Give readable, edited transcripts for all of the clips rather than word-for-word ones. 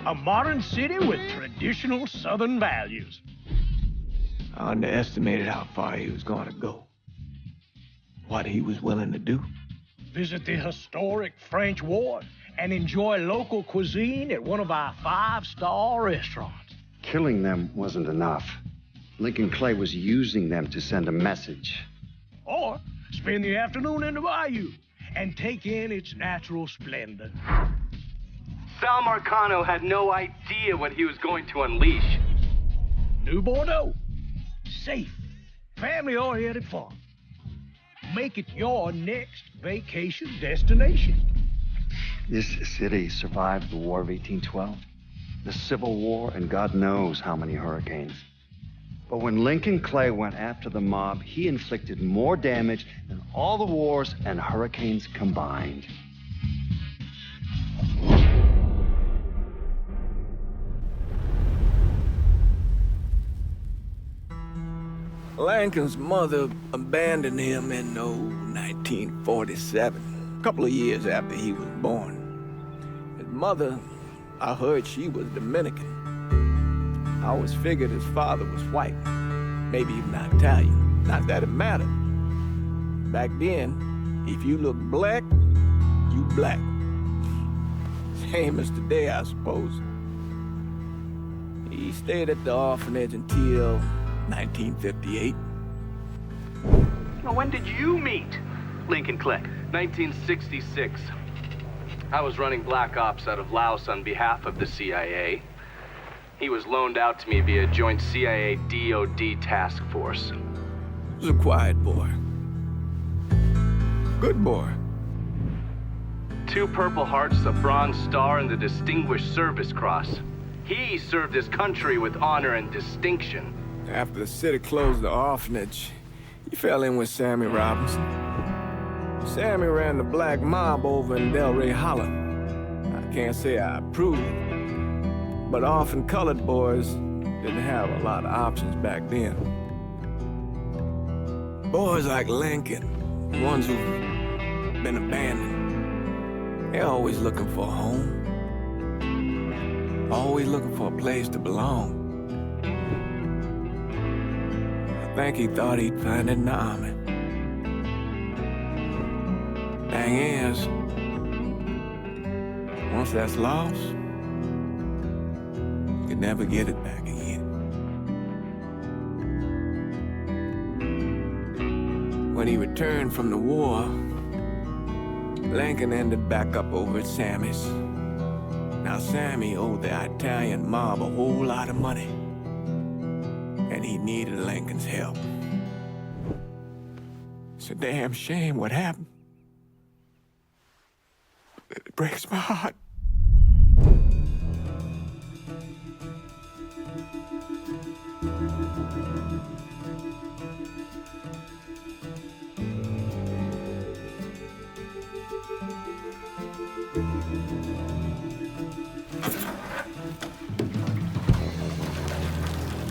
A modern city with traditional Southern values. I underestimated how far he was going to go. What he was willing to do. Visit the historic French Ward and enjoy local cuisine at one of our 5-star restaurants. Killing them wasn't enough. Lincoln Clay was using them to send a message. Or spend the afternoon in the bayou and take in its natural splendor. Sal Marcano had no idea what he was going to unleash. New Bordeaux. Safe, family-oriented fun. Make it your next vacation destination. This city survived the War of 1812, the Civil War, and God knows how many hurricanes. But when Lincoln Clay went after the mob, he inflicted more damage than all the wars and hurricanes combined. Lincoln's mother abandoned him in 1947, a couple of years after he was born. His mother, I heard she was Dominican. I always figured his father was white, maybe even Italian. Not that it mattered. Back then, if you looked black, you black. Same as today, I suppose. He stayed at the orphanage until 1958. Now, when did you meet Lincoln Clay? 1966. I was running Black Ops out of Laos on behalf of the CIA. He was loaned out to me via joint CIA-DOD task force. He was a quiet boy. Good boy. 2 Purple Hearts, a Bronze Star, and the Distinguished Service Cross. He served his country with honor and distinction. After the city closed the orphanage, he fell in with Sammy Robinson. Sammy ran the black mob over in Delray Hollow. I can't say I approved, but orphan colored boys didn't have a lot of options back then. Boys like Lincoln, the ones who've been abandoned, they're always looking for a home. Always looking for a place to belong. I think he thought he'd find it in the army. Thing is, once that's lost, you can never get it back again. When he returned from the war, Lincoln ended back up over at Sammy's. Now, Sammy owed the Italian mob a whole lot of money, and he needed Lincoln's help. It's a damn shame what happened. It breaks my heart.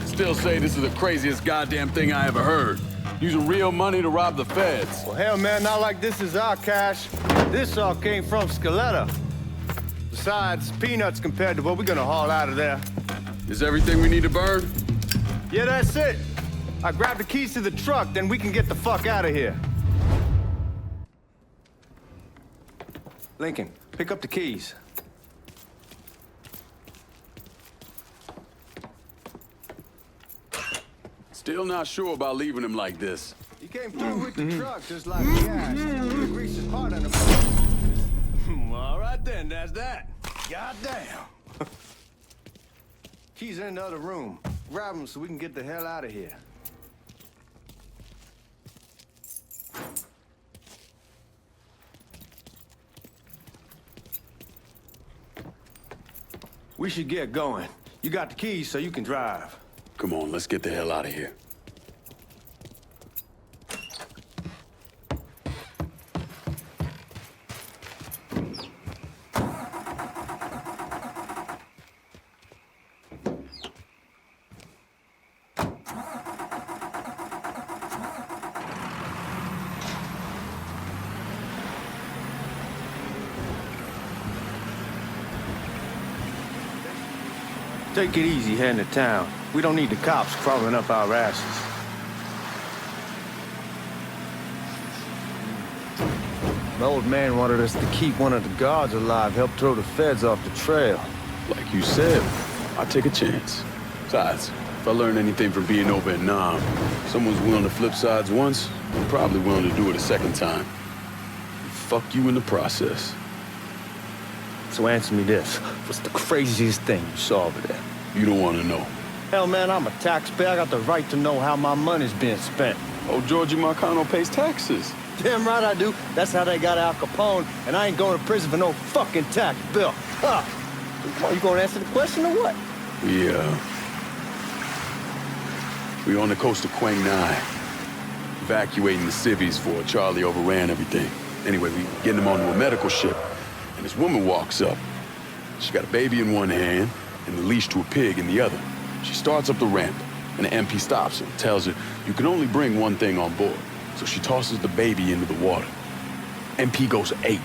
Still say this is the craziest goddamn thing I ever heard. Using real money to rob the feds. Well, hell, man, not like this is our cash. This all came from Scaletta. Besides, peanuts compared to what we're gonna haul out of there. Is everything we need to burn? Yeah, that's it. I grabbed the keys to the truck, then we can get the fuck out of here. Lincoln, pick up the keys. Still not sure about leaving him like this. He came through with the truck just like gas. The grease is hard on him. All right then, that's that. Goddamn. Keys in the other room. Grab them so we can get the hell out of here. We should get going. You got the keys so you can drive. Come on, let's get the hell out of here. Take it easy heading to town. We don't need the cops crawling up our asses. The old man wanted us to keep one of the guards alive, help throw the feds off the trail. Like you said, I take a chance. Besides, if I learn anything from being over in Nam, if someone's willing to flip sides once, they're probably willing to do it a second time. Fuck you in the process. So answer me this. What's the craziest thing you saw over there? You don't want to know. Hell, man, I'm a taxpayer. I got the right to know how my money's being spent. Oh, Georgie Marcano pays taxes. Damn right I do. That's how they got Al Capone, and I ain't going to prison for no fucking tax bill. Huh. Are you going to answer the question or what? We on the coast of Quang Nai, evacuating the civvies before Charlie overran everything. Anyway, we getting him onto a medical ship, and this woman walks up. She got a baby in one hand and the leash to a pig in the other. She starts up the ramp, and the MP stops her and tells her, you can only bring one thing on board. So she tosses the baby into the water. MP goes ape,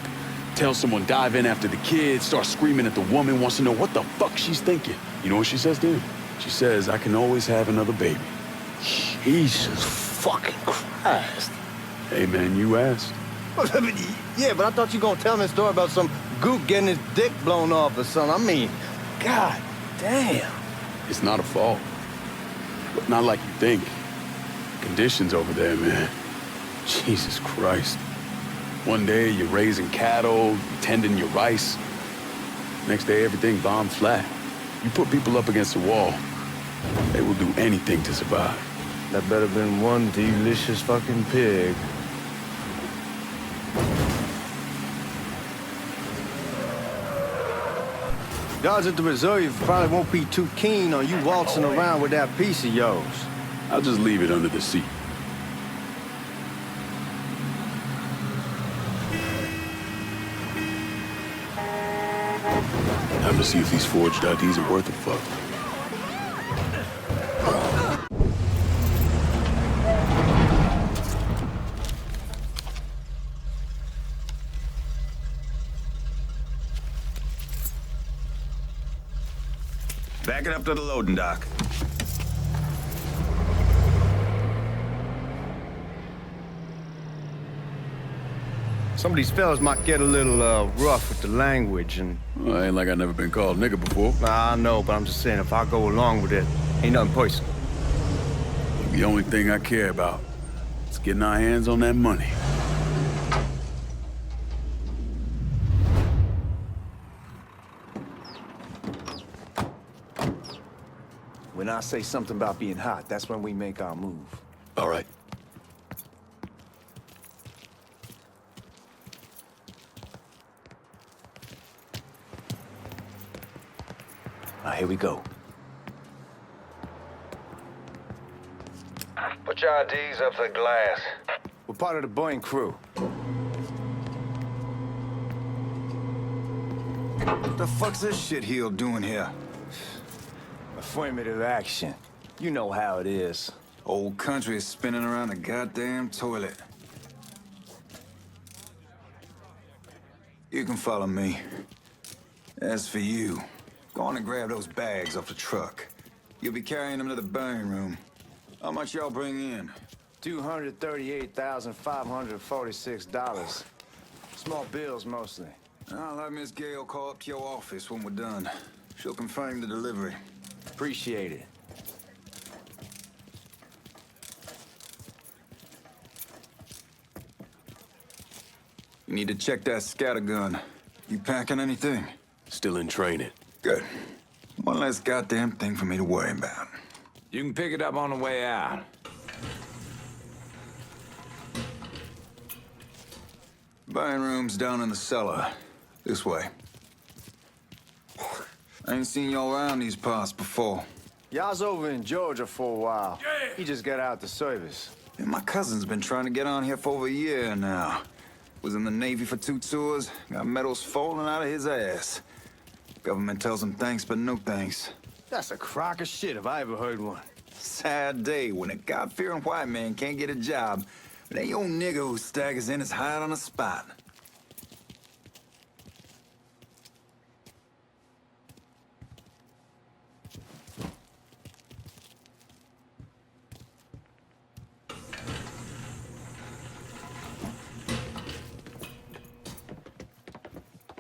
tells someone dive in after the kid, starts screaming at the woman, wants to know what the fuck she's thinking. You know what she says to him? She says, I can always have another baby. Jesus fucking Christ. Hey, man, you asked. Yeah, but I thought you were gonna tell me a story about some gook getting his dick blown off or something. I mean, God damn. It's not a fault. But not like you think. Conditions over there, man. Jesus Christ. One day you're raising cattle, you're tending your rice. Next day everything bombed flat. You put people up against the wall, they will do anything to survive. That better been one delicious fucking pig. Guards at the reserve probably won't be too keen on you waltzing around with that piece of yours. I'll just leave it under the seat. Time to see if these forged IDs are worth a fuck. Back it up to the loading dock. Some of these fellas might get a little rough with the language and... Well, ain't like I never been called nigga before. I know, but I'm just saying, if I go along with it, ain't nothing personal. The only thing I care about is getting our hands on that money. When I say something about being hot, that's when we make our move. All right. Now, here we go. Put your IDs up to the glass. We're part of the Boeing crew. What the fuck's this shitheel doing here? Affirmative action. You know how it is. Old country is spinning around the goddamn toilet. You can follow me. As for you, go on and grab those bags off the truck. You'll be carrying them to the burn room. How much y'all bring in? $238,546. Small bills, mostly. I'll have Miss Gale call up to your office when we're done. She'll confirm the delivery. Appreciate it. You need to check that scattergun. You packing anything? Still in training. Good. One less goddamn thing for me to worry about. You can pick it up on the way out. Buying rooms down in the cellar. This way. I ain't seen y'all around these parts before. Y'all's over in Georgia for a while. Yeah. He just got out the service. And my cousin's been trying to get on here for over a year now. Was in the Navy for 2 tours, got medals falling out of his ass. Government tells him thanks, but no thanks. That's a crock of shit if I ever heard one. Sad day when a God-fearing white man can't get a job, but any old nigger who staggers in is hired on the spot.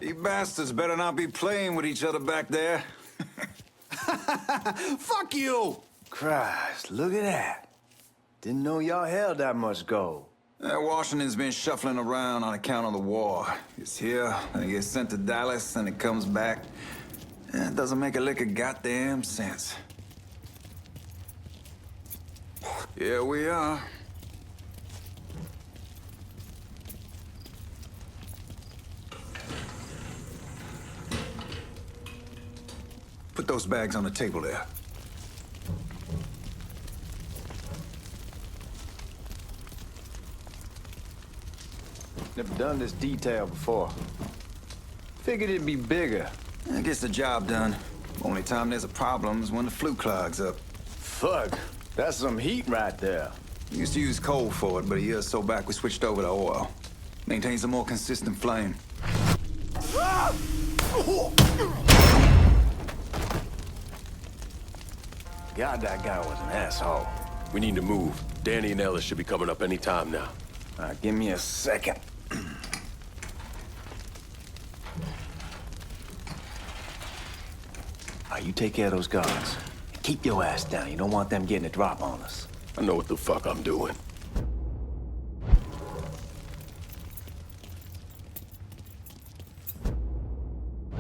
You bastards better not be playing with each other back there. Fuck you! Christ, look at that. Didn't know y'all held that much gold. Washington's been shuffling around on account of the war. It's here, and it gets sent to Dallas, and it comes back. It doesn't make a lick of goddamn sense. Here we are. Put those bags on the table there. Never done this detail before. Figured it'd be bigger. It gets the job done. Only time there's a problem is when the flue clogs up. Fuck, that's some heat right there. We used to use coal for it, but a year or so back we switched over to oil. Maintains a more consistent flame. God, that guy was an asshole. We need to move. Danny and Ellis should be coming up any time now. Give me a second. You take care of those guards. Keep your ass down. You don't want them getting a drop on us. I know what the fuck I'm doing.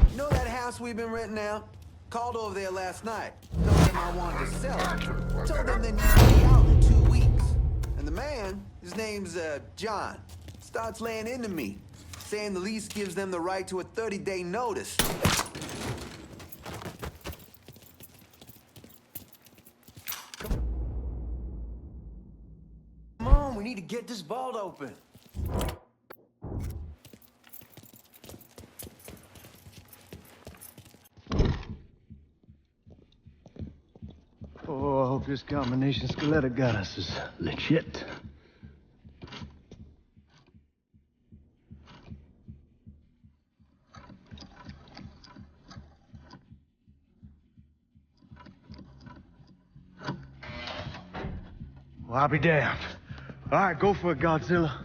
You know that house we've been renting out? Called over there last night. Told them I wanted to sell it. Told them they need to be out in 2 weeks. And the man, his name's John, starts laying into me, saying the lease gives them the right to a 30-day notice. Come on, we need to get this vault open. Oh, I hope this combination Scaletta got us is legit. Well, I'll be damned. All right, go for it, Godzilla.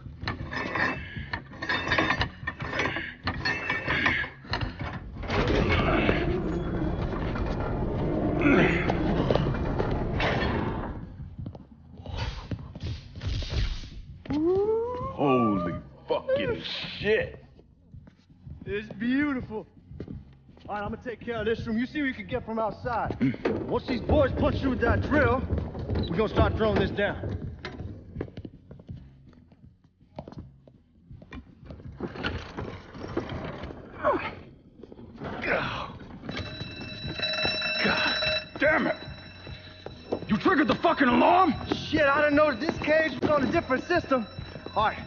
Holy fucking shit. It's beautiful. All right, I'm gonna take care of this room. You see what you can get from outside. Once these boys punch through with that drill, we're gonna start throwing this down. God damn it! You triggered the fucking alarm? Shit, I didn't know that this cage was on a different system. All right,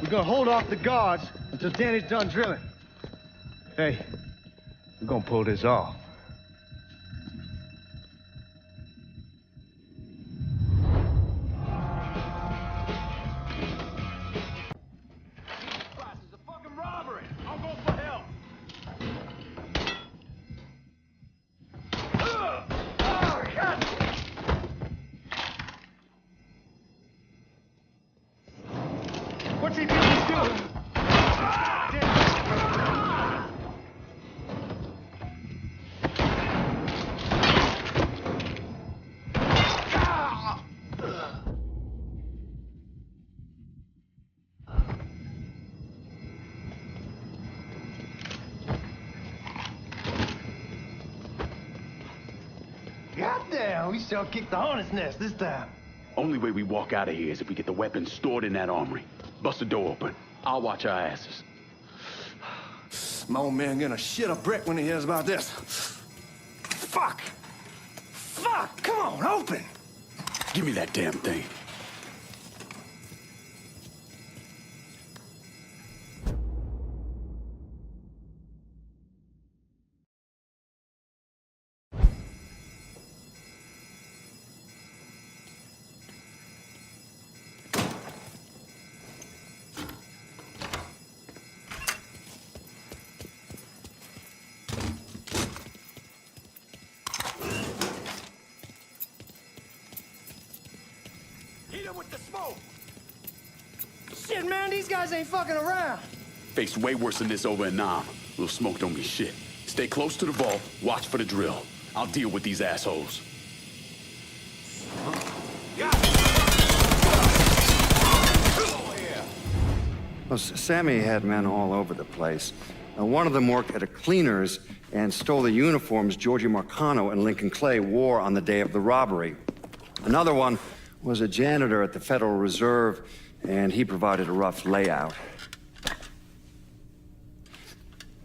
we're gonna hold off the guards until Danny's done drilling. Hey, we're gonna pull this off. This is a fucking robbery. I'll go for help. What's he doing? Goddamn, we sure kicked the hornet's nest this time. Only way we walk out of here is if we get the weapons stored in that armory. Bust the door open. I'll watch our asses. My old man gonna shit a brick when he hears about this. Fuck! Fuck! Come on, open! Give me that damn thing. With the smoke. Shit, man, these guys ain't fucking around. Faced way worse than this over in Nam. Little smoke don't get shit. Stay close to the vault, watch for the drill. I'll deal with these assholes. Well, Sammy had men all over the place. One of them worked at a cleaner's and stole the uniforms Georgie Marcano and Lincoln Clay wore on the day of the robbery. Another one was a janitor at the Federal Reserve, and he provided a rough layout.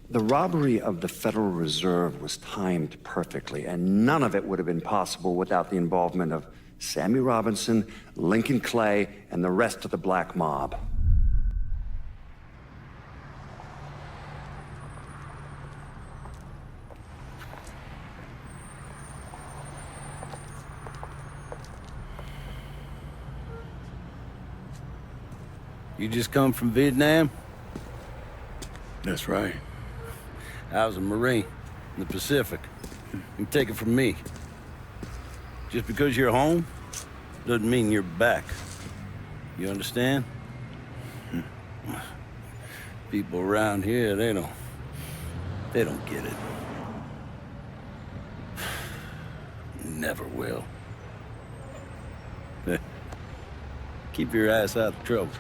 The robbery of the Federal Reserve was timed perfectly, and none of it would have been possible without the involvement of Sammy Robinson, Lincoln Clay, and the rest of the black mob. You just come from Vietnam? That's right. I was a Marine in the Pacific. You take it from me. Just because you're home doesn't mean you're back. You understand? People around here, they don't get it. Never will. Keep your ass out of trouble.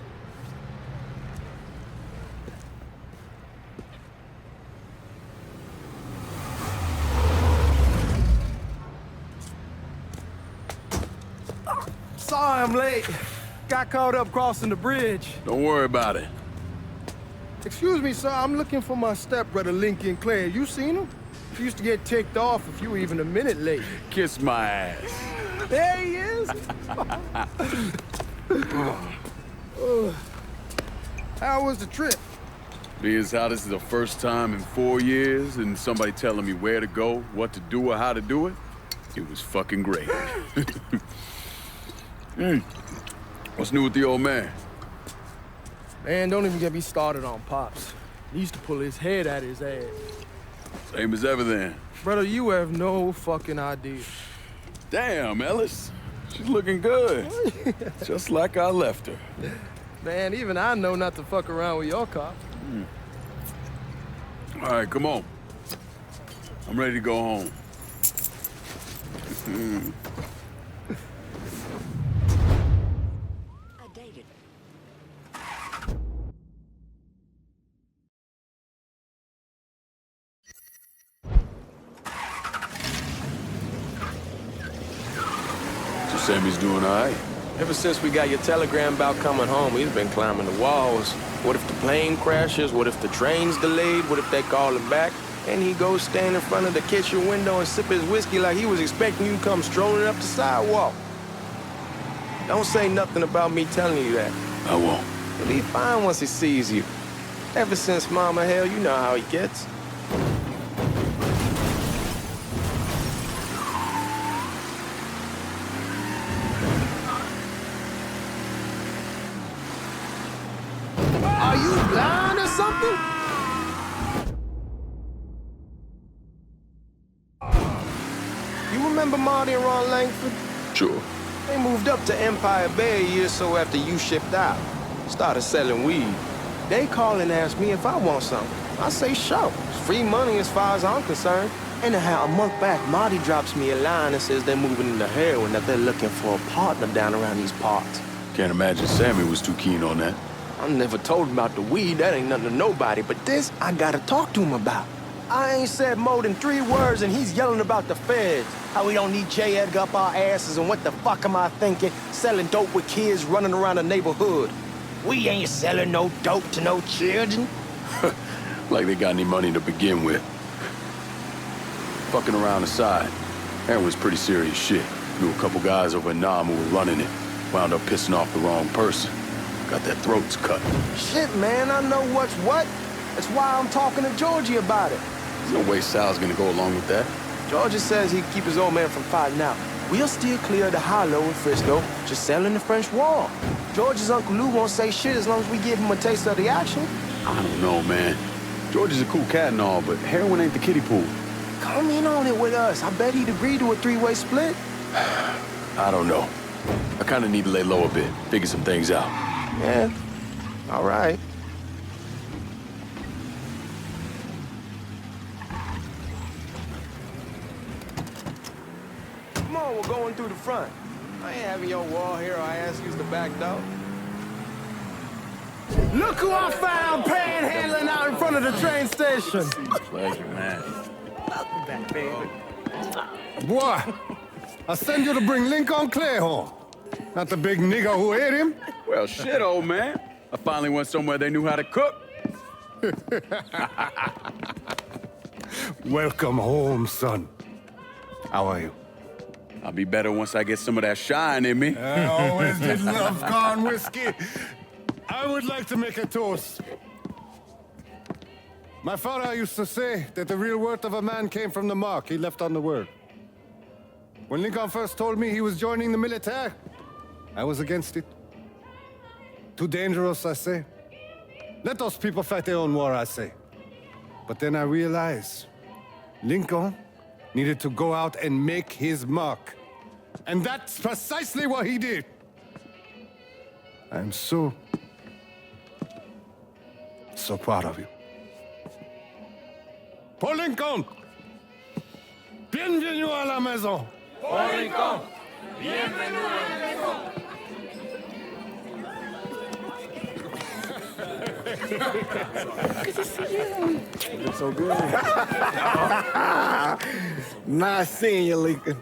Sorry I'm late. Got caught up crossing the bridge. Don't worry about it. Excuse me, sir. I'm looking for my stepbrother, Lincoln Clay. You seen him? He used to get ticked off if you were even a minute late. Kiss my ass. There he is. How was the trip? Being as how this is the first time in 4 years and somebody telling me where to go, what to do, or how to do it, it was fucking great. What's new with the old man? Man, don't even get me started on Pops. He used to pull his head out his ass. Same as ever then. Brother, you have no fucking idea. Damn, Ellis. She's looking good. Just like I left her. Man, even I know not to fuck around with your cop. All right, come on. I'm ready to go home. Sammy's doing all right. Ever since we got your telegram about coming home, he's been climbing the walls. What if the plane crashes? What if the train's delayed? What if they call him back? And he goes stand in front of the kitchen window and sip his whiskey like he was expecting you to come strolling up the sidewalk. Don't say nothing about me telling you that. I won't. He'll be fine once he sees you. Ever since Mama, hell, you know how he gets. Are you blind or something? You remember Marty and Ron Langford? Sure. They moved up to Empire Bay a year or so after you shipped out. Started selling weed. They call and ask me if I want something. I say, sure. It's free money as far as I'm concerned. Anyhow, a month back, Marty drops me a line and says they're moving into heroin, that they're looking for a partner down around these parts. Can't imagine Sammy was too keen on that. I never told him about the weed. That ain't nothing to nobody. But this, I gotta talk to him about. I ain't said more than 3 words, and he's yelling about the feds. How we don't need J. Edgar up our asses, and what the fuck am I thinking? Selling dope with kids running around the neighborhood. We ain't selling no dope to no children. Like they got any money to begin with. Fucking around aside, heroin's pretty serious shit. Knew a couple guys over in Nam who were running it. Wound up pissing off the wrong person. Got their throats cut. Shit, man, I know what's what. That's why I'm talking to Georgie about it. There's no way Sal's gonna go along with that. Georgie says he'd keep his old man from fighting out. We'll still clear the hollow in Frisco, just selling the French Wall. George's Uncle Lou won't say shit as long as we give him a taste of the action. I don't know, man. George is a cool cat and all, but heroin ain't the kiddie pool. Come in on it with us. I bet he'd agree to a 3-way split. I don't know. I kinda need to lay low a bit, figure some things out. Yeah, all right. on, we're going through the front. I ain't having your war hero ass use the back door. Look who I found panhandling out in front of the train station. Pleasure, man. Welcome back, baby. Boy, I send you to bring Lincoln Clay home. Not the big nigga who ate him. Well, shit, old man. I finally went somewhere they knew how to cook. Welcome home, son. How are you? I'll be better once I get some of that shine in me. I always did love corn whiskey. I would like to make a toast. My father used to say that the real worth of a man came from the mark he left on the world. When Lincoln first told me he was joining the military, I was against it. Too dangerous, I say. Let those people fight their own war, I say. But then I realized Lincoln needed to go out and make his mark. And that's precisely what he did. I'm so proud of you. Paul Lincoln! Bienvenue à la maison! Paul Lincoln, bienvenue à la maison. Good to see you. You look so good. Nice seeing you, Lincoln.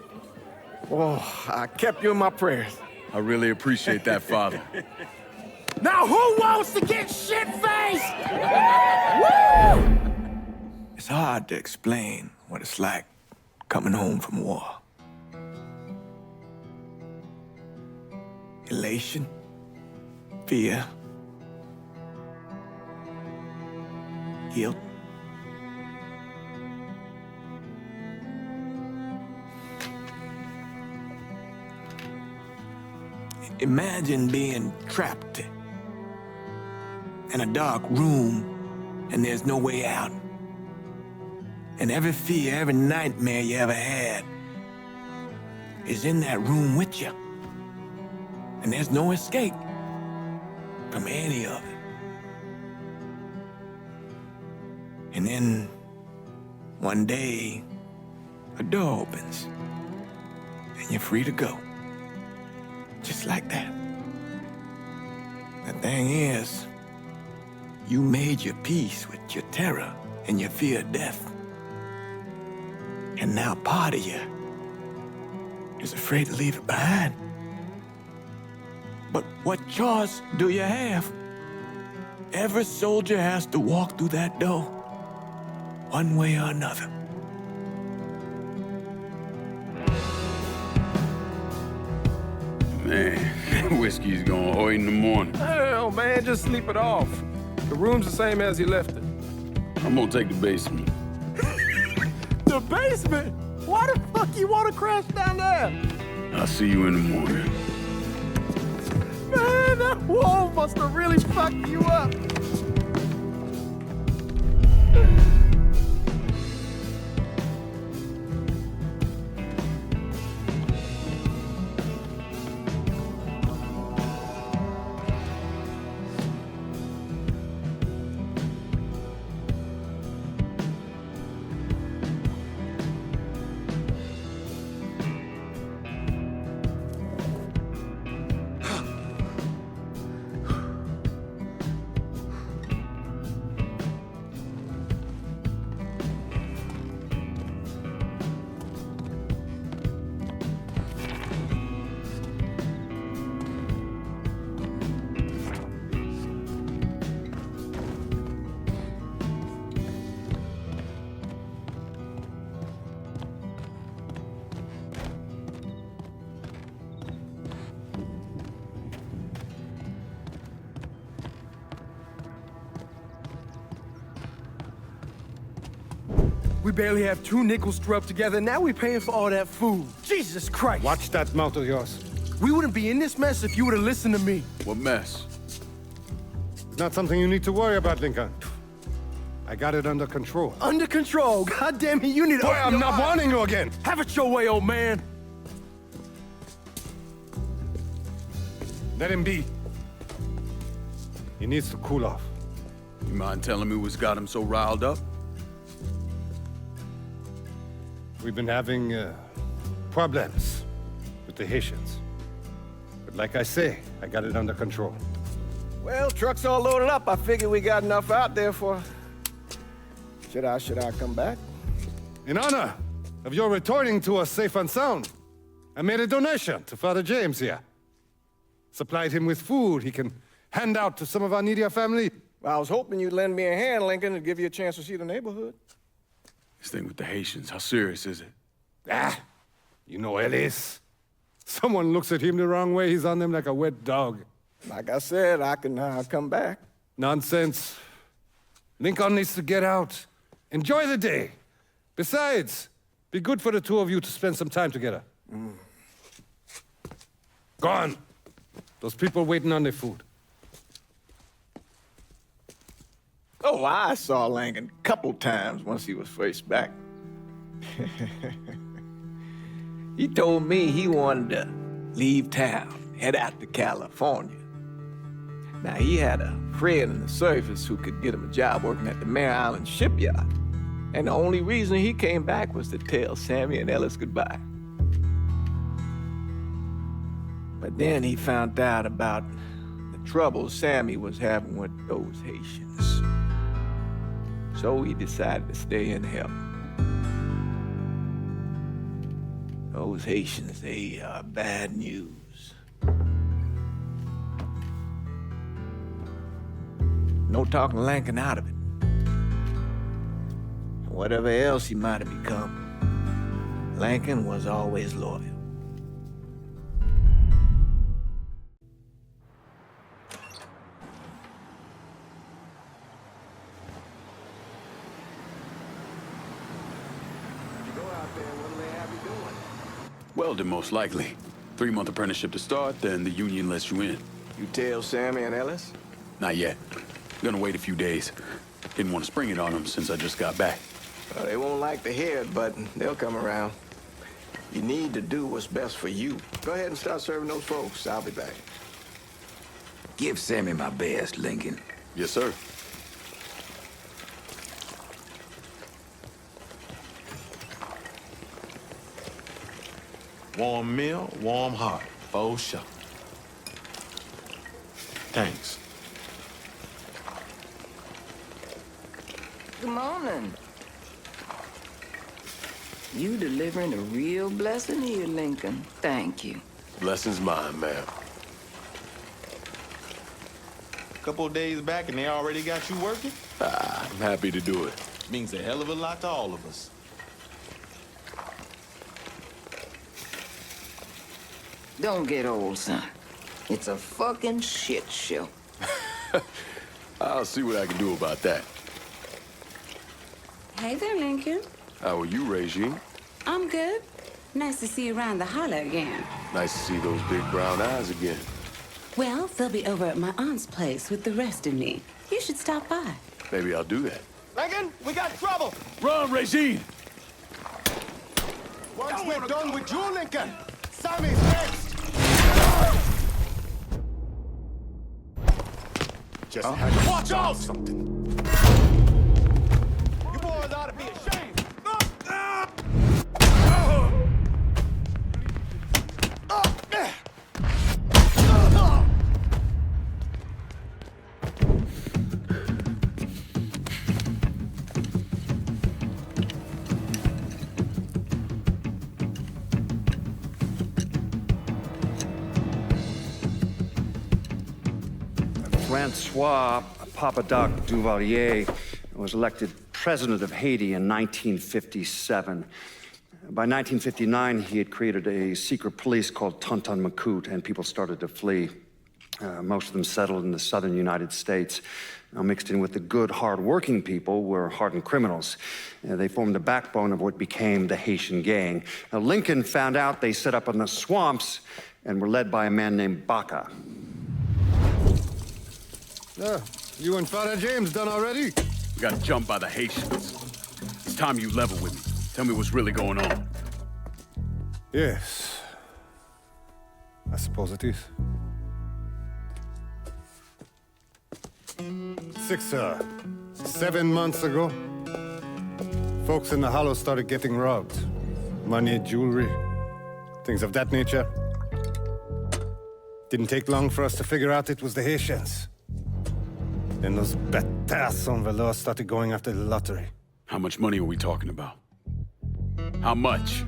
Oh, I kept you in my prayers. I really appreciate that, Father. Now who wants to get shit-faced? Woo! It's hard to explain what it's like coming home from war. Elation, fear, guilt. Imagine being trapped in a dark room and there's no way out. And every fear, every nightmare you ever had is in that room with you. And there's no escape from any of it. And then one day, a door opens and you're free to go. Just like that. The thing is, you made your peace with your terror and your fear of death. And now part of you is afraid to leave it behind. But what choice do you have? Every soldier has to walk through that door, one way or another. Man, whiskey's gonna hoy in the morning. Hell, man, just sleep it off. The room's the same as you left it. I'm gonna take the basement. The basement? Why the fuck you want to crash down there? I'll see you in the morning. Man, that wall must have really fucked you up. We barely have 2 nickels to rub together, now we're paying for all that food. Jesus Christ! Watch that mouth of yours. We wouldn't be in this mess if you would have listened to me. What mess? It's not something you need to worry about, Lincoln. I got it under control. Under control? God damn it, you need to... Boy, I'm not warning you again! Have it your way, old man! Let him be. He needs to cool off. You mind telling me what's got him so riled up? We've been having problems. with the Haitians. But like I say, I got it under control. Well, truck's all loaded up. I figure we got enough out there for... Should I come back? In honor of your returning to us safe and sound, I made a donation to Father James here. Supplied him with food he can hand out to some of our needier family. Well, I was hoping you'd lend me a hand, Lincoln, and give you a chance to see the neighborhood. This thing with the Haitians, how serious is it? Ah, you know Ellis. Someone looks at him the wrong way, he's on them like a wet dog. Like I said, I can come back. Nonsense. Lincoln needs to get out. Enjoy the day. Besides, be good for the two of you to spend some time together. Go on. Those people waiting on their food. Oh, I saw Lincoln a couple times once he was first back. He told me he wanted to leave town, head out to California. Now, he had a friend in the service who could get him a job working at the Mare Island shipyard. And the only reason he came back was to tell Sammy and Ellis goodbye. But then he found out about the trouble Sammy was having with those Haitians. So he decided to stay and help. Those Haitians, they are bad news. No talking Lincoln out of it. Whatever else he might have become, Lincoln was always loyal. Welding, most likely. 3-month apprenticeship to start, then the union lets you in. You tell Sammy and Ellis? Not yet. Gonna wait a few days. Didn't want to spring it on them since I just got back. Well, they won't like to hear it, but they'll come around. You need to do what's best for you. Go ahead and start serving those folks. I'll be back. Give Sammy my best, Lincoln. Yes, sir. Warm meal, warm heart, for sure. Thanks. Good morning. You delivering a real blessing here, Lincoln. Thank you. Blessing's mine, ma'am. Couple of days back and they already got you working? I'm happy to do it. Means a hell of a lot to all of us. Don't get old, son. It's a fucking shit show. I'll see what I can do about that. Hey there, Lincoln. How are you, Regine? I'm good. Nice to see you around the holler again. Nice to see those big brown eyes again. Well, they'll be over at my aunt's place with the rest of me. You should stop by. Maybe I'll do that. Lincoln, we got trouble! Run, Regine! Once we're done with you, Lincoln, Sammy's next! Just had to watch out! Something. You boys ought to be ashamed! Francois Papadoc Duvalier was elected president of Haiti in 1957. By 1959, he had created a secret police called Tonton Macoute, and people started to flee. Most of them settled in the southern United States. Now, mixed in with the good, hard-working people were hardened criminals. They formed the backbone of what became the Haitian gang. Now, Lincoln found out they set up in the swamps and were led by a man named Baca. You and Father James done already? We got jumped by the Haitians. It's time you level with me. Tell me what's really going on. Yes. I suppose it is. 7 months ago, folks in the Hollow started getting robbed. Money, jewelry, things of that nature. Didn't take long for us to figure out it was the Haitians. Then those bâtards on Velour started going after the lottery. How much money are we talking about? How much?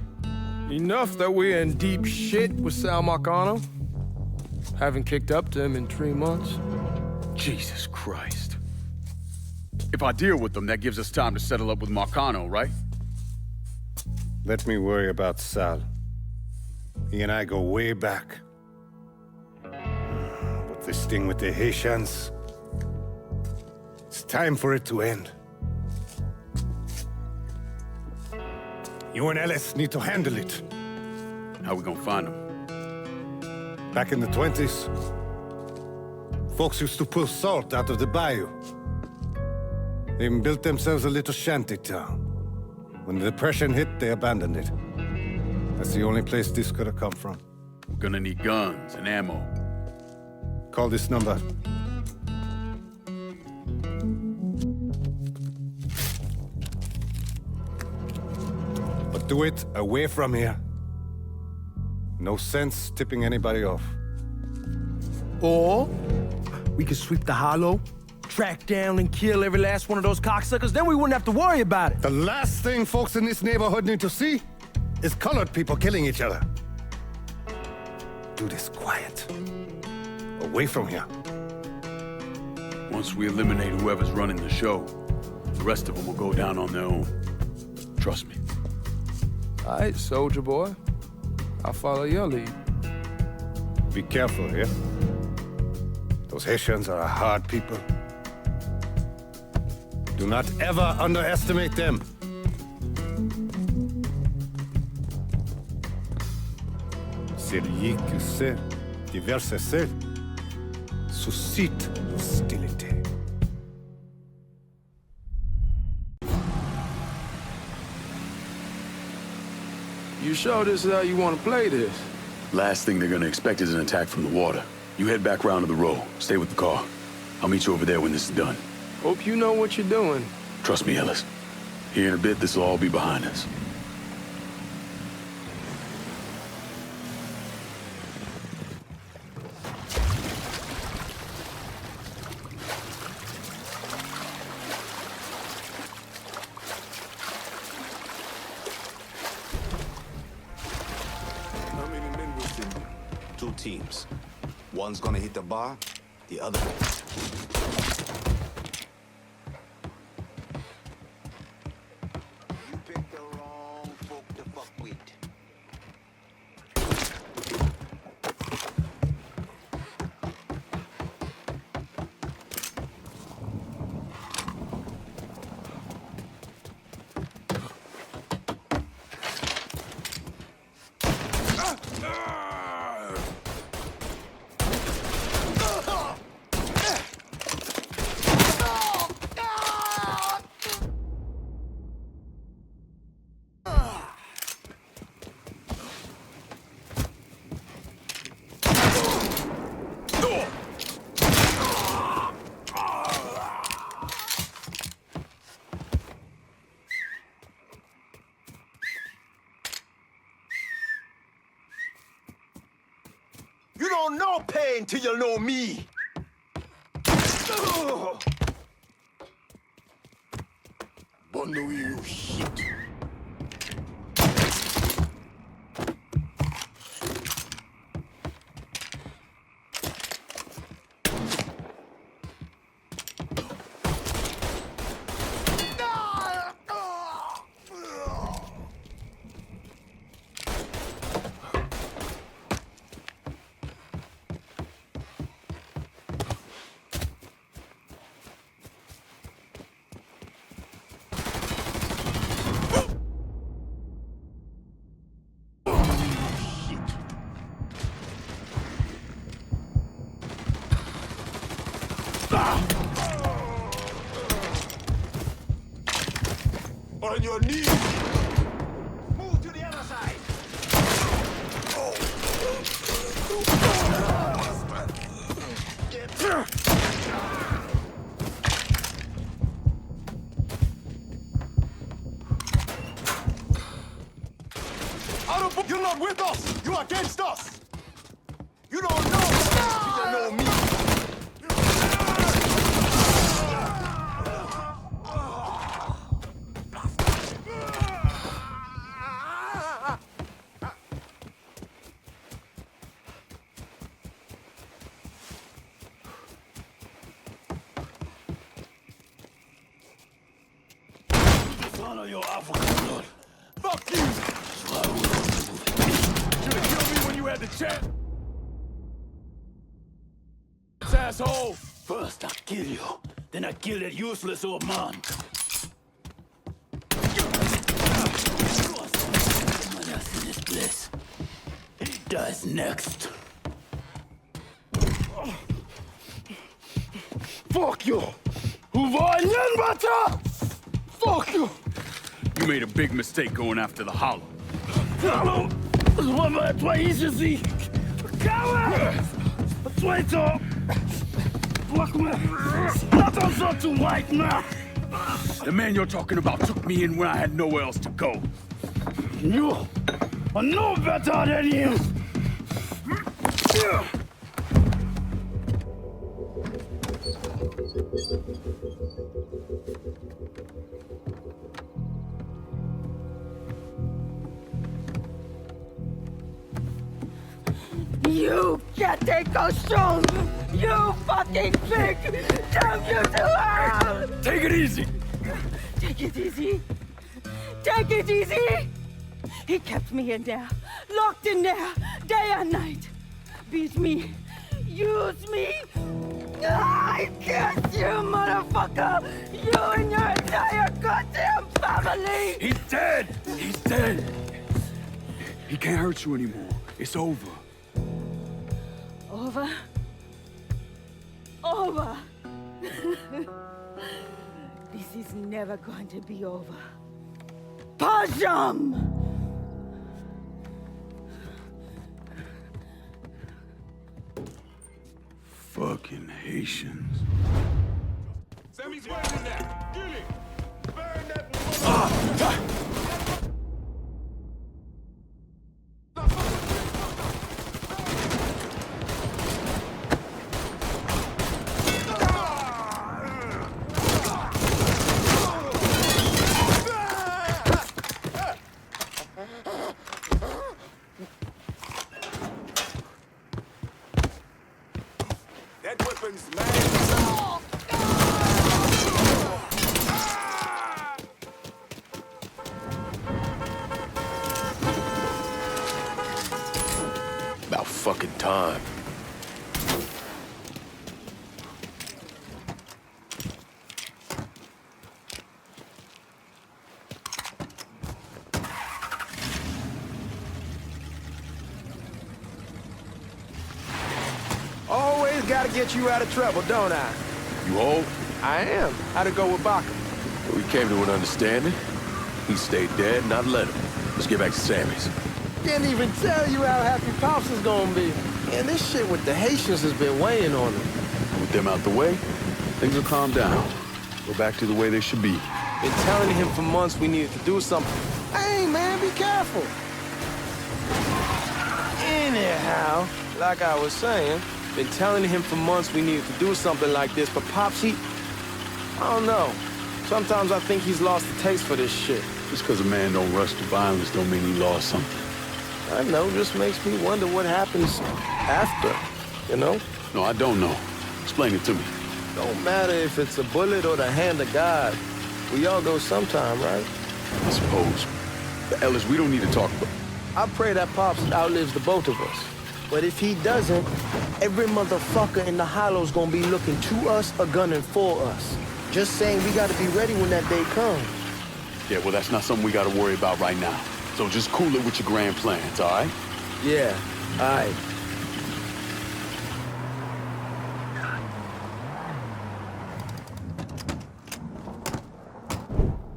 Enough that we're in deep shit with Sal Marcano. Haven't kicked up to him in 3 months. Jesus Christ. If I deal with them, that gives us time to settle up with Marcano, right? Let me worry about Sal. He and I go way back. But this thing with the Haitians... it's time for it to end. You and Ellis need to handle it. How we gonna find them? Back in the 20s, folks used to pull salt out of the bayou. They even built themselves a little shanty town. When the Depression hit, they abandoned it. That's the only place this could have come from. We're gonna need guns and ammo. Call this number. But do it away from here. No sense tipping anybody off. Or we could sweep the hollow, track down and kill every last one of those cocksuckers, then we wouldn't have to worry about it. The last thing folks in this neighborhood need to see is colored people killing each other. Do this quiet. Away from here. Once we eliminate whoever's running the show, the rest of them will go down on their own. Trust me. All right, soldier boy. I'll follow your lead. Be careful here. Those Haitians are a hard people. Do not ever underestimate them. Celui qui sait diverser seul suscite l'hostilité. You sure this is how you want to play this? Last thing they're gonna expect is an attack from the water. You head back round to the row. Stay with the car. I'll meet you over there when this is done. Hope you know what you're doing. Trust me, Ellis. Here in a bit, this will all be behind us. How many men will fit? 2 teams. One's gonna hit the bar, the other won't. You picked the wrong folk to fuck with. You don't know pain till you know me. Bundle you shit. On your knees. Move to the other side. You're not with us. You're against us. You don't know. know me. Son of your African blood. Fuck you! Should've killed me when you had the chance. Asshole! First I kill you, then I kill that useless old man. Someone else in this place. He dies next. Fuck you! Fuck you! You made a big mistake going after the Hollow. Hollow! Toi ici! Coward! Traitor! Blackmail! Attention to white man! The man you're talking about took me in when I had nowhere else to go. You are no better than him! You Get Enzo Conti! You fucking pig! Damn you to hell! Take it easy! Take it easy! Take it easy! He kept me in there, locked in there, day and night. Beat me, use me. I curse you, motherfucker! You and your entire goddamn family! He's dead! He's dead! He can't hurt you anymore. It's over. Over? Over! This is never going to be over. Pajam! Fucking Haitians. Sammy's waiting there. Kill him. Burn that that weapon's mad. About fucking time. Always gotta get you out of trouble, don't I? You old? I am. How'd it go with Baca? We came to an understanding. He stayed dead, and I let him. Let's get back to Sammy's. Can't even tell you how happy Pops is gonna be. And this shit with the Haitians has been weighing on him. With them out the way, things will calm down. Go back to the way they should be. Been telling him for months we needed to do something. Hey, man, be careful. Anyhow, like I was saying, been telling him for months we needed to do something like this, but Pops, I don't know. Sometimes I think he's lost the taste for this shit. Just because a man don't rush to violence don't mean he lost something. I know, just makes me wonder what happens after, you know? No, I don't know. Explain it to me. Don't matter if it's a bullet or the hand of God. We all go sometime, right? I suppose. But Ellis, we don't need to talk about... I pray that Pops outlives the both of us. But if he doesn't, every motherfucker in the Hollow's gonna be looking to us or gunning for us. Just saying we gotta be ready when that day comes. Yeah, well, that's not something we gotta worry about right now. So just cool it with your grand plans, all right? Yeah, all right.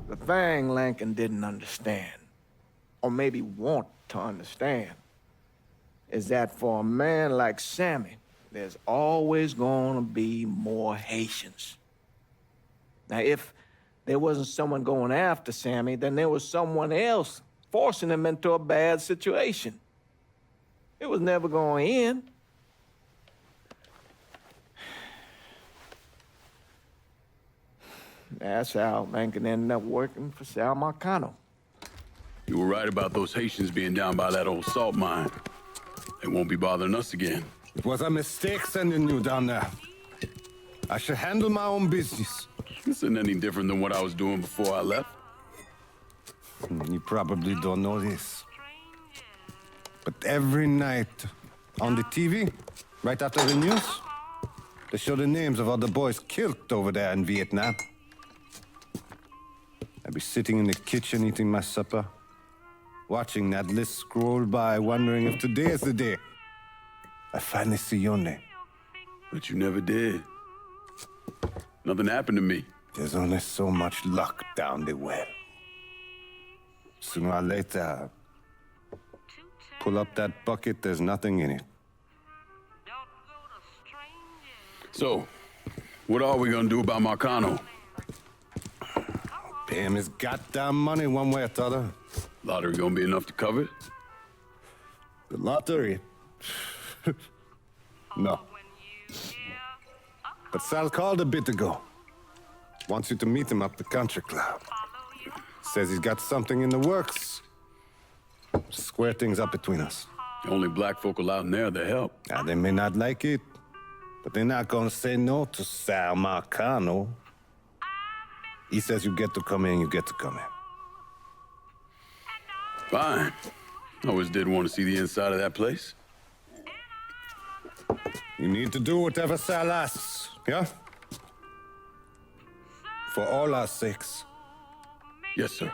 The thing Lankin didn't understand, or maybe want to understand, is that for a man like Sammy, there's always gonna be more Haitians. Now, if there wasn't someone going after Sammy, then there was someone else forcing him into a bad situation. It was never going to end. That's how Lincoln ended up working for Sal Marcano. You were right about those Haitians being down by that old salt mine. They won't be bothering us again. It was a mistake sending you down there. I should handle my own business. This isn't any different than what I was doing before I left. You probably don't know this. But every night on the TV, right after the news, they show the names of all the boys killed over there in Vietnam. I'd be sitting in the kitchen eating my supper, watching that list scroll by, wondering if today is the day I finally see your name. But you never did. Nothing happened to me. There's only so much luck down the well. Sooner or later, pull up that bucket, there's nothing in it. So, what are we gonna do about Marcano? Pay him his goddamn money one way or the other. Lottery gonna be enough to cover it? The lottery? No. But Sal called a bit ago. Wants you to meet him up the country club. Says he's got something in the works. Square things up between us. The only black folk allowed in there to help. Now, they may not like it, but they're not gonna say no to Sal Marcano. He says you get to come in, you get to come in. Fine. I always did want to see the inside of that place. You need to do whatever Sal asks, yeah? For all our sakes. Yes, sir.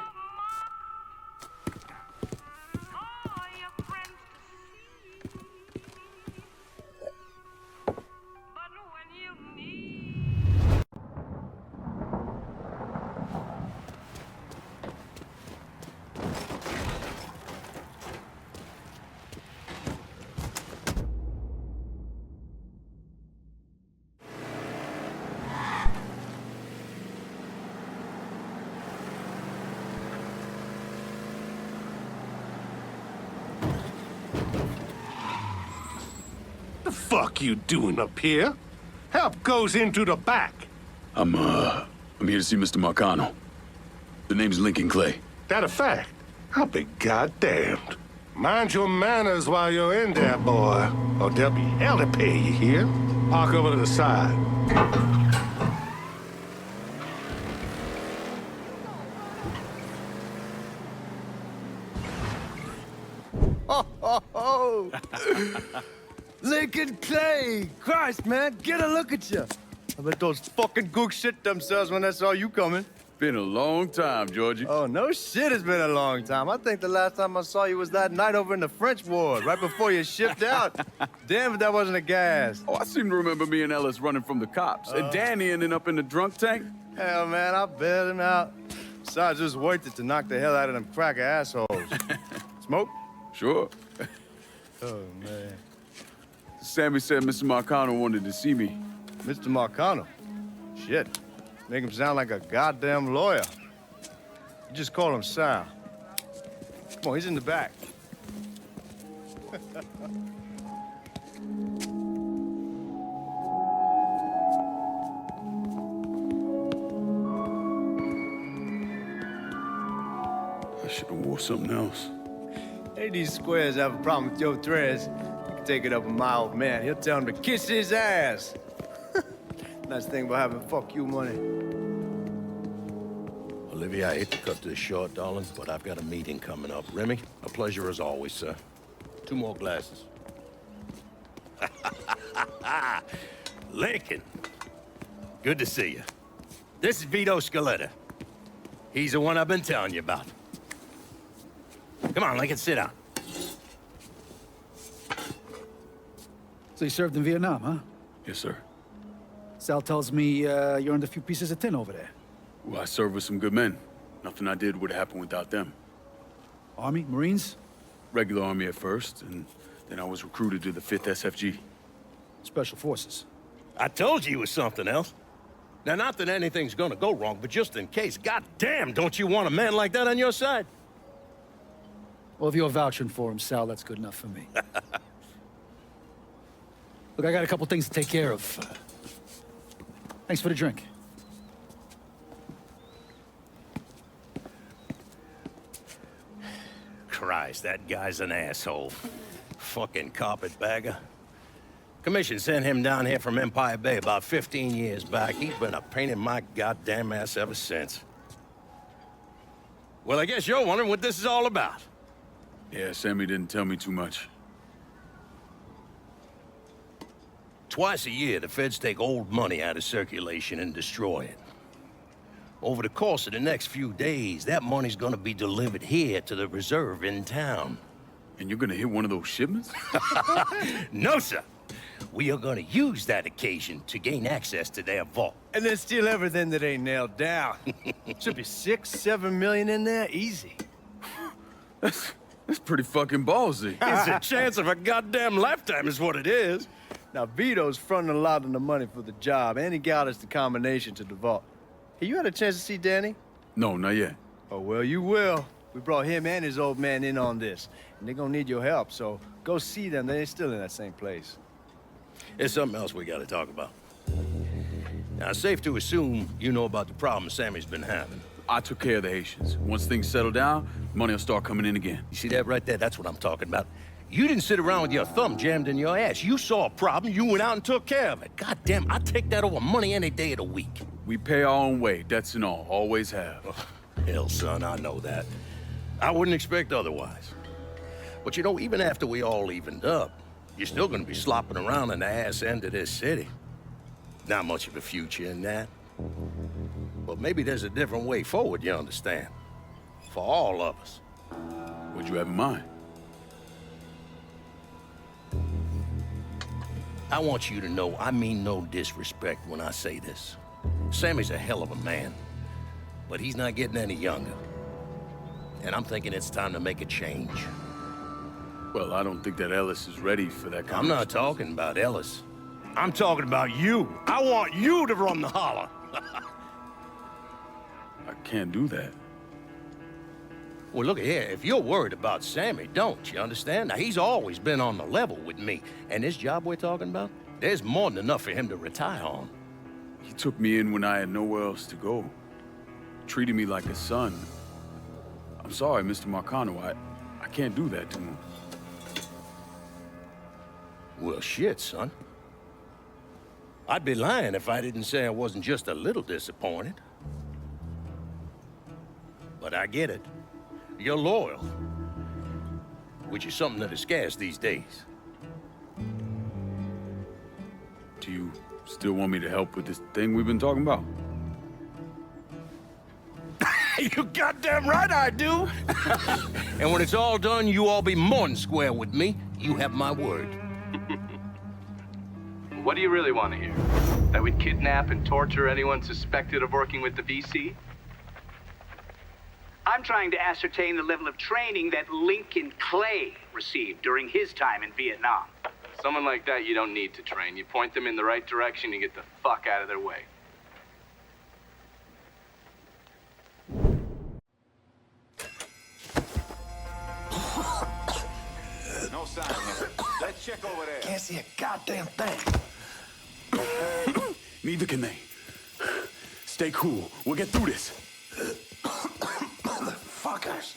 The fuck you doing up here? Help goes into the back. I'm here to see Mr. Marcano. The name's Lincoln Clay. That a fact? I'll be goddamned. Mind your manners while you're in there, boy, or there'll be hell to pay you here. Park over to the side. Oh. Lincoln Clay! Christ, man, get a look at you. I bet those fucking gooks shit themselves when they saw you coming. Been a long time, Georgie. Oh, no shit, it's been a long time. I think the last time I saw you was that night over in the French ward, right before you shipped out. Damn if that wasn't a gas. Oh, I seem to remember me and Ellis running from the cops. And Danny ending up in the drunk tank. Hell, man, I bailed him out. Besides, just worth it to knock the hell out of them cracker assholes. Smoke? Sure. Oh, man. Sammy said Mr. Marcano wanted to see me. Mr. Marcano? Shit. Make him sound like a goddamn lawyer. You just call him Sal. Come on, he's in the back. I should have wore something else. Hey, these squares have a problem with your threads. You can take it up with my old man. He'll tell him to kiss his ass. Nice thing about having fuck you money. Olivia, I hate to cut this short, darling, but I've got a meeting coming up. Remy, a pleasure as always, sir. 2 more glasses. Lincoln, good to see you. This is Vito Scaletta. He's the one I've been telling you about. Come on, Lincoln, sit down. So you served in Vietnam, huh? Yes, sir. Sal tells me you earned a few pieces of tin over there. Well, I served with some good men. Nothing I did would have happened without them. Army? Marines? Regular Army at first, and then I was recruited to the 5th SFG. Special Forces. I told you it was something else. Now, not that anything's gonna go wrong, but just in case, goddamn, don't you want a man like that on your side? Well, if you're vouching for him, Sal, that's good enough for me. Look, I got a couple things to take care of. Thanks for the drink. Christ, that guy's an asshole. Fucking carpetbagger. Commission sent him down here from Empire Bay about 15 years back. He's been a pain in my goddamn ass ever since. Well, I guess you're wondering what this is all about. Yeah, Sammy didn't tell me too much. Twice a year, the feds take old money out of circulation and destroy it. Over the course of the next few days, that money's gonna be delivered here to the reserve in town. And you're gonna hit one of those shipments? No, sir. We are gonna use that occasion to gain access to their vault. And then steal everything that ain't nailed down. Should be 6-7 million in there, easy. That's pretty fucking ballsy. It's a chance of a goddamn lifetime is what it is. Now, Vito's fronting a lot of the money for the job, and he got us the combination to the vault. Hey, you had a chance to see Danny? No, not yet. Oh, well, you will. We brought him and his old man in on this, and they're gonna need your help, so go see them. They're still in that same place. There's something else we gotta talk about. Now, it's safe to assume you know about the problem Sammy's been having. I took care of the Haitians. Once things settle down, money will start coming in again. You see that right there? That's what I'm talking about. You didn't sit around with your thumb jammed in your ass. You saw a problem, you went out and took care of it. God damn, I'd take that over money any day of the week. We pay our own way, debts and all. Always have. Oh, hell, son, I know that. I wouldn't expect otherwise. But you know, even after we all evened up, you're still gonna be slopping around in the ass end of this city. Not much of a future in that. But maybe there's a different way forward, you understand? For all of us. What'd you have in mind? I want you to know I mean no disrespect when I say this. Sammy's a hell of a man, but he's not getting any younger. And I'm thinking it's time to make a change. Well, I don't think that Ellis is ready for that kind I'm not talking about Ellis. I'm talking about you. I want you to run the holler. I can't do that. Well, look here, if you're worried about Sammy, don't, you understand? Now, he's always been on the level with me. And this job we're talking about, there's more than enough for him to retire on. He took me in when I had nowhere else to go. Treated me like a son. I'm sorry, Mr. Marcano. I can't do that to him. Well, shit, son. I'd be lying if I didn't say I wasn't just a little disappointed. But I get it. You're loyal. Which is something that is scarce these days. Do you still want me to help with this thing we've been talking about? You goddamn right I do! And when it's all done, you all be more than square with me. You have my word. What do you really want to hear? That we'd kidnap and torture anyone suspected of working with the VC? I'm trying to ascertain the level of training that Lincoln Clay received during his time in Vietnam. Someone like that you don't need to train. You point them in the right direction and get the fuck out of their way. No sign here. Let's check over there. Can't see a goddamn thing. Neither can they. Stay cool. We'll get through this. Motherfuckers.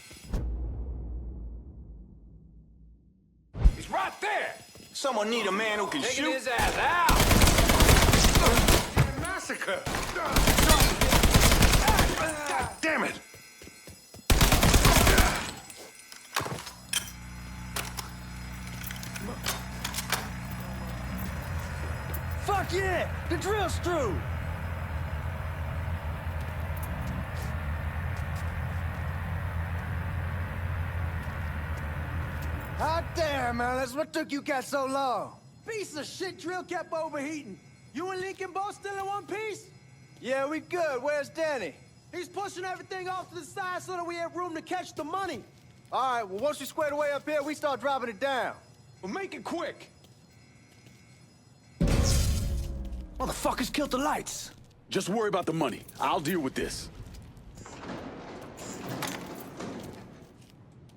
He's right there. Someone need a man who can Taking shoot. his ass out. Massacre. God damn it. Fuck yeah! The drill's through! Hot damn, man. That's what took you guys so long. Piece of shit drill kept overheating. You and Lincoln both still in one piece? Yeah, we good. Where's Danny? He's pushing everything off to the side so that we have room to catch the money. All right, well, once we square away up here, we start dropping it down. Well, make it quick. Motherfuckers killed the lights. Just worry about the money. I'll deal with this.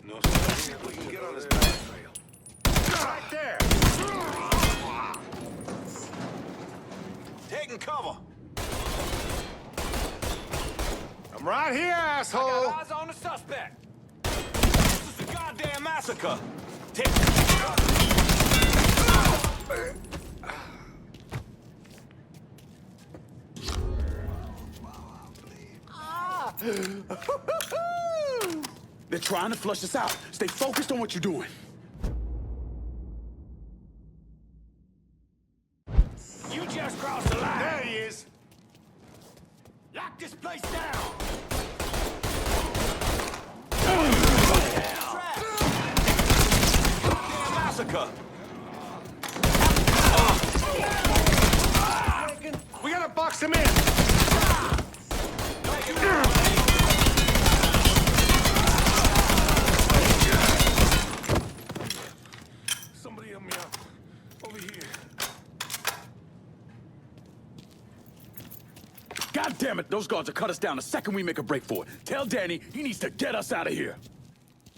No, sir. We can get on this back trail. Right there. Taking cover. I'm right here, asshole. I got eyes on the suspect. This is a goddamn Goddamn massacre! They're trying to flush us out. Stay focused on what you're doing. You just crossed the line. There he is. Lock this place down. Massacre. We gotta box him in. Somebody help me out. Over here. God damn it, those guards will cut us down the second we make a break for it. Tell Danny he needs to get us out of here.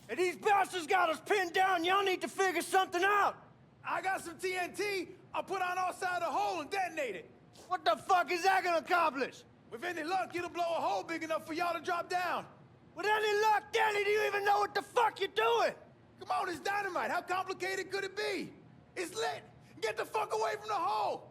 Hey, these bastards got us pinned down. Y'all need to figure something out. I got some TNT. I'll put on outside the hole and detonate it. What the fuck is that gonna accomplish? With any luck, it'll blow a hole big enough for y'all to drop down. With any luck, Danny, do you even know what the fuck you're doing? Come on, it's dynamite. How complicated could it be? It's lit. Get the fuck away from the hole.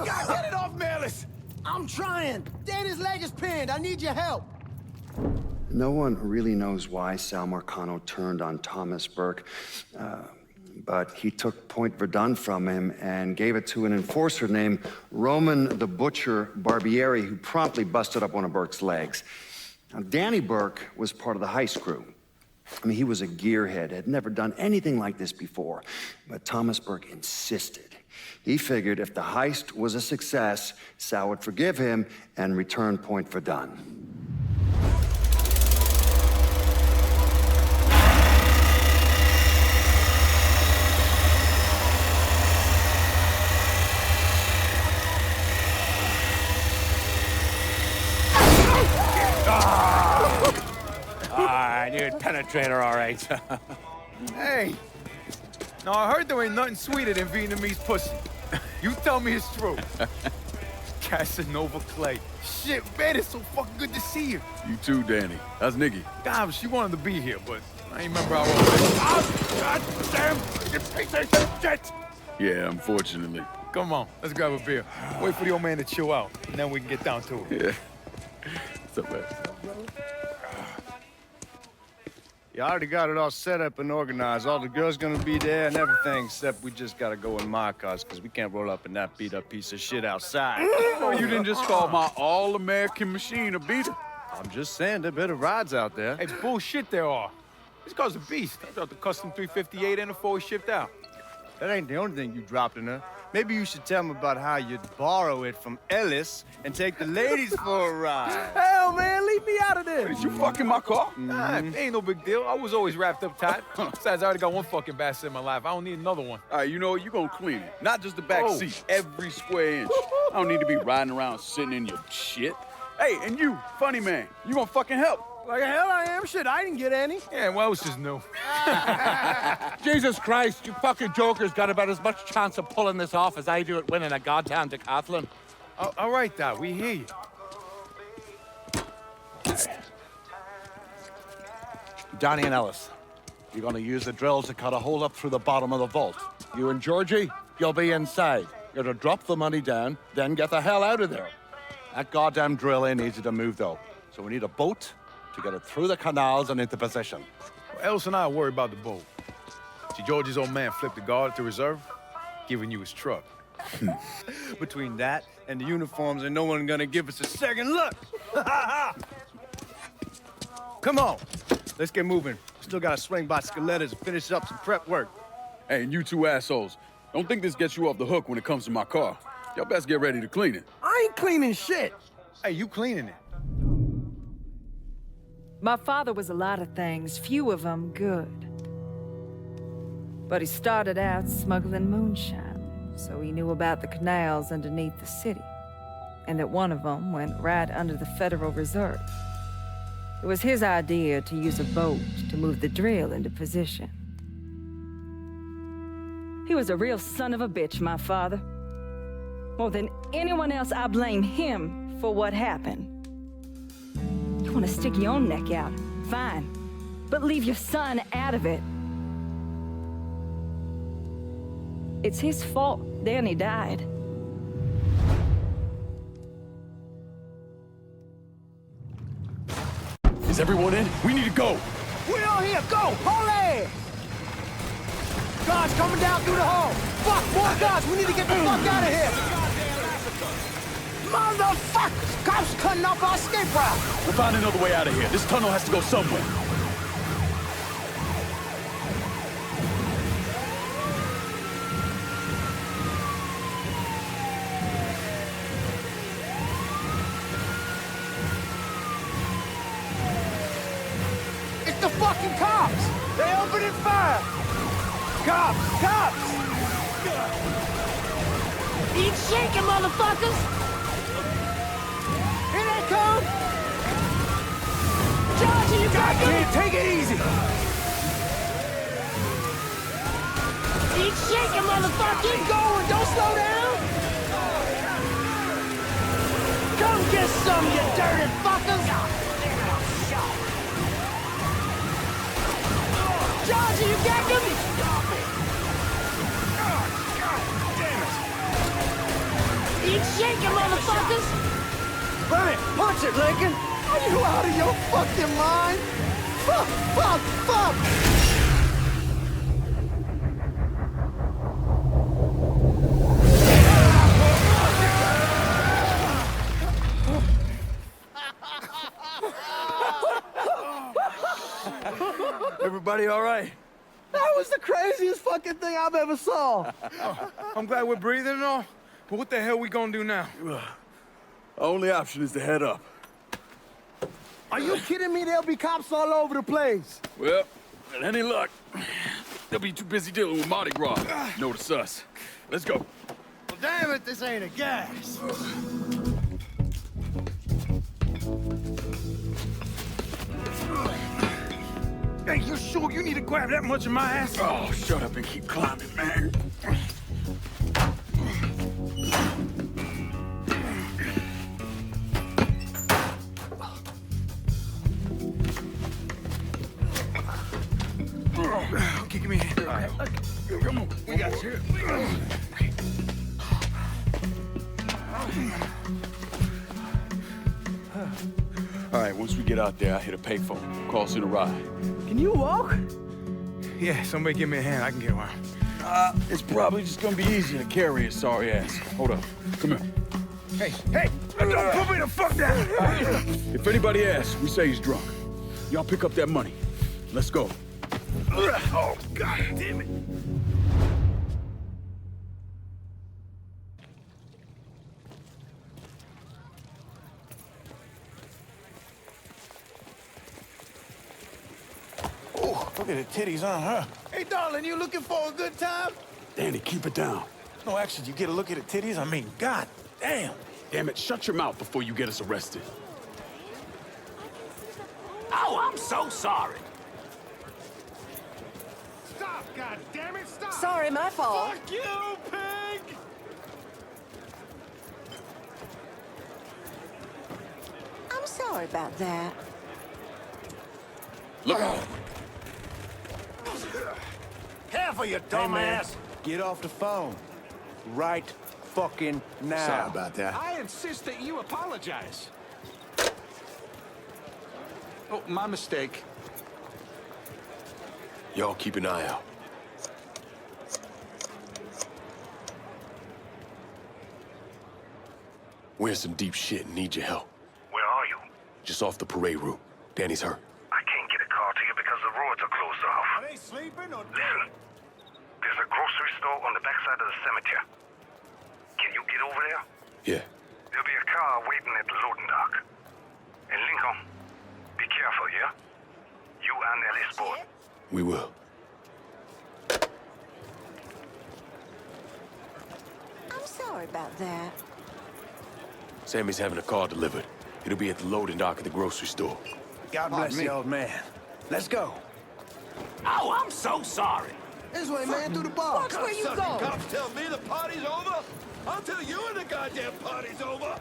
God, get it off, Melis! I'm trying. Danny's leg is pinned. I need your help. No one really knows why Sal Marcano turned on Thomas Burke, but he took Point Verdun from him and gave it to an enforcer named Roman the Butcher Barbieri, who promptly busted up one of Burke's legs. Now, Danny Burke was part of the heist crew. I mean, he was a gearhead, had never done anything like this before, but Thomas Burke insisted. He figured if the heist was a success, Sal would forgive him and return Point Verdun. I knew it'd penetrate her all right. Hey! Now, I heard there ain't nothing sweeter than Vietnamese pussy. You tell me it's true. Casanova Clay. Shit, man, it's so fucking good to see you. You too, Danny. How's Nikki? God, she wanted to be here, but I ain't remember how old it is. Oh, God damn! You piece of shit! Yeah, unfortunately. Come on, let's grab a beer. Wait for the old man to chill out, and then we can get down to it. Yeah. What's up, man? You already got it all set up and organized. All the girls gonna be there and everything, except we just gotta go in my cars, because we can't roll up in that beat-up piece of shit outside. Oh, you didn't just call my all-American machine a beater. I'm just saying, there are better rides out there. Hey, bullshit there are. This car's a beast. I dropped the custom 358 and the 4 shipped out. That ain't the only thing you dropped in her. Maybe you should tell me about how you'd borrow it from Ellis and take the ladies for a ride. Hell, man, leave me out of this. Did you fucking my car? Nah, it ain't no big deal. I was always wrapped up tight. Besides, I already got one fucking bastard in my life. I don't need another one. All right, you know what? You gonna clean it. Not just the back seat, every square inch. I don't need to be riding around sitting in your shit. Hey, and you, funny man, you gonna fucking help. Like hell I am. Shit, I didn't get any. Yeah, well, it's just new. Jesus Christ, you fucking jokers got about as much chance of pulling this off as I do at winning a goddamn decathlon. All right, Doc, we hear you. Danny and Ellis, you're gonna use the drill to cut a hole up through the bottom of the vault. You and Georgie, you'll be inside. You're to drop the money down, then get the hell out of there. That goddamn drill ain't easy to move, though. So we need a boat to get it through the canals and into position. Well, Ellis and I worry about the boat. See, George's old man flipped the guard to reserve, giving you his truck. Between that and the uniforms, and no one gonna give us a second look. Come on, let's get moving. Still gotta swing by Scaletta's and finish up some prep work. Hey, and you two assholes, don't think this gets you off the hook when it comes to my car. Y'all best get ready to clean it. I ain't cleaning shit. Hey, you cleaning it. My father was a lot of things, few of them good. But he started out smuggling moonshine, so he knew about the canals underneath the city, and that one of them went right under the Federal Reserve. It was his idea to use a boat to move the drill into position. He was a real son of a bitch, my father. More than anyone else, I blame him for what happened. You want to stick your own neck out? Fine. But leave your son out of it. It's his fault Danny died. Is everyone in? We need to go. We all here, go! Hold it! Guards coming down through the hall! Fuck, more guards! We need to get the fuck out of here! Motherfuckers! Cops cutting off our escape route! We'll find another way out of here. This tunnel has to go somewhere. It's the fucking cops! They opening fire! Cops! Cops! Eat shaking, motherfuckers! Here they come! Georgie, you got Kid, take it easy! Eat shaking, motherfucker! Keep going! Don't slow down! Come get some, you dirty fuckers! Georgie, you got them? Eat shaking, motherfuckers! Remy, punch it, Lincoln! Are you out of your fucking mind? Fuck, fuck, fuck! Everybody all right? That was the craziest fucking thing I've ever saw! I'm glad we're breathing and all, but what the hell we gonna do now? Our only option is to head up. Are you kidding me? There'll be cops all over the place! Well, with any luck, they'll be too busy dealing with Mardi Gras. Notice us. Let's go. Well, damn it, this ain't a gas! Hey, you sure you need to grab that much of my ass? Oh, shut up and keep climbing, man. Okay, give me a hand. Come on, we got you. All right, once we get out there, I hit a payphone. Call us in a ride. Can you walk? Yeah, somebody give me a hand. I can get around. It's probably just gonna be easier to carry his sorry ass. Hold up. Come here. Hey, hey! Don't put me the fuck down! If anybody asks, we say he's drunk. Y'all pick up that money. Let's go. Oh, God damn it. Oh, look at the titties on her. Hey, darling, you looking for a good time? Danny, keep it down. No, actually, you get a look at the titties? I mean, god damn. Damn it, shut your mouth before you get us arrested. Oh, I'm so sorry. Stop, goddammit, stop! Sorry, my fault. Fuck you, pig! I'm sorry about that. Look out. Careful, you dumbass. Get off the phone. Right fucking now. Sorry about that. I insist that you apologize. Oh, my mistake. Y'all keep an eye out. We're in some deep shit and need your help. Where are you? Just off the parade route. Danny's hurt. I can't get a car to you because the roads are closed off. Are they sleeping or Listen, there's a grocery store on the backside of the cemetery. Can you get over there? Yeah. There'll be a car waiting at the loading dock. And Lincoln, be careful, yeah? You and Ellie Sport. We will. Sammy's having a car delivered. It'll be at the loading dock at the grocery store. God bless the old man. Let's go. Oh, I'm so sorry. This way, man, through the bar. Watch where you go. Cops tell me the party's over. I'll tell you when the goddamn party's over.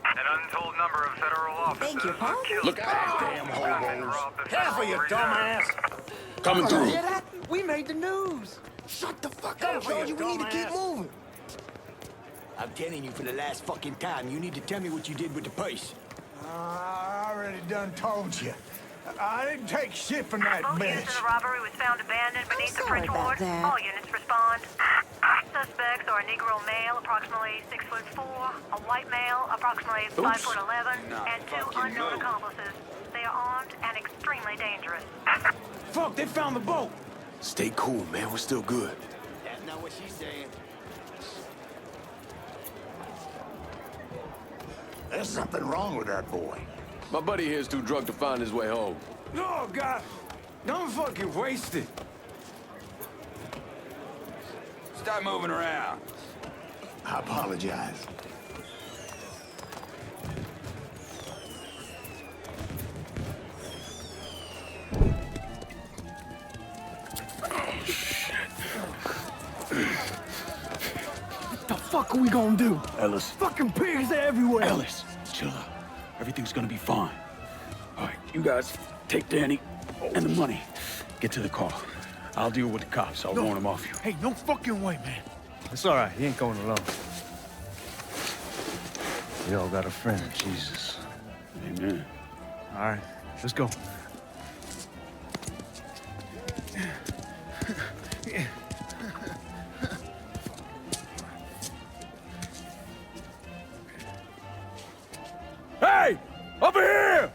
An untold number of federal officers Thank you, Paul. were killed. Look at them hobos. Half of you, dumbass. Coming through. Hear that? We made the news. Shut the fuck up, Georgie. We need to keep moving. I'm telling you for the last fucking time, you need to tell me what you did with the purse. I already done told you. I didn't take shit from that Both units bitch. in the robbery was found abandoned beneath the sorry French about ward. that. All units respond. Suspects are a Negro male, approximately 6'4", a white male, approximately 5'11", and two unknown accomplices. They are armed and extremely dangerous. Fuck, they found the boat. Stay cool, man. We're still good. That's not what she's saying. There's something wrong with that boy. My buddy here's too drunk to find his way home. No, God. Don't fucking waste it. Start moving around. I apologize. What the fuck are we gonna do? Ellis. Fucking pigs are everywhere. Ellis, chill out. Everything's gonna be fine. All right, you guys take Danny and the money. Get to the car. I'll deal with the cops. I'll warn them off you. Hey, no fucking way, man. It's all right. He ain't going alone. We all got a friend, Jesus. Amen. All right, let's go. Hey! Over here!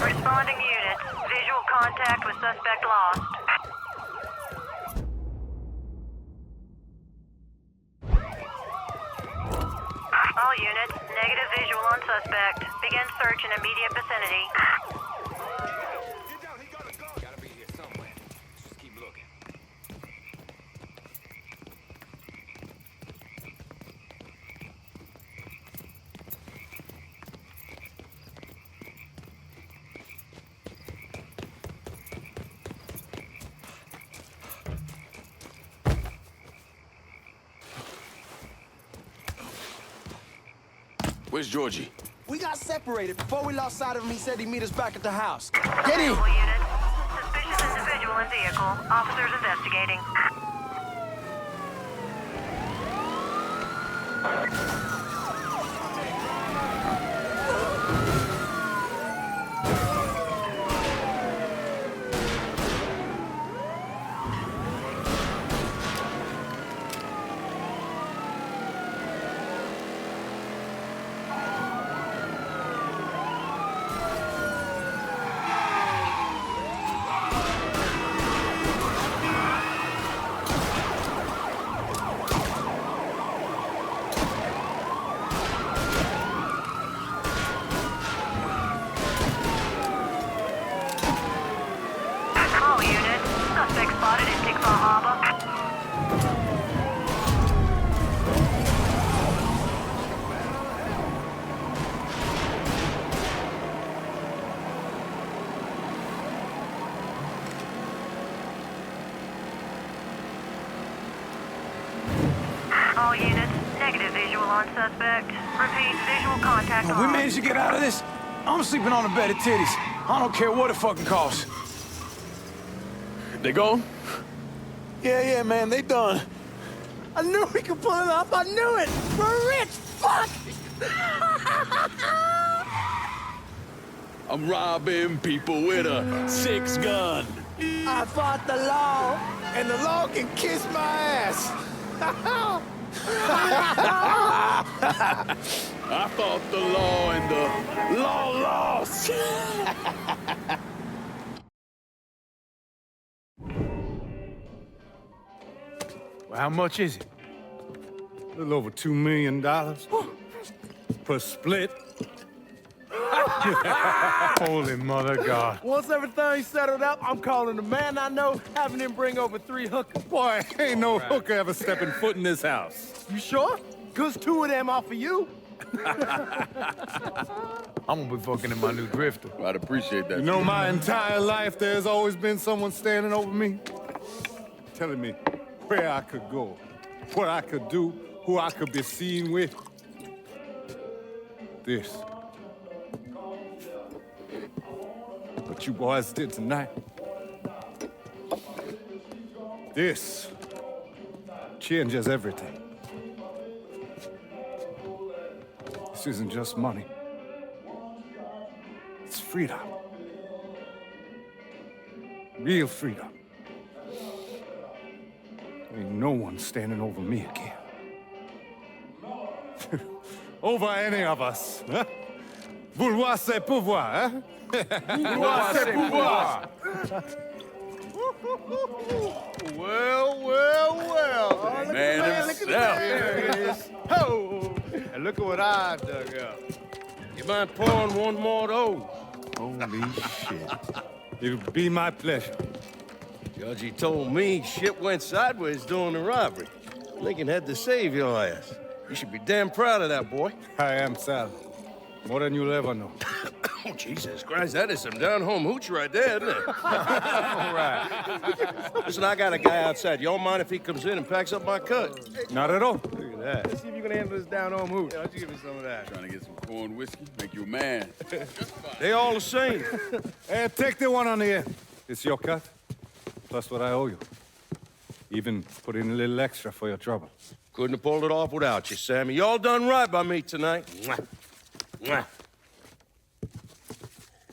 Responding units. Visual contact with suspect lost. All units, negative visual on suspect. Begin search in immediate vicinity. Gotta be here somewhere. Just keep looking. Where's Georgie? We got separated. Before we lost sight of him, he said he'd meet us back at the house. Get in! All units. Suspicious individual in vehicle. Officers investigating. All units. Suspect spotted in Tickfaw Harbor. All units, negative visual on suspect. Repeat, visual contact We on. managed to get out of this. I'm sleeping on a bed of titties. I don't care what it fucking costs. They gone? Yeah, man, they done. I knew we could pull it off. I knew it. We're rich. Fuck. I'm robbing people with a 6-gun. I fought the law, and the law can kiss my ass. I fought the law and the law lost. Well, how much is it? A little over $2 million per split. Holy mother God. Once everything's settled up, I'm calling the man I know, having him bring over 3 hookers. Boy, ain't no hooker ever stepping foot in this house. You sure? 'Cause 2 of them off of you. I'm gonna be fucking in my new drifter. I'd appreciate that. You know, my entire life, there's always been someone standing over me, telling me where I could go, what I could do, who I could be seen with. This. What you boys did tonight. This changes everything. This isn't just money. It's freedom. Real freedom. Ain't no one standing over me again. Over any of us, huh? Vouloir c'est pouvoir, hein? Vouloir c'est pouvoir. Well. Man himself. There it is. Oh, and look at what I dug up. You mind pouring one more of those? Holy shit. It'll be my pleasure. Judge, told me shit went sideways during the robbery. Lincoln had to save your ass. You should be damn proud of that, boy. I am, Sal. More than you'll ever know. Oh, Jesus Christ, that is some down-home hooch right there, isn't it? All right. Listen, I got a guy outside. Y'all mind if he comes in and packs up my cut? Not at all. Look at that. Let's see if you can handle this down-home hoot. Why don't you give me some of that? Trying to get some corn whiskey, make you a man. They all the same. Hey, take the one on the end. It's your cut, plus what I owe you. Even put in a little extra for your trouble. Couldn't have pulled it off without you, Sammy. Y'all done right by me tonight. Mwah. Mwah.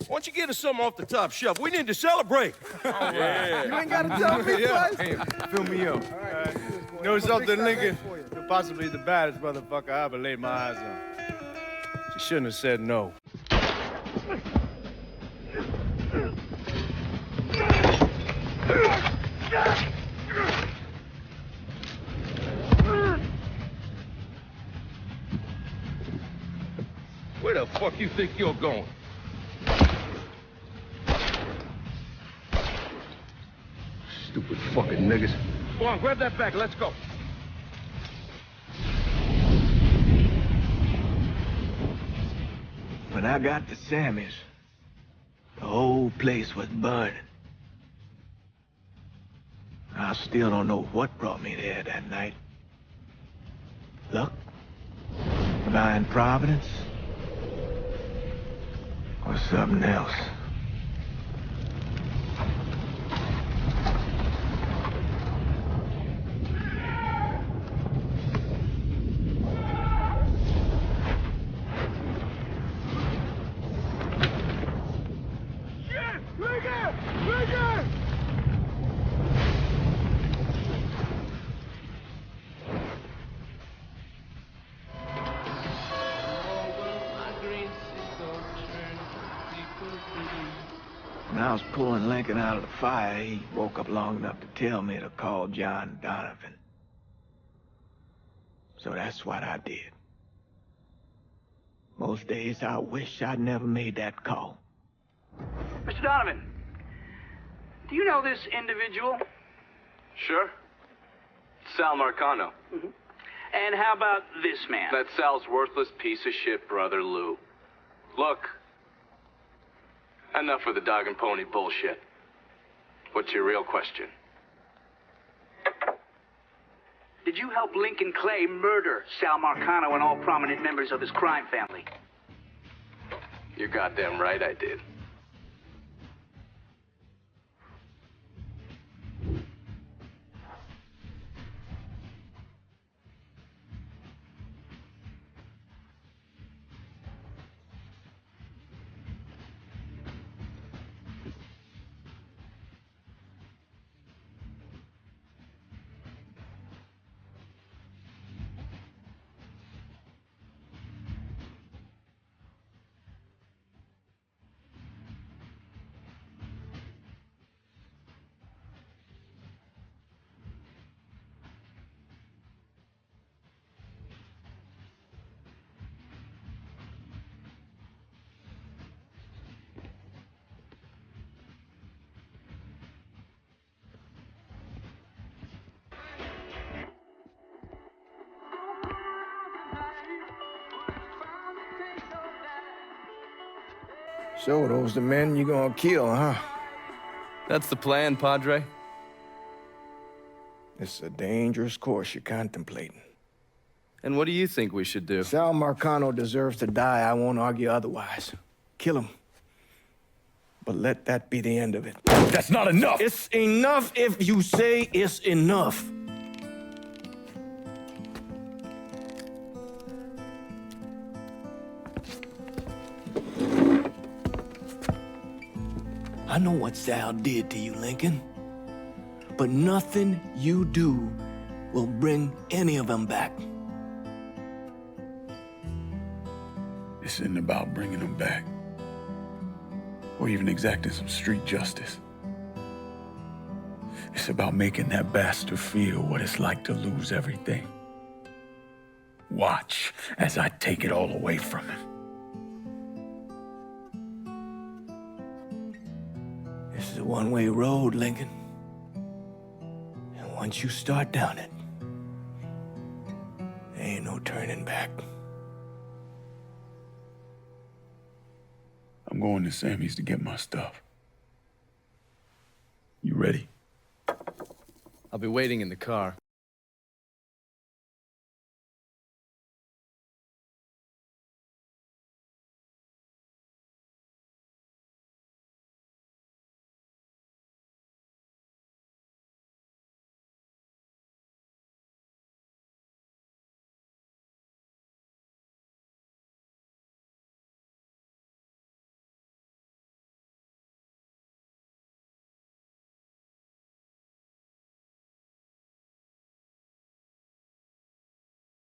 Why don't you get us something off the top shelf? We need to celebrate. Yeah. You ain't got to tell me twice. Hey, fill me up. All right. You know something, Lincoln? You're possibly the baddest motherfucker I ever laid my eyes on. You shouldn't have said no. Where the fuck you think you're going? Stupid fucking niggas. Go on, grab that bag. Let's go. When I got to Sammy's, the whole place was burning. I still don't know what brought me there that night. Luck? Divine providence? Or something else? When I was pulling Lincoln out of the fire, he woke up long enough to tell me to call John Donovan. So that's what I did. Most days I wish I'd never made that call. Mr. Donovan, do you know this individual? Sure. Sal Marcano. Mm-hmm. And how about this man? That's Sal's worthless piece of shit brother, Lou. Look. Enough of the dog and pony bullshit. What's your real question? Did you help Lincoln Clay murder Sal Marcano and all prominent members of his crime family? You're goddamn right I did. So those the men you gonna kill, huh? That's the plan, Padre. It's a dangerous course you're contemplating. And what do you think we should do? Sal Marcano deserves to die. I won't argue otherwise. Kill him. But let that be the end of it. That's not enough! It's enough if you say it's enough. I know what Sal did to you, Lincoln. But nothing you do will bring any of them back. This isn't about bringing them back. Or even exacting some street justice. It's about making that bastard feel what it's like to lose everything. Watch as I take it all away from him. This is a one-way road, Lincoln. And once you start down it, there ain't no turning back. I'm going to Sammy's to get my stuff. You ready? I'll be waiting in the car.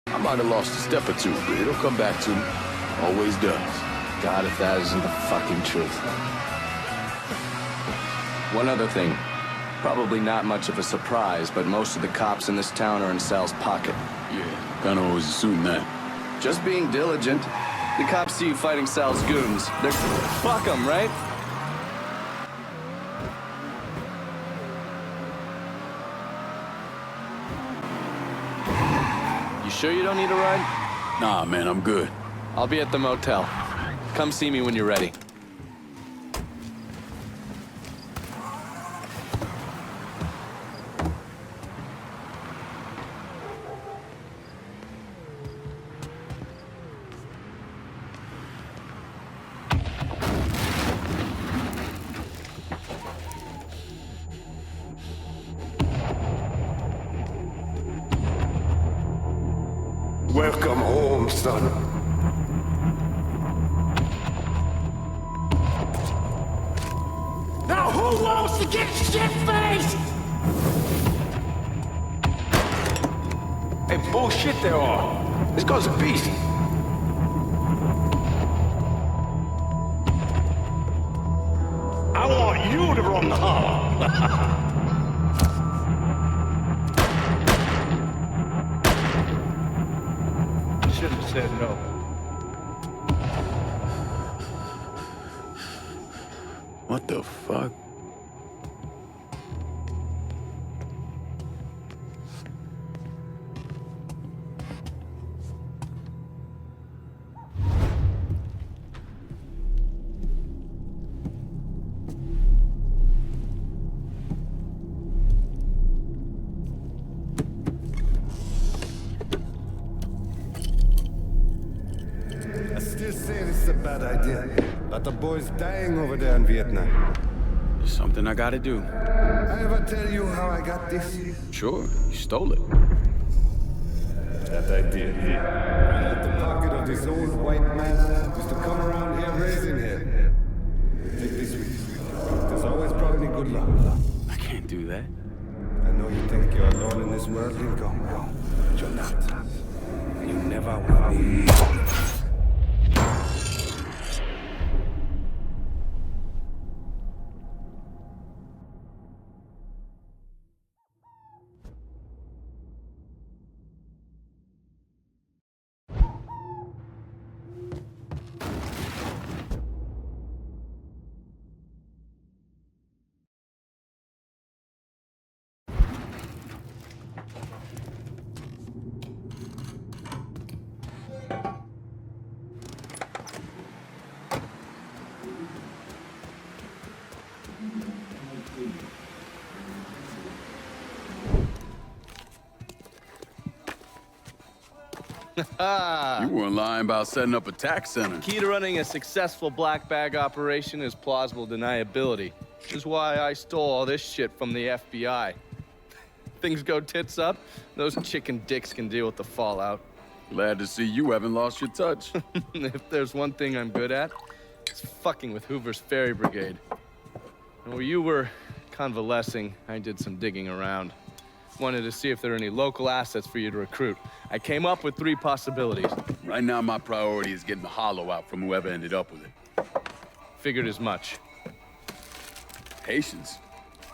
I might have lost a step or two, but it'll come back to me. Always does. God, if that isn't the fucking truth. One other thing. Probably not much of a surprise, but most of the cops in this town are in Sal's pocket. Yeah, kinda always assumed that. Just being diligent. The cops see you fighting Sal's goons. They're... Fuck them, right? You sure you don't need a ride? Nah, man, I'm good. I'll be at the motel. Come see me when you're ready. Welcome home, son. Now who wants to get shit-faced? Hey, bullshit they are. This guy's a beast. I want you to run the holler. Should have said no. What the fuck? I still say this is a bad idea. But the boys dying over there in Vietnam. It's something I gotta do. I ever tell you how I got this? Sure, you stole it. That I did, yeah. Right out the pocket of this old white man used to come around here raising hell. Take this with you. There's always brought me good luck. I can't do that. I know you think you're alone in this world, Lincoln, but you're not. You never will be. You weren't lying about setting up a tax center. Key to running a successful black bag operation is plausible deniability, which is why I stole all this shit from the FBI. Things go tits up, those chicken dicks can deal with the fallout. Glad to see you haven't lost your touch. If there's one thing I'm good at, it's fucking with Hoover's Ferry Brigade. And while you were convalescing, I did some digging around. Wanted to see if there are any local assets for you to recruit. I came up with 3 possibilities. Right now, my priority is getting the hollow out from whoever ended up with it. Figured as much. Haitians?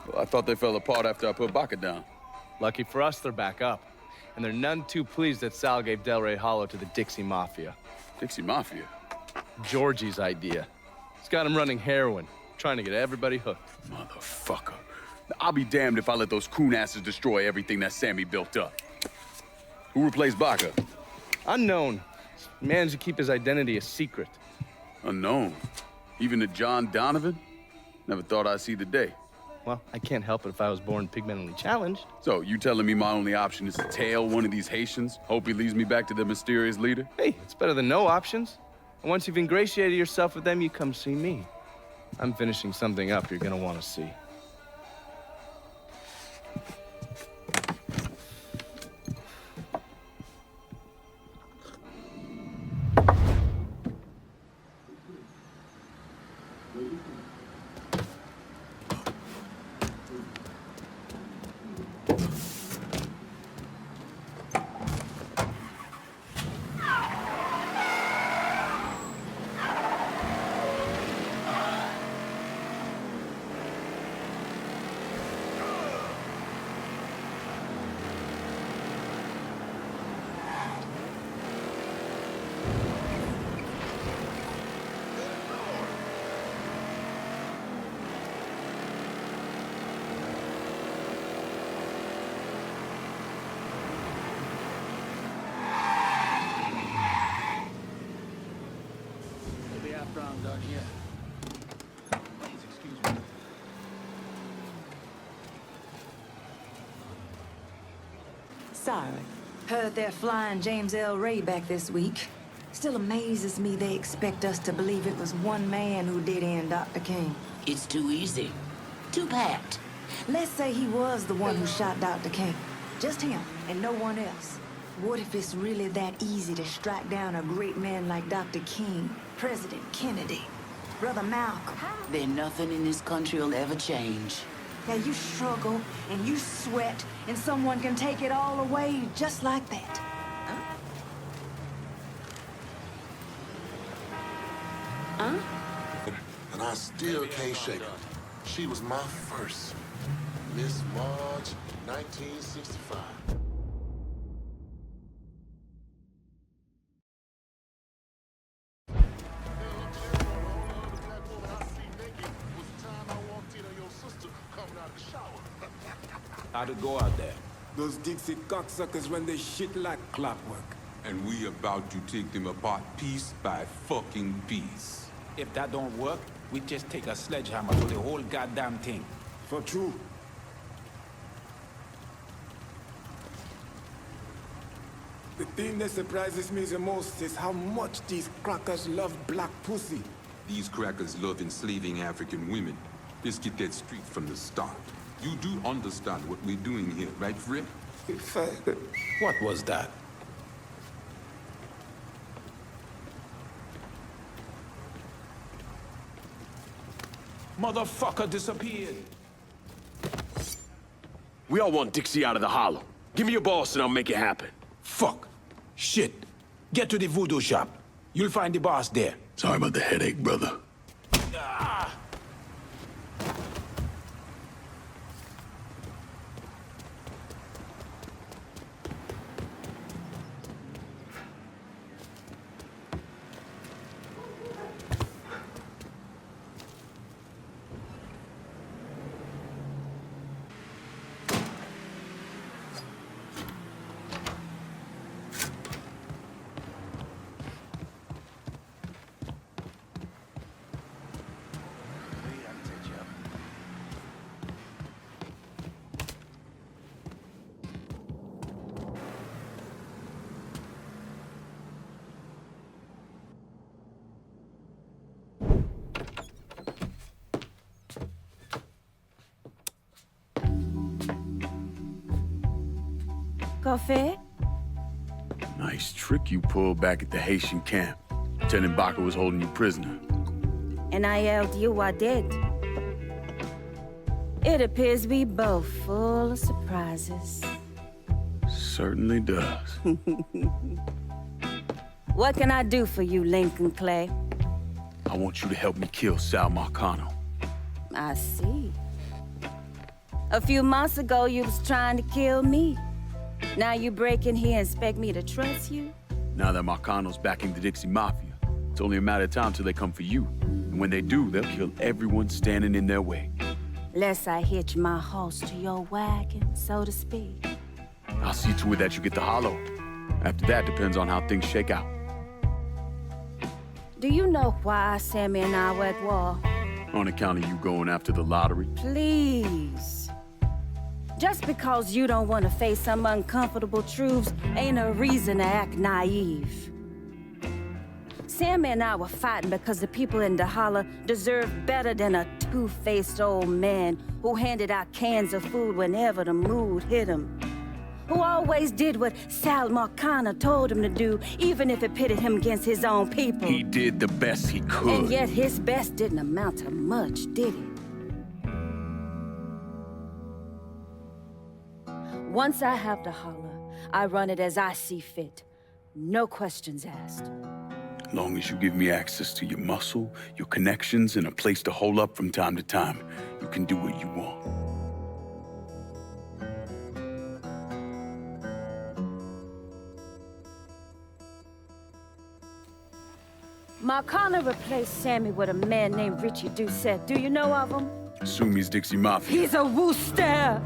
Well, I thought they fell apart after I put Baca down. Lucky for us, they're back up. And they're none too pleased that Sal gave Delray Hollow to the Dixie Mafia. Dixie Mafia? Georgie's idea. He's got him running heroin, trying to get everybody hooked. Motherfucker. I'll be damned if I let those coon asses destroy everything that Sammy built up. Who replaced Baca? Unknown. Managed to keep his identity a secret. Unknown? Even to John Donovan? Never thought I'd see the day. Well, I can't help it if I was born pigmentally challenged. So, you telling me my only option is to tail one of these Haitians? Hope he leads me back to the mysterious leader? Hey, it's better than no options. And once you've ingratiated yourself with them, you come see me. I'm finishing something up you're gonna want to see. Sorry. Heard they're flying James L. Ray back this week. Still amazes me they expect us to believe it was one man who did end Dr. King. It's too easy. Too pat. Let's say he was the one who shot Dr. King. Just him and no one else. What if it's really that easy to strike down a great man like Dr. King, President Kennedy, Brother Malcolm? Then nothing in this country will ever change. Yeah, you struggle and you sweat and someone can take it all away just like that. Huh? And I still can't shake her. She was my first. Miss March, 1965. How'd it go out there? Those Dixie cocksuckers run their shit like clockwork. And we about to take them apart piece by fucking piece. If that don't work, we just take a sledgehammer to the whole goddamn thing. For true. The thing that surprises me the most is how much these crackers love black pussy. These crackers love enslaving African women. Let's get that straight from the start. You do understand what we're doing here, right, Fred? What was that? Motherfucker disappeared. We all want Dixie out of the hollow. Give me your boss and I'll make it happen. Fuck. Shit. Get to the voodoo shop. You'll find the boss there. Sorry about the headache, brother. coffee? Nice trick you pulled back at the Haitian camp. Lieutenant Baca was holding you prisoner. And I yelled you I did. It appears we both full of surprises. Certainly does. What can I do for you, Lincoln Clay? I want you to help me kill Sal Marcano. I see. A few months ago, you was trying to kill me. Now you break in here and expect me to trust you? Now that Marcano's backing the Dixie Mafia, it's only a matter of time till they come for you. And when they do, they'll kill everyone standing in their way. Lest I hitch my horse to your wagon, so to speak. I'll see to it that you get the hollow. After that, depends on how things shake out. Do you know why Sammy and I were at war? On account of you going after the lottery? Please. Just because you don't want to face some uncomfortable truths ain't a reason to act naive. Sammy and I were fighting because the people in the holler deserved better than a two-faced old man who handed out cans of food whenever the mood hit him. Who always did what Sal Marcano told him to do, even if it pitted him against his own people. He did the best he could. And yet his best didn't amount to much, did it? Once I have the holler, I run it as I see fit. No questions asked. Long as you give me access to your muscle, your connections, and a place to hole up from time to time, you can do what you want. Marcano replaced Sammy with a man named Ritchie Doucet. Do you know of him? Assume he's Dixie Mafia. He's a wooster!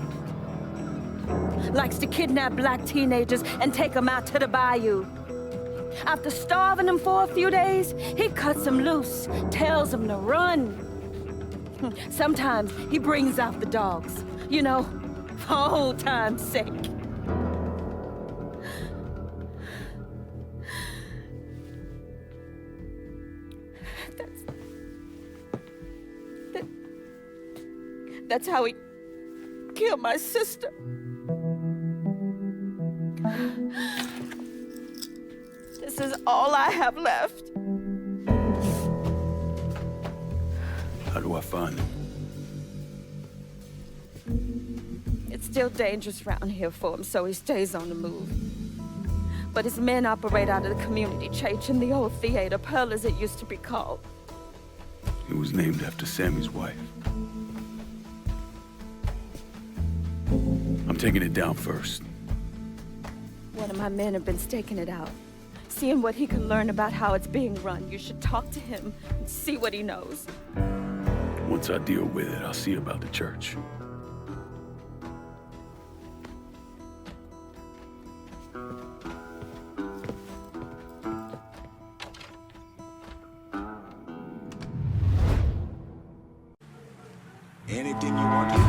Likes to kidnap black teenagers and take them out to the bayou. After starving them for a few days, he cuts them loose, tells them to run. Sometimes he brings out the dogs, you know, for old time's sake. That's how he killed my sister. This is all I have left. How do I find him? It's still dangerous around here for him, so he stays on the move. But his men operate out of the community church in the old theater, Pearl as it used to be called. It was named after Sammy's wife. I'm taking it down first. One of my men have been staking it out. Seeing what he can learn about how it's being run. You should talk to him and see what he knows. Once I deal with it, I'll see about the church. Anything you want to...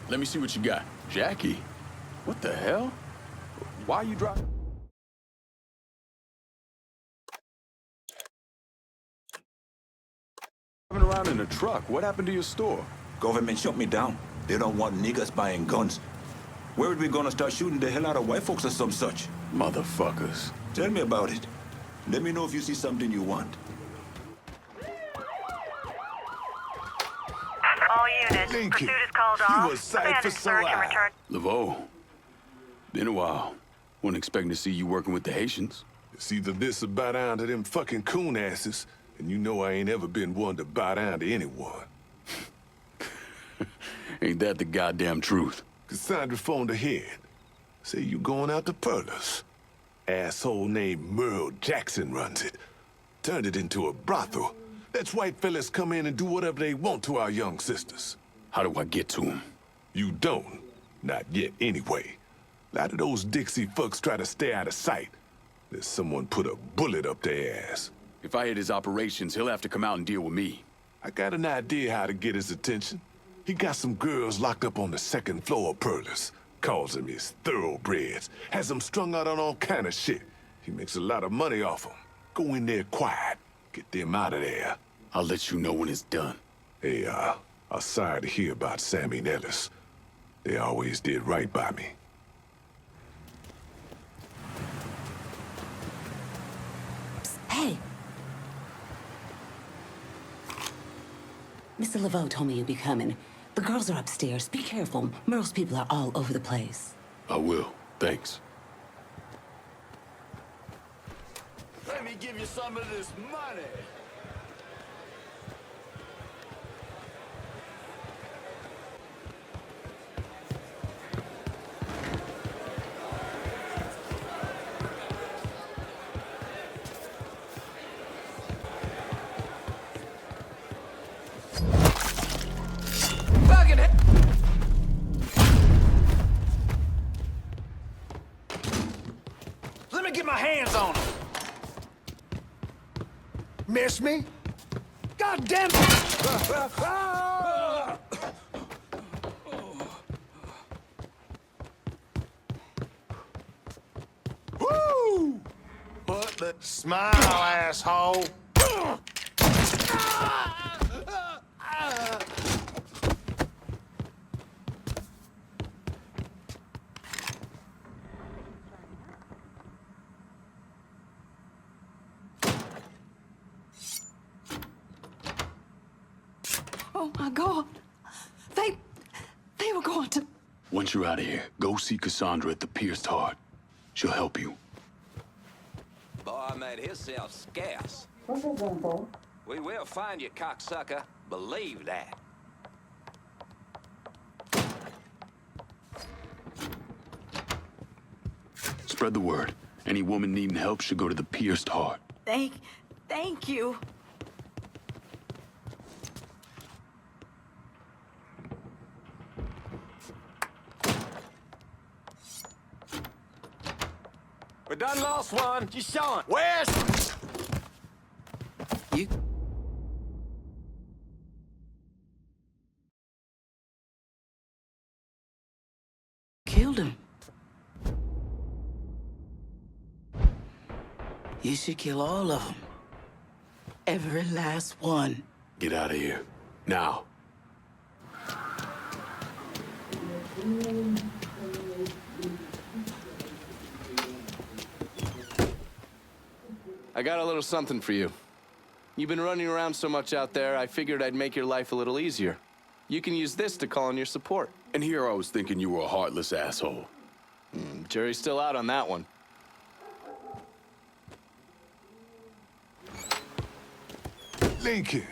Let me see what you got. Jackie? What the hell? Why are you driving? Around in a truck. What happened to your store? Government shut me down. They don't want niggas buying guns. Where are we gonna start shooting the hell out of white folks or some such? Motherfuckers. Tell me about it. Let me know if you see something you want. All units, Lincoln, pursuit is called you off. a sight Abandoned for sore search and eye. return. Laveau. Been a while. Wasn't expecting to see you working with the Haitians. It's either this or bow down to them fucking coon asses, and you know I ain't ever been one to bow down to anyone. Ain't that the goddamn truth? Cassandra phoned ahead. Say you going out to Perlas. Asshole named Merle Jackson runs it. Turned it into a brothel. Lets white fellas come in and do whatever they want to our young sisters. How do I get to him? You don't. Not yet, anyway. A lot of those Dixie fucks try to stay out of sight. There's someone put a bullet up their ass. If I hit his operations, he'll have to come out and deal with me. I got an idea how to get his attention. He got some girls locked up on the second floor of Perlas. Calls them his thoroughbreds. Has them strung out on all kind of shit. He makes a lot of money off them. Go in there quiet. Get them out of there. I'll let you know when it's done. Hey, I was sorry to hear about Sammy and Ellis. They always did right by me. Hey! Mr. Laveau told me you'd be coming. The girls are upstairs. Be careful. Merle's people are all over the place. I will. Thanks. Let me give you some of this money. Let me get my hands on him. Miss me? God damn it! Woo! What the smile, asshole? Oh my God. They were going to... Once you're out of here, go see Cassandra at the Pierced Heart. She'll help you. Boy made himself scarce. We will find you, cocksucker. Believe that. Spread the word. Any woman needing help should go to the Pierced Heart. Thank you. We done lost one. You saw it. West! You... killed him. You should kill all of them. Every last one. Get out of here. Now. I got a little something for you. You've been running around so much out there, I figured I'd make your life a little easier. You can use this to call on your support. And here I was thinking you were a heartless asshole. Jury's still out on that one. Lincoln,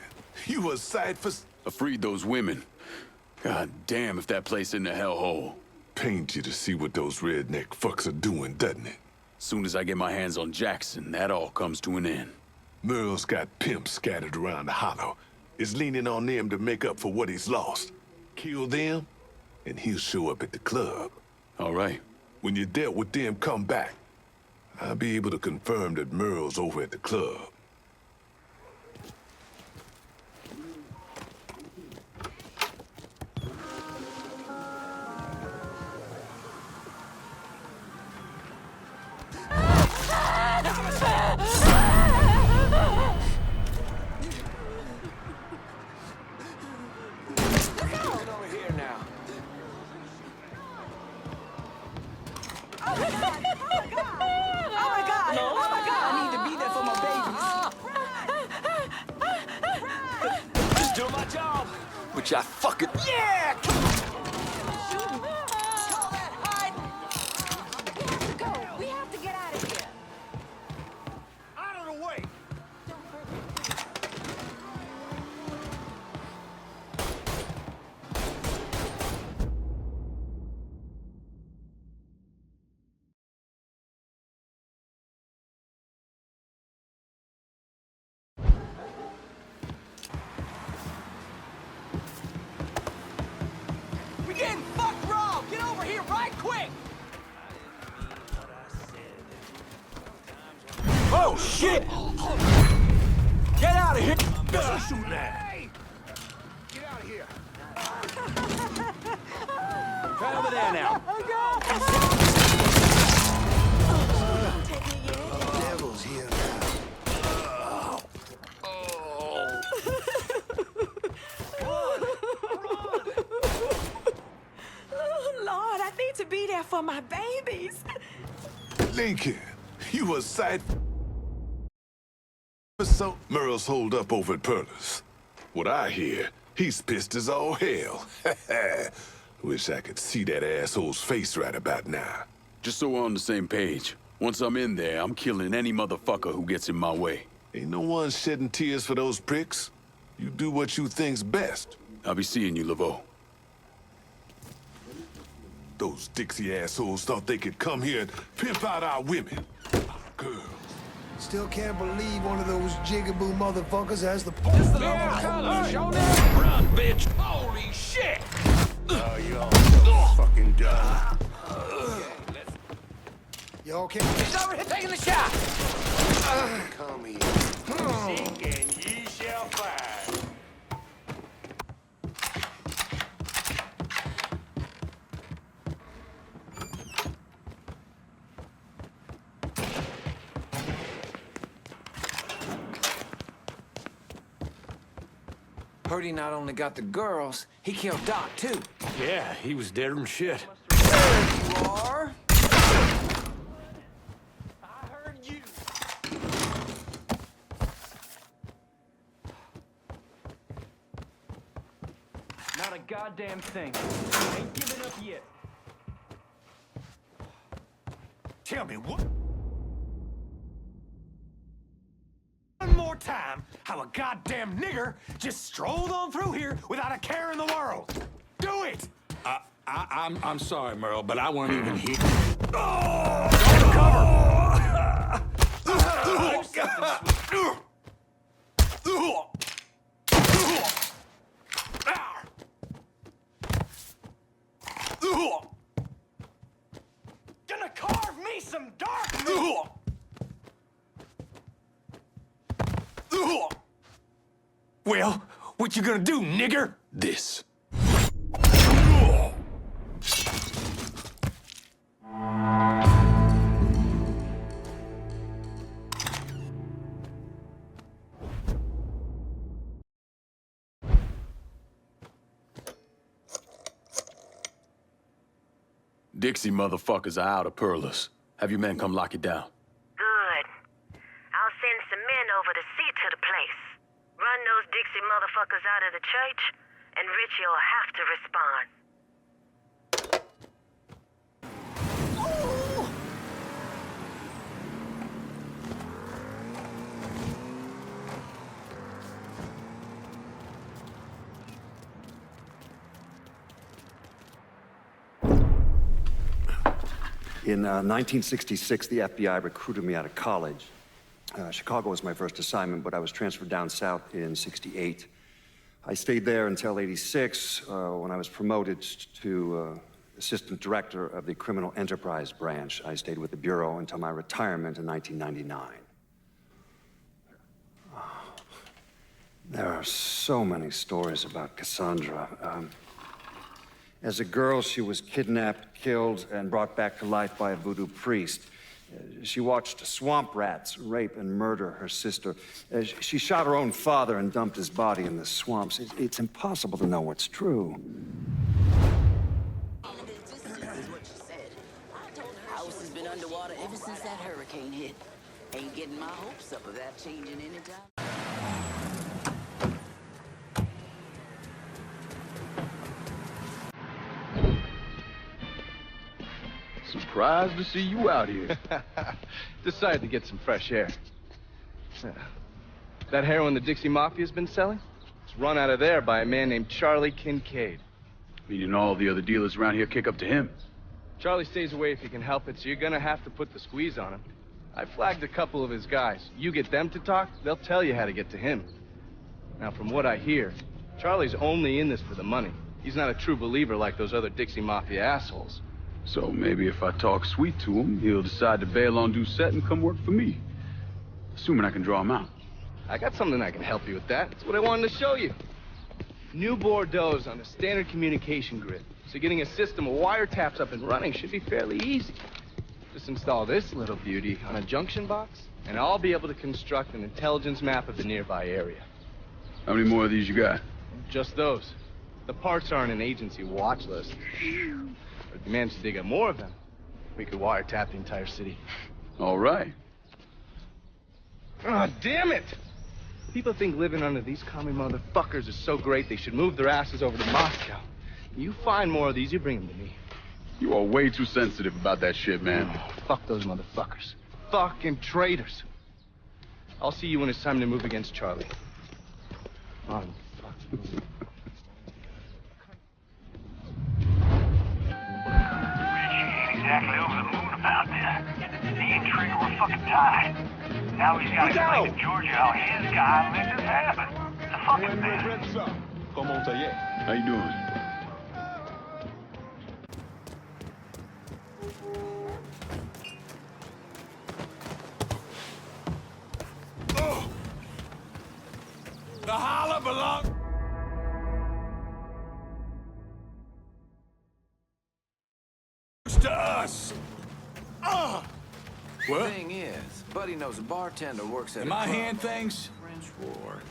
you a sight for... I freed those women. God damn if that place isn't a hellhole. Pains you to see what those redneck fucks are doing, doesn't it? Soon as I get my hands on Jackson, that all comes to an end. Merle's got pimps scattered around the hollow. Is leaning on them to make up for what he's lost. Kill them, and he'll show up at the club. All right. When you dealt with them, come back. I'll be able to confirm that Merle's over at the club. Which I fucking... Yeah! Go! We have to get out of here! Out of the way! Oh, shit! Get out of here! Who's shooting at? Get out of here! Right over there now. Devil's here now. care for my babies. Lincoln, you a sight. So Merle's holed up over at Perla's. What I hear, he's pissed as all hell. Wish I could see that asshole's face right about now. Just so we're on the same page. Once I'm in there, I'm killing any motherfucker who gets in my way. Ain't no one shedding tears for those pricks. You do what you think's best. I'll be seeing you, Laveau. Those Dixie assholes thought they could come here and pimp out our women. Girls. Still can't believe one of those jigaboo motherfuckers has the... Just the local colors, show them. Run, bitch. Holy shit. Oh, you're all so fucking done. You okay? He's over here taking the shot. Come here. Seek and ye shall find. Heard he not only got the girls, he killed Doc, too. Yeah, he was dead from shit. There you are. I heard you. Not a goddamn thing. Ain't giving up yet. Tell me what? One more time, how a goddamn nigger just strolled on through here without a care in the world. Do it! I'm sorry, Merle, but I wasn't even here. Oh! Don't cover! Gonna carve me some dark meat! Well, what you gonna do, nigger? This. Dixie motherfuckers are out of Perla's. Have your men come lock it down. Good. I'll send some men over to see to the place. Run those Dixie motherfuckers out of the church, and Ritchie will have to respond. In 1966, the FBI recruited me out of college. Chicago was my first assignment, but I was transferred down south in '68. I stayed there until '86, when I was promoted to assistant director of the criminal enterprise branch. I stayed with the Bureau until my retirement in 1999. There are so many stories about Cassandra. As a girl, she was kidnapped, killed, and brought back to life by a voodoo priest. She watched swamp rats rape and murder her sister. She shot her own father and dumped his body in the swamps. It's impossible to know what's true. House has been underwater ever since that hurricane hit. Ain't getting my hopes up of that changing anytime. Surprised to see you out here. Decided to get some fresh air. That heroin the Dixie Mafia's been selling? It's run out of there by a man named Charlie Kincaid. Meaning all the other dealers around here kick up to him. Charlie stays away if he can help it, so you're gonna have to put the squeeze on him. I flagged a couple of his guys. You get them to talk, they'll tell you how to get to him. Now, from what I hear, Charlie's only in this for the money. He's not a true believer like those other Dixie Mafia assholes. So maybe if I talk sweet to him, he'll decide to bail on Doucet and come work for me. Assuming I can draw him out. I got something that can help you with that. That's what I wanted to show you. New Bordeaux's on a standard communication grid. So getting a system of wiretaps up and running should be fairly easy. Just install this little beauty on a junction box, and I'll be able to construct an intelligence map of the nearby area. How many more of these you got? Just those. The parts are on an agency watch list. But if you manage to dig up more of them, we could wiretap the entire city. All right. Oh, damn it! People think living under these commie motherfuckers is so great they should move their asses over to Moscow. You find more of these, you bring them to me. You are way too sensitive about that shit, man. Oh, fuck those motherfuckers. Fucking traitors. I'll see you when it's time to move against Charlie. On, fuck. Exactly over the moon about this. He and Trigger were fucking tied. Now he's got to explain to Georgia how his guy let this happen. It's a fucking mess. How you doing? The holler belongs to us. What? Thing is, Buddy knows a bartender works at Am I hearing things? French War.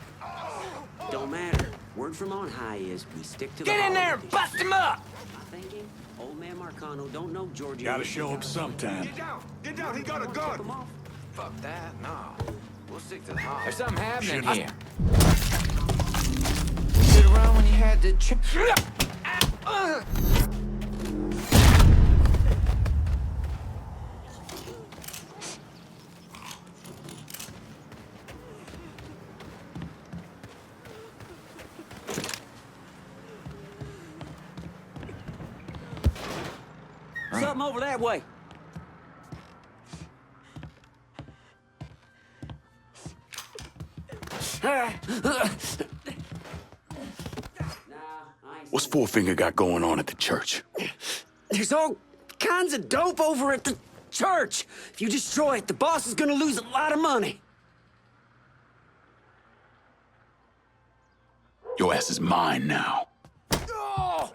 Don't matter. Word from on high is we stick to the Get in there and bust him up! I'm thinking, old man Marcano don't know Georgia. Gotta show him sometime. Get down! Get down! He got a gun! Fuck that, no. We'll stick to the holler. There's something happening here. Sit around when you had to Something over that way. What's Four-Finger got going on at the church? There's all kinds of dope over at the church. If you destroy it, the boss is gonna lose a lot of money. Your ass is mine now. Oh!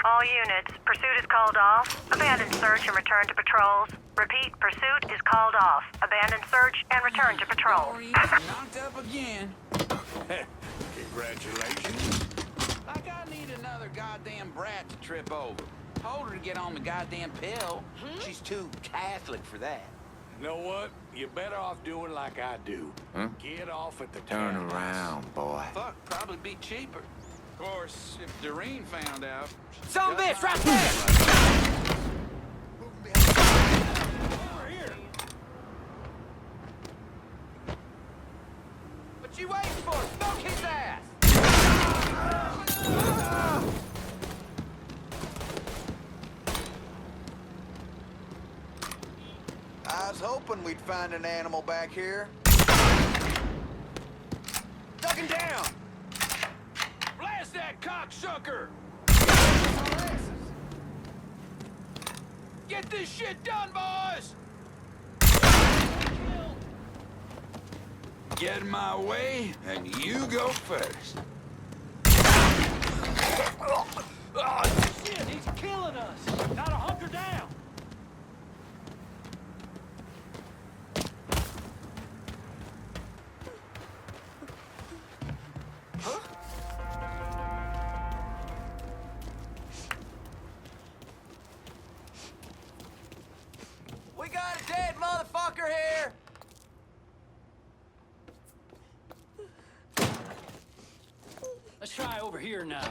All units, pursuit is called off. Abandon search and return to patrols. Repeat, pursuit is called off. Abandon search and return to patrol. knocked up again. Congratulations. Like I need another goddamn brat to trip over. Told her to get on the goddamn pill. She's too Catholic for that. You know what? You're better off doing like I do. Huh? Get off at the Turn canvas. around, boy. Fuck, probably be cheaper. Of course, if Doreen found out... Some bitch right there! Over here. What you waiting for? Smoke his ass! I was hoping we'd find an animal back here. Ducking down! Blast that cocksucker! Get this shit done, boys! Get in my way, and you go first. Oh, shit, he's killing us! Gotta hunker down! We got a dead motherfucker here! Let's try over here now.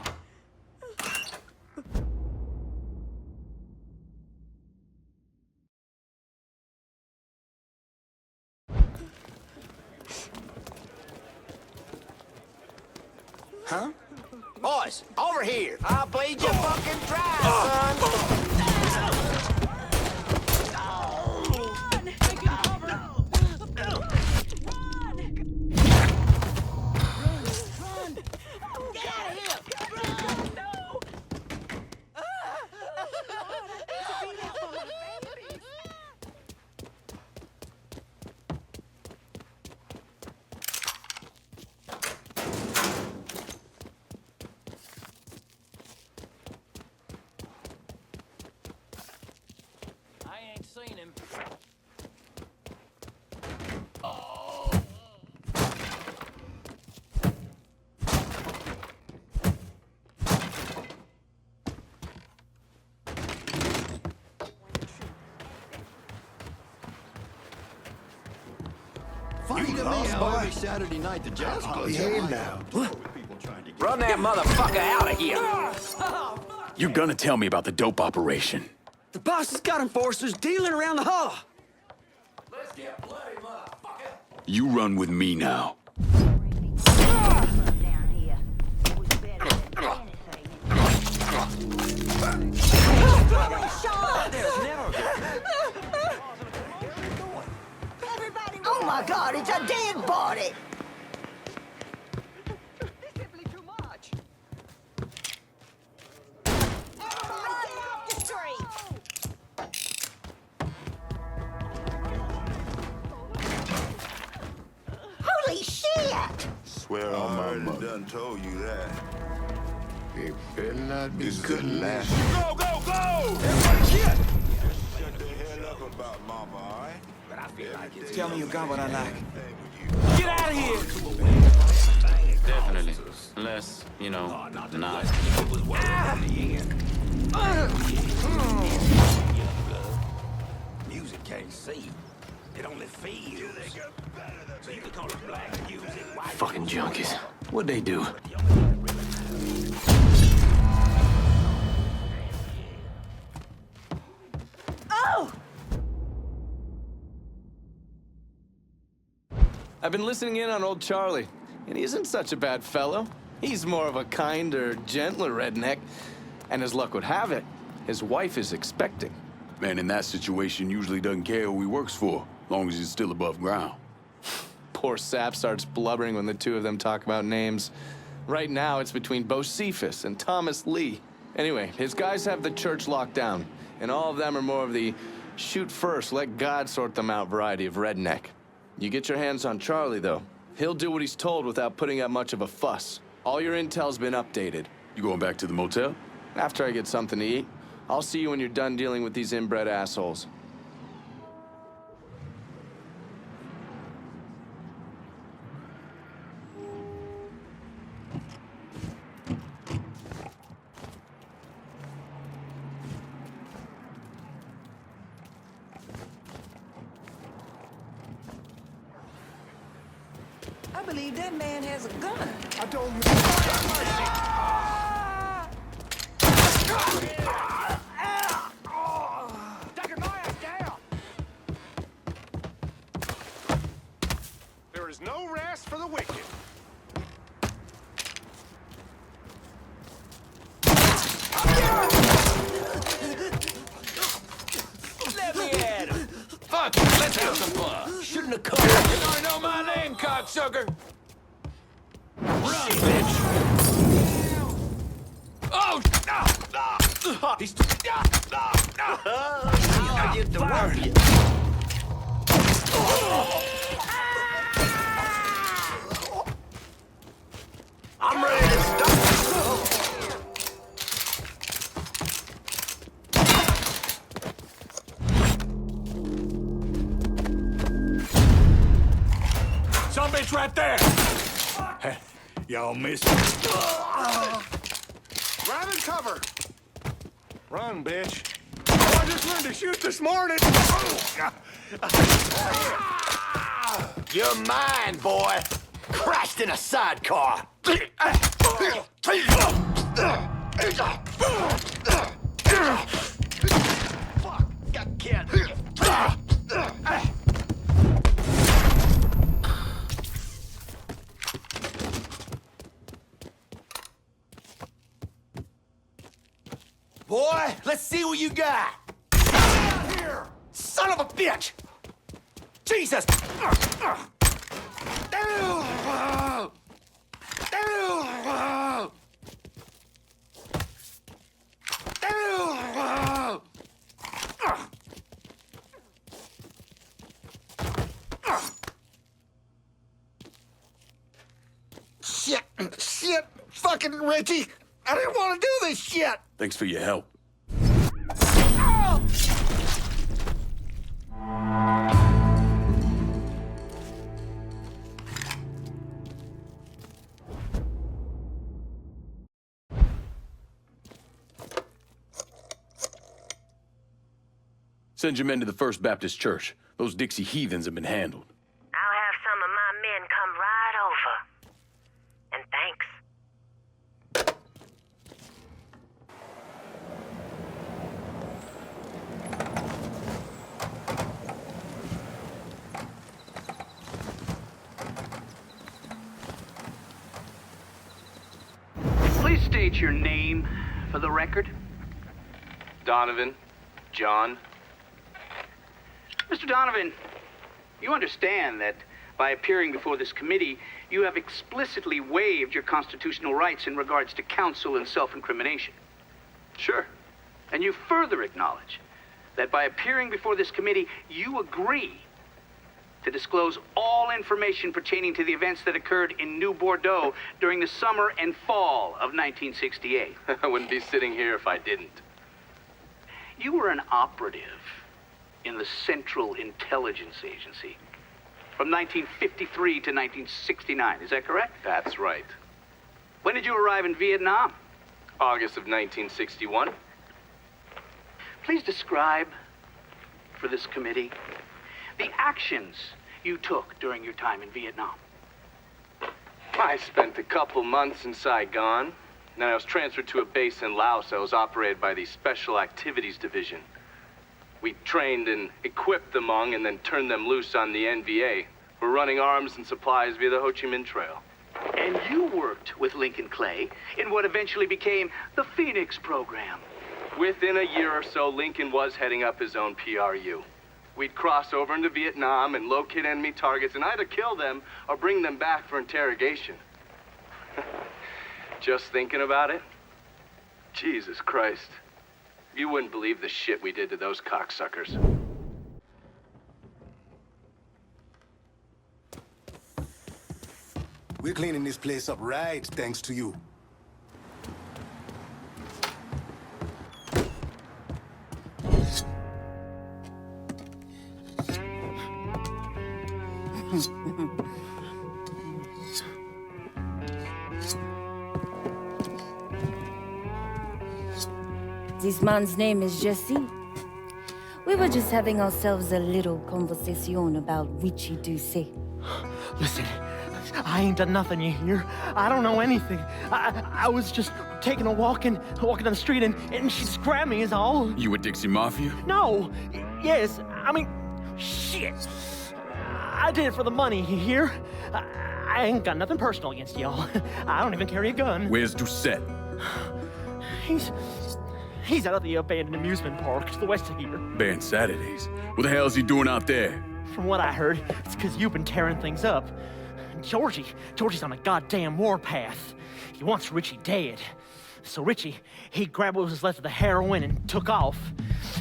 Huh? Boys, over here! I'll bleed you fucking dry, son! Funny to me how every Saturday night the jazz club. Behave now. Run that motherfucker out of here! You're gonna tell me about the dope operation. The boss has got enforcers dealing around the hollow. Let's get bloody, motherfucker! You run with me now. Oh my God, it's a dead body! Simply too much. Holy shit! Swear on my mother. Done told you that. It better not be This is good the last. Go, go, go! Everybody shit! Shut the hell up about mama, all right? But I feel like it's... Tell me you got what I like. Get out of here! Definitely. Unless, you know, not. Music can't see. It only feels. So you can call it black music. Fucking junkies. What'd they do? Oh! I've been listening in on old Charlie, and he isn't such a bad fellow. He's more of a kinder, gentler redneck, and as luck would have it, his wife is expecting. Man in that situation usually doesn't care who he works for, as long as he's still above ground. Poor Sap starts blubbering when the two of them talk about names. Right now, it's between Bocephus and Thomas Lee. Anyway, his guys have the church locked down, and all of them are more of the shoot first, let God sort them out variety of redneck. You get your hands on Charlie, though. He'll do what he's told without putting up much of a fuss. All your intel's been updated. You going back to the motel? After I get something to eat. I'll see you when you're done dealing with these inbred assholes. I believe that man has a gun. I don't... There is no rest for the wicked. Let me at him! Fuck it, let's have some fun! Shouldn't have come. You don't know my name, cocksucker! Run, bitch! Oh! He's... I get the word. I'm ready to stop. Some bitch right there! Y'all missed it. Grab and cover! Run, bitch. Oh, I just learned to shoot this morning! You're mine, boy! Crashed in a sidecar! Fuck, got kid. Boy, let's see what you got. Here, son of a bitch! Jesus! Shit! Fucking Ritchie! I didn't want to do this shit! Thanks for your help. Send your men to the First Baptist Church. Those Dixie heathens have been handled. I'll have some state your name for the record? Donovan. John. Mr. Donovan, you understand that by appearing before this committee, you have explicitly waived your constitutional rights in regards to counsel and self-incrimination. Sure. And you further acknowledge that by appearing before this committee, you agree to disclose all information pertaining to the events that occurred in New Bordeaux during the summer and fall of 1968. I wouldn't be sitting here if I didn't. You were an operative in the Central Intelligence Agency from 1953 to 1969, is that correct? That's right. When did you arrive in Vietnam? August of 1961. Please describe for this committee the actions you took during your time in Vietnam. I spent a couple months in Saigon. Then I was transferred to a base in Laos that was operated by the Special Activities Division. We trained and equipped the Hmong and then turned them loose on the NVA. We're running arms and supplies via the Ho Chi Minh Trail. And you worked with Lincoln Clay in what eventually became the Phoenix program. Within a year or so, Lincoln was heading up his own PRU. We'd cross over into Vietnam and locate enemy targets and either kill them or bring them back for interrogation. Just thinking about it? Jesus Christ. You wouldn't believe the shit we did to those cocksuckers. We're cleaning this place up right, thanks to you. This man's name is Jesse. We were just having ourselves a little conversation about Ritchie Doucet. Listen, I ain't done nothing, you hear? I don't know anything. I was just taking a walking down the street and she just grabbed me is all. You with Dixie Mafia? No. Yes, I mean, shit. I did it for the money, you hear? I ain't got nothing personal against y'all. I don't even carry a gun. Where's Doucet? He's out at the abandoned amusement park to the west of here. Banned Saturdays. What the hell is he doing out there? From what I heard, it's because you've been tearing things up. Georgie's on a goddamn warpath. He wants Ritchie dead. So Ritchie, he grabbed what was left of the heroin and took off.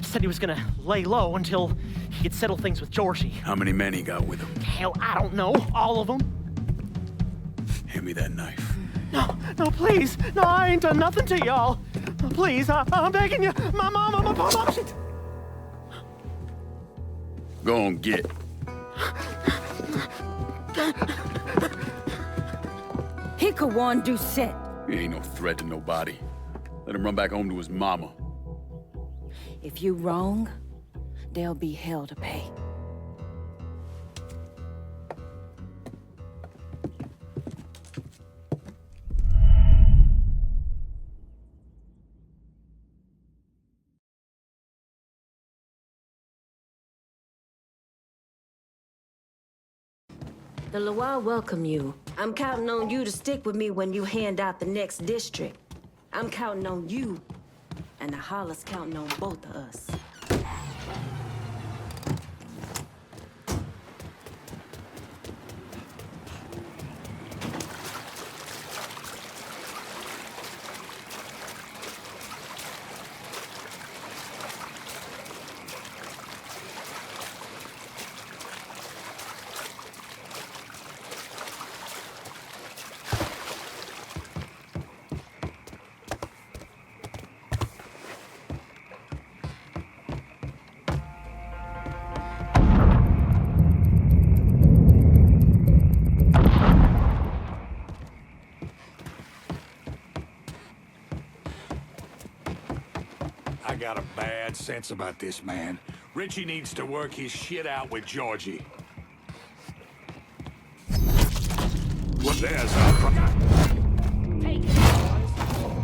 Said he was gonna lay low until he could settle things with Georgie. How many men he got with him? Hell, I don't know. All of them. Hand me that knife. No, please. No, I ain't done nothing to y'all. Please, I'm begging you. My mom, shit. Go on, get. He could warn Doucet. He ain't no threat to nobody. Let him run back home to his mama. If you wrong, there'll be hell to pay. The Loire welcome you. I'm counting on you to stick with me when you hand out the next district. I'm counting on you, and the Holler's counting on both of us. I got a bad sense about this man. Ritchie needs to work his shit out with Georgie. Well, there's our...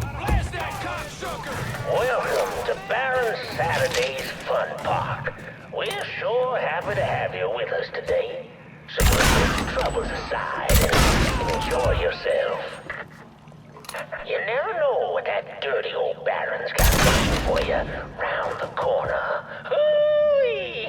Blast that cocksucker! Welcome to Baron Saturday's Fun Park. We're sure happy to have you with us today. So put your troubles aside and enjoy yourself. You never know what that dirty old Baron's got waiting for you round the corner. Hooey!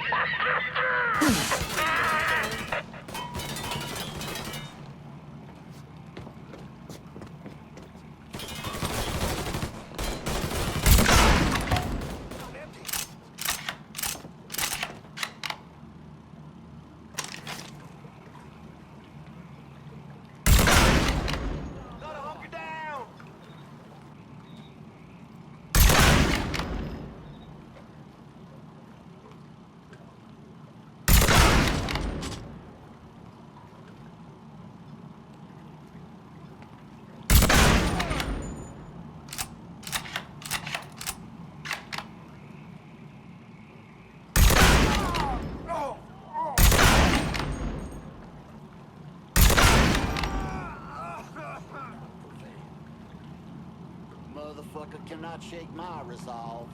Motherfucker cannot shake my resolve.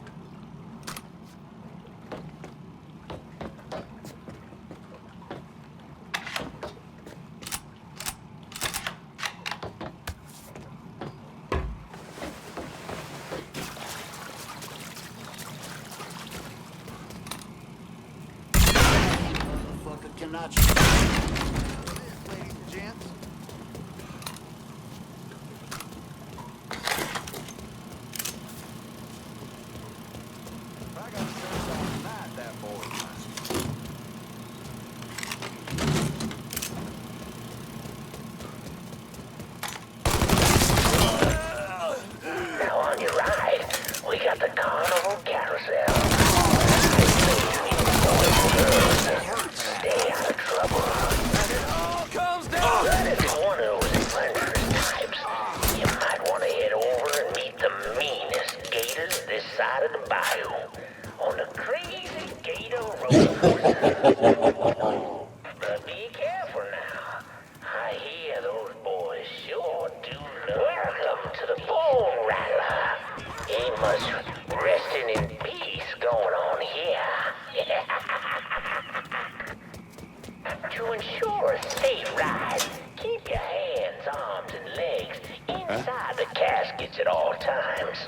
Motherfucker cannot shake. Ladies and gents. Now on your right, we got the carnival carousel. Stay out of trouble. It all comes down. But if you're one of those adventurous types, you might want to head over and meet the meanest gators this side of the bayou on the crazy gator road. But be careful now. I hear those boys sure do love. Welcome to the Bone Rattler. Amos resting in peace going on here. To ensure a safe ride, keep your hands, arms, and legs inside the caskets at all times.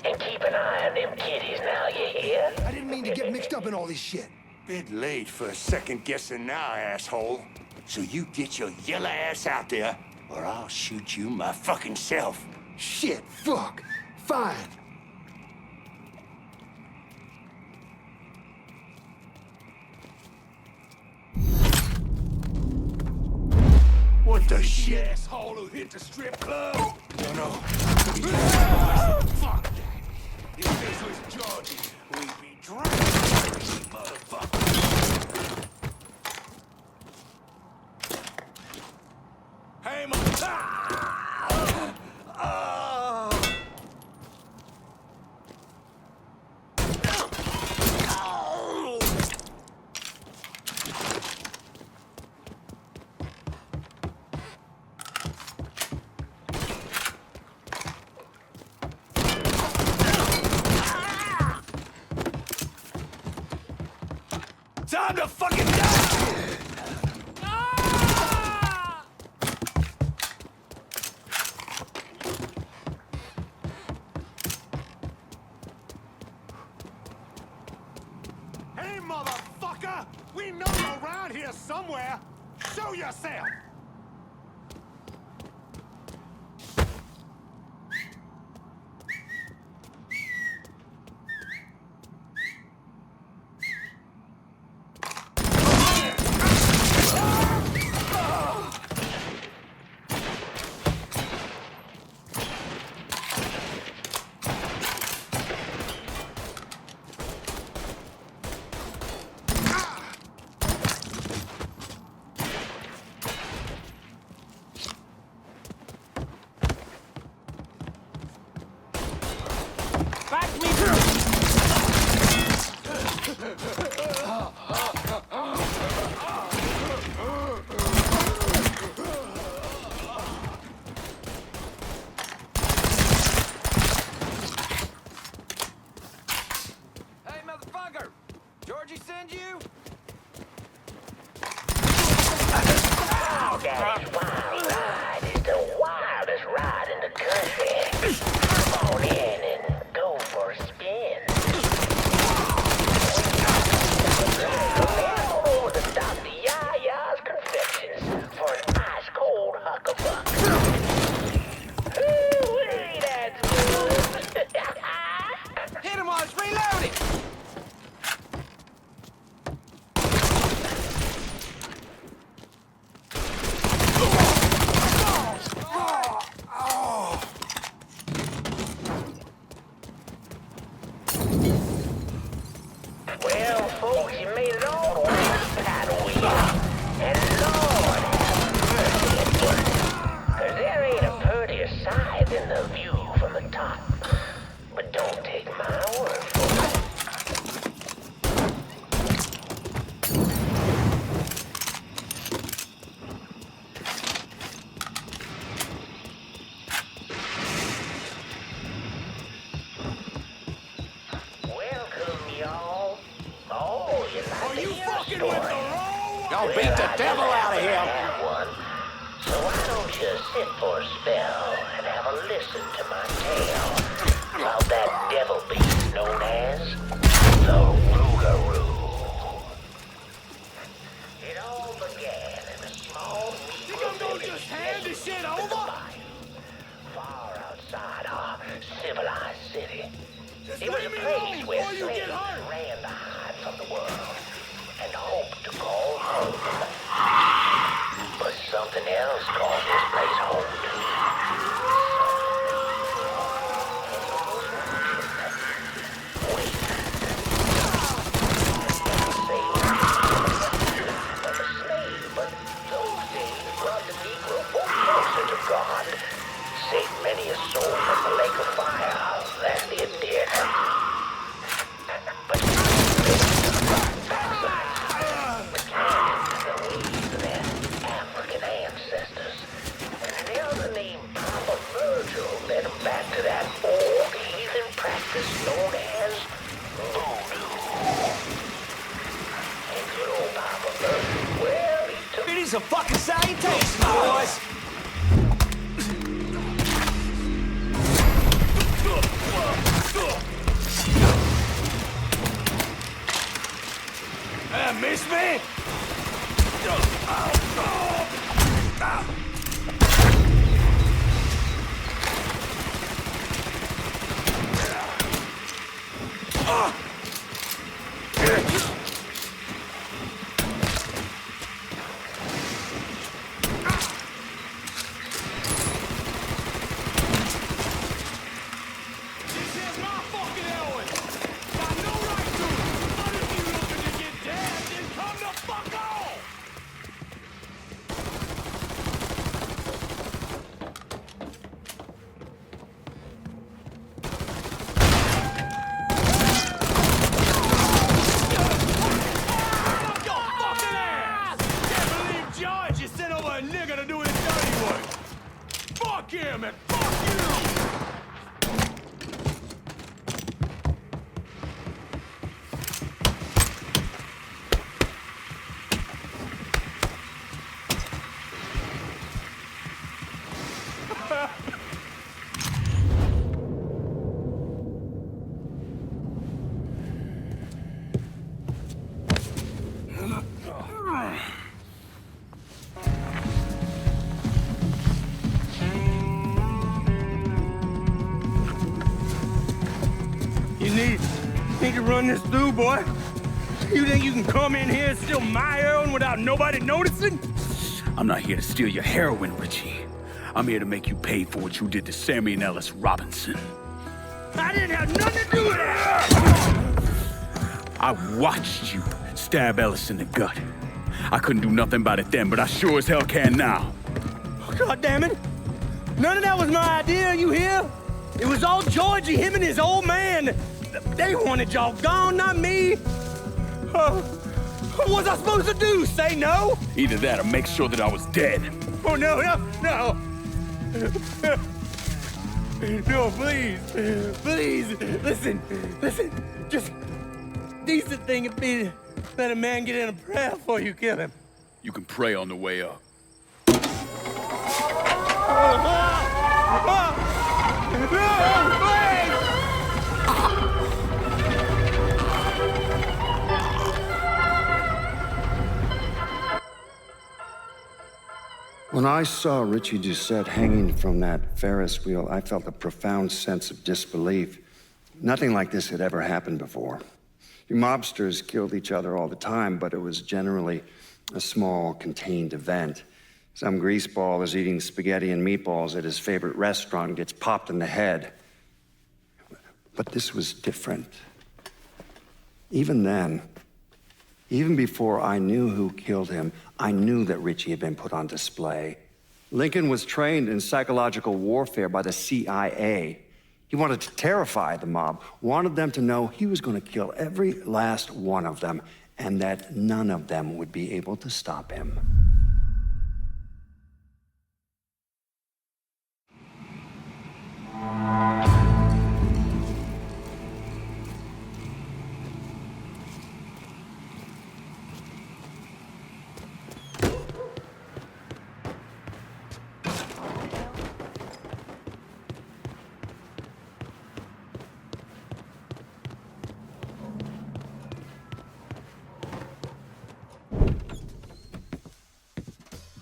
And keep an eye on them kiddies now, you hear? I didn't mean to get mixed up in all this shit. Bit late for second guessing now, asshole. So you get your yellow ass out there, or I'll shoot you my fucking self. Shit, fuck. Fine. What the shit? Asshole who hit the strip club? No. Fuck that. If this was Georgie, we'd be drunk. Motherfucker. Hey, time to fucking die! Hey, motherfucker! We know you're around here somewhere! Show yourself! Daddy's wild ride is the wildest ride in the country. beat the devil out of him. So why don't you sit for a spell and have a listen to my tale about that devil beast known as the Rougarou. It all began in a small Negro village just hand this shit over? Far outside our civilized city. It was a place where slaves ran to hide from the world and hoped to call home. But something else called this place home too. Wait. Of a slave, but those days brought the Negro closer to God, saved many a soul from the lake of fire that it did. But African ancestors. And an elder named Papa Virgil led them back to that old heathen practice known as voodoo. And good old Papa Virgil, well, he took... It is a fucking salutation, boys! Miss me? Need to run this through, boy. You think you can come in here and steal my heroin without nobody noticing? I'm not here to steal your heroin, Ritchie. I'm here to make you pay for what you did to Sammy and Ellis Robinson. I didn't have nothing to do with that! I watched you stab Ellis in the gut. I couldn't do nothing about it then, but I sure as hell can now. Oh, God damn it! None of that was my idea, you hear? It was all Georgie, him and his old man. They wanted y'all gone, not me. What was I supposed to do? Say no? Either that or make sure that I was dead. Oh, no. No, please. Listen. Just decent thing would be to let a man get in a prayer before you kill him. You can pray on the way up. When I saw Ritchie Doucet hanging from that Ferris wheel, I felt a profound sense of disbelief. Nothing like this had ever happened before. You mobsters killed each other all the time, but it was generally a small, contained event. Some greaseball is eating spaghetti and meatballs at his favorite restaurant and gets popped in the head. But this was different. Even then, even before I knew who killed him, I knew that Ritchie had been put on display. Lincoln was trained in psychological warfare by the CIA. He wanted to terrify the mob, wanted them to know he was going to kill every last one of them, and that none of them would be able to stop him.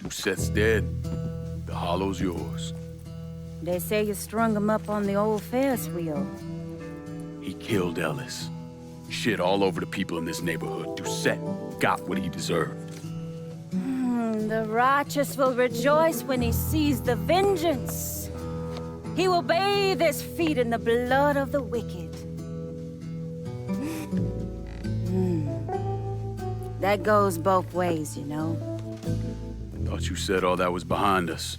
Doucet's dead. The hollow's yours. They say you strung him up on the old Ferris wheel. He killed Ellis. Shit all over the people in this neighborhood. Doucet got what he deserved. The righteous will rejoice when he sees the vengeance. He will bathe his feet in the blood of the wicked. That goes both ways, you know. Thought you said all that was behind us.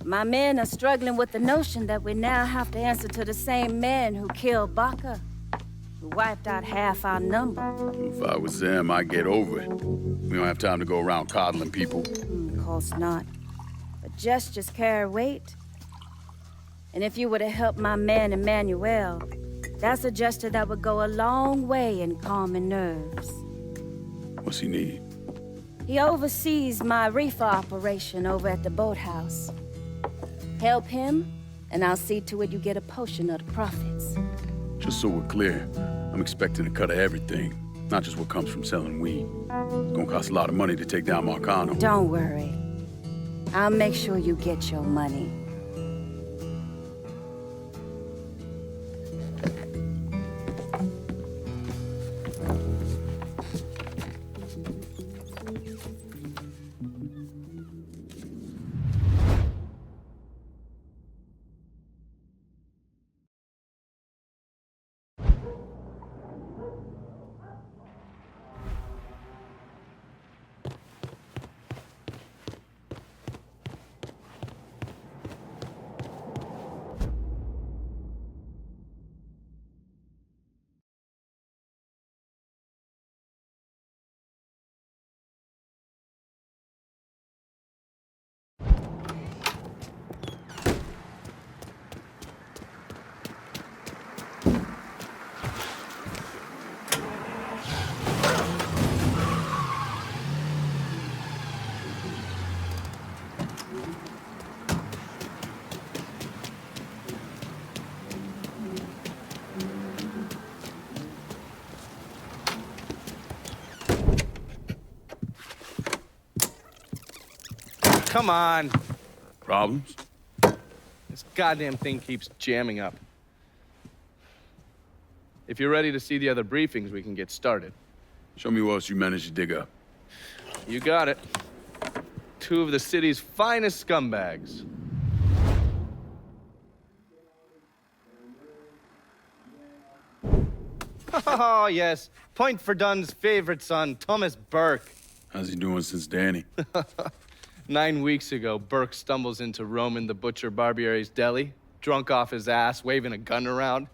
My men are struggling with the notion that we now have to answer to the same men who killed Baca, who wiped out half our number. If I was them, I'd get over it. We don't have time to go around coddling people. Of course not. But gestures carry weight. And if you were to help my man Emmanuel, that's a gesture that would go a long way in calming nerves. What's he need? He oversees my reefer operation over at the boathouse. Help him, and I'll see to it you get a portion of the profits. Just so we're clear, I'm expecting a cut of everything, not just what comes from selling weed. It's gonna cost a lot of money to take down Marcano. Don't worry. I'll make sure you get your money. Come on. Problems? This goddamn thing keeps jamming up. If you're ready to see the other briefings, we can get started. Show me what else you managed to dig up. You got it. 2 of the city's finest scumbags. Oh, yes. Point for Dunn's favorite son, Thomas Burke. How's he doing since Danny? 9 weeks ago, Burke stumbles into Roman the Butcher Barbiere's deli, drunk off his ass, waving a gun around.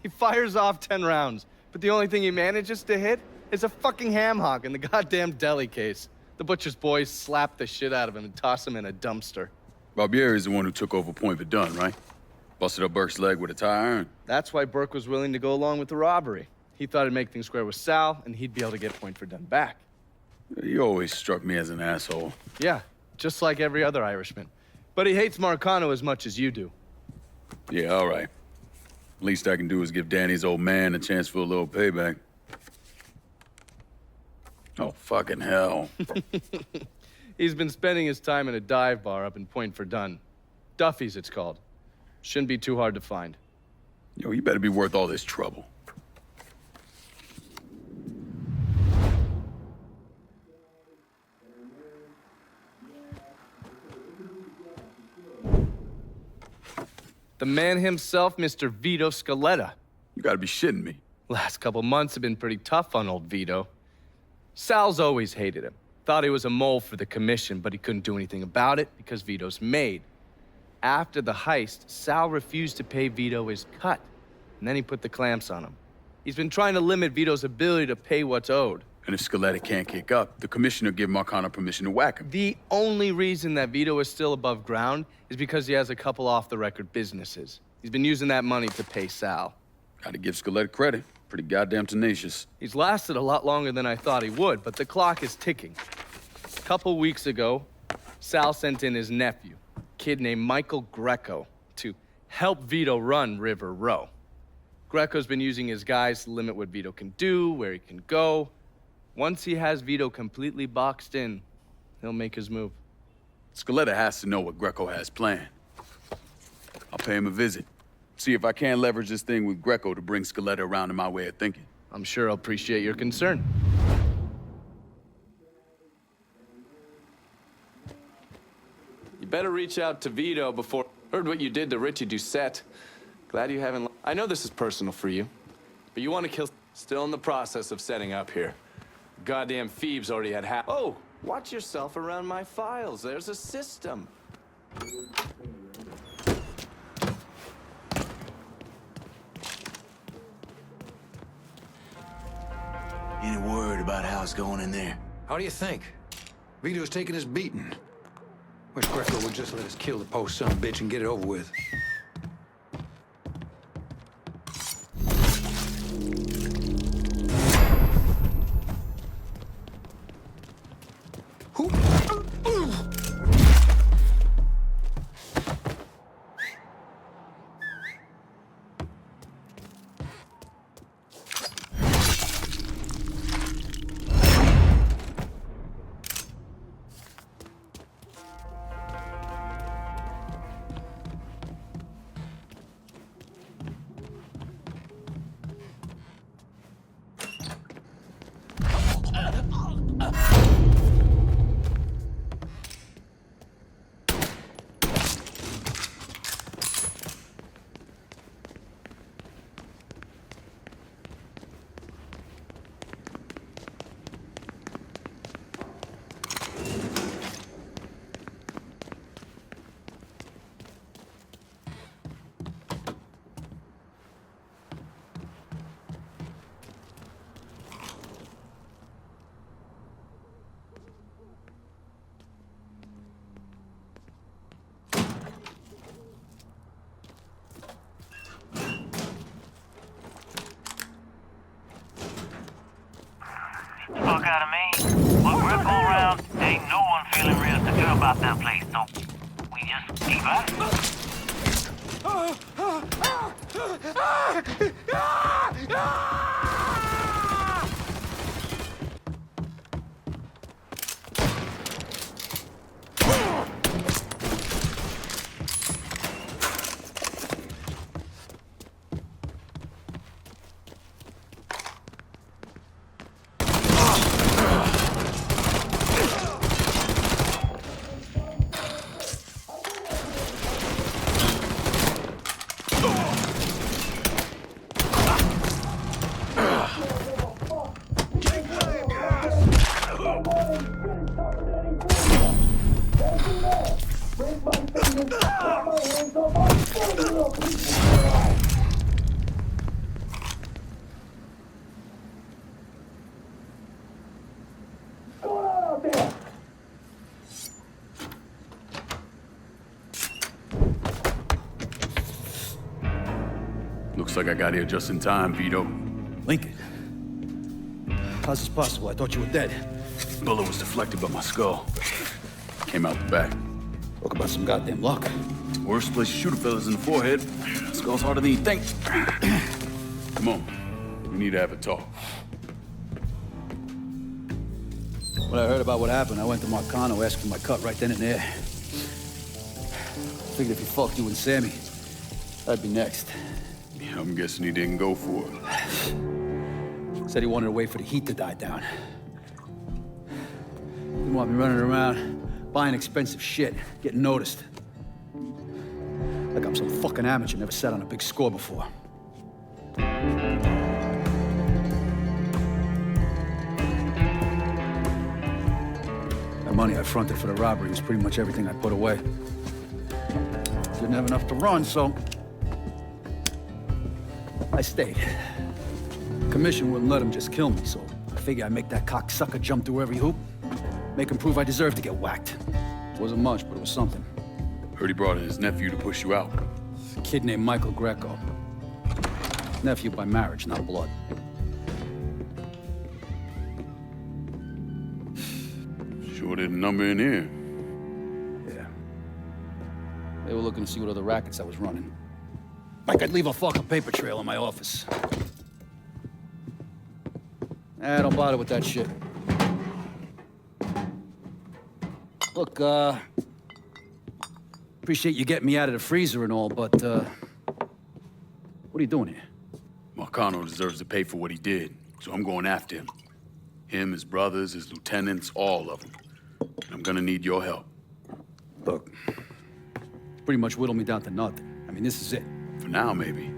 He fires off 10 rounds, but the only thing he manages to hit is a fucking ham hock in the goddamn deli case. The Butcher's boys slap the shit out of him and toss him in a dumpster. Barbieri's the one who took over Point Verdun, right? Busted up Burke's leg with a tire iron. That's why Burke was willing to go along with the robbery. He thought it'd make things square with Sal, and he'd be able to get Point Verdun back. He always struck me as an asshole. Yeah, just like every other Irishman. But he hates Marcano as much as you do. Yeah, all right. Least I can do is give Danny's old man a chance for a little payback. Oh, fucking hell. He's been spending his time in a dive bar up in Point Verdun. Duffy's, it's called. Shouldn't be too hard to find. Yo, you better be worth all this trouble. The man himself, Mr. Vito Scaletta. You gotta be shitting me. Last couple months have been pretty tough on old Vito. Sal's always hated him. Thought he was a mole for the commission, but he couldn't do anything about it because Vito's made. After the heist, Sal refused to pay Vito his cut, and then he put the clamps on him. He's been trying to limit Vito's ability to pay what's owed. And if Scaletta can't kick up, the commissioner give Marcano permission to whack him. The only reason that Vito is still above ground is because he has a couple off-the-record businesses. He's been using that money to pay Sal. Gotta give Scaletta credit. Pretty goddamn tenacious. He's lasted a lot longer than I thought he would, but the clock is ticking. A couple weeks ago, Sal sent in his nephew, a kid named Michael Grecco, to help Vito run River Row. Grecco's been using his guys to limit what Vito can do, where he can go. Once he has Vito completely boxed in, he'll make his move. Scaletta has to know what Grecco has planned. I'll pay him a visit. See if I can't leverage this thing with Grecco to bring Scaletta around to my way of thinking. I'm sure he'll appreciate your concern. You better reach out to Vito before... Heard what you did to Ritchie Doucet. Glad you haven't... I know this is personal for you, but you want to kill... Still in the process of setting up here. Goddamn Phoebe's already had half... Oh, watch yourself around my files. There's a system. Any word about how it's going in there? How do you think? Vito's taking his beating. Wish Grecco would just let us kill the post son of a bitch and get it over with. Fuck out of me. With Grecco around, ain't no one feeling real secure about that place, so we just keep at Looks like I got here just in time, Vito. Lincoln. How's this possible? I thought you were dead. Bullet was deflected by my skull. Came out the back. Talk about some goddamn luck. Worst place to shoot a fella's in the forehead. Skull's harder than you think. Come on. We need to have a talk. When I heard about what happened, I went to Marcano, asked for my cut right then and there. Figured if he fucked you and Sammy, I'd be next. Yeah, I'm guessing he didn't go for it. Said he wanted to wait for the heat to die down. Didn't want me running around, buying expensive shit, getting noticed. Like I'm some fucking amateur, never sat on a big score before. The money I fronted for the robbery was pretty much everything I put away. Didn't have enough to run, so I stayed. Commission wouldn't let him just kill me, so I figured I'd make that cocksucker jump through every hoop. Make him prove I deserve to get whacked. Wasn't much, but it was something. Heard he brought in his nephew to push you out. A kid named Michael Grecco. Nephew by marriage, not blood. Sure didn't number in here. Yeah. They were looking to see what other rackets I was running. Like I'd leave a fucking paper trail in my office. Don't bother with that shit. Look, appreciate you getting me out of the freezer and all, but, what are you doing here? Marcano deserves to pay for what he did, so I'm going after him. Him, his brothers, his lieutenants, all of them. And I'm gonna need your help. Look, pretty much whittled me down to nothing. I mean, this is it. For now, maybe.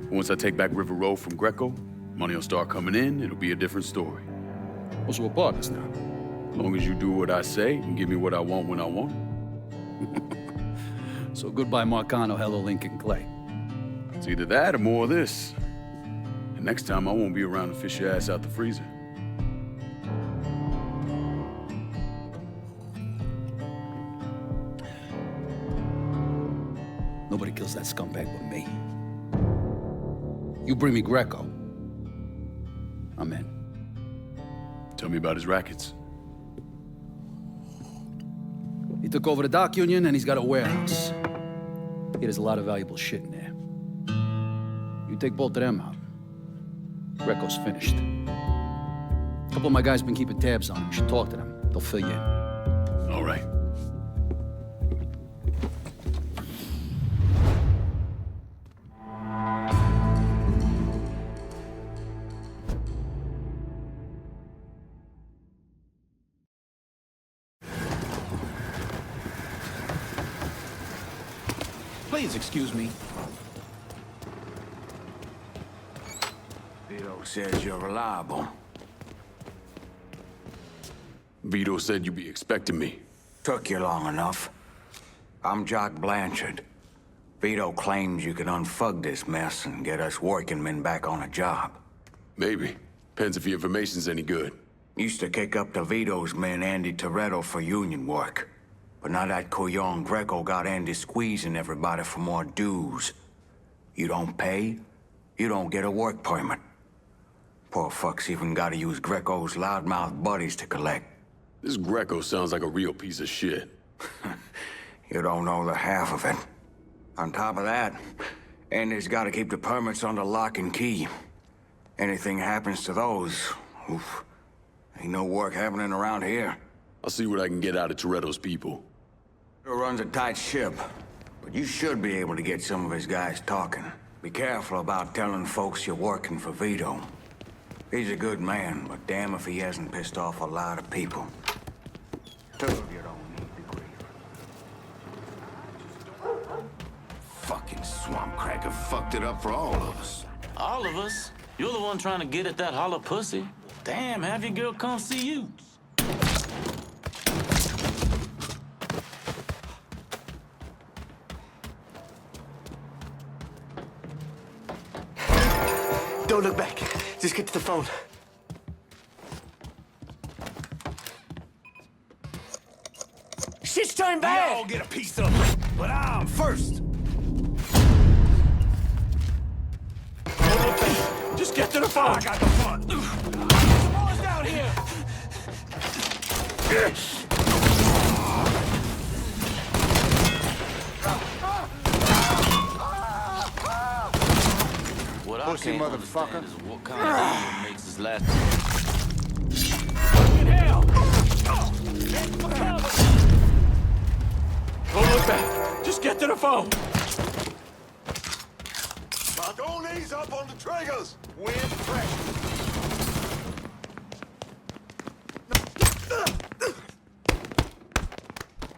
Once I take back River Road from Grecco, money will start coming in, it'll be a different story. Well, so we're partners now. As long as you do what I say and give me what I want when I want it. So goodbye, Marcano, hello, Lincoln Clay. It's either that or more of this. And next time, I won't be around to fish your ass out the freezer. Nobody kills that scumbag but me. You bring me Grecco, I'm in. Tell me about his rackets. He took over the dock union and he's got a warehouse. There's a lot of valuable shit in there. You take both of them out, Grecco's finished. A couple of my guys been keeping tabs on him. You should talk to them. They'll fill you in. All right. Please excuse me. Vito says you're reliable. Vito said you'd be expecting me. Took you long enough. I'm Jock Blanchard. Vito claims you can unfug this mess and get us working men back on a job. Maybe. Depends if the information's any good. Used to kick up to Vito's men Andy Toretto for union work. But now that Couillon Grecco got Andy squeezing everybody for more dues. You don't pay, you don't get a work permit. Poor fuck's even gotta use Grecco's loudmouth buddies to collect. This Grecco sounds like a real piece of shit. You don't know the half of it. On top of that, Andy's gotta keep the permits under lock and key. Anything happens to those, oof, ain't no work happening around here. I'll see what I can get out of Toretto's people. Vito runs a tight ship, but you should be able to get some of his guys talking. Be careful about telling folks you're working for Vito. He's a good man, but damn if he hasn't pissed off a lot of people. Two of you don't need to grieve. Fucking swamp cracker fucked it up for all of us. All of us? You're the one trying to get at that hollow pussy. Damn, have your girl come see you. Don't look back. Just get to the phone. Shit's turned bad! We all get a piece of it, but I'm first. Don't look back. Just get to the phone. I got the fun. Someone's down here! What Pussy I can't motherfucker. understand is what kind of idiot makes his last... Fucking hell! Don't look back. Just get to the phone. Now don't ease up on the triggers. Wind pressure.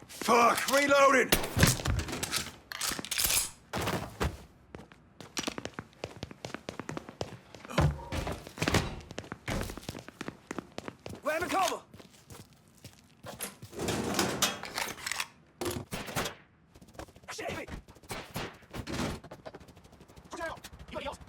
Fuck, reloading. Grab a cover. Shave it. Watch out. Anybody else?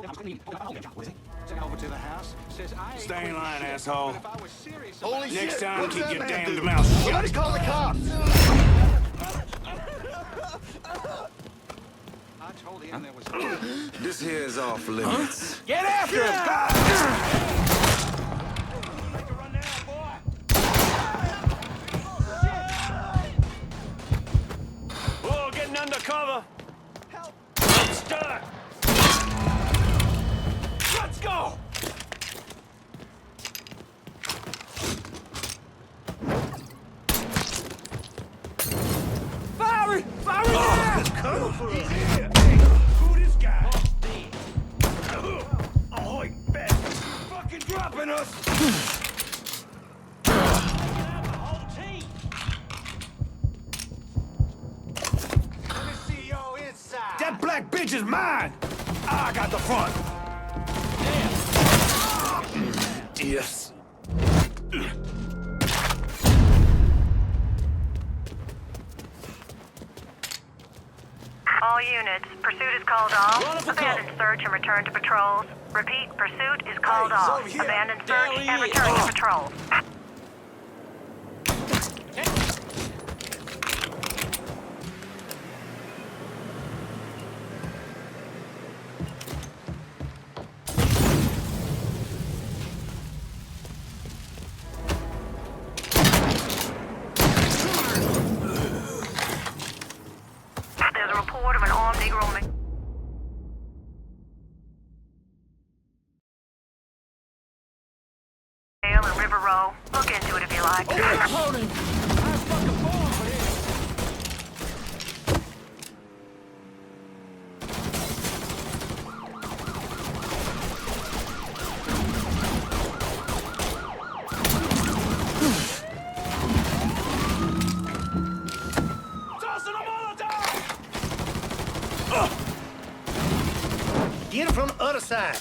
Over to the house. Says I ain't Stay in quitting line, shit. asshole. But if I was serious Holy about Next it- time, What's keep that your man damned do? mouth shut. Somebody call the cops. I told him there was. This here is off limits. Get after him! Whoa, getting undercover. Help! Let's start. Let's go! Fire it! Fire it! Let's come for us. Who this guy? Oh, he bet. Fucking dropping us. Let me see your inside. That black bitch is mine! I got the front. Yes. All units, pursuit is called off. Abandon search and return to patrols. Repeat, pursuit is called off. Abandon search and return to patrols. There's a report of an armed Negro man. And River Row. Look into it if you like. Get him from the other side.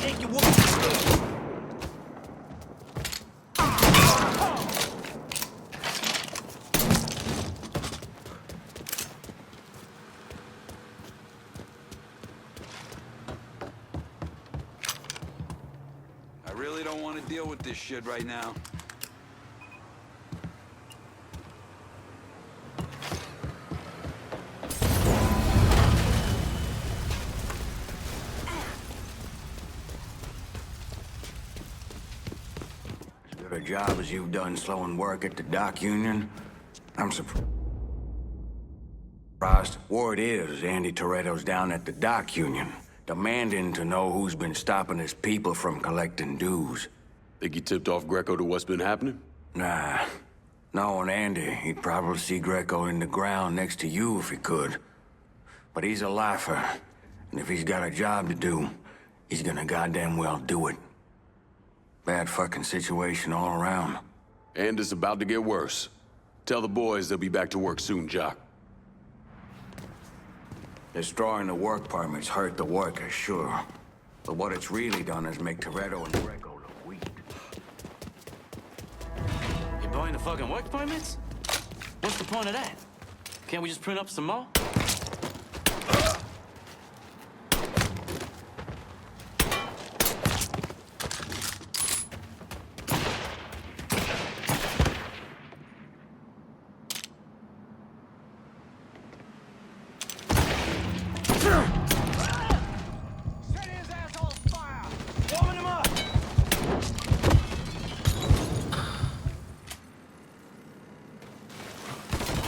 Take your woman. I really don't want to deal with this shit right now. As good a job as you've done slowing work at the dock union, I'm surprised. Word is Andy Toretto's down at the dock union, demanding to know who's been stopping his people from collecting dues. Think he tipped off Grecco to what's been happening? Nah. Knowing Andy, he'd probably see Grecco in the ground next to you if he could. But he's a lifer, and if he's got a job to do, he's gonna goddamn well do it. Bad fucking situation all around. And it's about to get worse. Tell the boys they'll be back to work soon, Jock. Destroying the work permits hurt the workers, sure. But what it's really done is make Toretto and Grecco look weak. You're buying the fucking work permits? What's the point of that? Can't we just print up some more?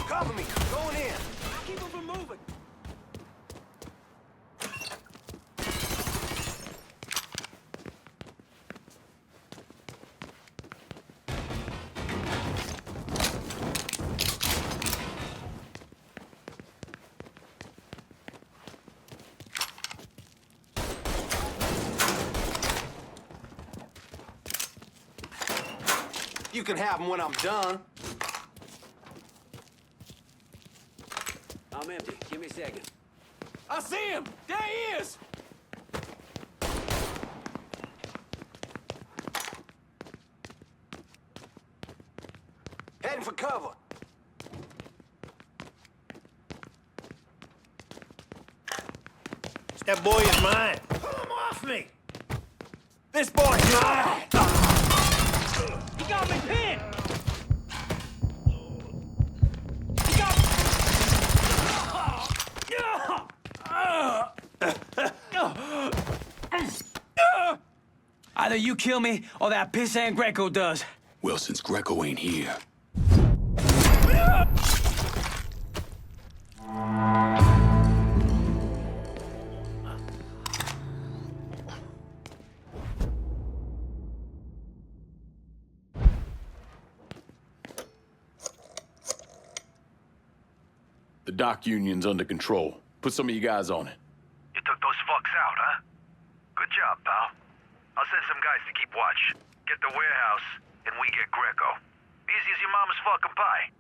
Cover me. Going in. Keep him from moving. You can have him when I'm done. I'm empty. Give me a second. I see him! There he is! Heading for cover. That boy is mine. Pull him off me! This boy's mine! He got me pinned! Either you kill me, or that pissant Grecco does. Well, since Grecco ain't here... The dock union's under control. Put some of you guys on it. You took those fucks out, huh? Good job, pal. I'll send some guys to keep watch. Get the warehouse, and we get Grecco. Easy as your mama's fucking pie.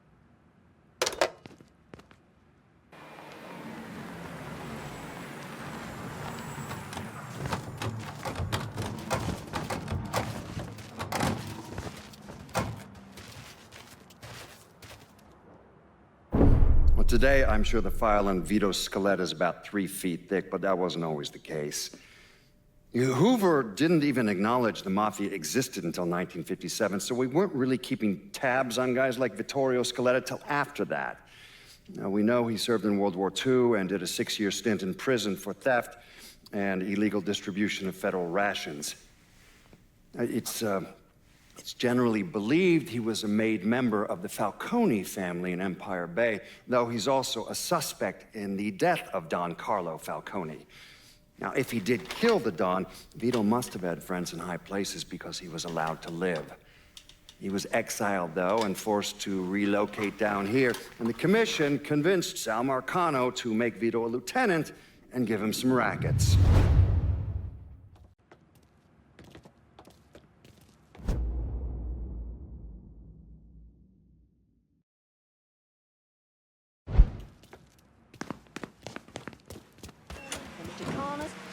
Well, today, I'm sure the file on Vito's skeleton is about 3 feet thick, but that wasn't always the case. Hoover didn't even acknowledge the Mafia existed until 1957, so we weren't really keeping tabs on guys like Vittorio Scaletta till after that. Now, we know he served in World War II and did a 6-year stint in prison for theft and illegal distribution of federal rations. It's generally believed he was a made member of the Falcone family in Empire Bay, though he's also a suspect in the death of Don Carlo Falcone. Now, if he did kill the Don, Vito must have had friends in high places because he was allowed to live. He was exiled, though, and forced to relocate down here, and the commission convinced Sal Marcano to make Vito a lieutenant and give him some rackets.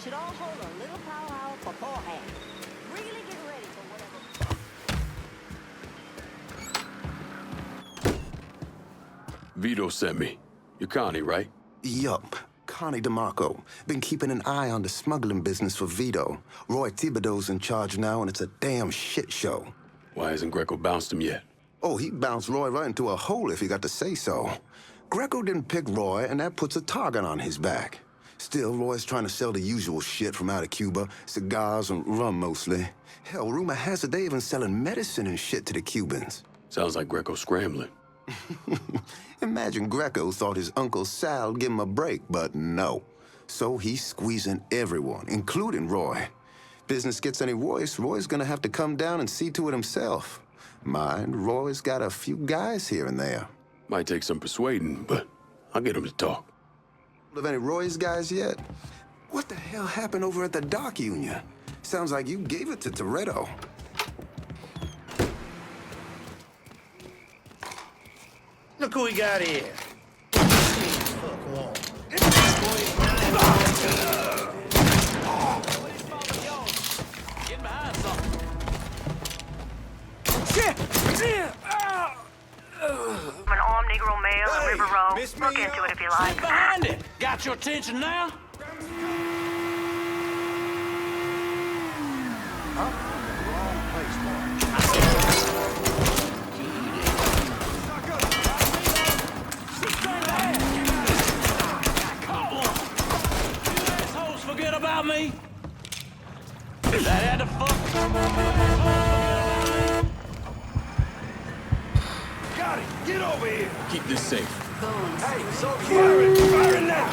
Should all hold a little powwow beforehand. Really get ready for whatever. Vito sent me. You're Connie, right? Yup. Connie DeMarco. Been keeping an eye on the smuggling business for Vito. Roy Thibodeau's in charge now, and it's a damn shit show. Why hasn't Grecco bounced him yet? Oh, he bounced Roy right into a hole if he got to say so. Grecco didn't pick Roy, and that puts a target on his back. Still, Roy's trying to sell the usual shit from out of Cuba. Cigars and rum, mostly. Hell, rumor has it they even selling medicine and shit to the Cubans. Sounds like Grecco scrambling. Imagine Grecco thought his Uncle Sal'd give him a break, but no. So he's squeezing everyone, including Roy. Business gets any worse, Roy's gonna have to come down and see to it himself. Mind, Roy's got a few guys here and there. Might take some persuading, but I'll get him to talk. Of any Roy's guys yet? What the hell happened over at the dock union? Sounds like you gave it to Toretto. Look who we got here. Get behind something. An armed Negro male at River Road. Look into it if you like. Get behind it. Got your attention now? Forget about me? That had to fuck. Got it! Get over here! Keep this safe. Hey, so firing! Firing now!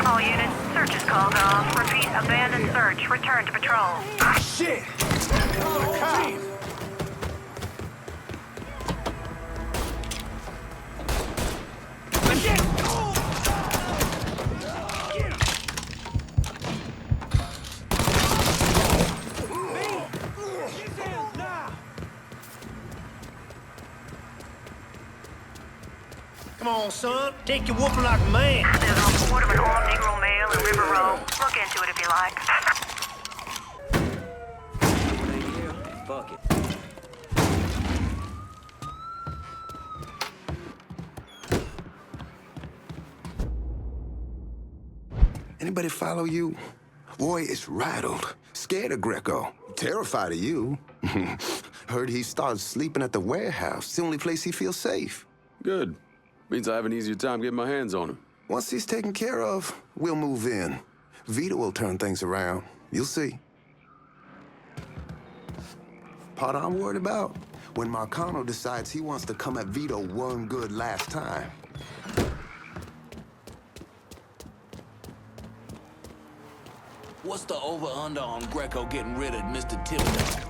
All units, search is called off. Repeat, abandoned search. Return to patrol. Shit! The cops! Come on, son. Take your whooping like a man. There's a report of an armed Negro male at River Road. Look into it if you like. Fuck it. Anybody follow you? Roy is rattled, scared of Grecco, terrified of you. Heard he started sleeping at the warehouse. It's the only place he feels safe. Good. Means I have an easier time getting my hands on him. Once he's taken care of, we'll move in. Vito will turn things around. You'll see. Part I'm worried about, when Marcano decides he wants to come at Vito one good last time. What's the over-under on Grecco getting rid of Mr. Thibodeau?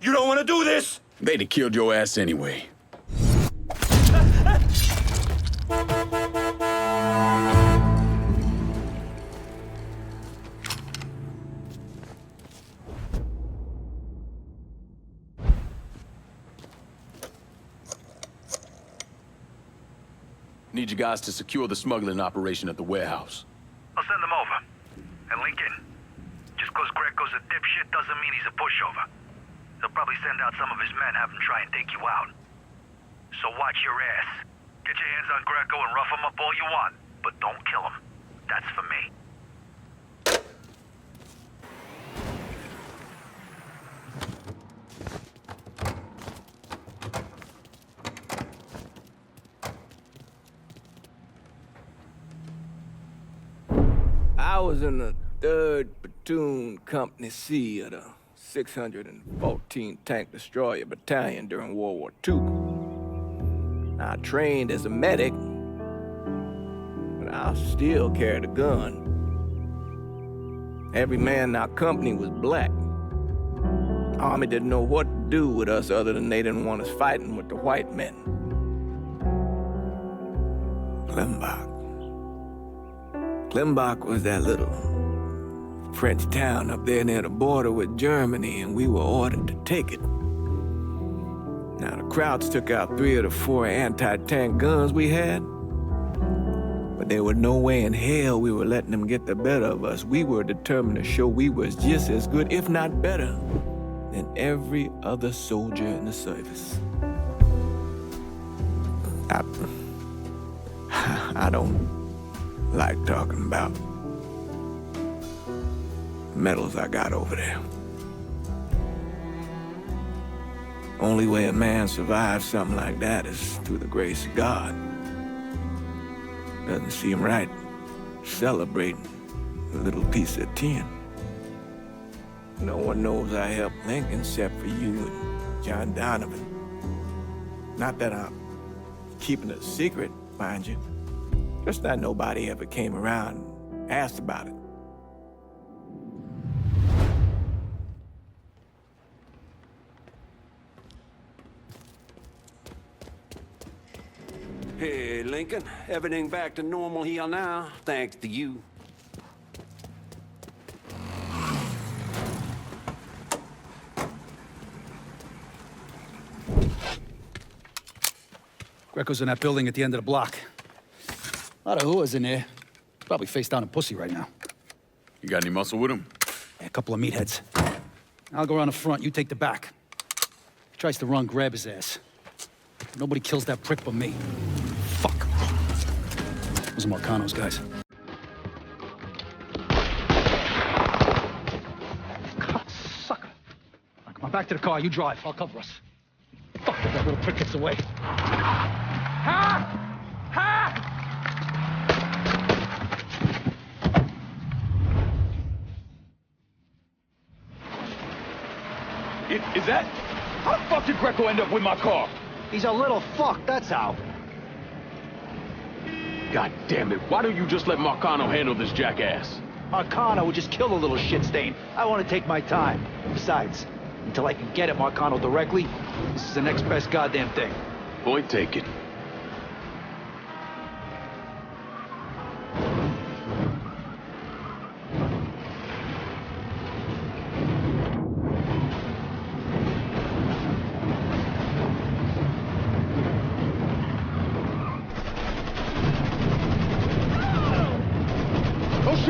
You don't want to do this? They'd have killed your ass anyway. Need you guys to secure the smuggling operation at the warehouse. I'll send them over. And Lincoln, just cause Grecco's a dipshit doesn't mean he's a pushover. He'll probably send out some of his men, have him try and take you out. So watch your ass. Get your hands on Grecco and rough him up all you want, but don't kill him. That's for me. I was in the 3rd Platoon Company C of the 614 Tank Destroyer Battalion during World War II. I trained as a medic, but I still carried a gun. Every man in our company was black. Army didn't know what to do with us other than they didn't want us fighting with the white men. Klimbach was that little French town up there near the border with Germany, and we were ordered to take it. Now, the Krauts took out 3 of the 4 anti-tank guns we had, but there was no way in hell we were letting them get the better of us. We were determined to show we was just as good, if not better, than every other soldier in the service. I don't like talking about medals I got over there. Only way a man survives something like that is through the grace of God. Doesn't seem right celebrating a little piece of tin. No one knows I helped Lincoln except for you and John Donovan. Not that I'm keeping it a secret, mind you. Just that nobody ever came around and asked about it. Hey, Lincoln. Everything back to normal here now, thanks to you. Grecco's in that building at the end of the block. A lot of whoas in there. Probably face down a pussy right now. You got any muscle with him? Yeah, a couple of meatheads. I'll go around the front, you take the back. If he tries to run, grab his ass. Nobody kills that prick but me. Fuck. Those are Marcano's guys. Sucker. Now, come on, back to the car. You drive. I'll cover us. Fuck if that little prick gets away. Ha! Ha! Is that? How the fuck did Grecco end up with my car? He's a little fuck, that's how. God damn it, why don't you just let Marcano handle this jackass? Marcano would just kill the little shit stain. I want to take my time. Besides, until I can get at Marcano directly, this is the next best goddamn thing. Point taken.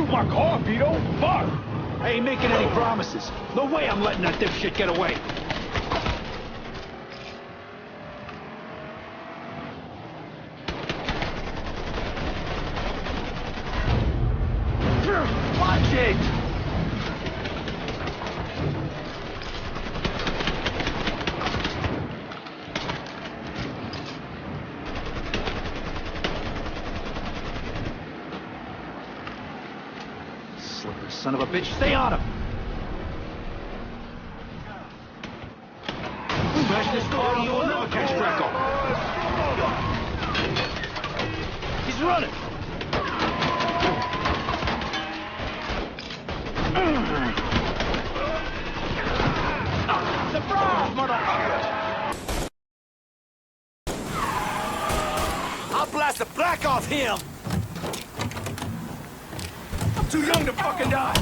My car, Vito. Fuck! I ain't making any promises. No way I'm letting that dipshit get away. Watch it! Son of a bitch, stay on him! Smash this car and you'll never catch Grecco! He's running! Surprise, motherfucker! I'll blast the black off him! Too young to fucking die!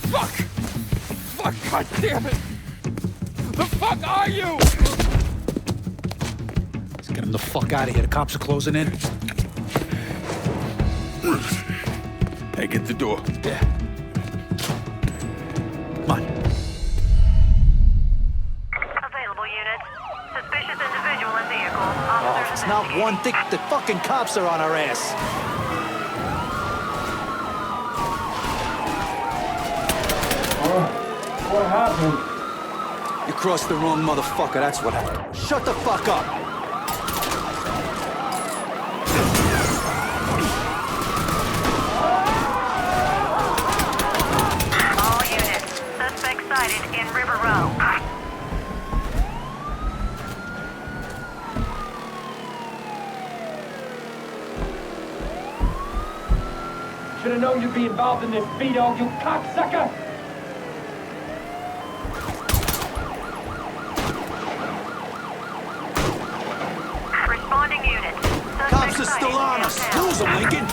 Fuck! Fuck, God damn it! The fuck are you? Let's get him the fuck out of here. The cops are closing in. Hey, get the door. Yeah. Come on. Available units. Suspicious individual in vehicle. Oh, if it's not one thing, the fucking cops are on our ass. What happened? You crossed the wrong motherfucker, that's what happened. Shut the fuck up! All units. Suspect sighted in River Row. Should have known you'd be involved in this, Vito, you cocksucker! Responding unit. Cops are still on us! Lose them, Lincoln!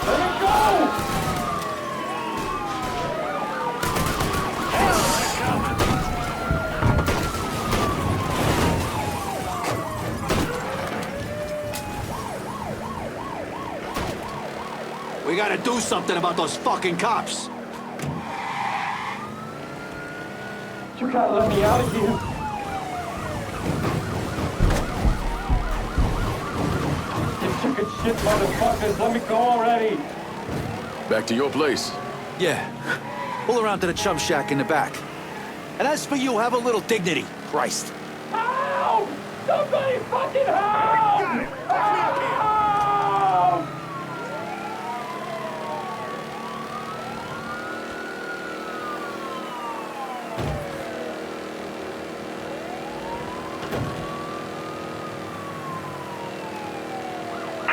Let him go! We gotta do something about those fucking cops! You gotta let me out of here. You chicken shit motherfuckers, let me go already. Back to your place. Yeah. Pull around to the chum shack in the back. And as for you, have a little dignity. Christ. Help! Somebody fucking help! Help!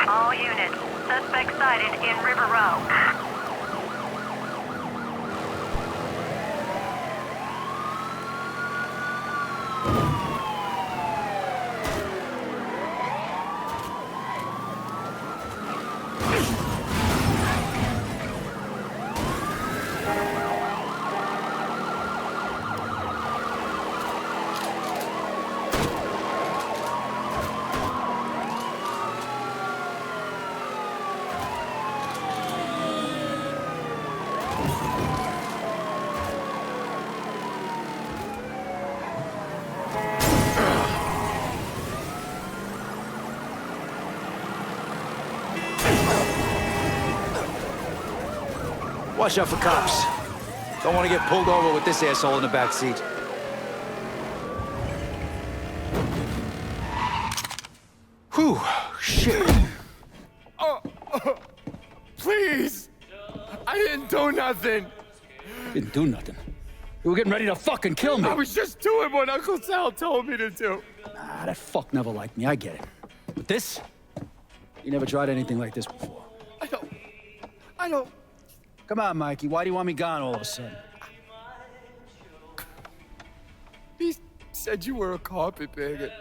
All units. Suspect sighted in River Row. Watch out for cops. Don't want to get pulled over with this asshole in the back seat. Whew, shit. Please! I didn't do nothing. Didn't do nothing. You were getting ready to fucking kill me. I was just doing what Uncle Sal told me to do. Ah, that fuck never liked me, I get it. But this? You never tried anything like this before. I don't... Come on, Mikey, why do you want me gone all of a sudden? He said you were a carpetbagger.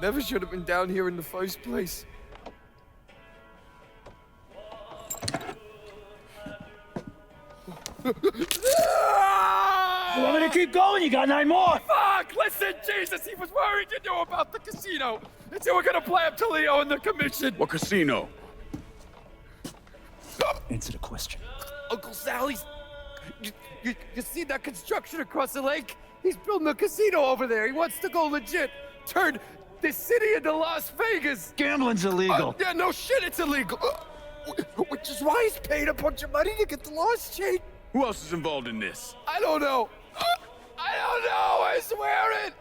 Never should have been down here in the first place. You want me to keep going? You got 9 more. Fuck! Listen, Jesus, he was worried you knew about the casino. And so we're gonna play up to Leo and the commission. What casino? Answer the question. Uncle Sal, you see that construction across the lake? He's building a casino over there. He wants to go legit. Turn this city into Las Vegas. Gambling's illegal. Yeah, no shit, it's illegal. Which is why he's paid a bunch of money to get the laws changed. Who else is involved in this? I don't know. I don't know, I swear it.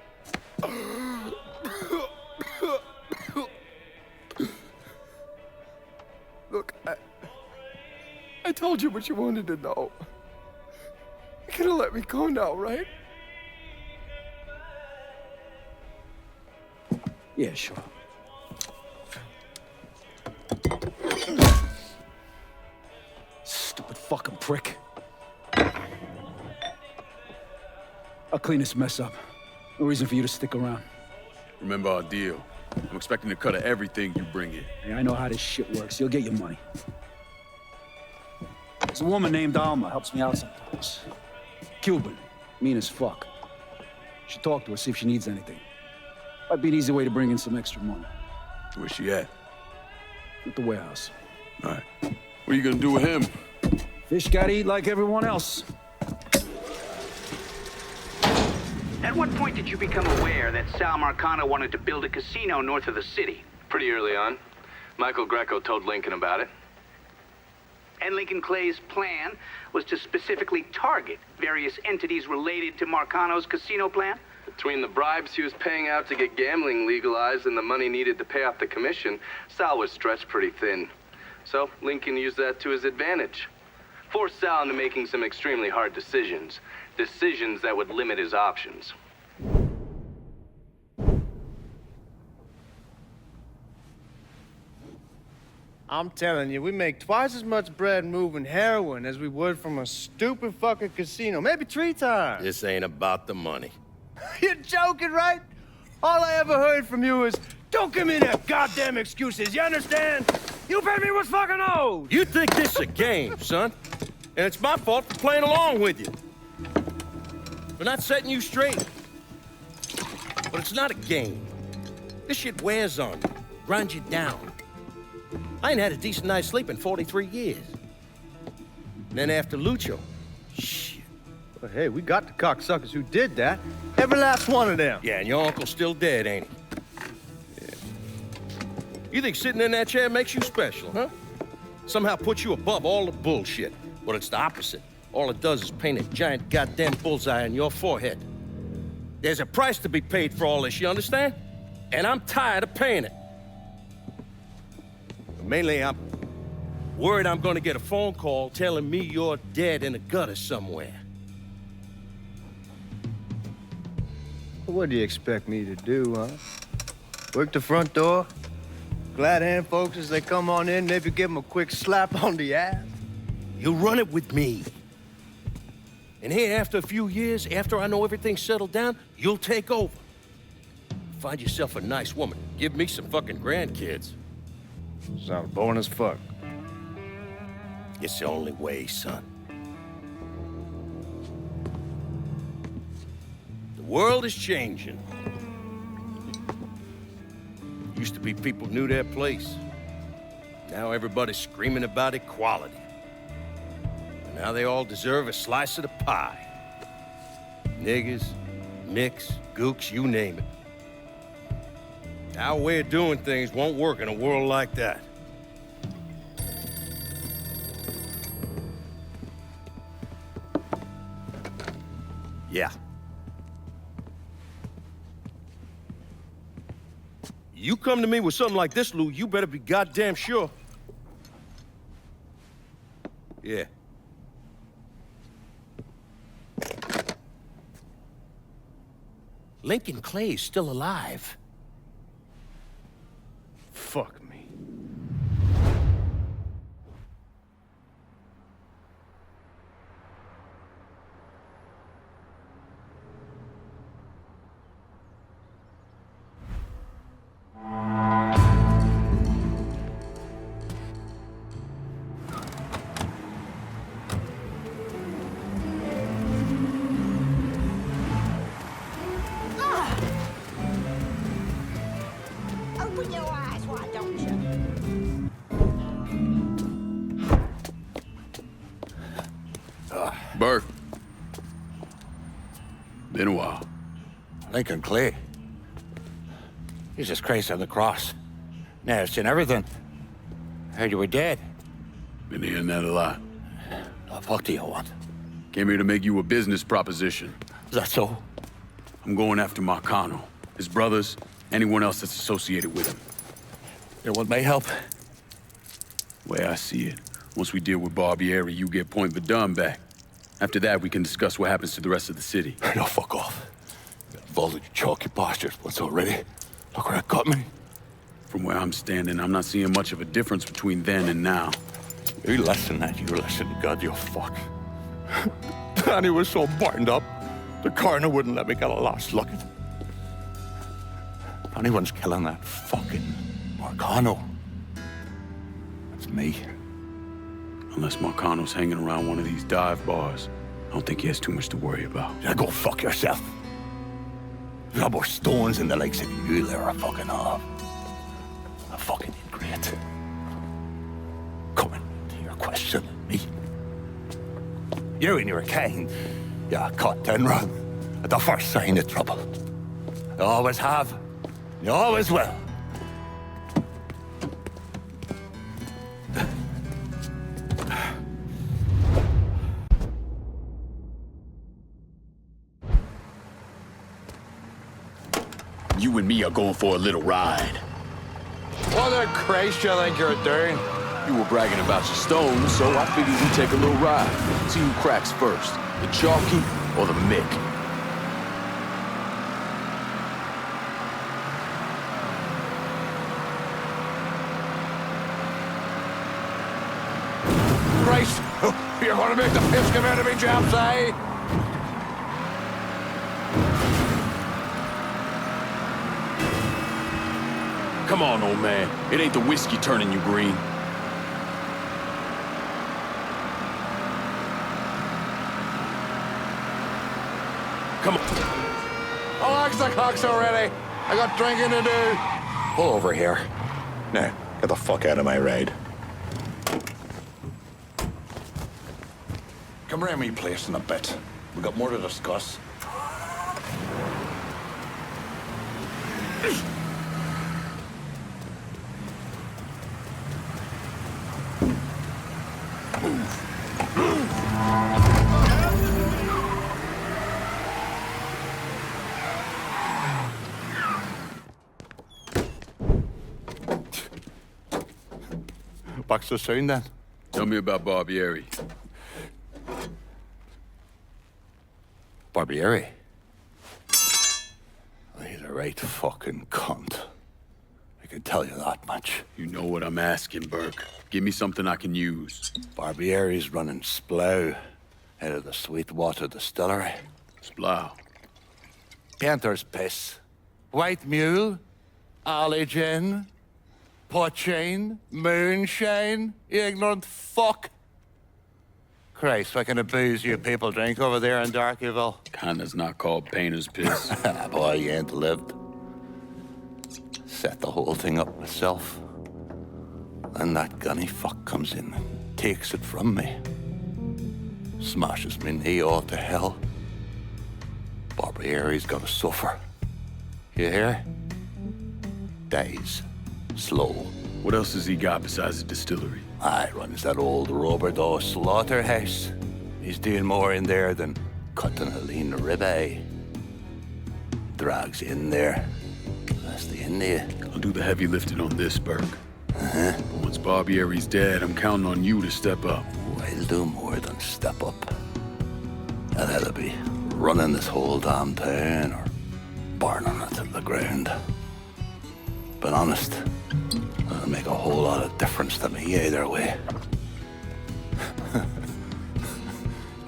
Look, I told you what you wanted to know. You're gonna let me go now, right? Yeah, sure. Stupid fucking prick. I'll clean this mess up. No reason for you to stick around. Remember our deal. I'm expecting a cut of everything you bring in. Hey, I know how this shit works. You'll get your money. There's a woman named Alma, helps me out sometimes. Cuban, mean as fuck. Should talk to her, see if she needs anything. Might be an easy way to bring in some extra money. Where's she at? At the warehouse. All right. What are you gonna do with him? Fish gotta eat like everyone else. At what point did you become aware that Sal Marcano wanted to build a casino north of the city? Pretty early on. Michael Grecco told Lincoln about it. And Lincoln Clay's plan was to specifically target various entities related to Marcano's casino plan? Between the bribes he was paying out to get gambling legalized and the money needed to pay off the commission, Sal was stretched pretty thin. So Lincoln used that to his advantage. Forced Sal into making some extremely hard decisions. Decisions that would limit his options. I'm telling you, we make twice as much bread moving heroin as we would from a stupid fucking casino. Maybe 3 times. This ain't about the money. You're joking, right? All I ever heard from you is, don't give me that goddamn excuses, you understand? You pay me what's fucking owed! You think this is a game, son? And it's my fault for playing along with you. For not setting you straight. But it's not a game. This shit wears on you, grinds you down. I ain't had a decent night's sleep in 43 years. And then after Lucho, shit. Well, hey, we got the cocksuckers who did that. Every last one of them. Yeah, and your uncle's still dead, ain't he? Yeah. You think sitting in that chair makes you special, huh? Somehow puts you above all the bullshit. But it's the opposite. All it does is paint a giant goddamn bullseye on your forehead. There's a price to be paid for all this, you understand? And I'm tired of paying it. Mainly, I'm worried I'm gonna get a phone call telling me you're dead in a gutter somewhere. What do you expect me to do, huh? Work the front door? Glad hand folks as they come on in, maybe give them a quick slap on the ass? You run it with me. And here, after a few years, after I know everything's settled down, you'll take over. Find yourself a nice woman. Give me some fucking grandkids. Sounds boring as fuck. It's the only way, son. The world is changing. Used to be people knew their place. Now everybody's screaming about equality. And now they all deserve a slice of the pie. Niggers, nicks, gooks, you name it. Our way of doing things won't work in a world like that. Yeah. You come to me with something like this, Lou, you better be goddamn sure. Yeah. Lincoln Clay's still alive. Fuck me. Open your eyes, why don't you? Burke. Been a while. Lincoln Clay. Jesus Christ on the cross. Now I've seen everything. Heard you were dead. Been hearing that a lot. What do you want? Came here to make you a business proposition. Is that so? I'm going after Marcano, his brothers, anyone else that's associated with him. You want my help? Way I see it, once we deal with Barbieri, you get Point Verdun back. After that, we can discuss what happens to the rest of the city. No, fuck off. Involved in your chalky bastards once already. Look where it got me. From where I'm standing, I'm not seeing much of a difference between then and now. You listen, God, you fuck. Danny was so burned up, the coroner wouldn't let me get a last look at him. If anyone's killing that fucking Marcano, that's me. Unless Marcano's hanging around one of these dive bars, I don't think he has too much to worry about. Yeah, go fuck yourself. You got more stones in the likes of you there are fucking off. A fucking ingrate. Coming to your question, me. You and your kind, you cut and run at the first sign of trouble. You always have, you always will. You and me are going for a little ride. What the Christ you think you're doing? You were bragging about your stones, so I figured we'd take a little ride. See who cracks first, the Chalky or the Mick. Christ, you're gonna make the piss come out of me, chaps, eh? Come on, old man. It ain't the whiskey turning you green. Come on. Relax the cocks already. I got drinking to do. Pull over here. Now, get the fuck out of my ride. Come around me place in a bit. We got more to discuss. Back so soon, then? Tell me about Barbieri. Barbieri? He's a right fucking cunt. I can tell you that much. You know what I'm asking, Burke. Give me something I can use. Barbieri's running Splow out of the Sweetwater Distillery. Splow? Panther's Piss. White Mule. Alley Gin. Poachine, Moonshine, you ignorant fuck. Christ, what kind of booze you people drink over there in Darkyville? Kinda's not called Painter's Piss. Boy, you ain't lived. Set the whole thing up myself. Then that gunny fuck comes in and takes it from me. Smashes me knee all to hell. Barbieri's gonna suffer. You hear? Dies. Slow. What else has he got besides the distillery? Runs that old Robert O. slaughterhouse. He's doing more in there than cutting a lean ribeye. Drags you in there. That's the end of you. I'll do the heavy lifting on this, Burke. But once Barbieri's dead, I'm counting on you to step up. I'll do more than step up. I'll either be running this whole damn town or burning it to the ground. But honest, it'll make a whole lot of difference to me either way.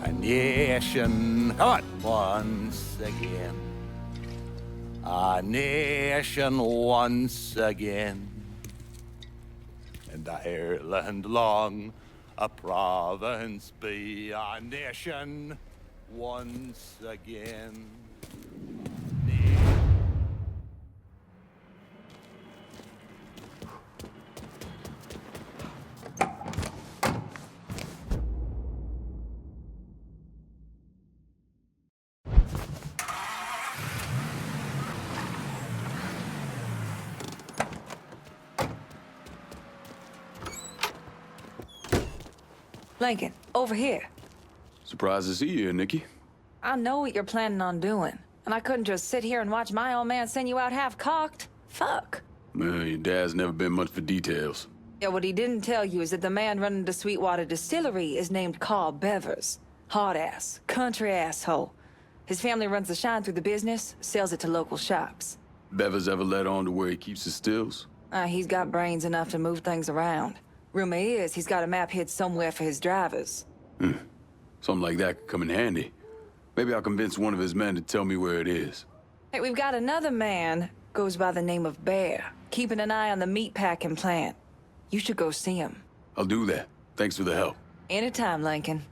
A nation, come on, once again. A nation once again. And Ireland long, a province be, a nation once again. Lincoln, over here. Surprised to see you, Nikki. I know what you're planning on doing, and I couldn't just sit here and watch my old man send you out half-cocked. Fuck. Well, your dad's never been much for details. Yeah, what he didn't tell you is that the man running the Sweetwater Distillery is named Carl Bevers. Hard-ass, country asshole. His family runs the shine through the business, sells it to local shops. Bevers ever let on to where he keeps his stills? He's got brains enough to move things around. Rumor is he's got a map hid somewhere for his drivers. Something like that could come in handy. Maybe I'll convince one of his men to tell me where it is. Hey, we've got another man, goes by the name of Bear, keeping an eye on the meatpacking plant. You should go see him. I'll do that. Thanks for the help. Anytime, Lincoln.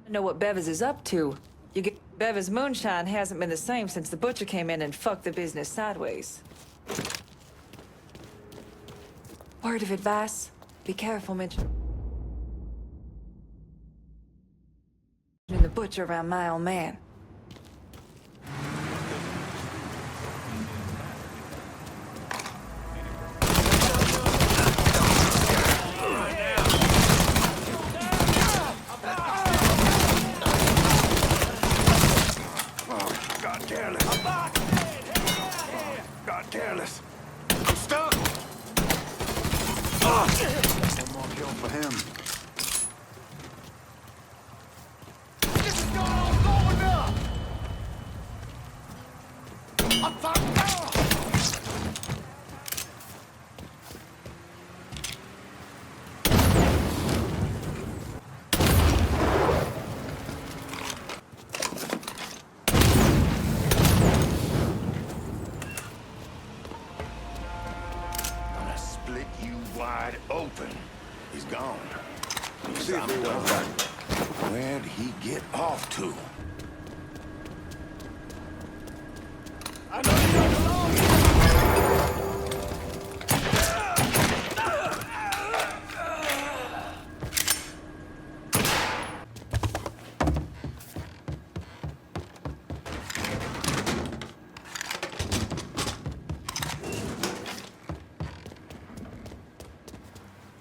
I know what Bevers is up to. You get Bevers' moonshine hasn't been the same since the butcher came in and fucked the business sideways. Word of advice. Be careful, mentioning the butcher around my old man. God careless. God careless. I'm stuck. One more kill for him. This is going on going up. I'm fucked up. Gonna split you wide open. He's gone. See if he went back. Where'd he get off to? I know you don't belong here.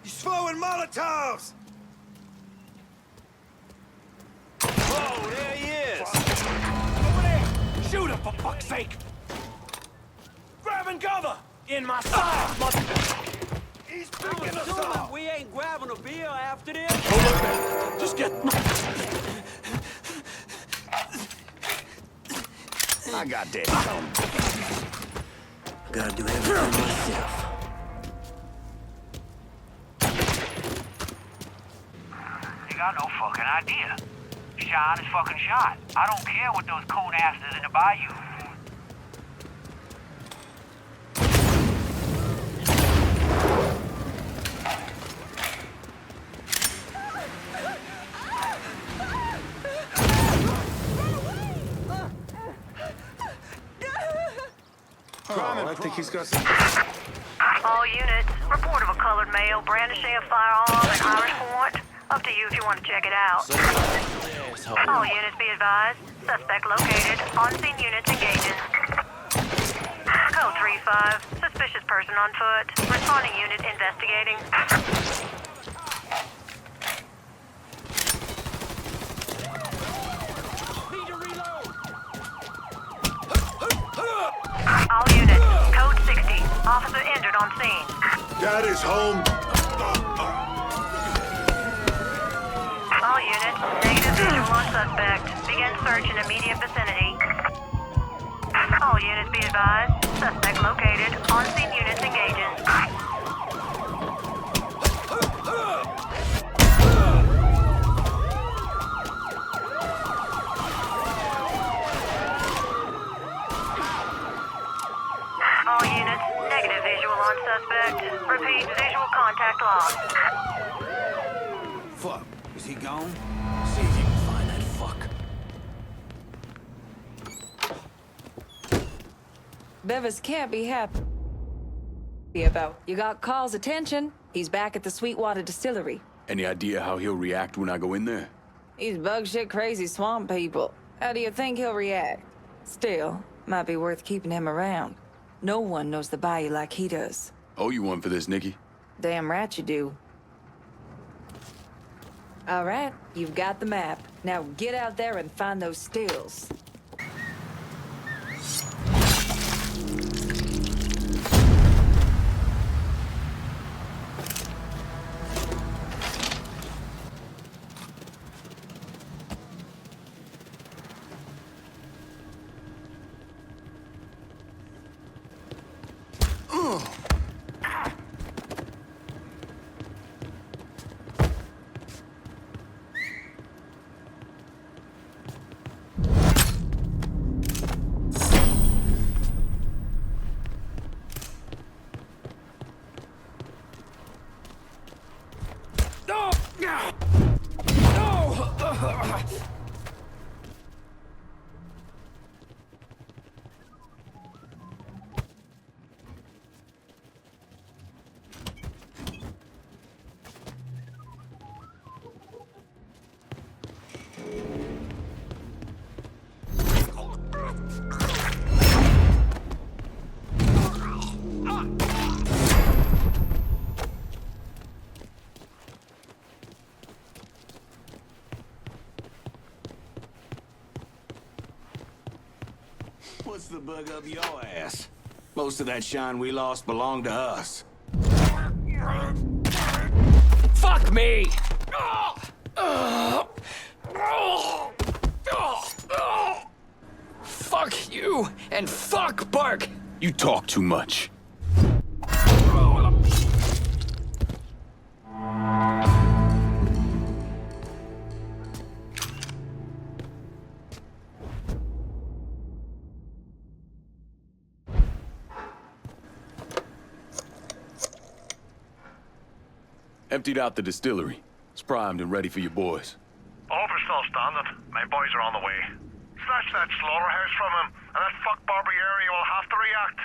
He's throwing Molotovs! Whoa, there he is! Over there! Shoot him, for fuck's sake! Grabbing cover! In my side! He's picking us up! We ain't grabbing a beer after this! Just get... I got that. Gotta do everything myself. You got no fucking idea. Shot is fucking shot. I don't care what those cold asses in the bayou. Oh, I think he's got some... All units, report of a colored male brandishing a firearm at Irish Point. Up to you if you want to check it out. All units be advised. Suspect located. On-scene units engaging. Code 3-5. Suspicious person on foot. Responding unit investigating. Need to scene. Dad is home. All units, negative visual on suspect. Begin search in immediate vicinity. All units be advised. Suspect located. On-scene units engaging. All units, negative visual on suspect. Repeat, visual contact lost. Fuck, is he gone? See if you can find that fuck. Bevis can't be happy about. You got Carl's attention. He's back at the Sweetwater Distillery. Any idea how he'll react when I go in there? He's bug shit crazy swamp people. How do you think he'll react? Still, might be worth keeping him around. No one knows the bayou like he does. Owe you one for this, Nikki. Damn right you do. All right, you've got the map. Now get out there and find those stills. What's the bug up your ass? Most of that shine we lost belonged to us. Fuck me! Fuck you, and fuck Bark! You talk too much. Emptied out the distillery. It's primed and ready for you boys. Over's still standing. My boys are on the way. Snatch that slaughterhouse from him, and that fuck Barbieri will have to react.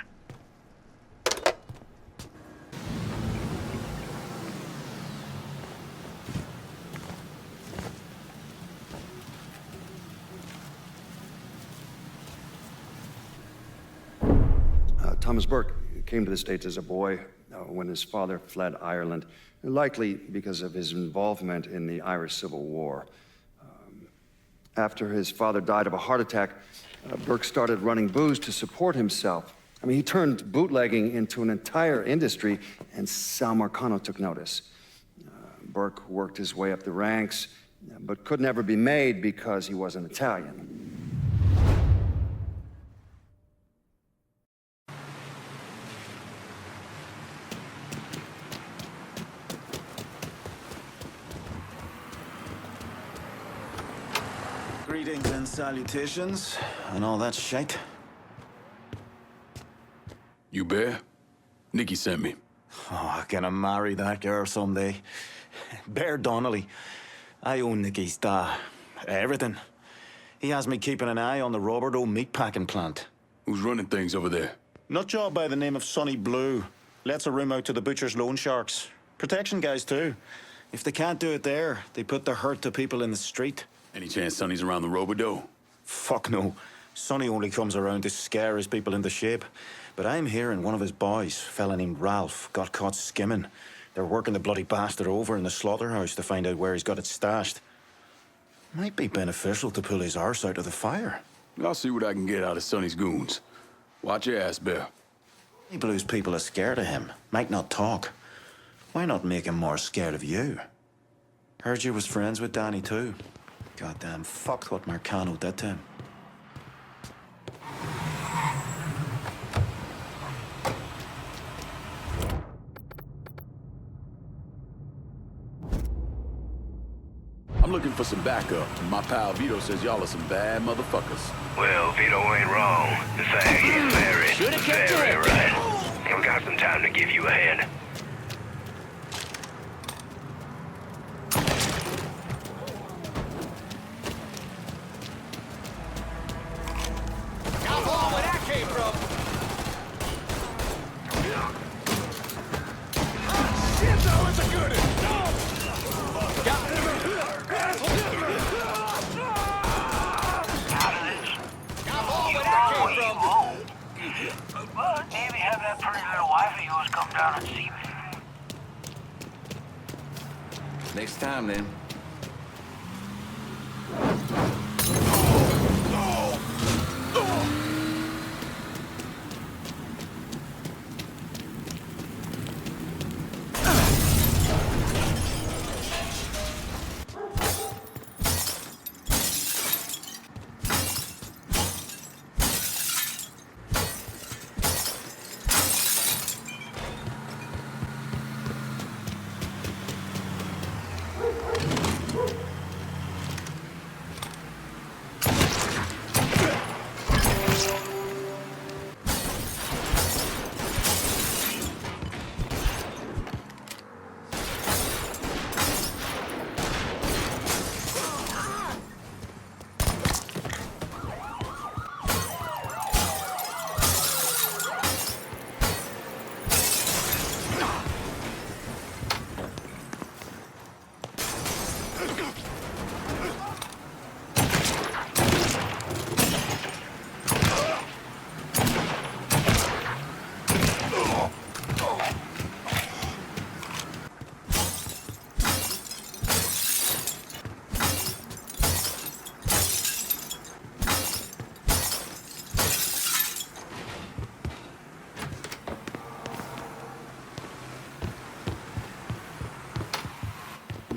Thomas Burke came to the States as a boy when his father fled Ireland, likely because of his involvement in the Irish Civil War. After his father died of a heart attack, Burke started running booze to support himself. I mean, he turned bootlegging into an entire industry, and Sal Marcano took notice. Burke worked his way up the ranks, but could never be made because he wasn't Italian. Greetings and salutations, and all that shite. You Bear? Nikki sent me. Oh, can I marry that girl someday? Bear Donnelly. I own Nicky's everything. He has me keeping an eye on the Roberto meatpacking plant. Who's running things over there? Nutjob by the name of Sonny Blue. Lets a room out to the butcher's loan sharks. Protection guys, too. If they can't do it there, they put the hurt to people in the street. Any chance Sonny's around the Roberto? Fuck no. Sonny only comes around to scare his people into shape. But I'm hearing one of his boys, a fella named Ralph, got caught skimming. They're working the bloody bastard over in the slaughterhouse to find out where he's got it stashed. Might be beneficial to pull his arse out of the fire. I'll see what I can get out of Sonny's goons. Watch your ass, Bear. Blues people are scared of him, might not talk. Why not make him more scared of you? Heard you was friends with Danny too. Goddamn fucked what Marcano did to him. I'm looking for some backup. My pal Vito says y'all are some bad motherfuckers. Well, Vito ain't wrong. The thing is very right. I've got some time to give you a hand. How far where that came from? Shit, that was a good one. But maybe have that pretty little wife of yours come down and see me. Next time, then.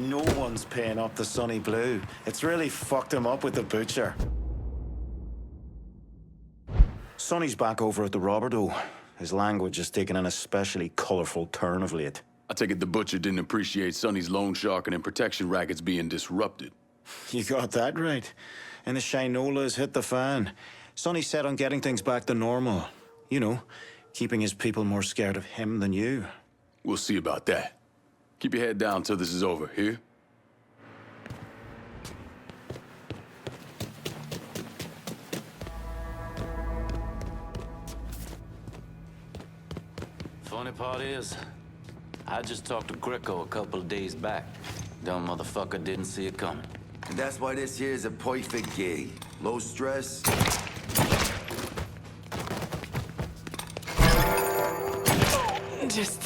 No one's paying up the Sonny Blue. It's really fucked him up with the butcher. Sonny's back over at the Roberto. His language has taken an especially colorful turn of late. I take it the butcher didn't appreciate Sonny's loan sharking and protection rackets being disrupted. You got that right. And the Shinolas hit the fan. Sonny's set on getting things back to normal. You know, keeping his people more scared of him than you. We'll see about that. Keep your head down till this is over, here? Funny part is, I just talked to Grecco a couple of days back. Dumb motherfucker didn't see it coming. And that's why this here is a perfect gig. Low stress. Just...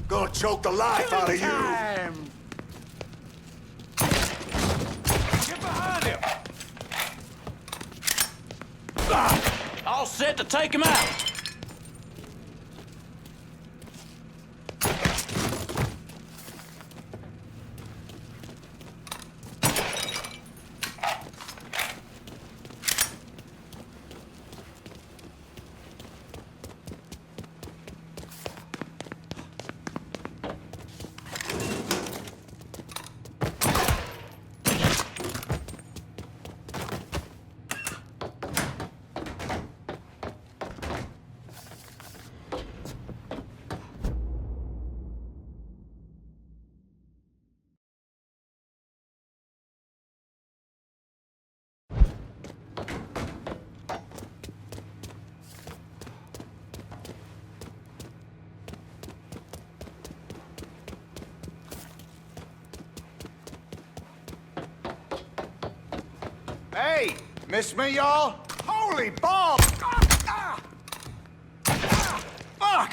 Gonna choke the life out of you. Get behind him! All set to take him out. Hey, miss me, y'all? Holy balls! Fuck!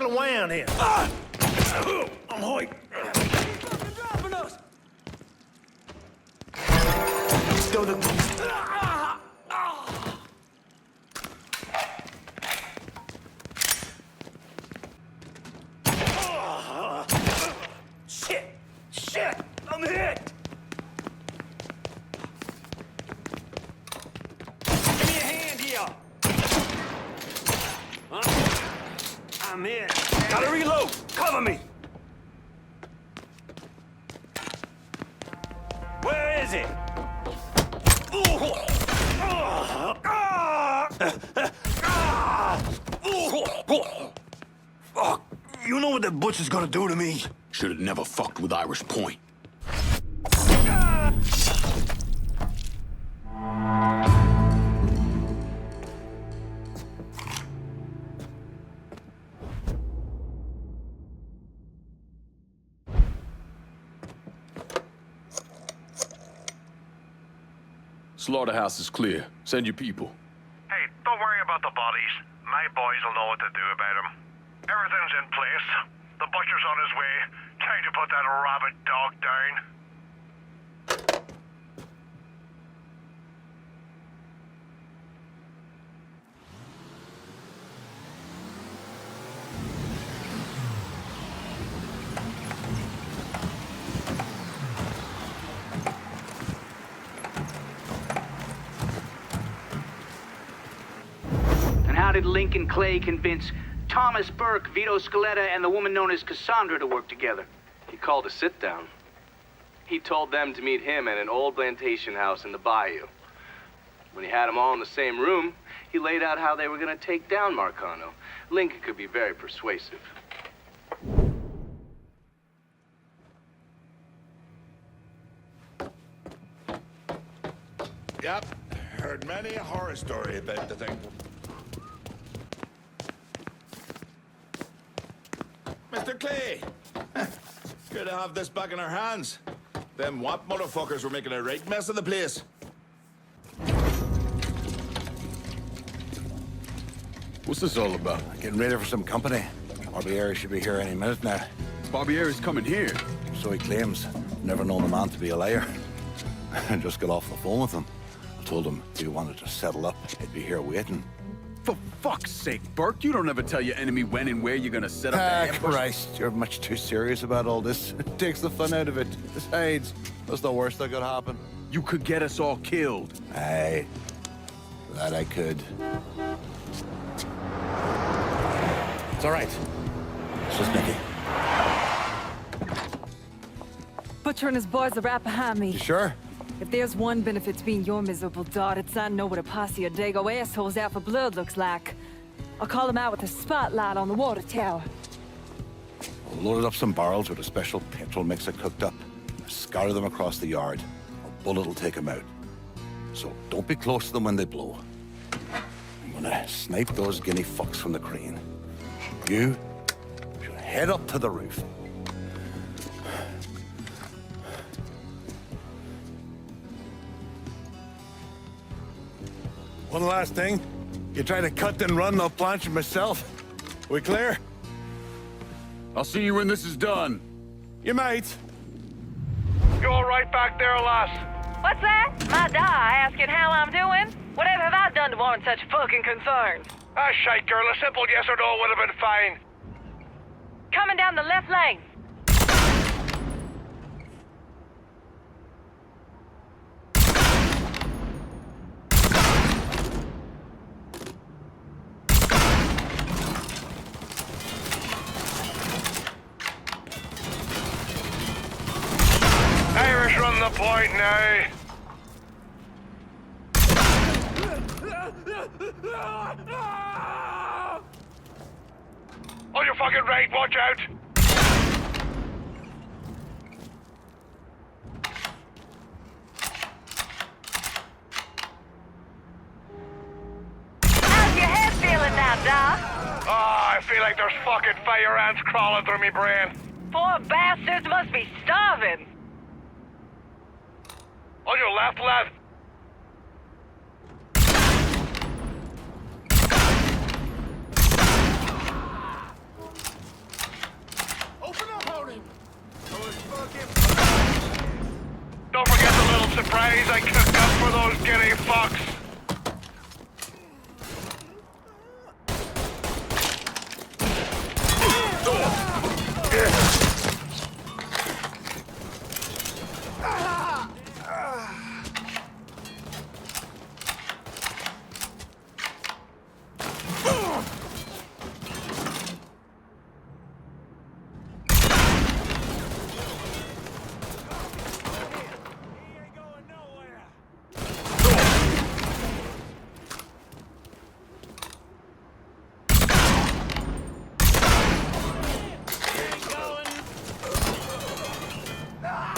fucking way on here. I'm Hoyt. Fucking dropping us. Go to... Shit! I'm hit! Give me a hand here! Huh? I'm in. Gotta reload! Cover me! Where is it? Fuck! You know what that butcher's gonna do to me? Should have never fucked with Irish Point. Slaughterhouse is clear. Send your people. Hey, don't worry about the bodies. My boys will know what to do about them. Everything's in place. The butcher's on his way. Time to put that rabid dog down. And how did Lincoln Clay convince Thomas Burke, Vito Scaletta, and the woman known as Cassandra to work together? He called a sit-down. He told them to meet him at an old plantation house in the bayou. When he had them all in the same room, he laid out how they were going to take down Marcano. Lincoln could be very persuasive. Yep, heard many a horror story about the thing. Mr. Clay! Good to have this back in our hands. Them WAP motherfuckers were making a right mess of the place. What's this all about? Getting ready for some company. Barbieri should be here any minute now. Barbieri's coming here. So he claims. Never known the man to be a liar. I just got off the phone with him. I told him if he wanted to settle up, he'd be here waiting. For fuck's sake, Burke, you don't ever tell your enemy when and where you're gonna set up the ambush. Christ, you're much too serious about all this. It takes the fun out of it. Besides, that's the worst that could happen. You could get us all killed. Aye, that I could. It's all right. It's just Nicky. Butcher and his boys are right behind me. You sure? If there's one benefit to being your miserable dot, it's I know what a posse of Dago assholes out for blood looks like. I'll call them out with a spotlight on the water tower. We'll load up some barrels with a special petrol mixer cooked up. Scatter them across the yard. A bullet will take them out. So don't be close to them when they blow. I'm gonna snipe those guinea fucks from the crane. You should head up to the roof. One last thing. You try to cut and run, I'll planch myself. We clear? I'll see you when this is done. You might. You all right back there, lass? What's that? My die asking how I'm doing? Whatever have I done to warrant such fucking concern? Ah, shite, girl. A simple yes or no would have been fine. Coming down the left lane. Irish run the point now. Oh, you're fucking right. Watch out. How's your head feeling now, Doc? I feel like there's fucking fire ants crawling through me brain. Poor bastards must be starving. On your left, lad. surprised I cooked up for those guinea fucks.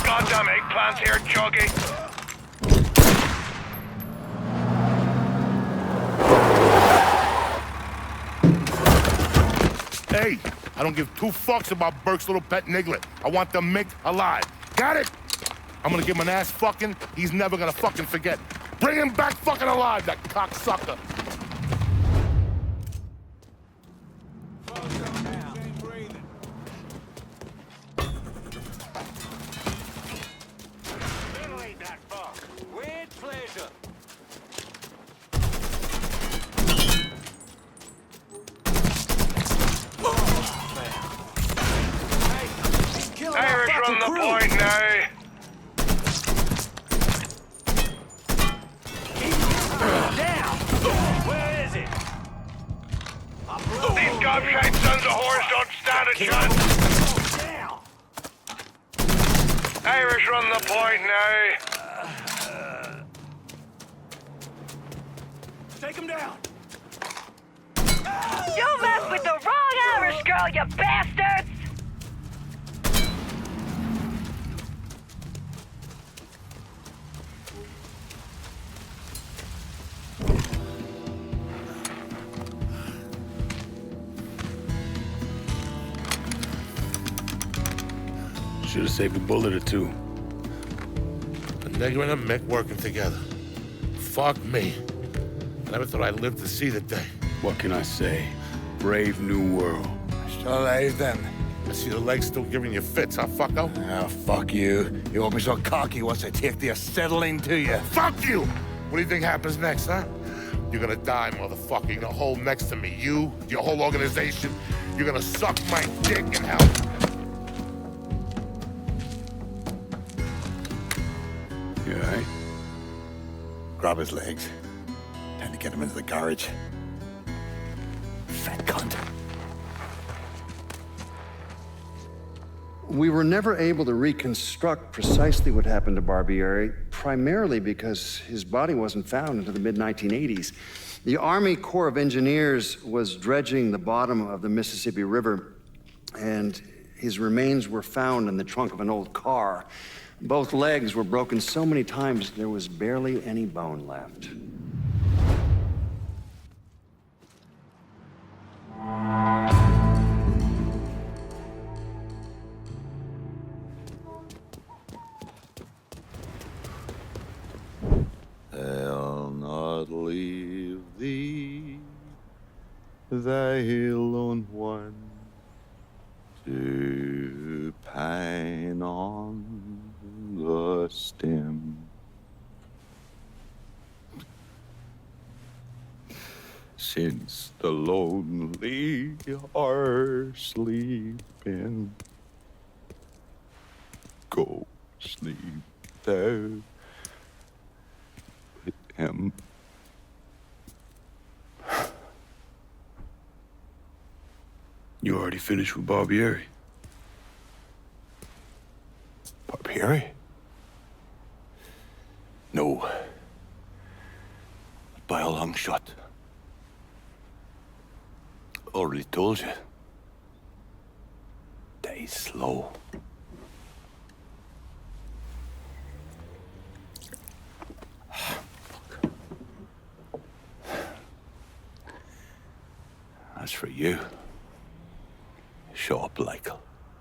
Goddamn eggplants here, Juggy. Hey, I don't give two fucks about Burke's little pet Niglet. I want the Mick alive. Got it? I'm gonna give him an ass fucking he's never gonna fucking forget. Bring him back fucking alive, that cocksucker. Irish run the point now. Down! Where is it? These gobshite sons of whores don't stand a chance. Irish run the point now. Take him down! You messed with the wrong Irish girl, you bastards! Should have saved a bullet or two. A nigger and a Mick working together. Fuck me. I never thought I'd live to see the day. What can I say? Brave new world. Shall then? I see the legs still giving you fits, huh, fucko? Ah, fuck you. You won't be so cocky once I take the acetylene to you. Fuck you! What do you think happens next, huh? You're gonna die, motherfucker. You're gonna hold next to me. You, your whole organization. You're gonna suck my dick in hell. You all right? Grab his legs. Time to get him into the garage. Fat cunt. We were never able to reconstruct precisely what happened to Barbieri, primarily because his body wasn't found until the mid-1980s. The Army Corps of Engineers was dredging the bottom of the Mississippi River, and his remains were found in the trunk of an old car. Both legs were broken so many times there was barely any bone left. I'll not leave thee, thy lone one, to pine on the stem. Since the lonely are sleeping, go sleep there with him. You already finished with Barbieri? Barbieri? No. By a long shot. Already told you. Die slow. As for you, show up like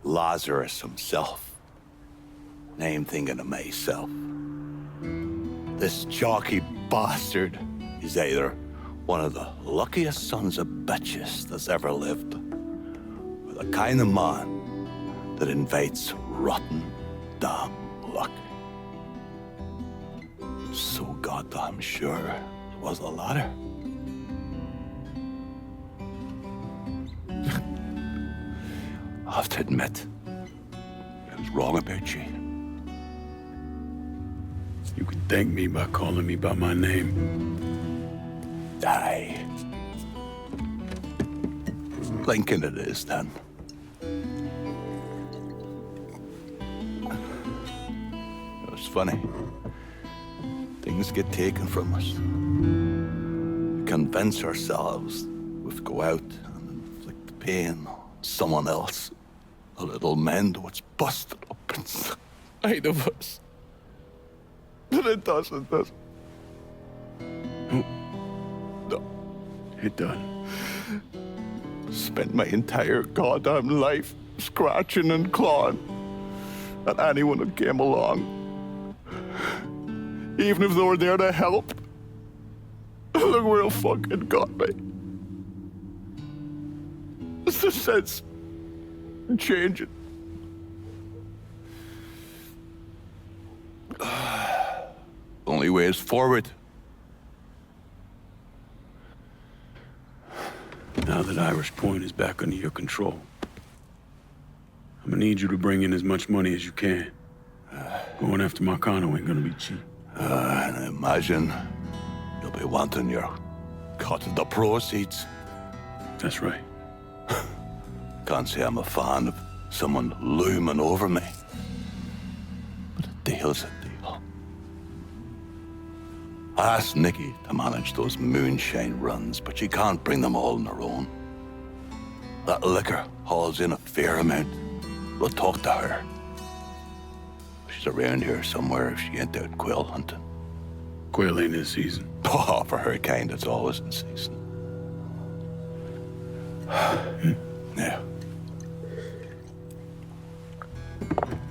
Lazarus himself. And I'm thinking of myself. This jockey bastard is either one of the luckiest sons of bitches that's ever lived, or the kind of man that invites rotten, damn luck. so goddamn sure it was the latter. I have to admit, I was wrong about you. You can thank me by calling me by my name. Aye. Lincoln it is, then. It's funny. Things get taken from us. We convince ourselves we have to go out and inflict the pain on someone else. A little mend what's busted up inside of us. But it doesn't. No. It doesn't. Spent my entire goddamn life scratching and clawing at anyone that came along. Even if they were there to help. Look where it fucking got me. It's the sense changing. Only way is forward. Now that Irish Point is back under your control, I'm gonna need you to bring in as much money as you can. Going after Marcano ain't gonna be cheap. And I imagine you'll be wanting your cut of the proceeds. That's right. Can't say I'm a fan of someone looming over me. But a deal's a deal. I asked Nikki to manage those moonshine runs, but she can't bring them all on her own. That liquor hauls in a fair amount. We'll talk to her. She's around here somewhere if she ain't out quail hunting. Quail ain't in season. Oh, for her kind, it's always in season. Yeah.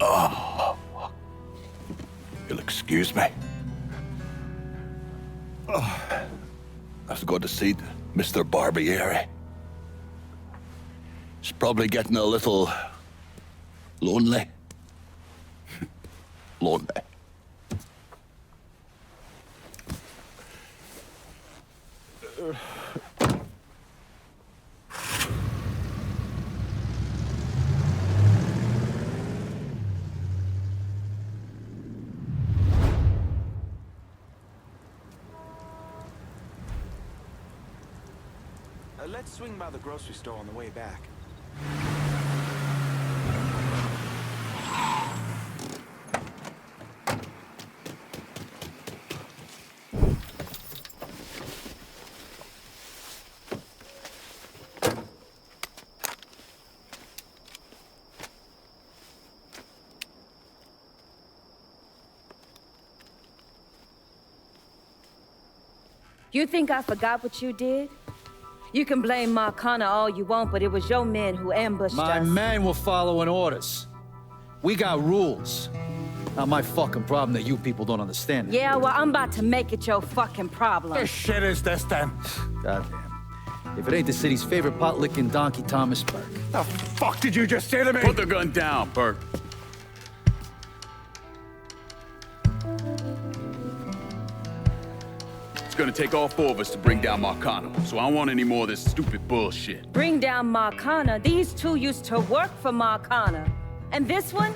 Oh, you'll excuse me. Oh, I have to go to see Mr. Barbieri. He's probably getting a little lonely. Lonely. Let's swing by the grocery store on the way back. You think I forgot what you did? You can blame Marcano all you want, but it was your men who ambushed us. My men were following orders. We got rules. Not my fucking problem that you people don't understand. Yeah, well, I'm about to make it your fucking problem. What the shit is this, then? Goddamn. If it ain't the city's favorite pot-licking donkey, Thomas Burke. The fuck did you just say to me? Put the gun down, Burke. It's gonna take all four of us to bring down Marcano, so I don't want any more of this stupid bullshit. Bring down Marcano? These two used to work for Marcano. And this one?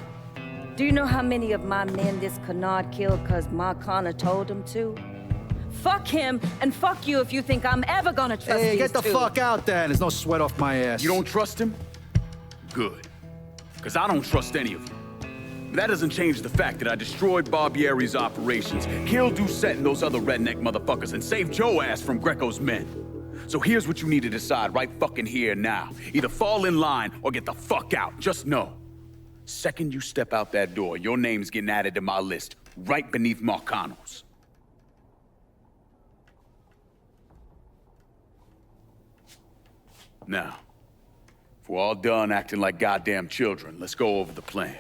Do you know how many of my men this canard killed because Marcano told him to? Fuck him, and fuck you if you think I'm ever gonna trust these two. Hey, get the fuck out then. There's no sweat off my ass. You don't trust him? Good. Because I don't trust any of you. But that doesn't change the fact that I destroyed Barbieri's operations, killed Doucet and those other redneck motherfuckers, and saved Joe ass from Grecco's men. So here's what you need to decide right fucking here now. Either fall in line or get the fuck out. Just know. Second you step out that door, your name's getting added to my list, right beneath Marcano's. Now, if we're all done acting like goddamn children, let's go over the plan.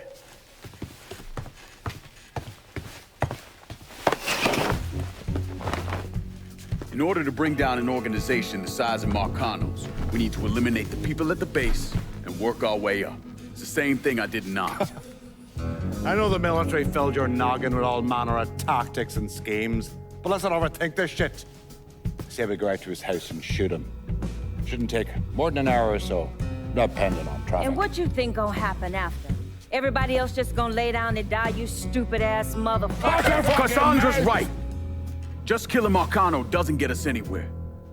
In order to bring down an organization the size of Marcano's, we need to eliminate the people at the base and work our way up. It's the same thing I did in Nam. I know the military filled your noggin with all manner of tactics and schemes, but let's not overthink this shit. Say we go out to his house and shoot him. Shouldn't take more than an hour or so, depending on traffic. And what you think gonna happen after? Everybody else just gonna lay down and die, you stupid-ass motherfucker? Cassandra's right. Just killing Marcano doesn't get us anywhere.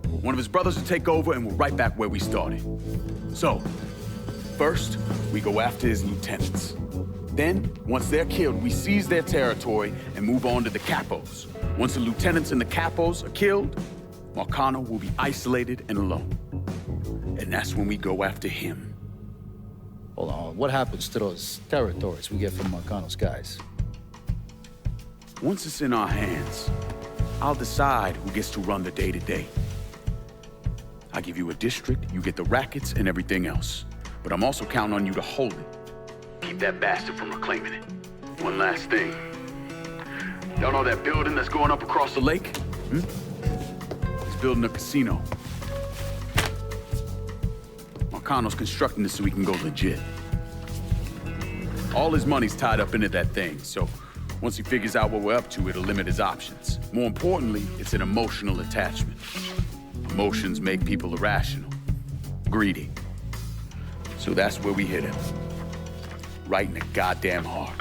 One of his brothers will take over and we're right back where we started. So, first, we go after his lieutenants. Then, once they're killed, we seize their territory and move on to the capos. Once the lieutenants and the capos are killed, Marcano will be isolated and alone. And that's when we go after him. Hold on, what happens to those territories we get from Marcano's guys? Once it's in our hands, I'll decide who gets to run the day-to-day. I give you a district, you get the rackets and everything else. But I'm also counting on you to hold it. Keep that bastard from reclaiming it. One last thing. Y'all know that building that's going up across the lake? He's building a casino. Marcano's constructing this so we can go legit. All his money's tied up into that thing, so once he figures out what we're up to, it'll limit his options. More importantly, it's an emotional attachment. Emotions make people irrational, greedy. So that's where we hit him. Right in the goddamn heart.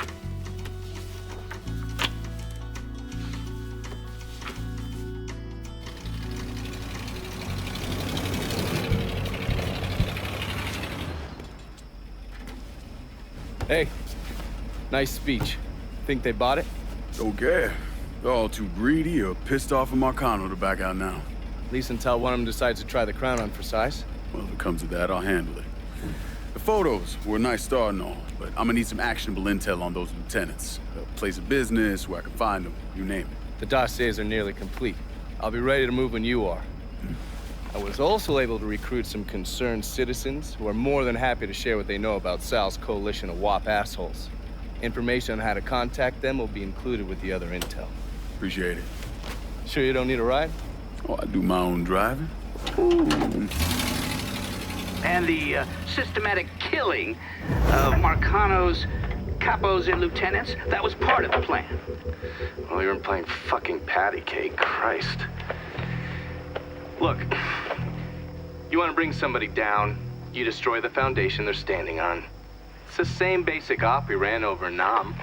Hey, nice speech. Think they bought it? Okay. They're all too greedy or pissed off at Marcano to back out now. At least until one of them decides to try the crown on for size. Well, if it comes to that, I'll handle it. The photos were a nice start and all, but I'm gonna need some actionable intel on those lieutenants. A place of business, where I can find them, you name it. The dossiers are nearly complete. I'll be ready to move when you are. I was also able to recruit some concerned citizens who are more than happy to share what they know about Sal's coalition of WAP assholes. Information on how to contact them will be included with the other intel. Appreciate it. Sure you don't need a ride? Oh, I do my own driving. Ooh. And the systematic killing of Marcano's capos and lieutenants, that was part of the plan. Well, you weren't playing fucking patty cake, Christ. Look, you want to bring somebody down, you destroy the foundation they're standing on. It's the same basic op we ran over Nam.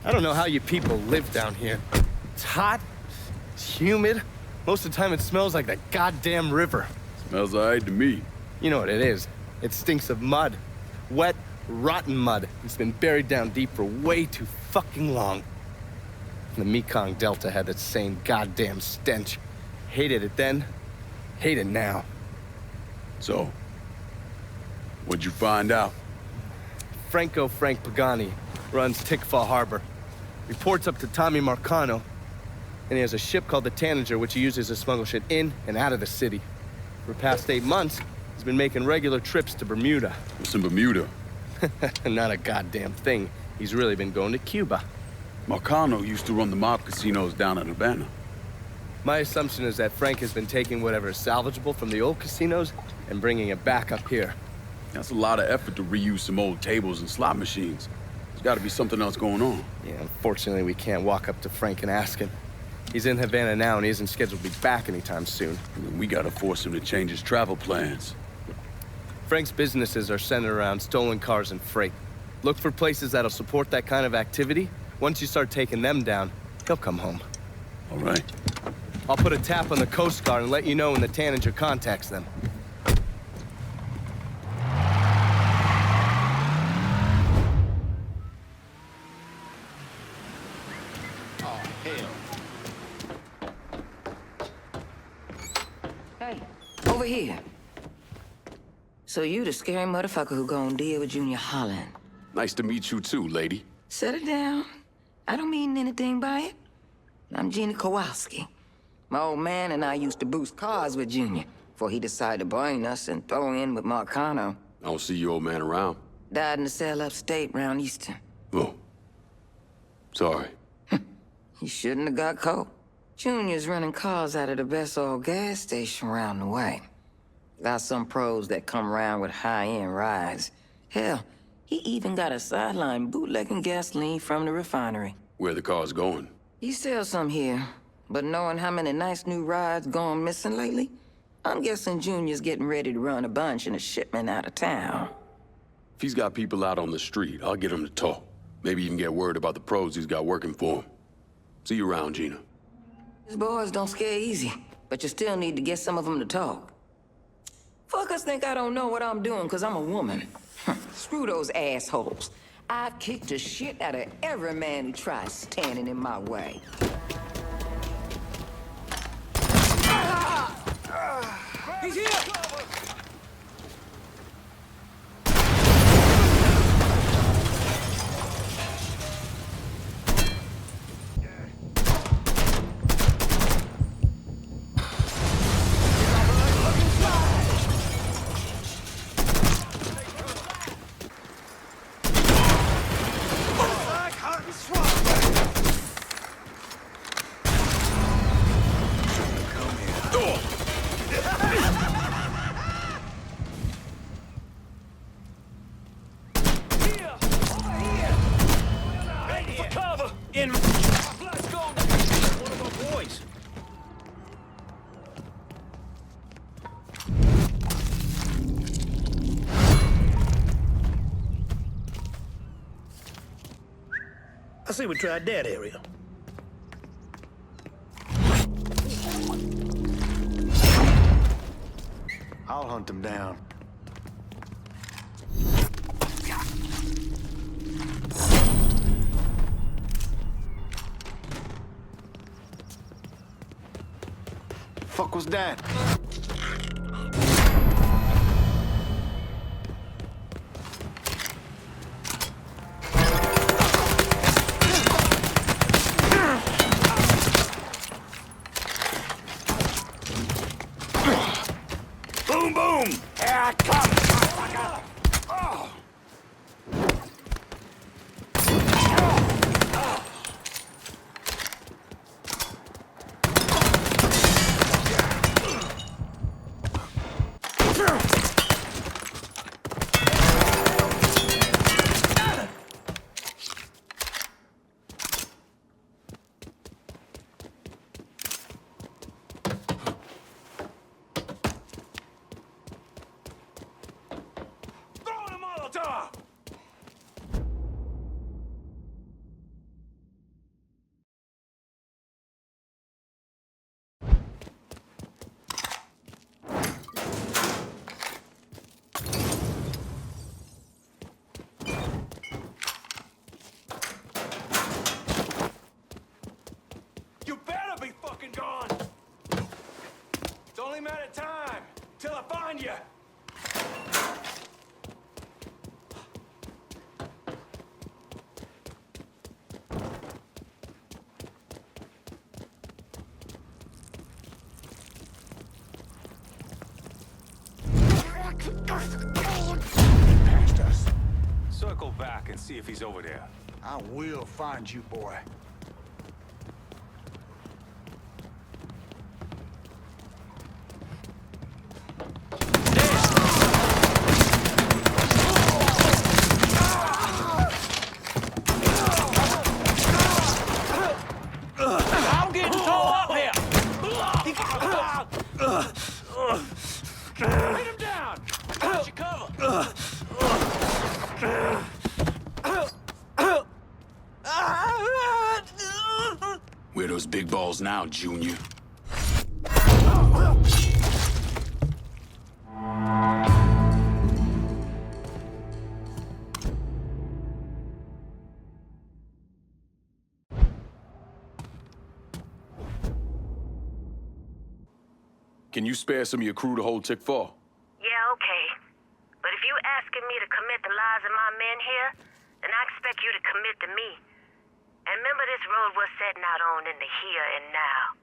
I don't know how you people live down here. It's hot, it's humid. Most of the time it smells like that goddamn river. Smells all right to me. You know what it is. It stinks of mud. Wet, rotten mud. It's been buried down deep for way too fucking long. The Mekong Delta had that same goddamn stench. Hated it then, hate it now. So, what'd you find out? Frank Pagani runs Tikfa Harbor. Reports up to Tommy Marcano, and he has a ship called the Tanager, which he uses to smuggle shit in and out of the city. For the past 8 months, he's been making regular trips to Bermuda. What's in Bermuda? Not a goddamn thing. He's really been going to Cuba. Marcano used to run the mob casinos down in Havana. My assumption is that Frank has been taking whatever is salvageable from the old casinos and bringing it back up here. That's a lot of effort to reuse some old tables and slot machines. There's gotta be something else going on. Yeah, unfortunately, we can't walk up to Frank and ask him. He's in Havana now, and he isn't scheduled to be back anytime soon. We gotta force him to change his travel plans. Frank's businesses are centered around stolen cars and freight. Look for places that'll support that kind of activity. Once you start taking them down, he'll come home. All right. I'll put a tap on the Coast Guard and let you know when the Tanager contacts them. Hey, over here. So you the scary motherfucker who gonna deal with Junior Holland. Nice to meet you too, lady. Set it down. I don't mean anything by it. I'm Gina Kowalski. My old man and I used to boost cars with Junior before he decided to brain us and throw in with Marcano. I don't see your old man around. Died in the cell upstate round Easton. Oh. Sorry. He shouldn't have got caught. Junior's running cars out of the best old gas station around the way. Got some pros that come around with high-end rides. Hell, he even got a sideline bootlegging gasoline from the refinery. Where the car's going? He sells some here, but knowing how many nice new rides gone missing lately, I'm guessing Junior's getting ready to run a bunch in a shipment out of town. If he's got people out on the street, I'll get him to talk. Maybe even get word about the pros he's got working for him. See you around, Gina. These boys don't scare easy, but you still need to get some of them to talk. Fuckers think I don't know what I'm doing because I'm a woman. Screw those assholes. I've kicked the shit out of every man who tries standing in my way. He's here! I say we tried that area. I'll hunt them down. Fuck was that? Boom, boom! Here I come! You better be fucking gone! It's only a matter of time till I find you! Past us. Circle back and see if he's over there. I will find you, boy. I'm getting tore up here! Hit him down! Got your cover! Where those big balls now, Junior? Can you spare some of your crew to hold Tick for? Yeah, okay. But if you asking me to commit the lives of my men here, then I expect you to commit to me. And remember this road we're setting out on in the here and now.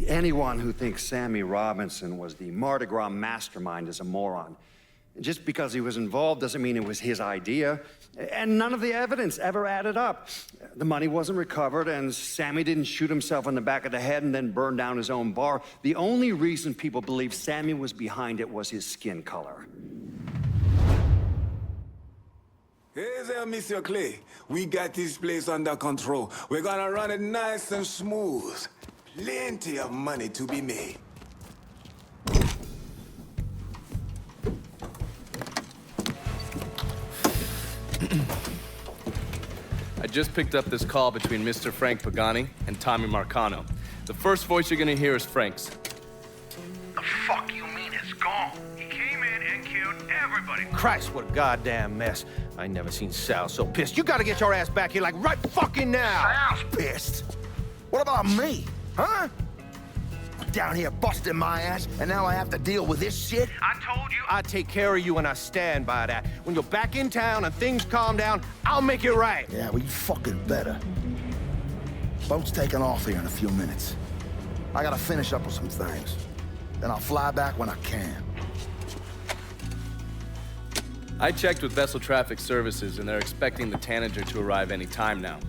Anyone who thinks Sammy Robinson was the Mardi Gras mastermind is a moron. Just because he was involved doesn't mean it was his idea. And none of the evidence ever added up. The money wasn't recovered, and Sammy didn't shoot himself in the back of the head and then burn down his own bar. The only reason people believe Sammy was behind it was his skin color. Hey there, Monsieur Clay. We got this place under control. We're gonna run it nice and smooth. Plenty of money to be made. I just picked up this call between Mr. Frank Pagani and Tommy Marcano. The first voice you're gonna hear is Frank's. The fuck you mean it's gone? He came in and killed everybody. Christ, what a goddamn mess. I ain't never seen Sal so pissed. You gotta get your ass back here like right fucking now. Sal's pissed? What about me? Huh? Down here busting my ass, and now I have to deal with this shit? I told you I'd take care of you, and I stand by that. When you're back in town and things calm down, I'll make it right. Yeah, well, you fucking better. Boat's taking off here in a few minutes. I gotta finish up with some things. Then I'll fly back when I can. I checked with Vessel Traffic Services, and they're expecting the Tanager to arrive any time now.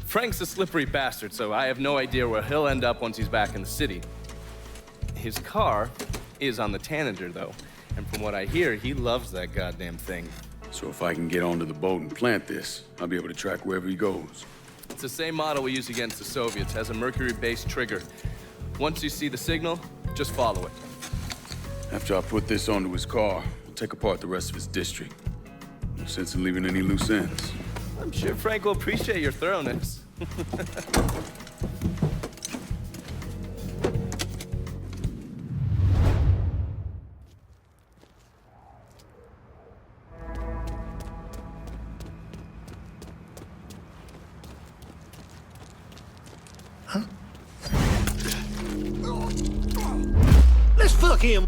Frank's a slippery bastard, so I have no idea where he'll end up once he's back in the city. His car is on the Tanager, though, and from what I hear, he loves that goddamn thing. So if I can get onto the boat and plant this, I'll be able to track wherever he goes. It's the same model we used against the Soviets, has a mercury-based trigger. Once you see the signal, just follow it. After I put this onto his car, I'll take apart the rest of his district. No sense in leaving any loose ends. I'm sure Frank will appreciate your thoroughness. Let's fuck him.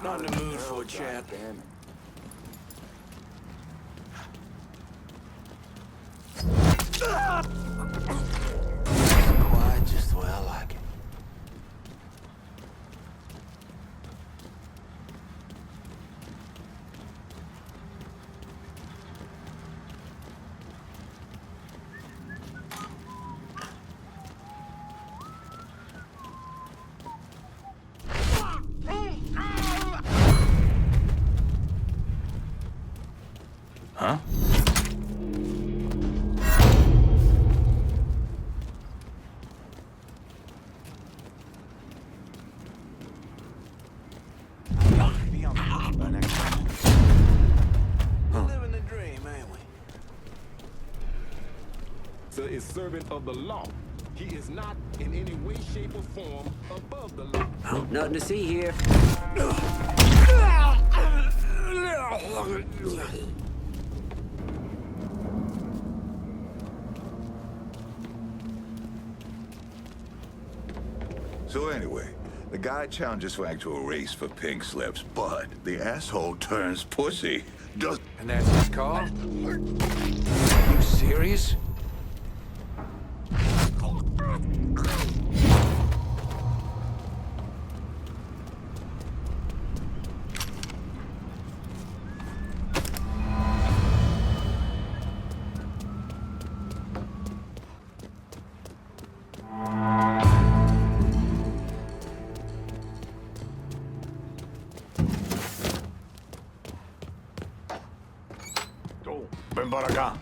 Not in the mood for a chat. Quiet just the way I like it. Huh? Living the dream, ain't we? Sir is servant of the law. He is not in any way, shape, or form above the law. Nothing to see here. So anyway, the guy challenges Frank to a race for pink slips, but the asshole turns pussy. And that's his car? You serious? Ven para acá.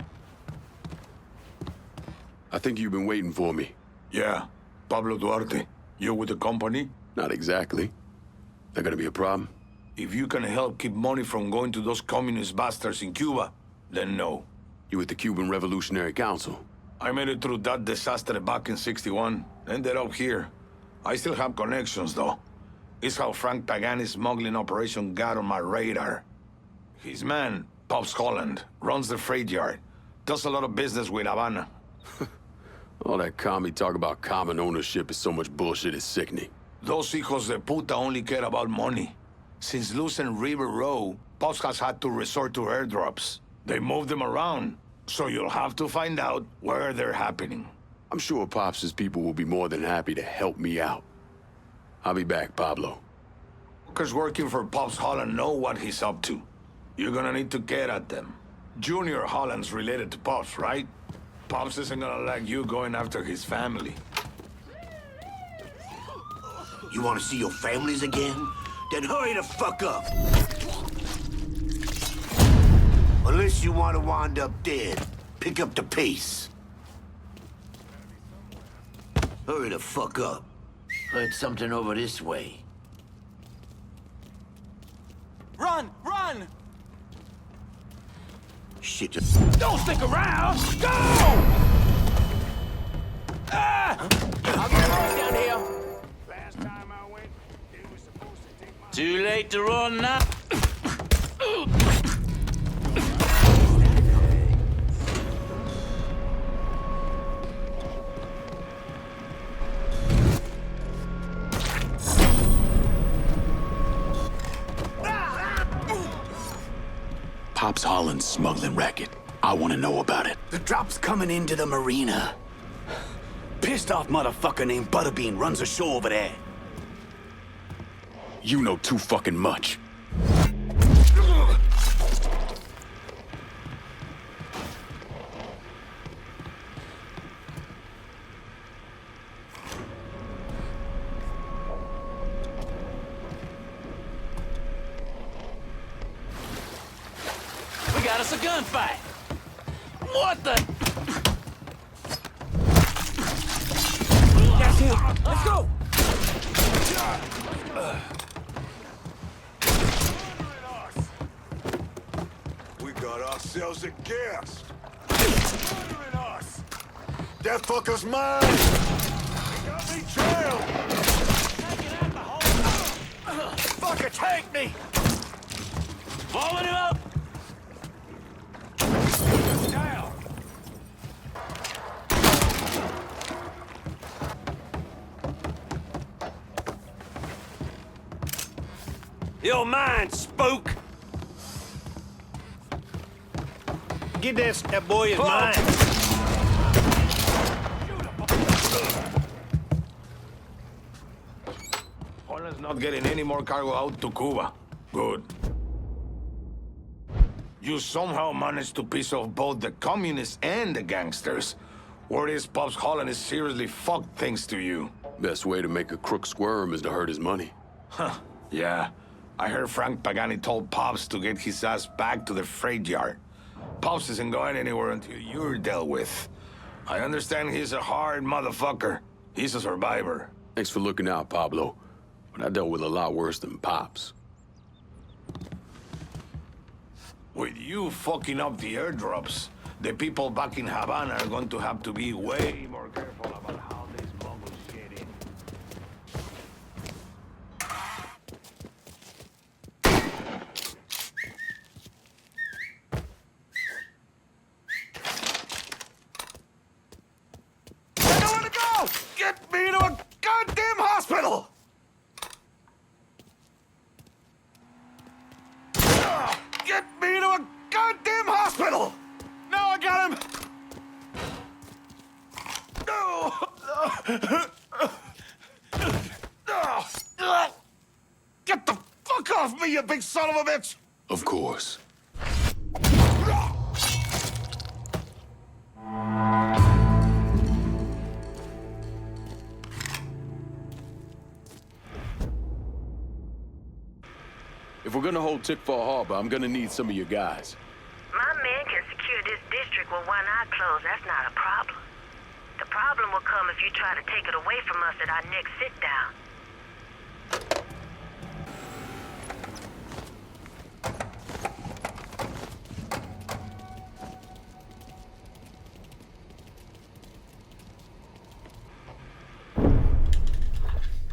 I think you've been waiting for me. Yeah. Pablo Duarte. You with the company? Not exactly. That gonna be a problem? If you can help keep money from going to those communist bastards in Cuba, then no. You with the Cuban Revolutionary Council? I made it through that disaster back in '61. Ended up here. I still have connections, though. It's how Frank Pagani's smuggling operation got on my radar. His man, Pops Holland, runs the freight yard. Does a lot of business with Havana. All that commie talk about common ownership is so much bullshit, it's sickening. Those hijos de puta only care about money. Since losing River Row, Pops has had to resort to airdrops. They move them around, so you'll have to find out where they're happening. I'm sure Pops' people will be more than happy to help me out. I'll be back, Pablo. Workers working for Pops Holland know what he's up to. You're gonna need to get at them. Junior Holland's related to Pops, right? Pops isn't gonna like you going after his family. You want to see your families again? Then hurry the fuck up. Unless you want to wind up dead. Pick up the pace. Hurry the fuck up. Heard something over this way. Run! Run! Shit. Don't stick around! Go! Ah! I'll get lost down here. Last time I went, they were supposed to take my... Too late to run now. Pops Holland's smuggling racket. I want to know about it. The drop's coming into the marina. Pissed off motherfucker named Butterbean runs a show over there. You know too fucking much. We got us a gunfight. What the? That's him. Let's go. We got ourselves a guest. That fucker's mine. He got me jailed. Fucker, take me! Blowing him up! Down. You're mine, spook! Get this. That boy is mine. Holland's not getting any more cargo out to Cuba. Good. You somehow managed to piss off both the communists and the gangsters. Word is Pops Holland is seriously fucked thanks to you. Best way to make a crook squirm is to hurt his money. Huh, yeah. I heard Frank Pagani told Pops to get his ass back to the freight yard. Pops isn't going anywhere until you're dealt with. I understand he's a hard motherfucker. He's a survivor. Thanks for looking out, Pablo. But I dealt with a lot worse than Pops. With you fucking up the airdrops, the people back in Havana are going to have to be way more careful about how they smuggle shit in. I know where to go! Get me to a goddamn hospital! Get me to a goddamn hospital! Now I got him! Get the fuck off me, you big son of a bitch! Of course. If we're gonna hold Tickfall Harbor, I'm gonna need some of your guys. My men can secure this district with one eye closed. That's not a problem. The problem will come if you try to take it away from us at our next sit-down.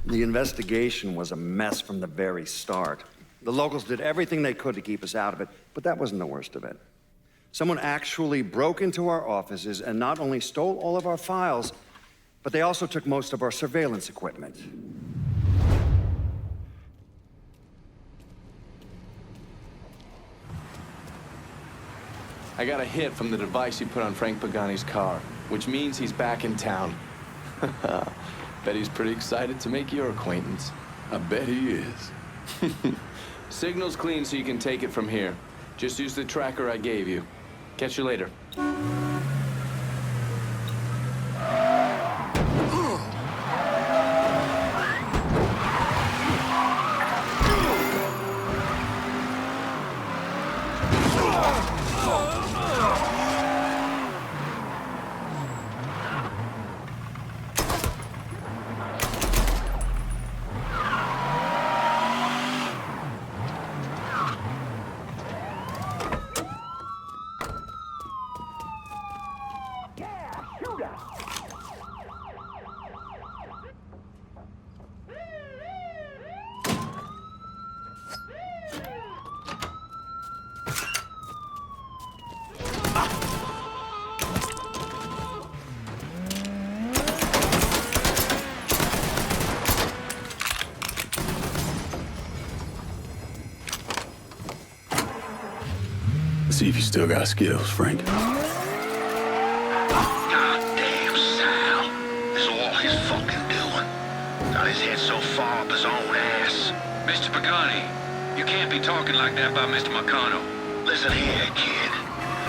The investigation was a mess from the very start. The locals did everything they could to keep us out of it, but that wasn't the worst of it. Someone actually broke into our offices and not only stole all of our files, but they also took most of our surveillance equipment. I got a hit from the device you put on Frank Pagani's car, which means he's back in town. Bet he's pretty excited to make your acquaintance. I bet he is. Signal's clean so you can take it from here. Just use the tracker I gave you. Catch you later. See if you still got skills, Frank. Goddamn, Sal. This is all his fucking doing. Got his head so far up his own ass. Mr. Pagani, you can't be talking like that about Mr. Marcano. Listen here, kid.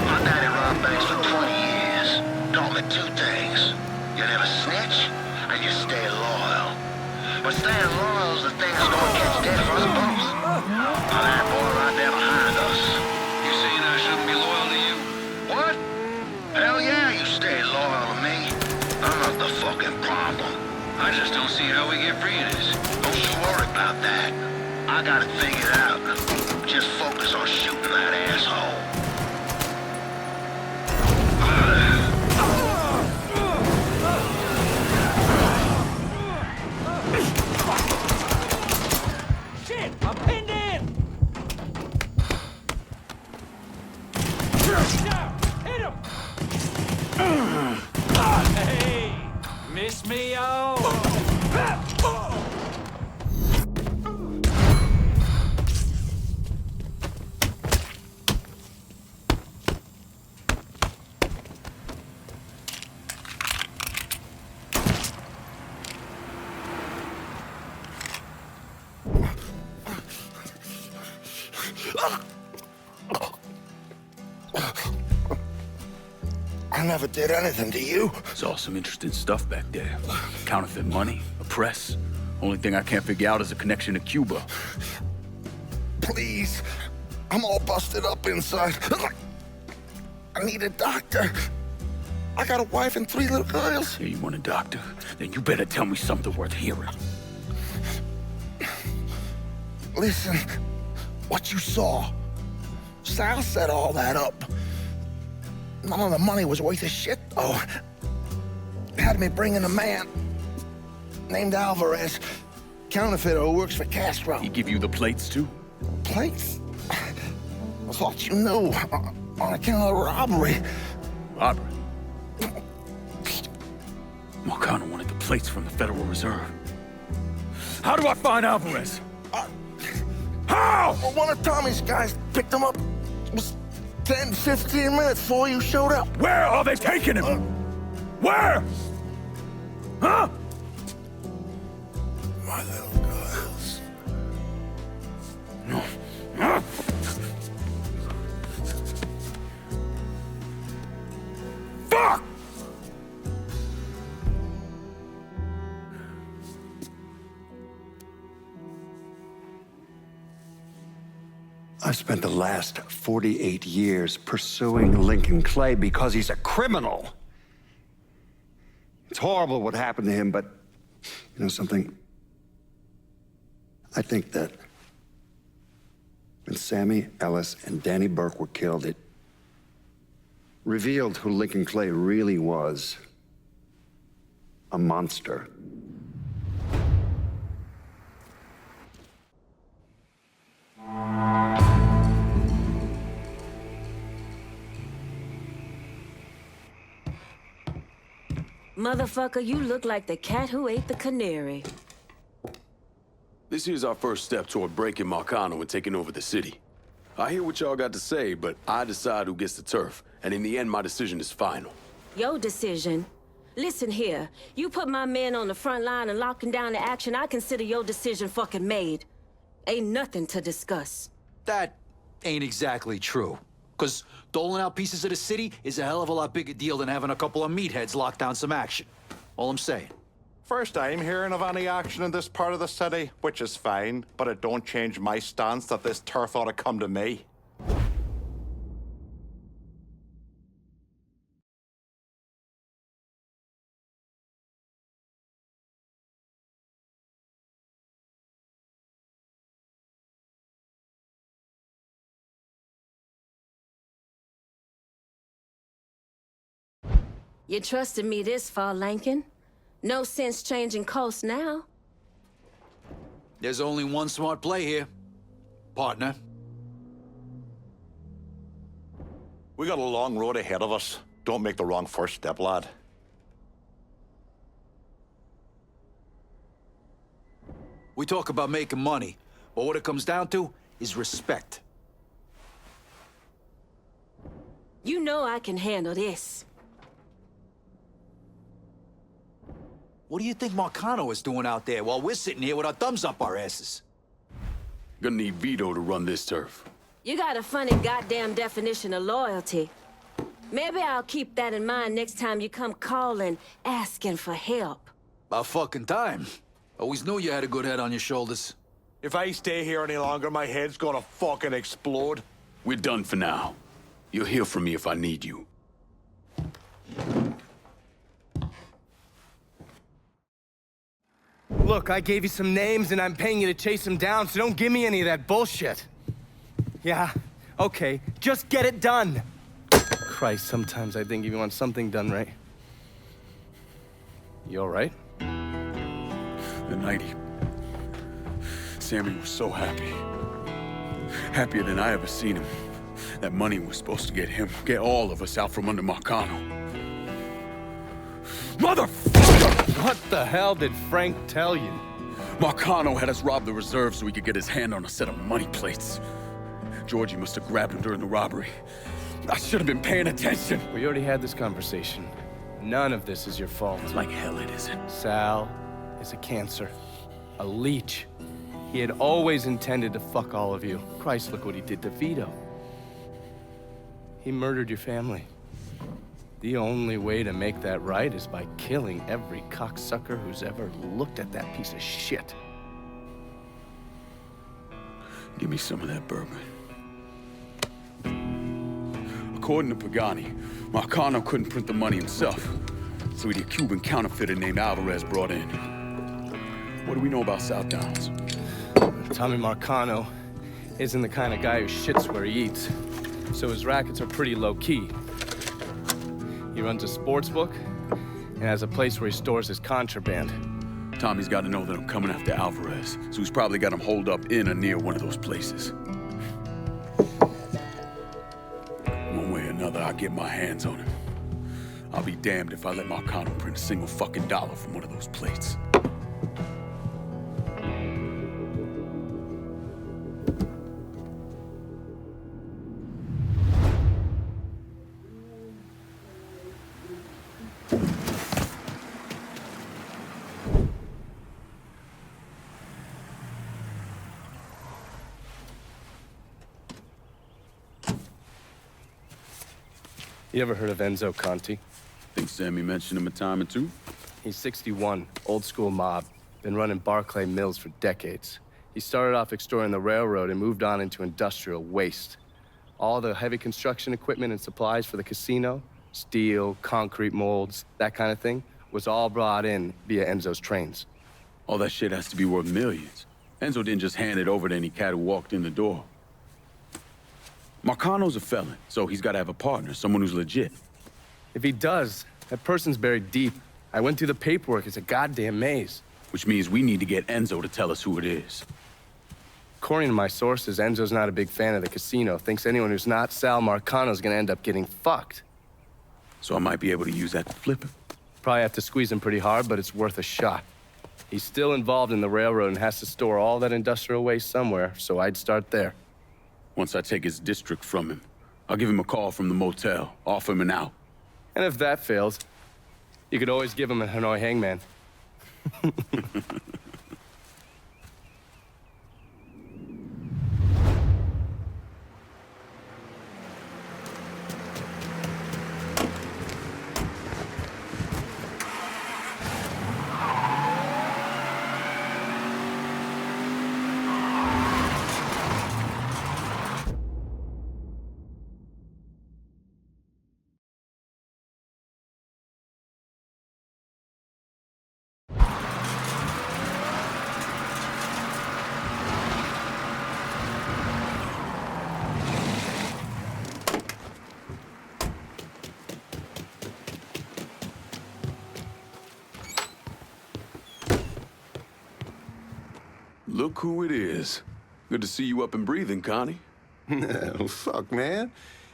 My daddy robbed banks for 20 years. Taught me two things. You never snitch, and you stay loyal. But staying loyal is the thing that's gonna catch death for us both. Now that boy right there behind us. You saying I shouldn't be loyal to you? What? Hell yeah, you stay loyal to me. I'm not the fucking problem. I just don't see how we get free of this. Don't you worry about that. I got it figured out. Just focus on shooting that asshole. Shit! I'm pinned in! Hit him! Hey! Miss me, oh! I never did anything to you. Saw some interesting stuff back there. Counterfeit money, a press. Only thing I can't figure out is a connection to Cuba. Please. I'm all busted up inside. I need a doctor. I got a wife and 3 little girls. Yeah, you want a doctor? Then you better tell me something worth hearing. Listen, what you saw. Sal set all that up. None of the money was worth a shit, though. Had me bring in a man named Alvarez, counterfeiter who works for Castro. He give you the plates, too? Plates? I thought you knew. On account of robbery. Robbery? Marcano wanted the plates from the Federal Reserve. How do I find Alvarez? How? Well, one of Tommy's guys picked him up. It was 10, 15 minutes before you showed up. Where are they taking him? Where? Huh? My little girls. No. Huh? Fuck! I've spent the last 48 years pursuing Lincoln Clay because he's a criminal. It's horrible what happened to him, but you know something? I think that when Sammy Ellis and Danny Burke were killed, it revealed who Lincoln Clay really was. A monster. Motherfucker, you look like the cat who ate the canary. This here's our first step toward breaking Marcano and taking over the city. I hear what y'all got to say, but I decide who gets the turf. And in the end, my decision is final. Your decision? Listen here, you put my men on the front line and locking down the action, I consider your decision fucking made. Ain't nothing to discuss. That ain't exactly true. Because doling out pieces of the city is a hell of a lot bigger deal than having a couple of meatheads lock down some action. All I'm saying. First time hearing of any action in this part of the city, which is fine, but it don't change my stance that this turf ought to come to me. You trusted me this far, Lankin. No sense changing course now. There's only one smart play here, partner. We got a long road ahead of us. Don't make the wrong first step, lad. We talk about making money, but what it comes down to is respect. You know I can handle this. What do you think Marcano is doing out there while we're sitting here with our thumbs up our asses? Gonna need Vito to run this turf. You got a funny goddamn definition of loyalty. Maybe I'll keep that in mind next time you come calling, asking for help. About fucking time. Always knew you had a good head on your shoulders. If I stay here any longer, my head's gonna fucking explode. We're done for now. You'll hear from me if I need you. Look, I gave you some names and I'm paying you to chase them down, so don't give me any of that bullshit. Yeah, okay, just get it done. Christ, sometimes I think if you want something done right. You all right? The night Sammy was so happy. Happier than I ever seen him. That money was supposed to get him, get all of us out from under Marcano. Motherfucker! What the hell did Frank tell you? Marcano had us rob the reserve so he could get his hand on a set of money plates. Georgie must have grabbed him during the robbery. I should have been paying attention. We already had this conversation. None of this is your fault. Like hell it isn't. Sal is a cancer. A leech. He had always intended to fuck all of you. Christ, look what he did to Vito. He murdered your family. The only way to make that right is by killing every cocksucker who's ever looked at that piece of shit. Give me some of that bourbon. According to Pagani, Marcano couldn't print the money himself, so he had a Cuban counterfeiter named Alvarez brought in. What do we know about South Downs? Tommy Marcano isn't the kind of guy who shits where he eats, so his rackets are pretty low-key. He runs a sports book and has a place where he stores his contraband. Tommy's got to know that I'm coming after Alvarez, so he's probably got him holed up in or near one of those places. One way or another, I'll get my hands on him. I'll be damned if I let Marcano print a single fucking dollar from one of those plates. You ever heard of Enzo Conti? Think Sammy mentioned him a time or two? He's 61, old school mob. Been running Barclay Mills for decades. He started off extorting the railroad and moved on into industrial waste. All the heavy construction equipment and supplies for the casino, steel, concrete molds, that kind of thing, was all brought in via Enzo's trains. All that shit has to be worth millions. Enzo didn't just hand it over to any cat who walked in the door. Marcano's a felon, so he's got to have a partner, someone who's legit. If he does, that person's buried deep. I went through the paperwork. It's a goddamn maze. Which means we need to get Enzo to tell us who it is. According to my sources, Enzo's not a big fan of the casino. Thinks anyone who's not Sal Marcano's gonna end up getting fucked. So I might be able to use that to flip him. Probably have to squeeze him pretty hard, but it's worth a shot. He's still involved in the railroad and has to store all that industrial waste somewhere, so I'd start there. Once I take his district from him, I'll give him a call from the motel, offer him an out. And if that fails, you could always give him a Hanoi hangman. Look who it is. Good to see you up and breathing, Connie. Fuck, man.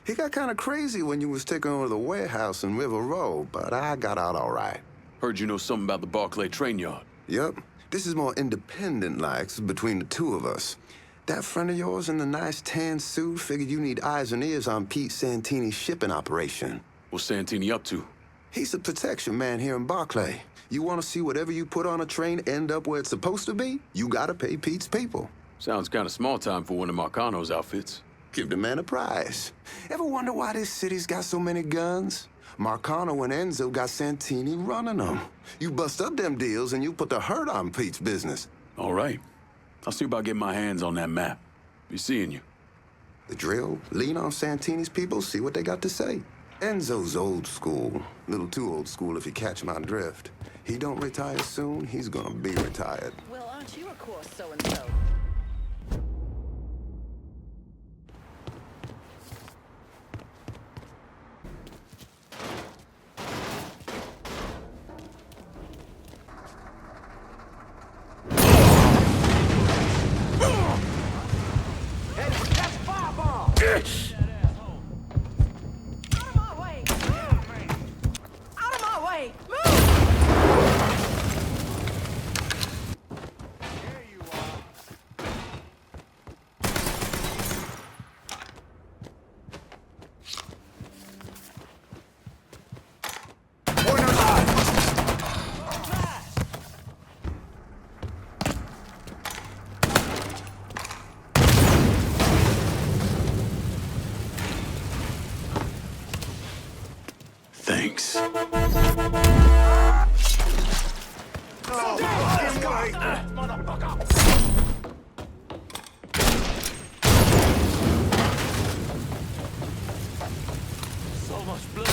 He got kind of crazy when you was taking over the warehouse in River Road, but I got out all right. Heard you know something about the Barclay train yard. Yep. This is more independent-like between the two of us. That friend of yours in the nice tan suit figured you need eyes and ears on Pete Santini's shipping operation. What's Santini up to? He's a protection man here in Barclay. You want to see whatever you put on a train end up where it's supposed to be? You gotta pay Pete's people. Sounds kind of small time for one of Marcano's outfits. Give the man a prize. Ever wonder why this city's got so many guns? Marcano and Enzo got Santini running them. You bust up them deals and you put the hurt on Pete's business. All right. I'll see about getting my hands on that map. Be seeing you. The drill, lean on Santini's people, see what they got to say. Enzo's old school. Little too old school if you catch my drift. He don't retire soon, he's gonna be retired. Well, aren't you a course so-and-so? Thanks. So much blood.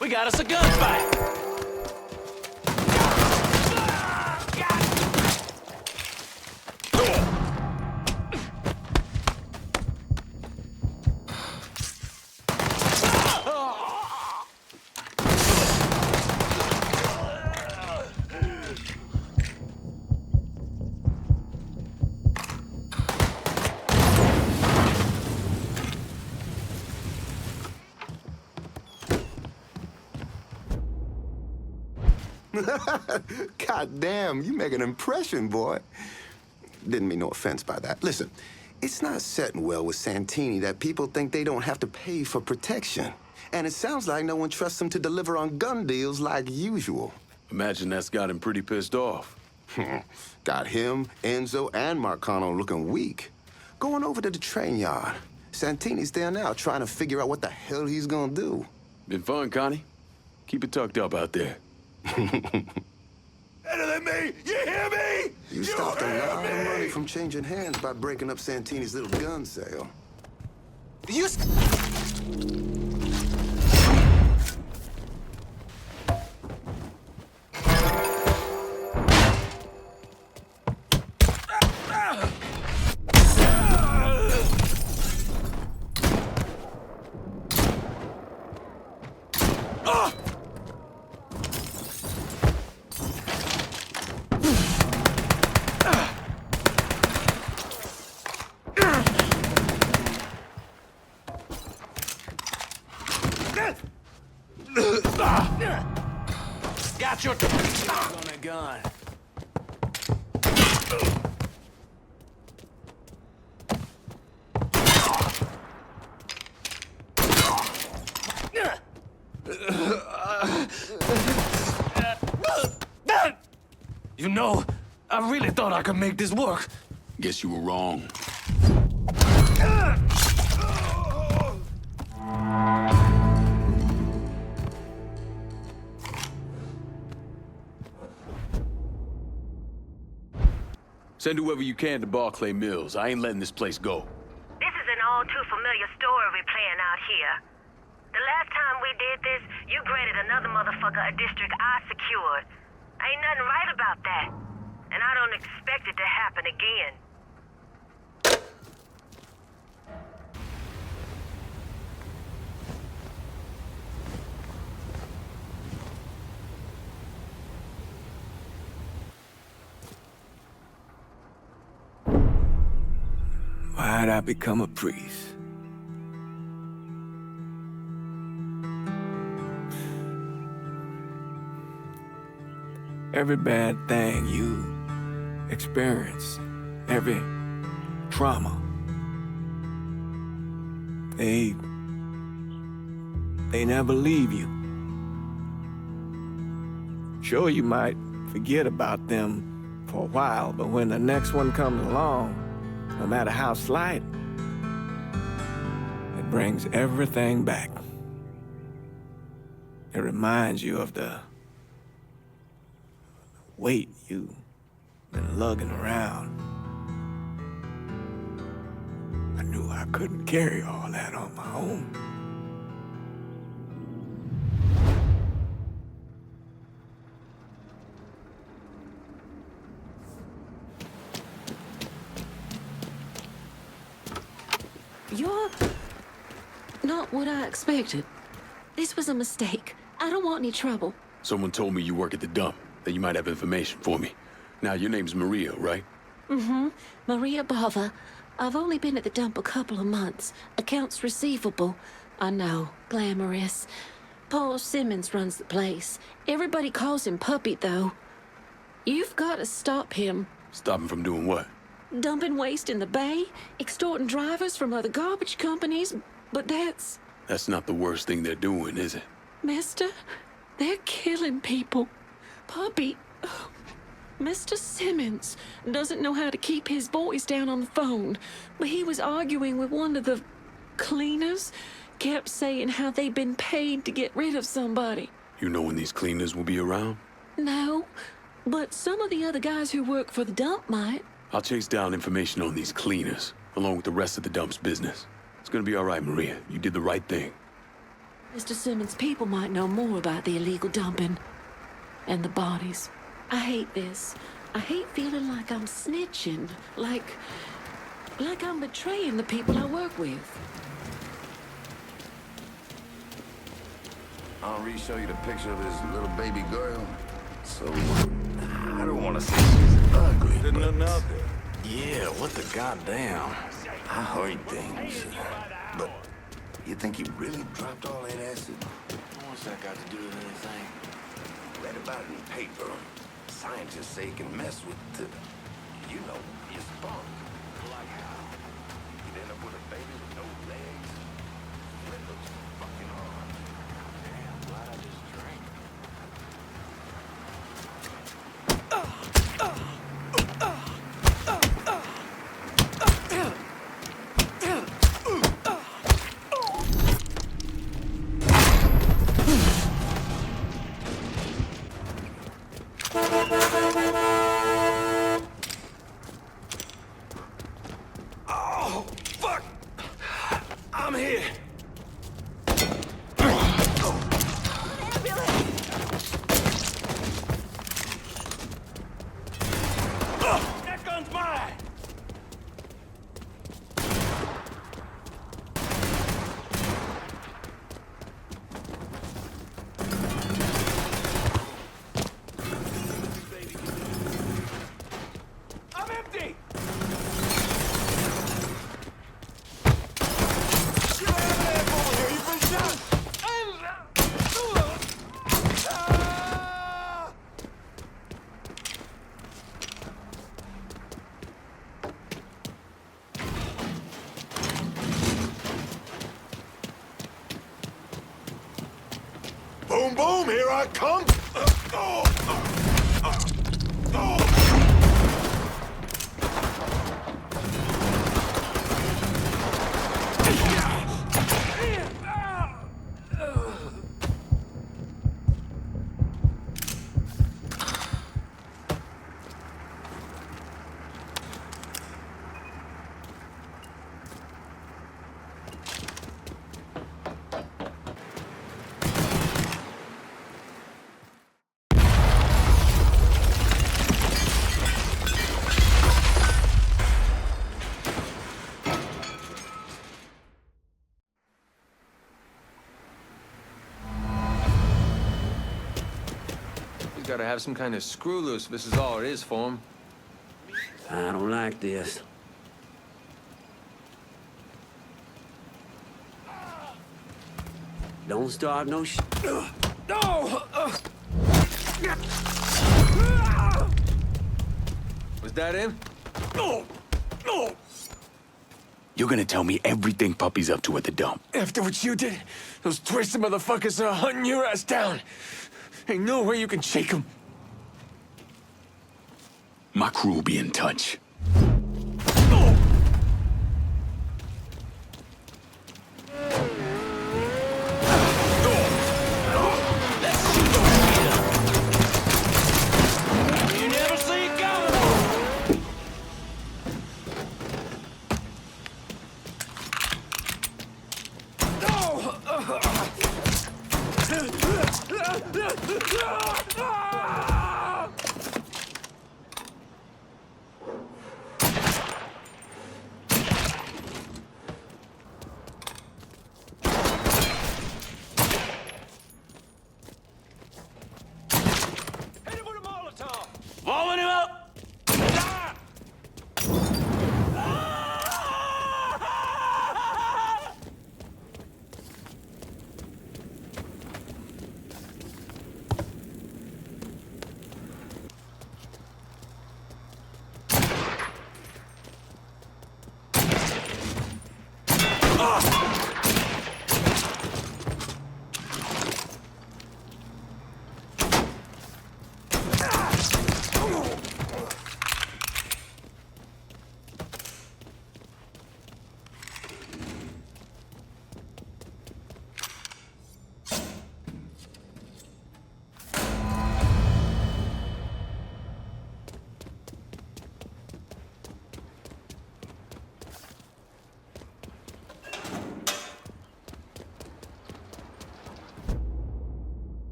We got us a gunfight! God damn, you make an impression, boy. Didn't mean no offense by that. Listen, it's not setting well with Santini that people think they don't have to pay for protection. And it sounds like no one trusts him to deliver on gun deals like usual. Imagine that's got him pretty pissed off. Got him, Enzo, and Marcano looking weak. Going over to the train yard. Santini's there now trying to figure out what the hell he's gonna do. Been fun, Connie. Keep it tucked up out there. Better than me! You hear me? You stopped a lot of money from changing hands by breaking up Santini's little gun sale. Got your on that gun. You know, I really thought I could make this work. Guess you were wrong. Send whoever you can to Barclay Mills. I ain't letting this place go. This is an all too familiar story we're playing out here. The last time we did this, you granted another motherfucker a district I secured. Ain't nothing right about that. And I don't expect it to happen again. Why'd I become a priest? Every bad thing you experience, every trauma, they never leave you. Sure, you might forget about them for a while, but when the next one comes along, no matter how slight, it brings everything back. It reminds you of the weight you've been lugging around. I knew I couldn't carry all that on my own. You're not what I expected. This was a mistake. I don't want any trouble. Someone told me you work at the dump, that you might have information for me. Now, your name's Maria, right? Mm-hmm. Maria Bava. I've only been at the dump a couple of months. Accounts receivable. I know. Glamorous. Paul Simmons runs the place. Everybody calls him Puppy, though. You've got to stop him. Stop him from doing what? Dumping waste in the bay, extorting drivers from other garbage companies, but that's... That's not the worst thing they're doing, is it? Mister, they're killing people. Puppy... Mr. Simmons doesn't know how to keep his voice down on the phone, but he was arguing with one of the cleaners, kept saying how they'd been paid to get rid of somebody. You know when these cleaners will be around? No, but some of the other guys who work for the dump might. I'll chase down information on these cleaners, along with the rest of the dump's business. It's gonna be all right, Maria. You did the right thing. Mr. Simmons' people might know more about the illegal dumping and the bodies. I hate this. I hate feeling like I'm snitching, like I'm betraying the people I work with. Henri show you the picture of his little baby girl? So, I don't want to say she's ugly. There's nothing out there. Yeah, what the goddamn? I heard things. But you think he really dropped all that acid? What's that got to do with anything? Read about it in the paper. Scientists say it can mess with the, you know, your spunk. Like how? You'd end up with a baby with no legs. It looks fucking hard. Damn, glad I just drank. boom, here I come! Gotta have some kind of screw loose if this is all it is for him. I don't like this. Don't start no sh... No! Was that him? No! No! You're gonna tell me everything Puppy's up to at the dump. After what you did, those twisted motherfuckers are hunting your ass down. Ain't no way you can shake them. My crew will be in touch. You never see it coming. Blowing him up!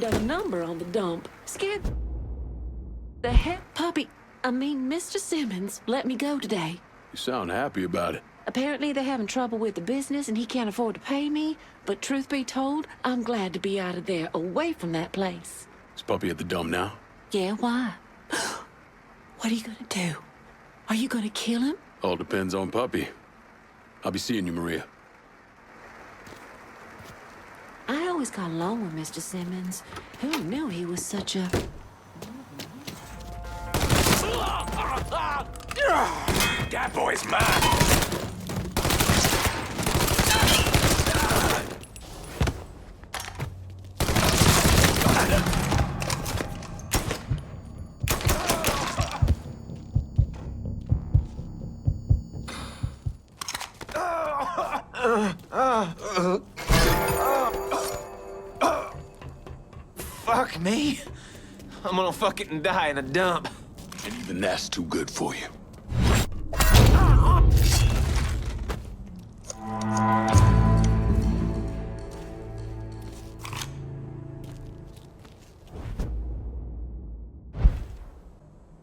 Done a number on the dump. Scared the heck Mr. Simmons let me go today. You sound happy about it. Apparently they're having trouble with the business and he can't afford to pay me. But truth be told, I'm glad to be out of there, away from that place. Is Puppy at the dump now? Yeah, why? What are you gonna do? Are you gonna kill him? All depends on Puppy. I'll be seeing you, Maria. I always got along with Mr. Simmons. Who knew he was such a... That boy's mine! Fuck me. I'm gonna fucking die in a dump. And even that's too good for you.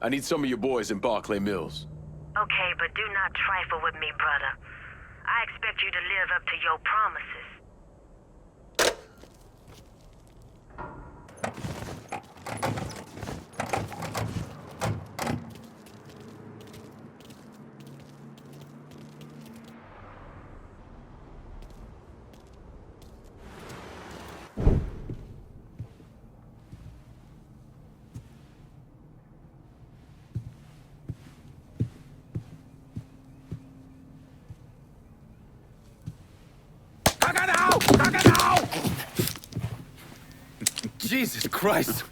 I need some of your boys in Barclay Mills. Okay, but do not trifle with me, brother. I expect you to live up to your promises. Jesus Christ.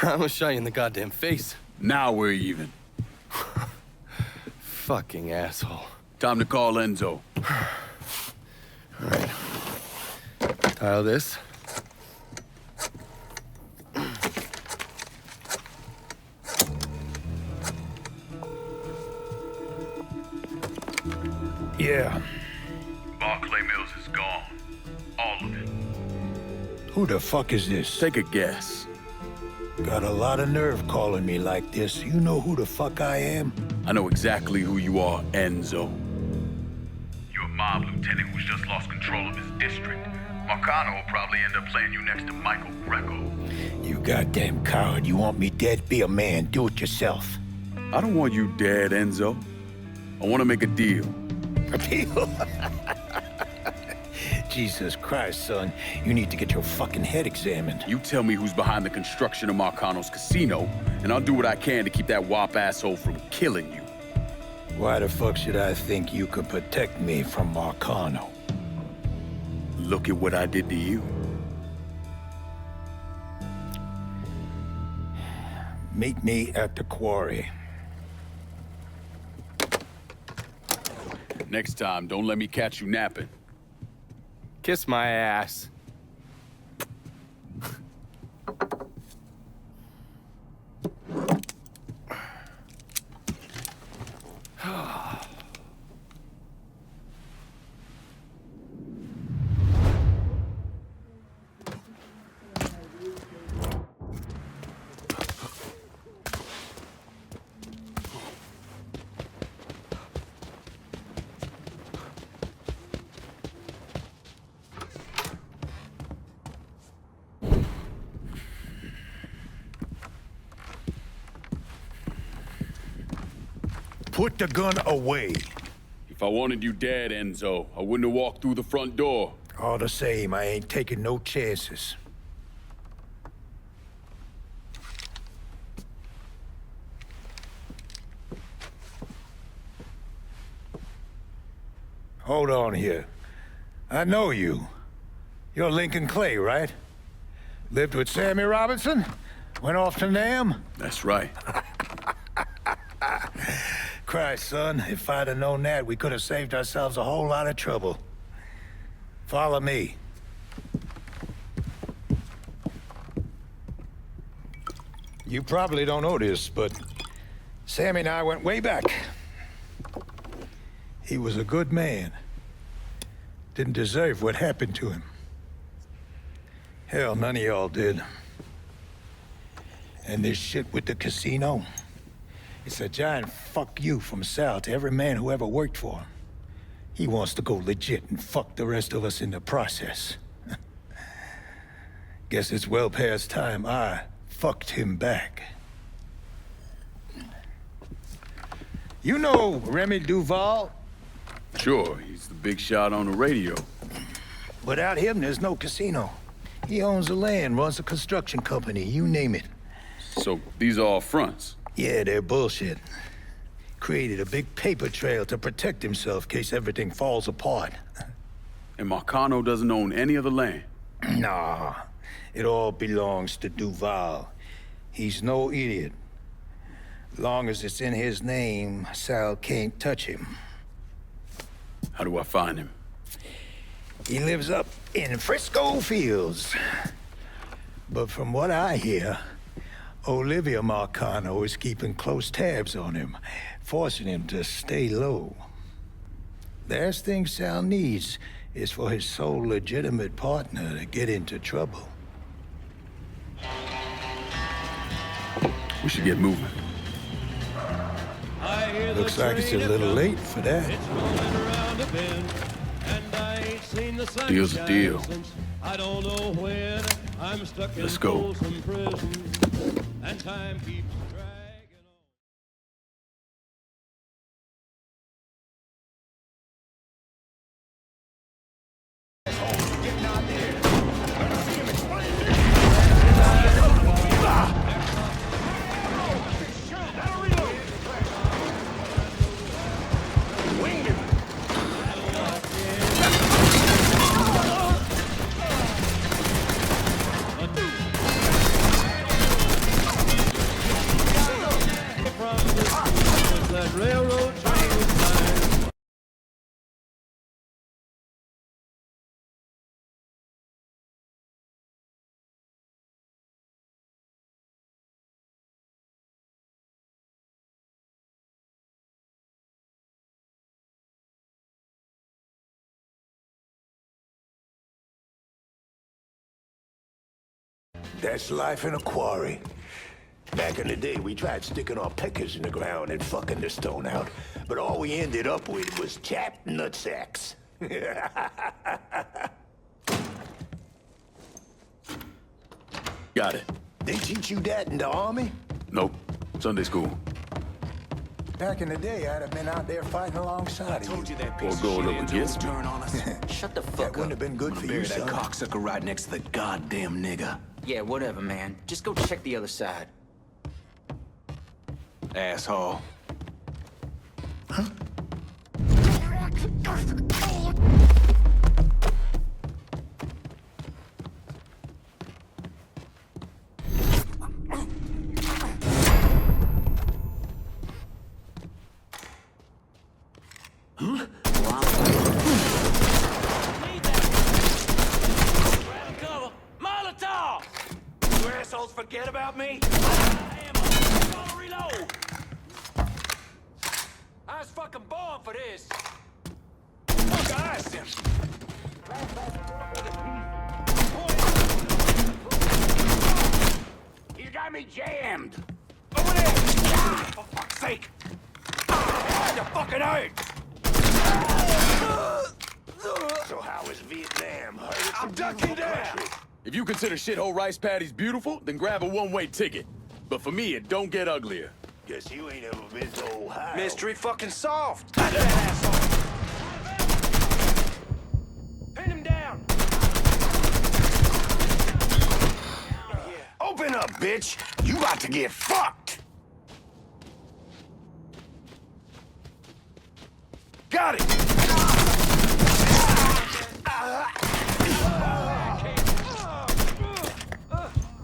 I almost shot you in the goddamn face. Now we're even. Fucking asshole. Time to call Enzo. All right. Tile this. Yeah. Barclay Mills is gone. All of it. Who the fuck is this? Take a guess. Got a lot of nerve calling me like this. You know who the fuck I am? I know exactly who you are, Enzo. You're a mob lieutenant who's just lost control of his district. Marcano will probably end up playing you next to Michael Grecco. You goddamn coward. You want me dead? Be a man. Do it yourself. I don't want you dead, Enzo. I want to make a deal. A deal? Jesus Christ, son. You need to get your fucking head examined. You tell me who's behind the construction of Marcano's casino, and I'll do what I can to keep that wop asshole from killing you. Why the fuck should I think you could protect me from Marcano? Look at what I did to you. Meet me at the quarry. Next time, don't let me catch you napping. Kiss my ass. Put the gun away. If I wanted you dead, Enzo, I wouldn't have walked through the front door. All the same, I ain't taking no chances. Hold on here. I know you. You're Lincoln Clay, right? Lived with Sammy Robinson? Went off to Nam? That's right. Christ, son, if I'd have known that, we could have saved ourselves a whole lot of trouble. Follow me. You probably don't know this, but Sammy and I went way back. He was a good man. Didn't deserve what happened to him. Hell, none of y'all did. And this shit with the casino, it's a giant fuck you from Sal to every man who ever worked for him. He wants to go legit and fuck the rest of us in the process. Guess it's well past time I fucked him back. You know Remy Duvall? Sure, he's the big shot on the radio. Without him, there's no casino. He owns the land, runs a construction company, you name it. So these are all fronts? Yeah, they're bullshit. Created a big paper trail to protect himself in case everything falls apart. And Marcano doesn't own any of the land? Nah, it all belongs to Duvall. He's no idiot. Long as it's in his name, Sal can't touch him. How do I find him? He lives up in Frisco Fields. But from what I hear, Olivia Marcano is keeping close tabs on him, forcing him to stay low. Last thing Sal needs is for his sole legitimate partner to get into trouble. We should get moving. Looks like it's a little late for that. Deal's a deal. Let's go. That's life in a quarry. Back in the day, we tried sticking our pickers in the ground and fucking the stone out, but all we ended up with was chapped nutsacks. Got it. They teach you that in the army? Nope. Sunday school. Back in the day, I'd have been out there fighting alongside of you. Told you that Or piece of going shit up Enzo against would turn on us. Shut the fuck That up. wouldn't have been good for you, Bury that son. cocksucker right next to the goddamn nigger. Yeah, whatever, man. Just go check the other side. Asshole. Molotov! You assholes forget about me? I am gonna reload. I was fucking born for this. Fuck, I asked him. You got me jammed. Over there! Ah, for fuck's sake! Ah, you fucking hurt! So how is Vietnam? I'm ducking down! If you consider shithole rice patties beautiful, then grab a one-way ticket. But for me, it don't get uglier. Guess you ain't ever been to Ohio. Mystery fucking solved! That asshole! Pin him down! Open up, bitch! You about to get fucked! Got it!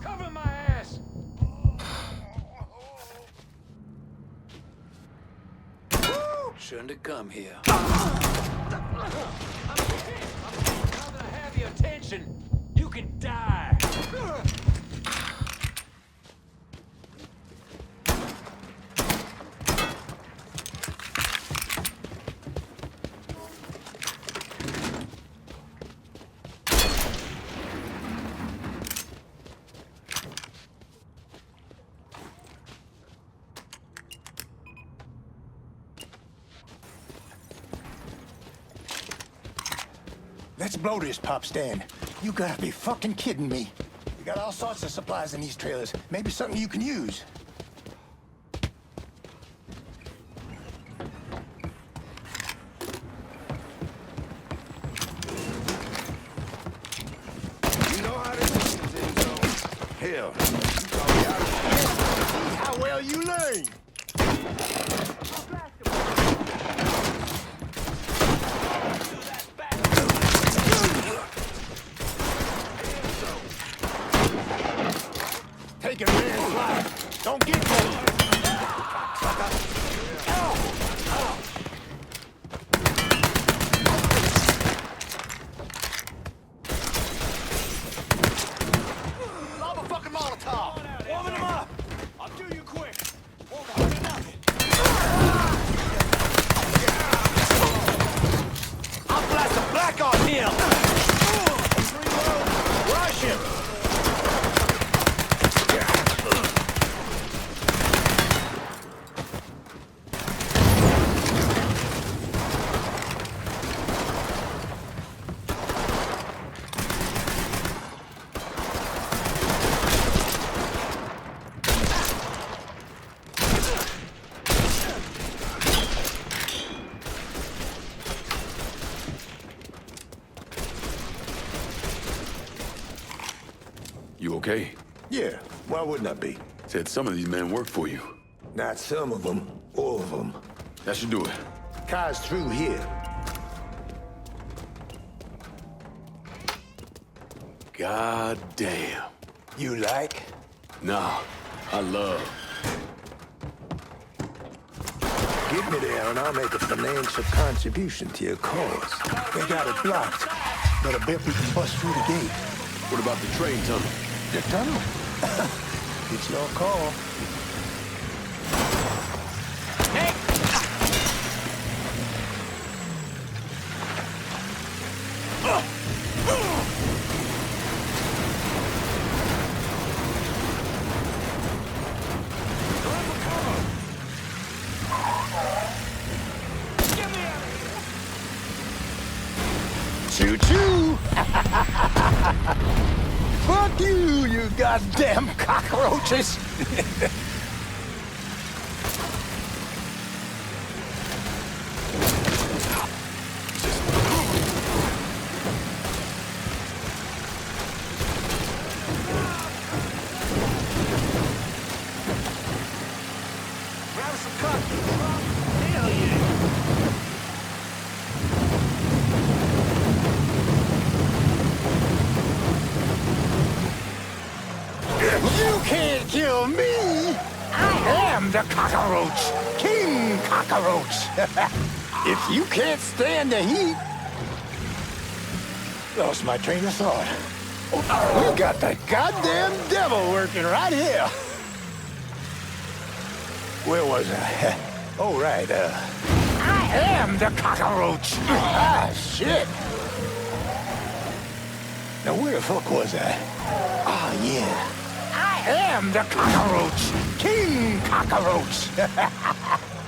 Cover my ass! Shouldn't have come here. Now that I have your attention, you can die! Let's blow this pop stand. You gotta be fucking kidding me. We got all sorts of supplies in these trailers. Maybe something you can use. You know how this is, Enzo. Hell, you taught me how to see how well you learn. Take it, man. Slide. Don't get close. Lob a fucking Molotov. Warming him up! I'll do you quick! I'll blast a black on him! Rush him! You okay? Yeah, why wouldn't I be? Said some of these men work for you. Not some of them, all of them. That should do it. Car's through here. God damn. You like? Nah, I love. Get me there and I'll make a financial contribution to your cause. They got it blocked, but I bet we can bust through the gate. What about the train tunnel? The tunnel? It's your call. Choo-choo! Fuck you, you goddamn cockroaches! Grab some coffee. Hell yeah. You can't kill me! I am the cockroach! King Cockroach! If you can't stand the heat... Lost my train of thought. We got the goddamn devil working right here! Where was I? Oh, right, I am the cockroach! Ah, shit! Now, where the fuck was I? Ah, yeah. I am the cockroach! King Cockroach!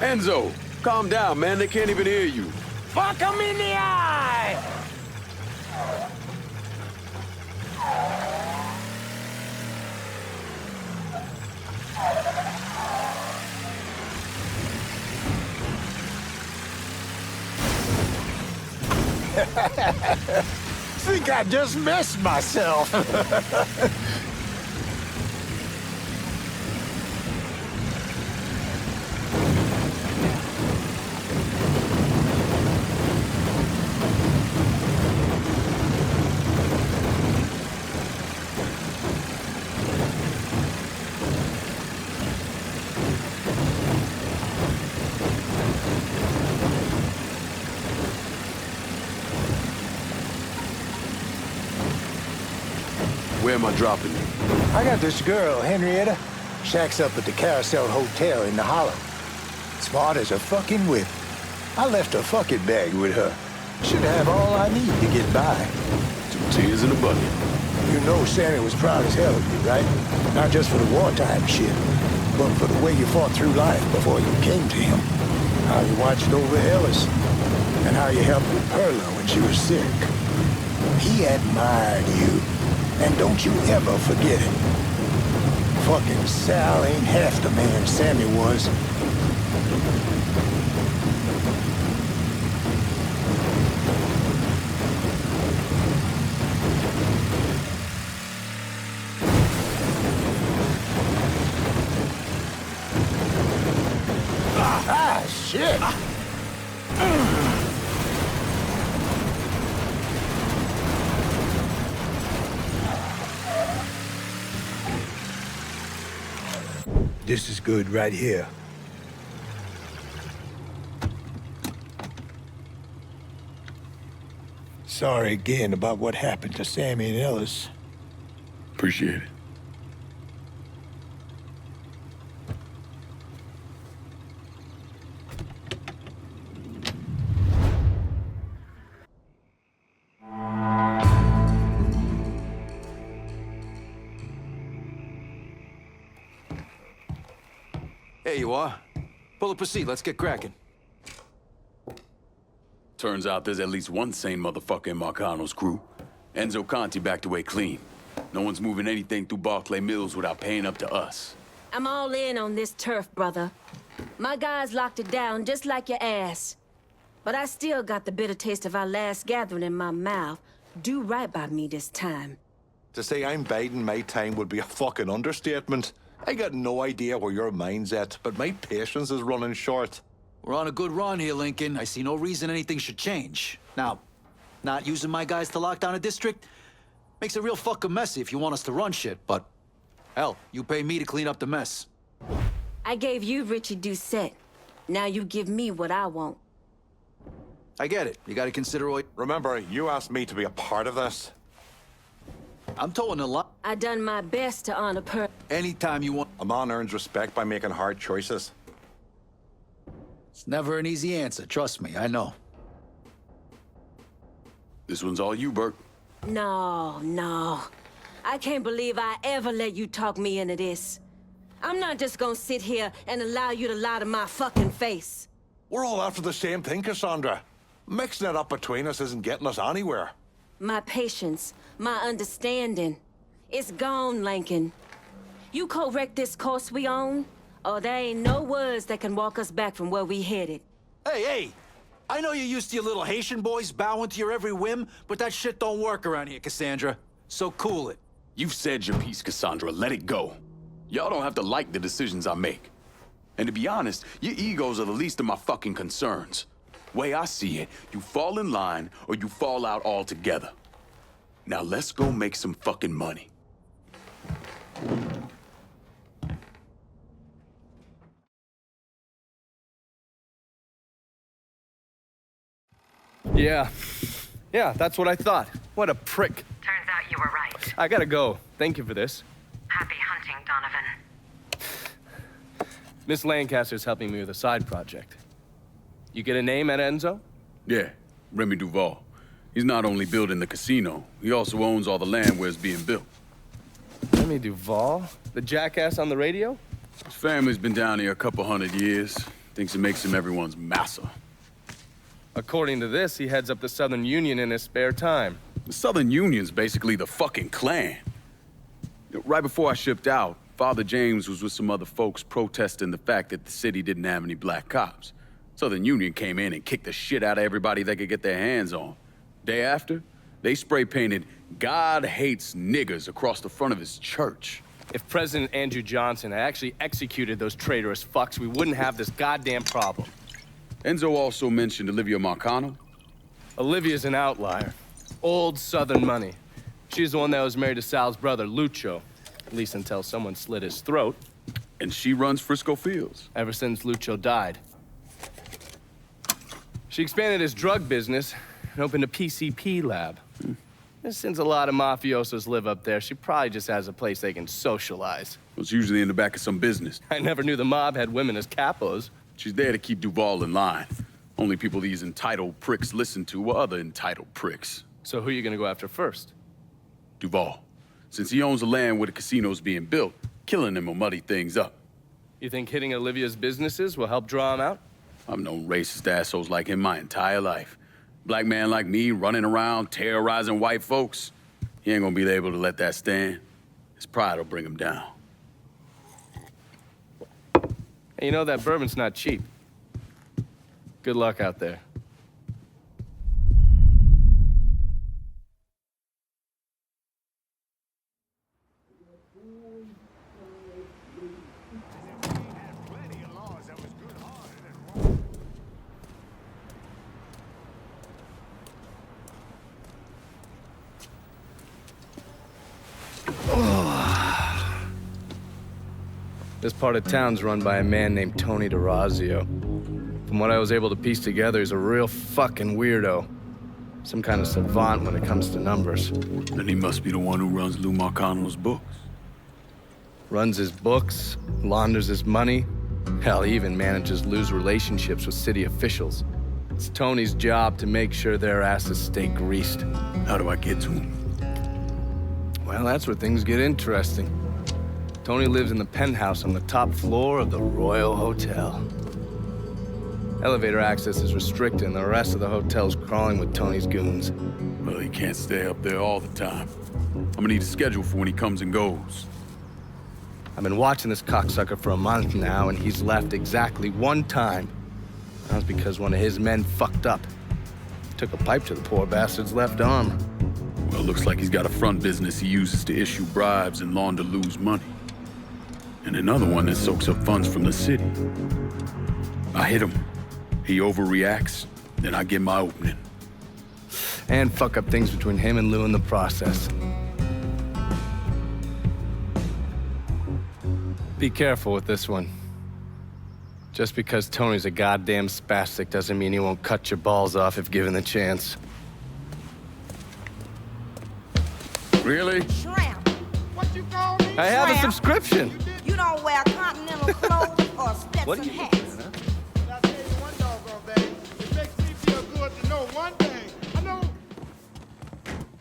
Enzo, calm down, man. They can't even hear you. Fuck 'em in the eye! Think I just messed myself. Where am I dropping you? I got this girl, Henrietta. Shacks up at the Carousel Hotel in the Hollow. Smart as a fucking whip. I left a fucking bag with her. Should have all I need to get by. 2 tears in a bucket. You know Sammy was proud as hell of you, right? Not just for the wartime shit, but for the way you fought through life before you came to him. How you watched over Ellis, and how you helped with Perla when she was sick. He admired you, and don't you ever forget it. Fucking Sal ain't half the man Sammy was. Ah, shit! This is good right here. Sorry again about what happened to Sammy and Ellis. Appreciate it. There you are. Pull up a seat, let's get cracking. Turns out there's at least one sane motherfucker in Marcano's crew. Enzo Conti backed away clean. No one's moving anything through Barclay Mills without paying up to us. I'm all in on this turf, brother. My guys locked it down just like your ass. But I still got the bitter taste of our last gathering in my mouth. Do right by me this time. To say I'm biding my time would be a fucking understatement. I got no idea where your mind's at, but my patience is running short. We're on a good run here, Lincoln. I see no reason anything should change. Now, not using my guys to lock down a district makes it real fucking messy if you want us to run shit, but hell, you pay me to clean up the mess. I gave you Ritchie Doucet. Now you give me what I want. I get it. You gotta consider what... Remember, you asked me to be a part of this. I'm towing a lot. I done my best to honor Anytime you want... A man earns respect by making hard choices. It's never an easy answer, trust me, I know. This one's all you, Bert. No. I can't believe I ever let you talk me into this. I'm not just gonna sit here and allow you to lie to my fucking face. We're all after the same thing, Cassandra. Mixing it up between us isn't getting us anywhere. My patience, my understanding, it's gone, Lincoln. You correct this course we on, or there ain't no words that can walk us back from where we headed. Hey! I know you're used to your little Haitian boys bowing to your every whim, but that shit don't work around here, Cassandra. So cool it. You've said your piece, Cassandra. Let it go. Y'all don't have to like the decisions I make. And to be honest, your egos are the least of my fucking concerns. Way I see it, you fall in line or you fall out altogether. Now let's go make some fucking money. Yeah, that's what I thought. What a prick. Turns out you were right. I gotta go. Thank you for this. Happy hunting, Donovan. Miss Lancaster's helping me with a side project. You get a name at Enzo? Yeah, Remy Duvall. He's not only building the casino, he also owns all the land where it's being built. Remy Duvall? The jackass on the radio? His family's been down here a couple 100 years. Thinks it makes him everyone's massa. According to this, he heads up the Southern Union in his spare time. The Southern Union's basically the fucking Klan. Right before I shipped out, Father James was with some other folks protesting the fact that the city didn't have any black cops. Southern Union came in and kicked the shit out of everybody they could get their hands on. Day after, they spray-painted "God hates niggers" across the front of his church. If President Andrew Johnson had actually executed those traitorous fucks, we wouldn't have this goddamn problem. Enzo also mentioned Olivia Marcano. Olivia's an outlier. Old Southern money. She's the one that was married to Sal's brother, Lucho. At least until someone slit his throat. And she runs Frisco Fields. Ever since Lucho died. She expanded his drug business and opened a PCP lab. Since a lot of mafiosos live up there, she probably just has a place they can socialize. Well, it's usually in the back of some business. I never knew the mob had women as capos. She's there to keep Duvall in line. Only people these entitled pricks listen to were other entitled pricks. So who are you gonna go after first? Duvall. Since he owns the land where the casino's being built, killing him will muddy things up. You think hitting Olivia's businesses will help draw him out? I've known racist assholes like him my entire life. Black man like me running around terrorizing white folks. He ain't gonna be able to let that stand. His pride will bring him down. Hey, you know that bourbon's not cheap. Good luck out there. This part of town's run by a man named Tony Derazio. From what I was able to piece together, he's a real fucking weirdo. Some kind of savant when it comes to numbers. Then he must be the one who runs Lou Marcano's books. Runs his books, launders his money. Hell, he even manages Lou's relationships with city officials. It's Tony's job to make sure their asses stay greased. How do I get to him? Well, that's where things get interesting. Tony lives in the penthouse on the top floor of the Royal Hotel. Elevator access is restricted and the rest of the hotel's crawling with Tony's goons. Well, he can't stay up there all the time. I'm gonna need a schedule for when he comes and goes. I've been watching this cocksucker for a month now, and he's left exactly one time. That was because one of his men fucked up. Took a pipe to the poor bastard's left arm. Well, Well, looks like he's got a front business he uses to issue bribes and launder Lou's money. And another one that soaks up funds from the city. I hit him. He overreacts, then I get my opening. And fuck up things between him and Lou in the process. Be careful with this one. Just because Tony's a goddamn spastic doesn't mean he won't cut your balls off if given the chance. Really? Shrimp. What you call me? I have a subscription. You don't wear continental clothes or Stetson hats. I tell you one doggone thing. It makes me feel good to know one thing. I know.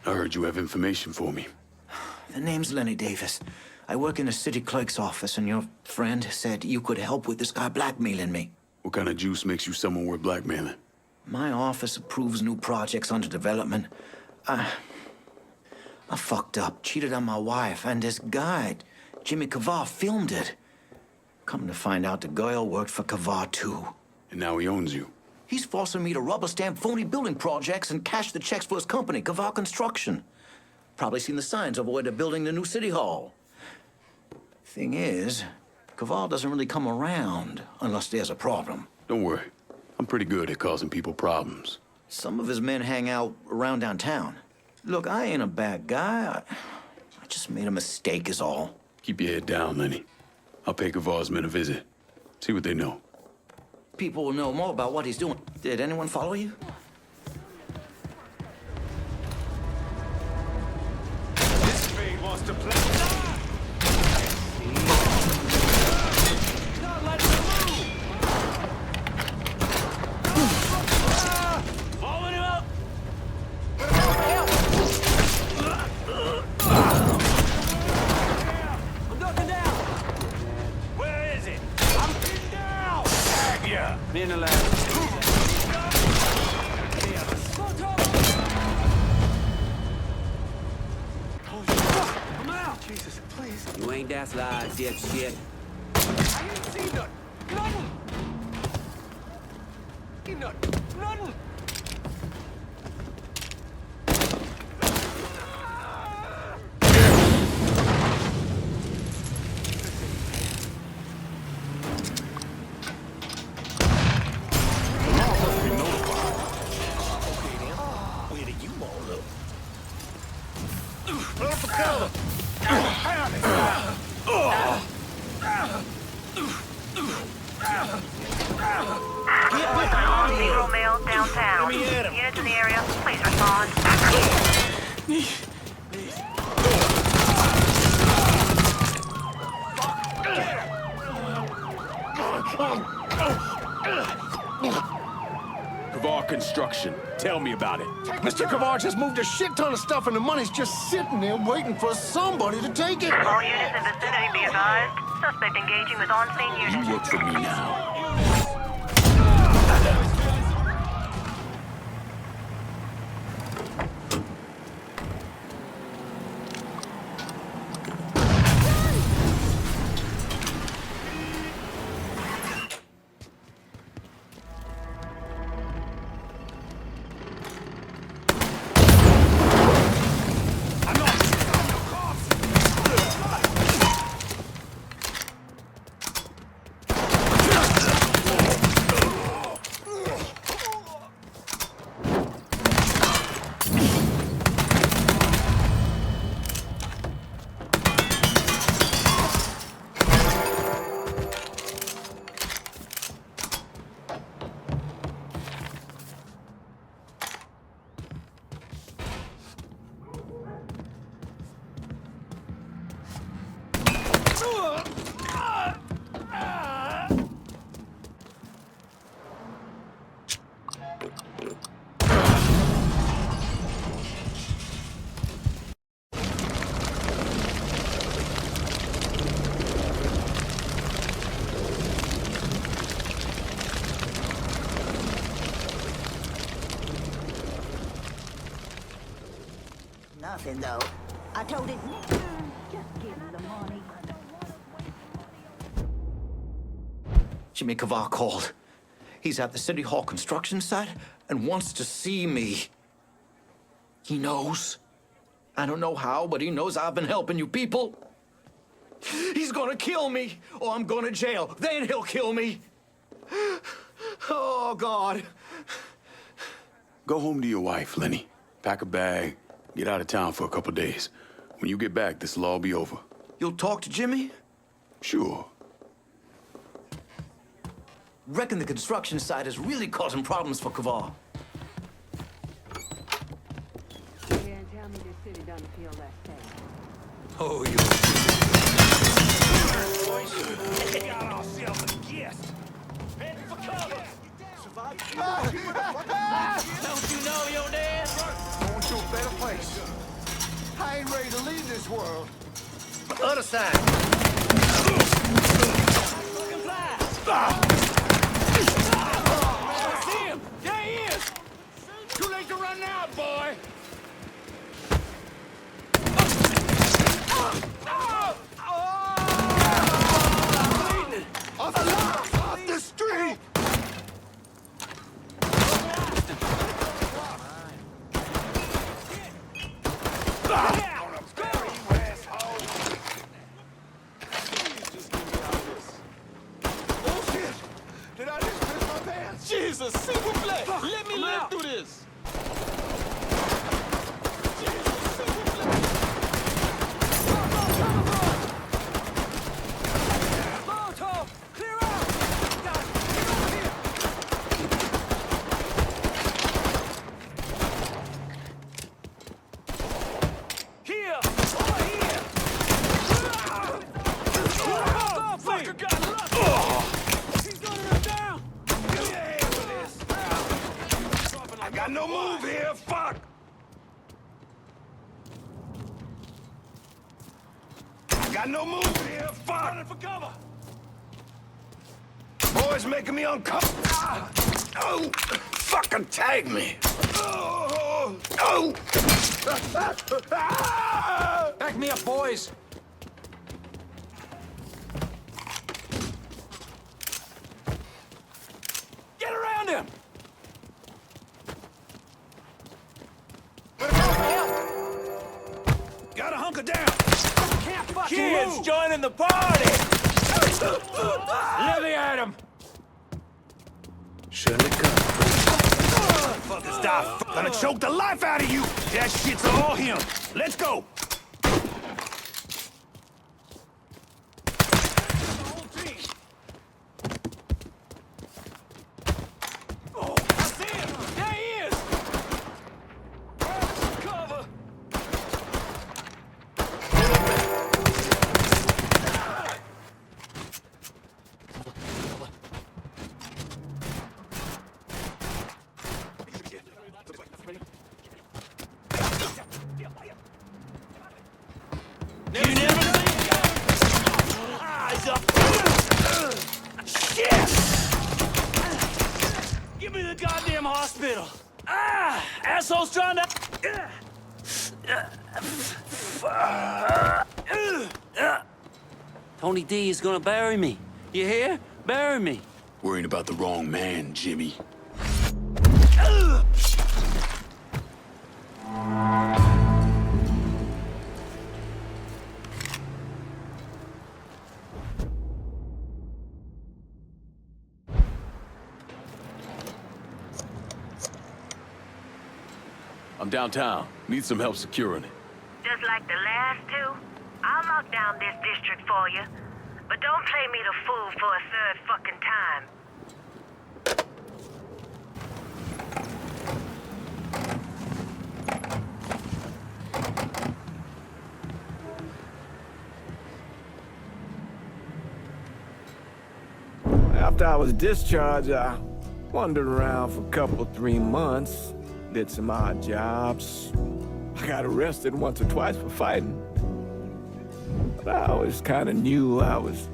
I heard you have information for me. The name's Lenny Davis. I work in the city clerk's office, and your friend said you could help with this guy blackmailing me. What kind of juice makes you someone worth blackmailing? My office approves new projects under development. I fucked up, cheated on my wife, and this guy, Jimmy Kavar, filmed it. Come to find out, the girl worked for Kavar, too. And now he owns you. He's forcing me to rubber stamp phony building projects and cash the checks for his company, Kavar Construction. Probably seen the signs over where they're building the new city hall. Thing is, Kavar doesn't really come around unless there's a problem. Don't worry. I'm pretty good at causing people problems. Some of his men hang out around downtown. Look, I ain't a bad guy. I just made a mistake is all. Keep your head down, Lenny. I'll pay Kavar's men a visit. See what they know. People will know more about what he's doing. Did anyone follow you? This fiend wants to play. Not letting him move. Following him up. I'm ducking down. Where is it? I'm pinned down. Tag ya. Me in the lab. Come out. Jesus, please. You ain't that sly, dipshit. I ain't seen nothing. Nothing. Ain't nothing. Nothing. Where did you all up? Run for cover. Zero mail downtown. Units in the area, please respond. Kavar Construction. Tell me about it. Mr. Kavar just moved a shit ton of stuff and the money's just sitting there waiting for somebody to take it. All units in vicinity be advised. Suspect engaging with on-scene units. You work for me now. Nothing, though. I told it, just give him the money. Jimmy Kavar called. He's at the City Hall construction site and wants to see me. He knows I don't know how, but he knows I've been helping you people. He's gonna kill me, or I'm going to jail. Then he'll kill me. Oh, God. Go home to your wife, Lenny. Pack a bag, get out of town for a couple days. When you get back, this'll all be over. You'll talk to Jimmy? Sure. Reckon the construction site is really causing problems for Kaval. Oh, you... We got ourselves a guest. Heading for cover. Don't you know your dad? Going to a better place. I ain't ready to leave this world. Other side. See him! There he is! Too late to run now, boy! Off the street! Jesus, s'il vous plaît! Let me live through this! No move here, fuck! I got no move here, fuck! Running for cover! Boys making me uncomfortable. Oh! Fucking tag me! Oh! Oh! Back me up, boys! Get around him! Gotta hunker down! Can't fucking Kids move. Joining the party! Let me at him! Surely come. Fucking stop! Gonna choke the life out of you! That shit's all him! Let's go! Asshole's trying to... Tony D is gonna bury me. You hear? Bury me. Worrying about the wrong man, Jimmy. I'm downtown. Need some help securing it. Just like the last two, I'll lock down this district for you. But don't play me the fool for a third fucking time. After I was discharged, I wandered around for a couple, 3 months. Did some odd jobs. I got arrested once or twice for fighting. But I always kind of knew I was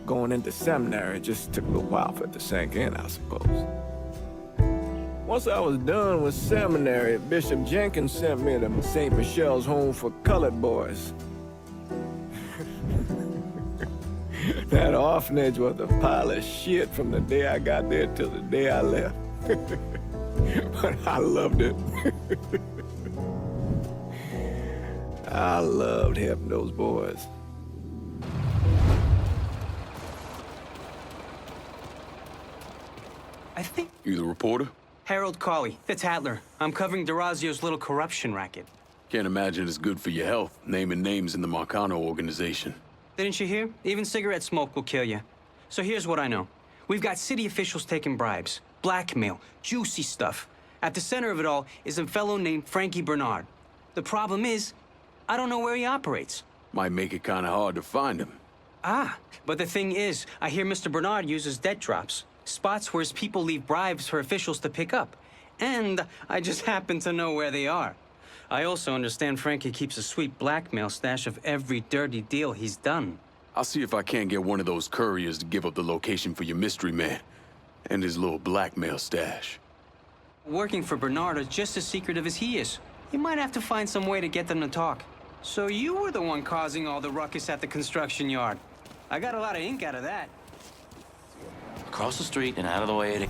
going into seminary. It just took a little while for it to sink in, I suppose. Once I was done with seminary, Bishop Jenkins sent me to St. Michelle's Home for Colored Boys. That orphanage was a pile of shit from the day I got there till the day I left. But I loved it. I loved helping those boys. I think... You the reporter? Harold Cawley, the Tattler. I'm covering Derazio's little corruption racket. Can't imagine it's good for your health, naming names in the Marcano organization. Didn't you hear? Even cigarette smoke will kill you. So here's what I know. We've got city officials taking bribes, blackmail, juicy stuff. At the center of it all is a fellow named Frankie Bernard. The problem is, I don't know where he operates. Might make it kind of hard to find him. Ah, but the thing is, I hear Mr. Bernard uses debt drops. Spots where his people leave bribes for officials to pick up. And I just happen to know where they are. I also understand Frankie keeps a sweet blackmail stash of every dirty deal he's done. I'll see if I can't get one of those couriers to give up the location for your mystery man and his little blackmail stash. Working for Bernard is just as secretive as he is. You might have to find some way to get them to talk. So you were the one causing all the ruckus at the construction yard. I got a lot of ink out of that. Across the street and out of the way it...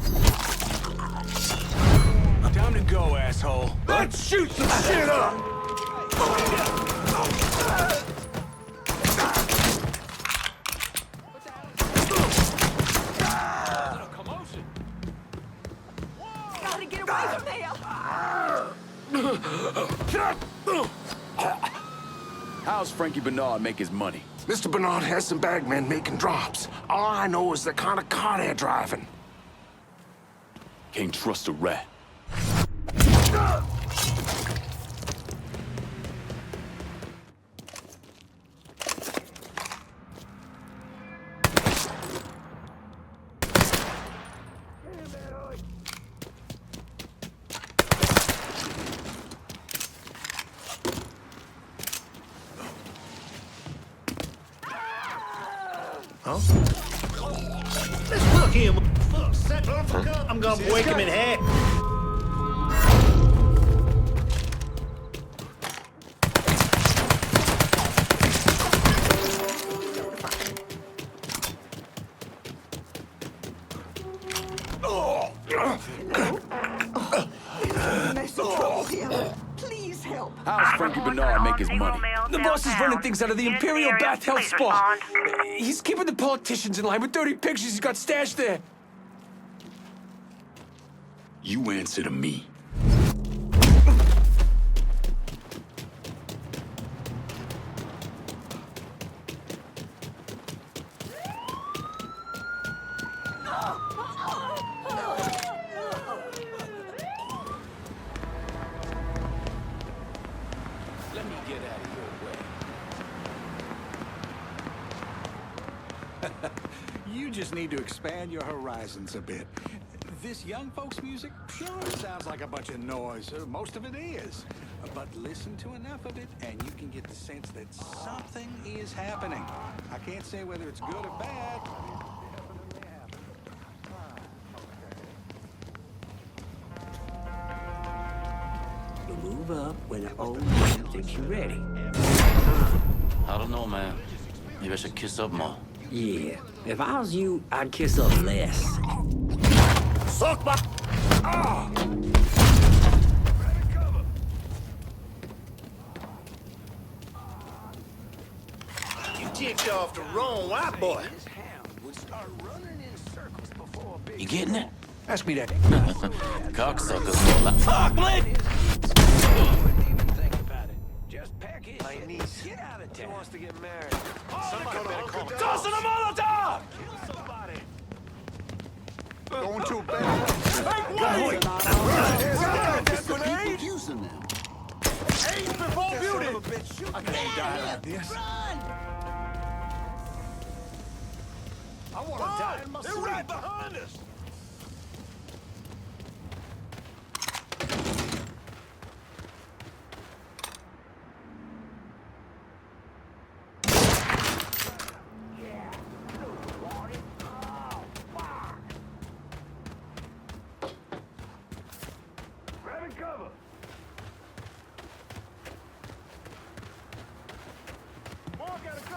Time to go, asshole. Let's shoot some shit up! Gotta get away from there! How's Frankie Bernard make his money? Mr. Bernard has some bagmen making drops. All I know is the kind of car they're driving. Can't trust a rat. Look him. I'm gonna wake him in half. Please help. How's Frankie Bernard make his money? The boss is running things out of the Imperial Bath Health Spa. He's keeping the politicians in line with dirty pictures he's got stashed there. You answer to me. Let me get out of your way. You just need to expand your horizons a bit. This young folks' music, sure, it sounds like a bunch of noise. Most of it is. But listen to enough of it, and you can get the sense that something is happening. I can't say whether it's good or bad. You move up when the old man thinks you're ready. I don't know, man. Maybe I should kiss up more. Yeah. If I was you, I'd kiss up less. Suck my... Ah! You ticked off the wrong white boy. You getting it? Ask me that. Cocksuckers. Fuck, man! My niece. Get out of town. She wants to get married. Somebody better call me. Tossing a Molotov! Kill somebody. Going too bad. Hey, wait! Keep using them. Aim before beauty! I can't die like this. I want to die in my sleep. They're right behind us.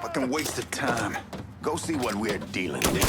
Fucking waste of time. Go see what we're dealing with.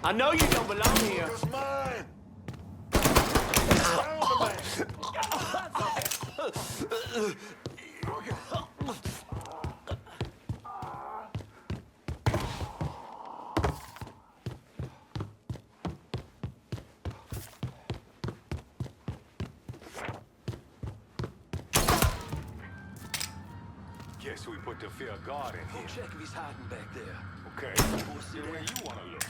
I know you don't belong here. It's mine. Guess we put the fear guard in here. Check if he's hiding back there. Okay, we'll see where you want to look.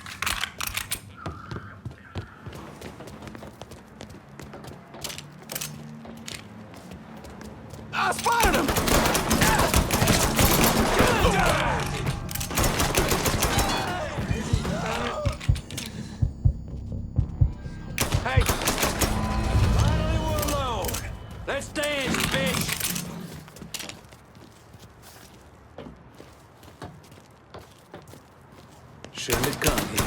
I spotted him! Hey! Finally we're alone! Let's dance, bitch! Shouldn't have come here.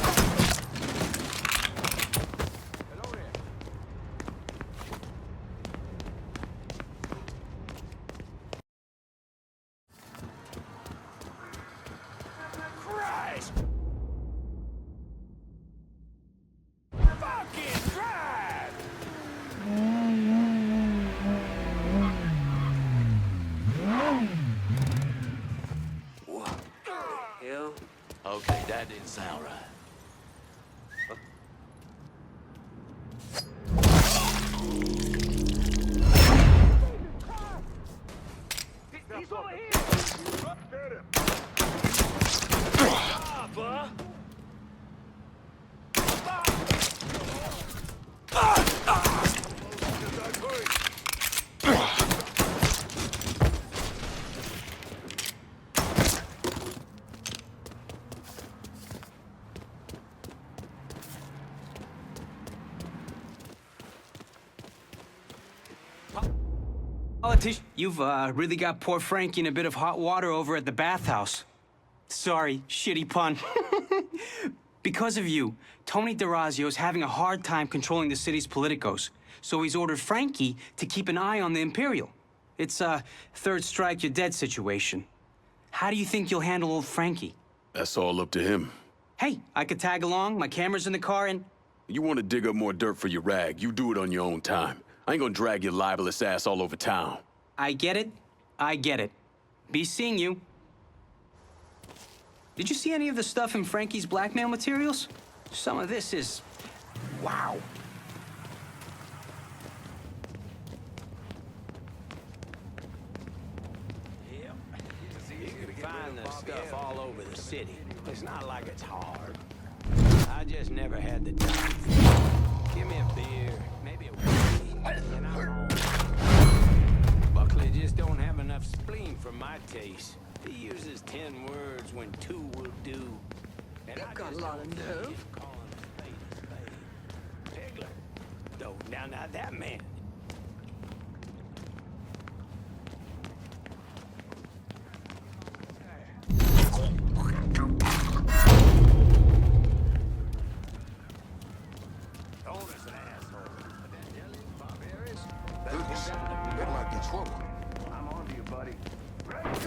Okay, that didn't sound right. He's over here! Politician, you've really got poor Frankie in a bit of hot water over at the bathhouse. Sorry, shitty pun. Because of you, Tony Derazio is having a hard time controlling the city's politicos, so he's ordered Frankie to keep an eye on the Imperial. It's a third strike, you're dead situation. How do you think you'll handle old Frankie? That's all up to him. Hey, I could tag along, my camera's in the car, and... You want to dig up more dirt for your rag, you do it on your own time. I ain't gonna drag your libelous ass all over town. I get it. I get it. Be seeing you. Did you see any of the stuff in Frankie's blackmail materials? Some of this is... wow. Yep. You can find this stuff all over the city. It's not like it's hard. I just never had the time. Give me a beer, maybe a whiskey, and I'm home. Buckley just don't have enough spleen for my taste. He uses 10 words when 2 will do. And I got a lot of nerve. Pegler. No, now that man.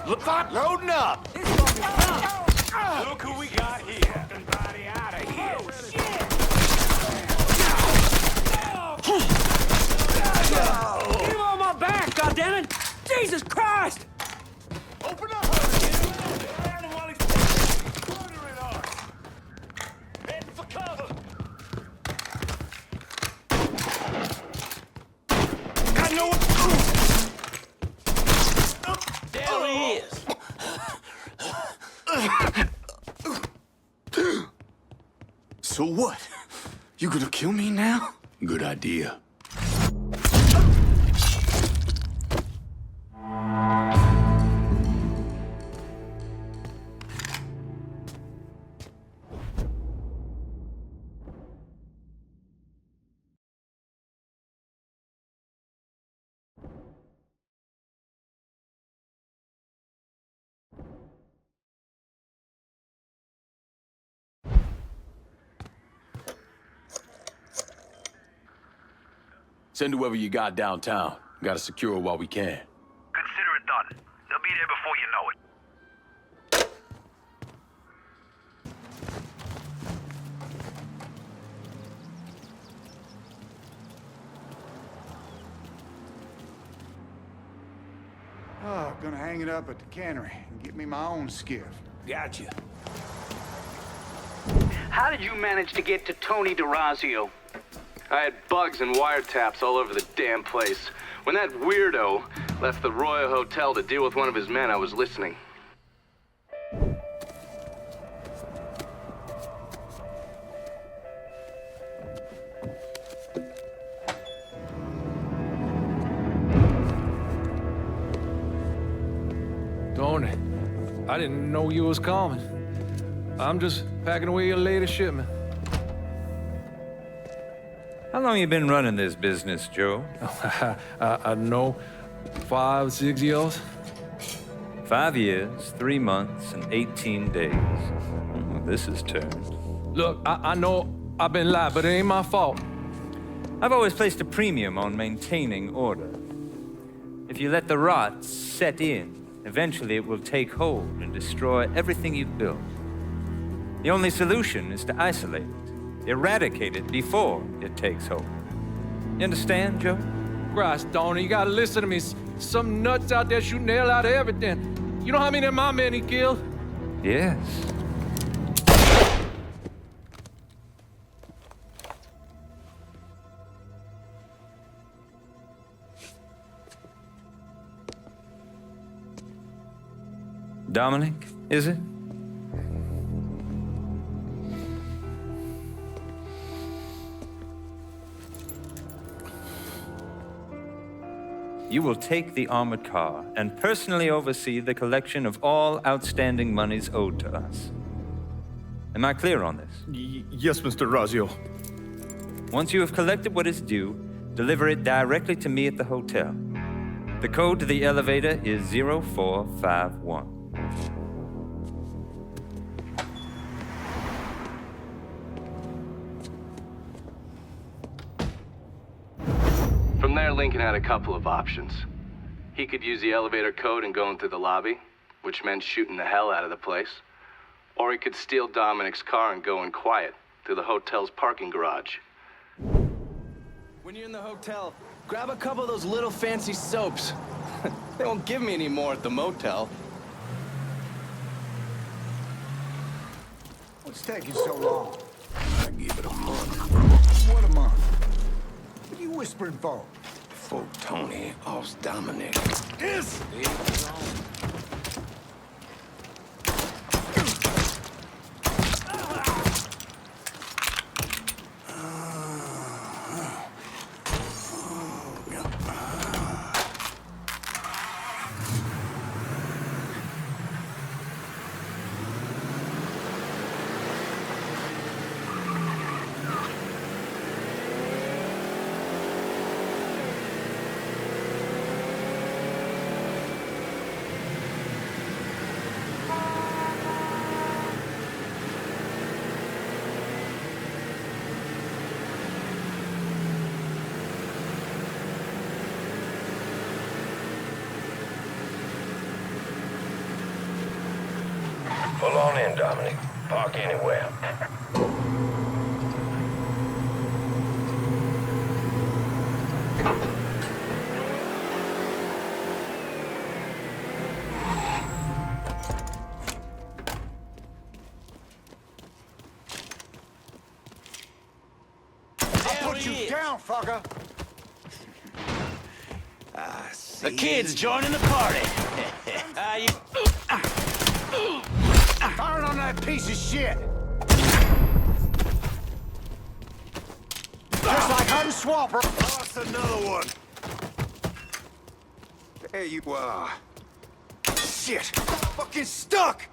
Look, loading up! Look who we got here. Body out of here. Oh, shit! Get him on my back, goddammit! Jesus Christ! Open up! While he's murdering us. Heading for cover. Got no... There he is. So what? You gonna kill me now? Good idea. Send whoever you got downtown. Gotta secure it while we can. Consider it done. They'll be there before you know it. Oh, gonna hang it up at the cannery and get me my own skiff. Gotcha. How did you manage to get to Tony Derazio? I had bugs and wiretaps all over the damn place. When that weirdo left the Royal Hotel to deal with one of his men, I was listening. Tony, I didn't know you was coming. I'm just packing away your latest shipment. How long you been running this business, Joe? I don't know, 5, 6 years? 5 years, 3 months, and 18 days. Well, this is turned. Look, I know I've been lied, but it ain't my fault. I've always placed a premium on maintaining order. If you let the rot set in, eventually it will take hold and destroy everything you've built. The only solution is to isolate it, eradicate it before it takes hold. You understand, Joe? Christ, Tony, you gotta listen to me. Some nuts out there shooting the hell out of everything. You know how many of my men he killed? Yes. Dominic, is it? You will take the armored car and personally oversee the collection of all outstanding monies owed to us. Am I clear on this? Yes, Mr. Derazio. Once you have collected what is due, deliver it directly to me at the hotel. The code to the elevator is 0451. From there, Lincoln had a couple of options. He could use the elevator code and go into the lobby, which meant shooting the hell out of the place. Or he could steal Dominic's car and go in quiet through the hotel's parking garage. When you're in the hotel, grab a couple of those little fancy soaps. They won't give me any more at the motel. What's taking so long? I give it a month. What a month? What are you whispering for? For Tony off Dominic. Yes! Pull on in, Dominic. Park anywhere. I'll put you down, fucker! The kid's joining the party. Firing on that piece of shit! Just like Hunt Swamper! Lost another one. There you are. Shit! Fucking stuck!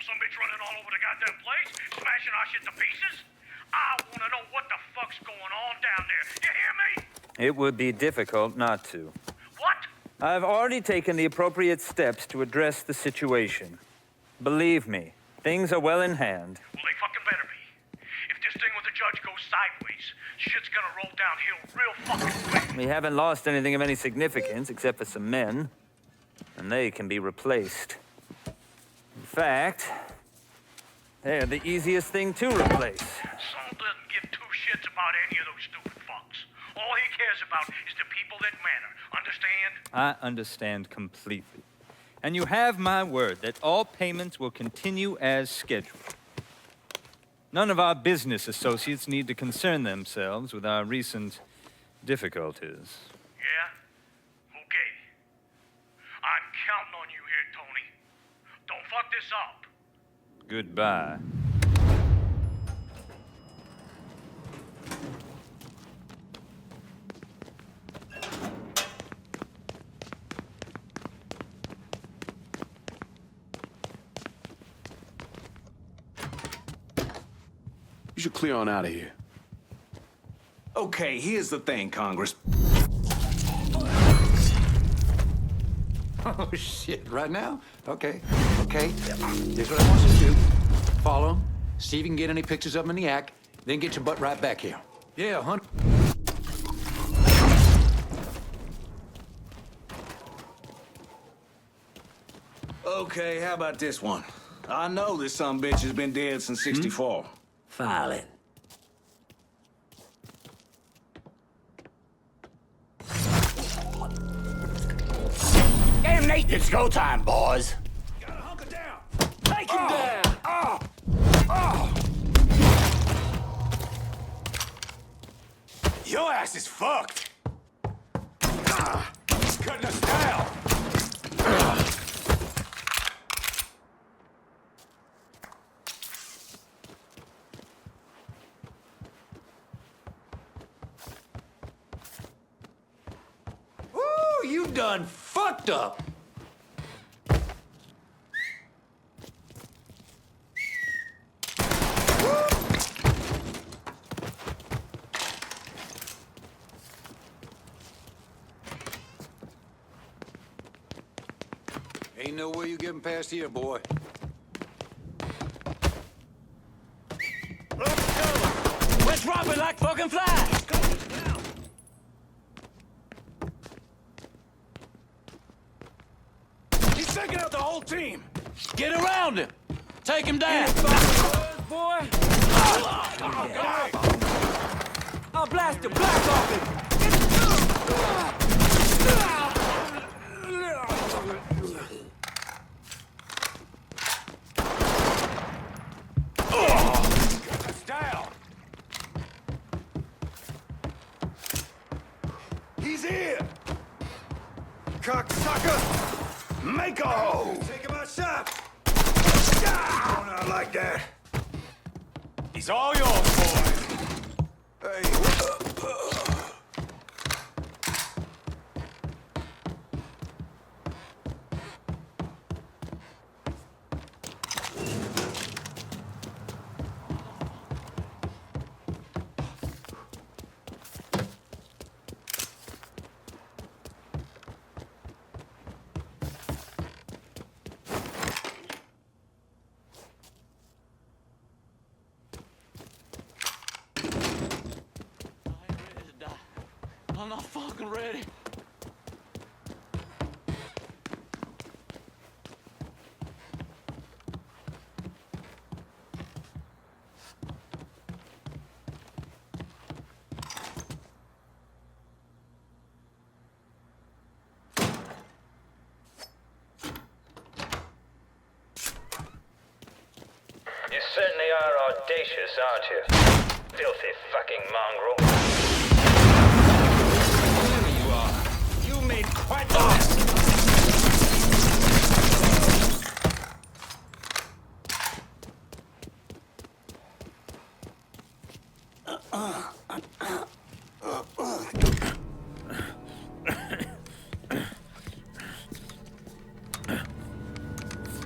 Some bitch running all over the goddamn place, smashing our shit to pieces. I want to know what the fuck's going on down there. You hear me? It would be difficult not to. What? I've already taken the appropriate steps to address the situation. Believe me, things are well in hand. Well, they fucking better be. If this thing with the judge goes sideways, shit's gonna roll downhill real fucking quick. We haven't lost anything of any significance except for some men, and they can be replaced. In fact, they're the easiest thing to replace. Saul doesn't give two shits about any of those stupid fucks. All he cares about is the people that matter. Understand? I understand completely. And you have my word that all payments will continue as scheduled. None of our business associates need to concern themselves with our recent difficulties. Yeah? Okay. I'm counting on you here, Tony. Don't fuck this up. Goodbye. You should clear on out of here. Okay, here's the thing, Congress. Oh, shit. Right now? Okay. Okay. Here's what I want you to do. Follow him. See if you can get any pictures of him in the act. Then get your butt right back here. Yeah, hunt. Okay, how about this one? I know this sumbitch has been dead since '64. File it. Damn, Nate! It's go time, boys. Gotta hunker down. Take him down! Your ass is fucked. He's cutting us down. Woo, you done fucked up. Ain't no way you getting past here, boy. Let's drop it like fucking flies! He's taking out the whole team. Get around him! Take him down! Boy! I'll blast the black off him! Down. He's here. Cocksucker. Make a hole. Take him outside. Oh, not like that. He's all yours, boy. Hey. I'm not fucking ready. You certainly are audacious, aren't you? Filthy fucking mongrel. You made quite the mess.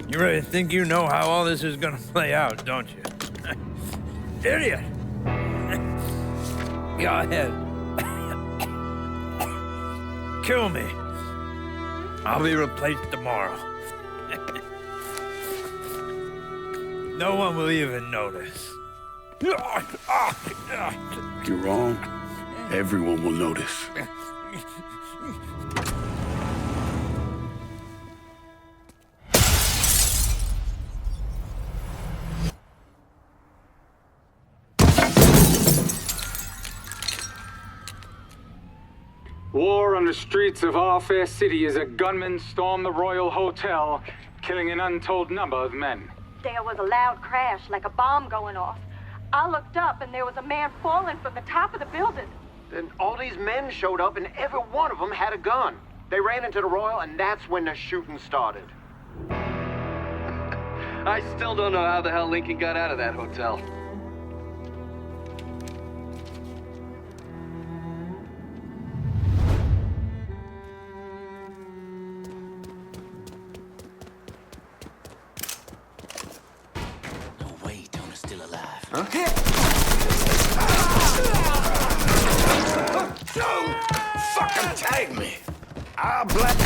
You really think you know how all this is gonna play out, don't you? Idiot! Go ahead. Kill me. I'll be replaced tomorrow. No one will even notice. You're wrong. Everyone will notice. War on the streets of our fair city as a gunman stormed the Royal Hotel, killing an untold number of men. There was a loud crash, like a bomb going off. I looked up and there was a man falling from the top of the building. Then all these men showed up and every one of them had a gun. They ran into the Royal and that's when the shooting started. I still don't know how the hell Lincoln got out of that hotel. Don't fucking tag me. I'll black.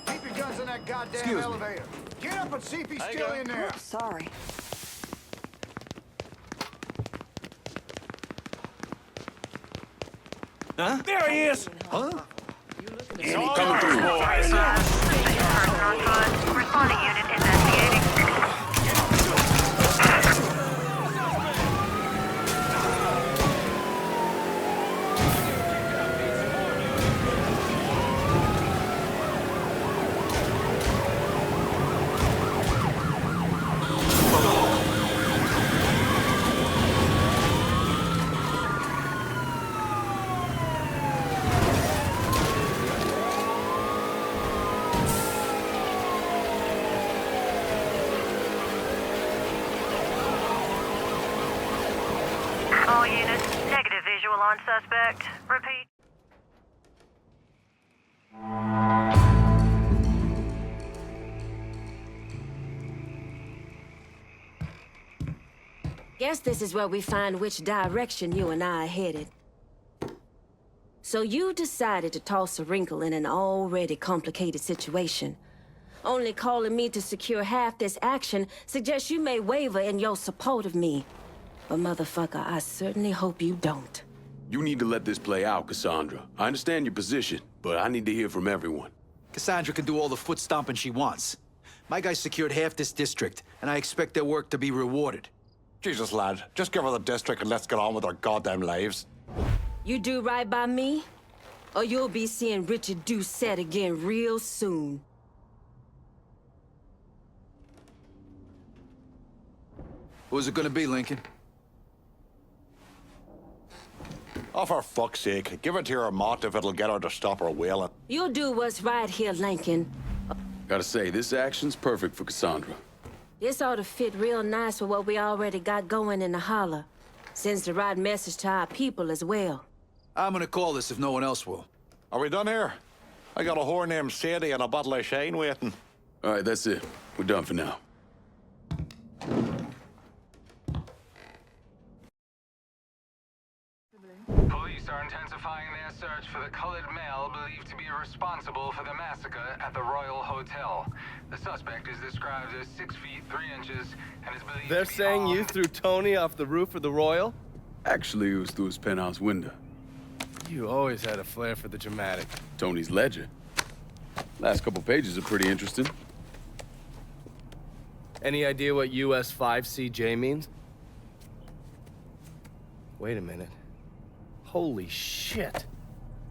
Keep your guns in that goddamn elevator. Get up and see if he's still in there. Sorry. Huh? There he is! Huh? He's coming through. Responding unit investigating. All units, negative visual on suspect. Repeat. Guess this is where we find which direction you and I are headed. So you decided to toss a wrinkle in an already complicated situation. Only calling me to secure half this action suggests you may waver in your support of me. But motherfucker, I certainly hope you don't. You need to let this play out, Cassandra. I understand your position, but I need to hear from everyone. Cassandra can do all the foot stomping she wants. My guys secured half this district, and I expect their work to be rewarded. Jesus, lad. Just give her the district and let's get on with our goddamn lives. You do right by me, or you'll be seeing Ritchie Doucet again real soon. Who's it gonna be, Lincoln? Oh, for fuck's sake. Give it to your mott if it'll get her to stop her wailing. You'll do what's right here, Lincoln. Gotta say, this action's perfect for Cassandra. This ought to fit real nice with what we already got going in the holler. Sends the right message to our people as well. I'm gonna call this if no one else will. Are we done here? I got a whore named Sadie and a bottle of Shane waiting. All right, that's it. We're done for now. Police are intensifying their search for the colored male believed to be responsible for the massacre at the Royal Hotel. The suspect is described as 6 feet 3 inches and is believed They're to be saying you threw Tony off the roof of the Royal? Actually, it was through his penthouse window. You always had a flair for the dramatic. Tony's ledger. Last couple pages are pretty interesting. Any idea what US 5CJ means? Wait a minute. Holy shit.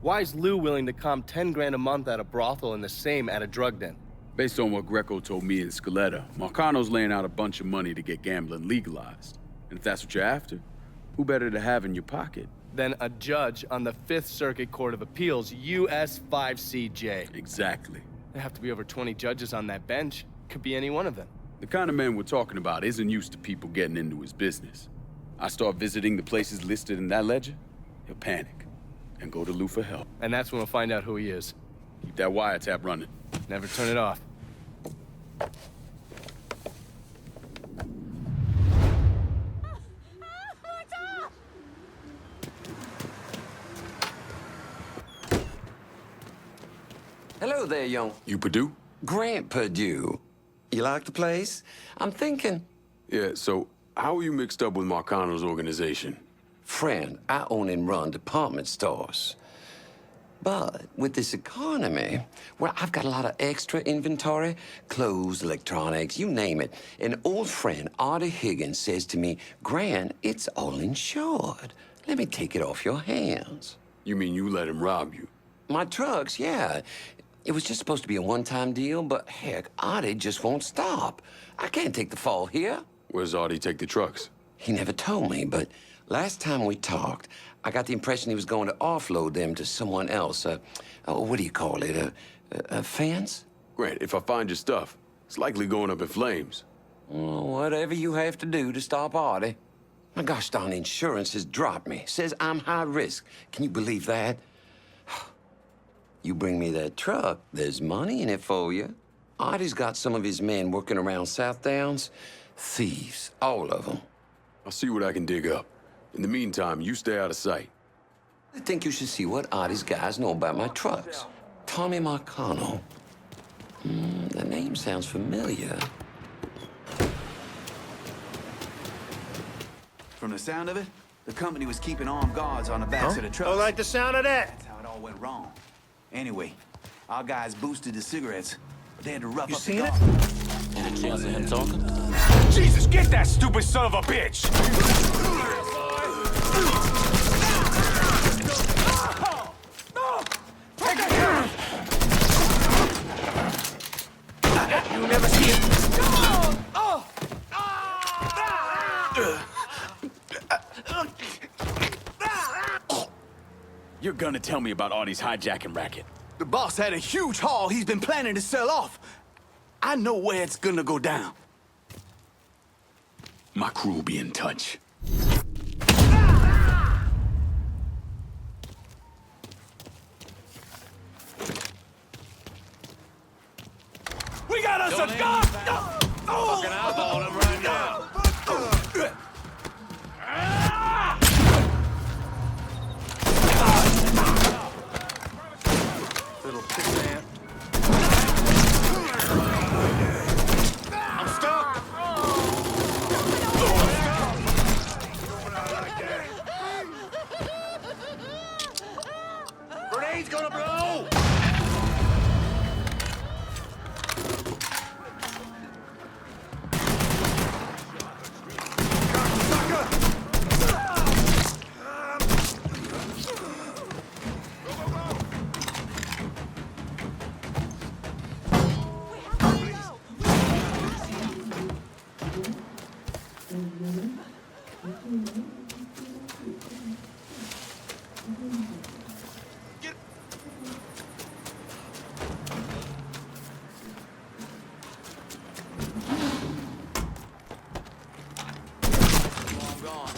Why is Lou willing to comp 10 grand a month at a brothel and the same at a drug den? Based on what Grecco told me in Scaletta, Marcano's laying out a bunch of money to get gambling legalized. And if that's what you're after, who better to have in your pocket? Then a judge on the 5th Circuit Court of Appeals, US 5CJ. Exactly. There have to be over 20 judges on that bench. Could be any one of them. The kind of man we're talking about isn't used to people getting into his business. I start visiting the places listed in that ledger, he'll panic and go to Lou for help. And that's when we'll find out who he is. Keep that wiretap running. Never turn it off. Hello there, young... You Purdue? Grant Purdue. You like the place? I'm thinking... Yeah, so how are you mixed up with Marcano's organization? Friend, I own and run department stores. But with this economy, well, I've got a lot of extra inventory, clothes, electronics, you name it. An old friend, Artie Higgins, says to me, Grant, it's all insured. Let me take it off your hands. You mean you let him rob you? My trucks, yeah. It was just supposed to be a one-time deal, but heck, Artie just won't stop. I can't take the fall here. Where's Artie take the trucks? He never told me, but last time we talked, I got the impression he was going to offload them to someone else. What do you call it? A fence? Grant, if I find your stuff, it's likely going up in flames. Well, whatever you have to do to stop Artie. My gosh darn insurance has dropped me. Says I'm high risk. Can you believe that? You bring me that truck, there's money in it for you. Artie's got some of his men working around South Downs. Thieves, all of them. I'll see what I can dig up. In the meantime, you stay out of sight. I think you should see what Artie's guys know about my trucks. Tommy Marcano. The name sounds familiar. From the sound of it, the company was keeping armed guards on the backs of the trucks. Don't like the sound of that. That's how it all went wrong. Anyway, our guys boosted the cigarettes, but they had to rough You up seen the it? guards. Any chance of him talking? Jesus, get that stupid son of a bitch! You never see it. You're gonna tell me about Artie's hijacking racket. The boss had a huge haul he's been planning to sell off. I know where it's gonna go down. My crew will be in touch. We got us a gun! Fucking eyeball him right now. Little piss man. I'm stuck. Grenade's gonna blow!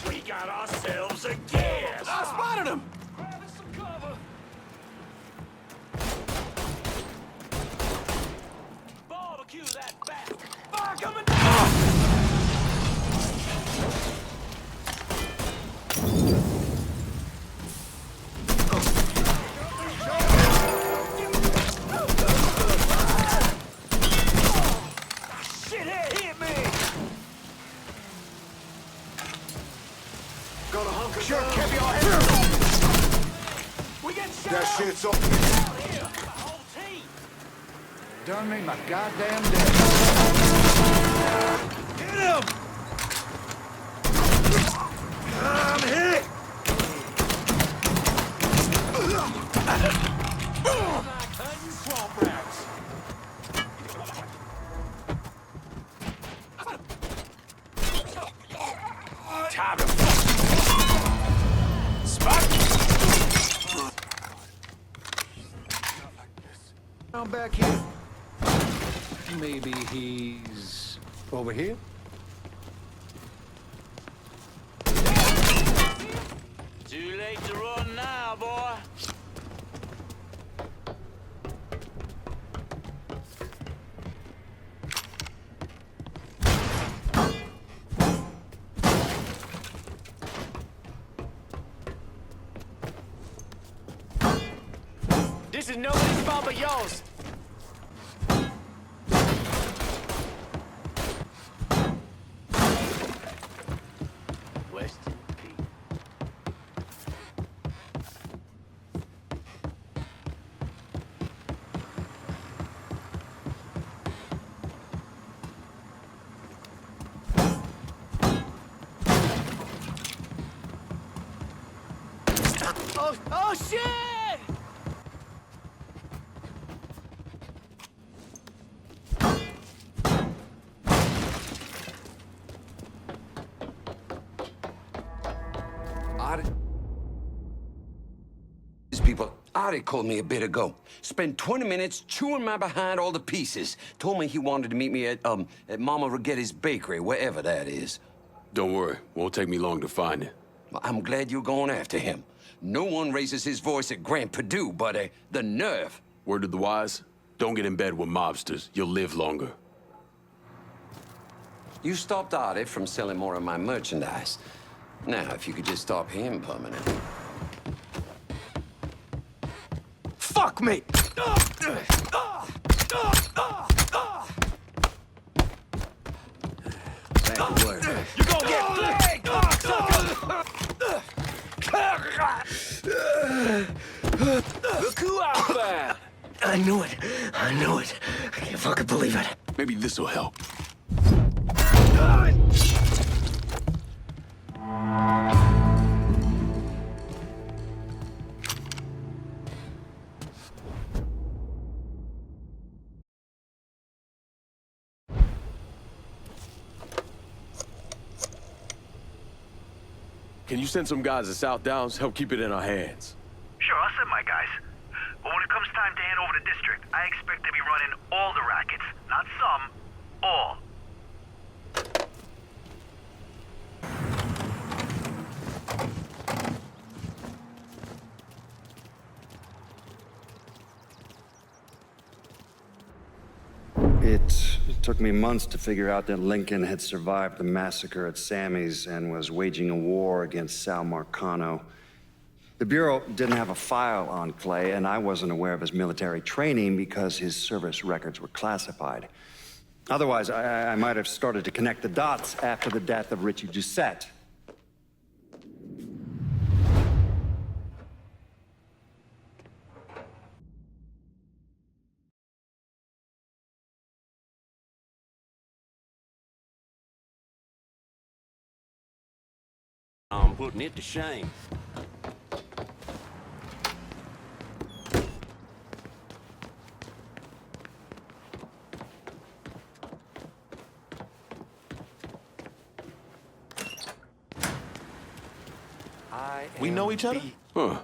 We got ourselves a gas! I spotted him! Grab us some cover! Barbecue that bastard! Fire coming down! Shithead hit me! Got a hunk of Sure, gun. Kevy, our head. We get shot. That shit's up. Out here, the whole team. Done me my goddamn day. Hit him! I'm hit! Swamp rats. Time to spot. I'm back here. Maybe he's over here? Too late to run now, boy. This is nobody's fault but yours. Oh, shit! These people, Artie called me a bit ago. Spent 20 minutes chewing my behind all the pieces. Told me he wanted to meet me at Mama Righetti's bakery, wherever that is. Don't worry, won't take me long to find it. Well, I'm glad you're going after him. No one raises his voice at Grant Perdue, but the nerve. Word to the wise, don't get in bed with mobsters. You'll live longer. You stopped Artie from selling more of my merchandise. Now, if you could just stop him permanently. Fuck me! Back to work. You're gonna get flagged, cocksucker! Look who I found! I knew it. I knew it. I can't fucking believe it. Maybe this'll help. Can you send some guys to South Downs? Help keep it in our hands. Sure, I'll send my guys. But when it comes time to hand over the district, I expect to be running all the rackets. Not some, all. It took me months to figure out that Lincoln had survived the massacre at Sammy's and was waging a war against Sal Marcano. The Bureau didn't have a file on Clay, and I wasn't aware of his military training because his service records were classified. Otherwise, I might have started to connect the dots after the death of Ritchie Doucet. I'm putting it to shame. We know each other? Huh.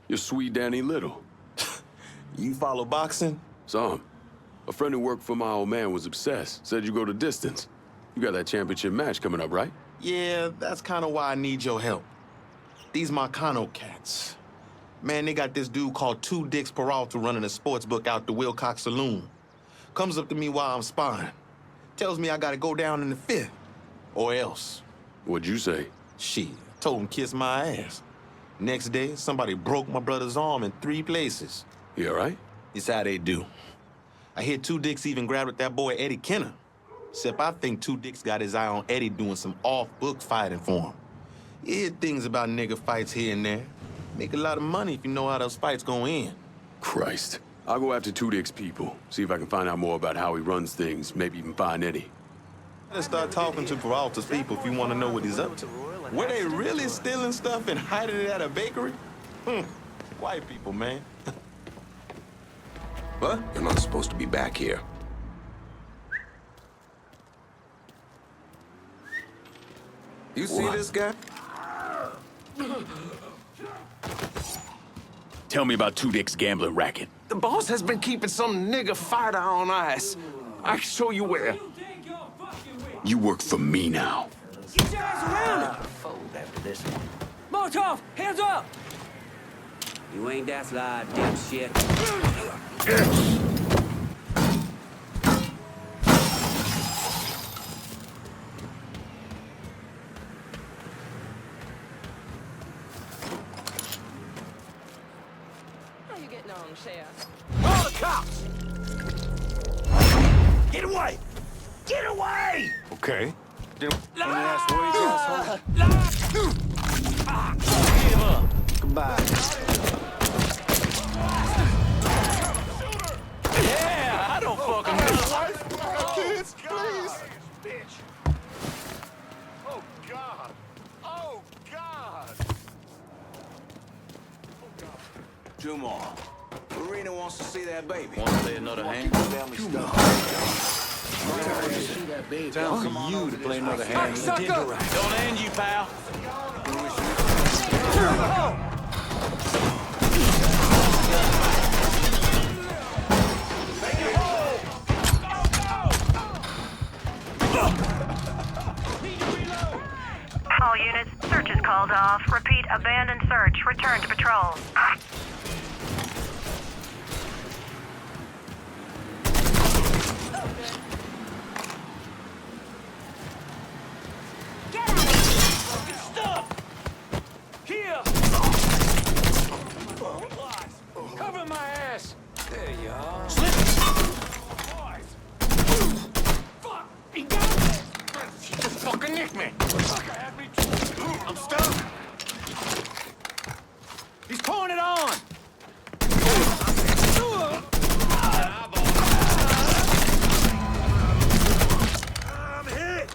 You're sweet Danny Little. You follow boxing? Some. A friend who worked for my old man was obsessed. Said you go the distance. You got that championship match coming up, right? Yeah, that's kind of why I need your help. These Marcano cats. Man, they got this dude called Two Dicks Peralta running a sports book out the Wilcox Saloon. Comes up to me while I'm sparring. Tells me I gotta go down in the fifth. Or else. What'd you say? Shit, told him kiss my ass. Next day, somebody broke my brother's arm in 3 places. You all right? It's how they do. I hear Two Dicks even grabbed with that boy Eddie Kenner. Except I think Two Dicks got his eye on Eddie doing some off-book fighting for him. You hear things about nigga fights here and there. Make a lot of money if you know how those fights go in. Christ. I'll go after Two Dicks' people. See if I can find out more about how he runs things. Maybe even find Eddie. Let's start talking to Peralta's people if you want to know what he's up to. Were they really stealing stuff and hiding it at a bakery? White people, man. What? You're not supposed to be back here. You see this guy? Tell me about Two Dicks' gambling racket. The boss has been keeping some nigga fighter on ice. I can show you where. You work for me now. Get your ass around it! Fold after this one. Molotov! Hands up! You ain't that sly, dipshit. How you getting on, Sheriff? Call the cops! Get away! Get away! Okay. Give up. Goodbye. Yeah, I don't fucking know. Kids, please. Bitch. Oh, God. Oh, God. Two more. Marina wants to see that baby. Want to play another hand? Time for you to play another hand. Don't end you, pal. All units, search is called off. Repeat, abandoned search. Return to patrol. Cover my ass! There you are. Fuck! He got me! He just fucking nicked me! Fucker had me too. I'm stuck! He's pouring it on! I'm hit!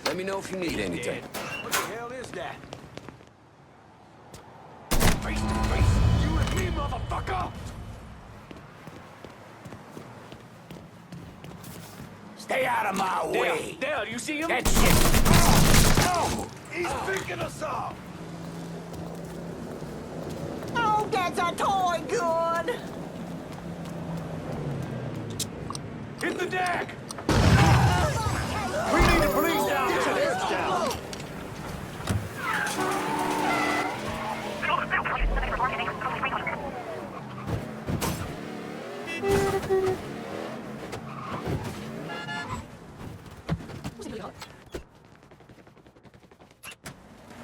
Let me know if you need anything. What the hell is that? Face to face, you and me, motherfucker! Stay out of my way! Dale, you see him? That shit! No! He's picking us up! Oh, that's a toy gun! Hit the deck! We need the police down there! Down.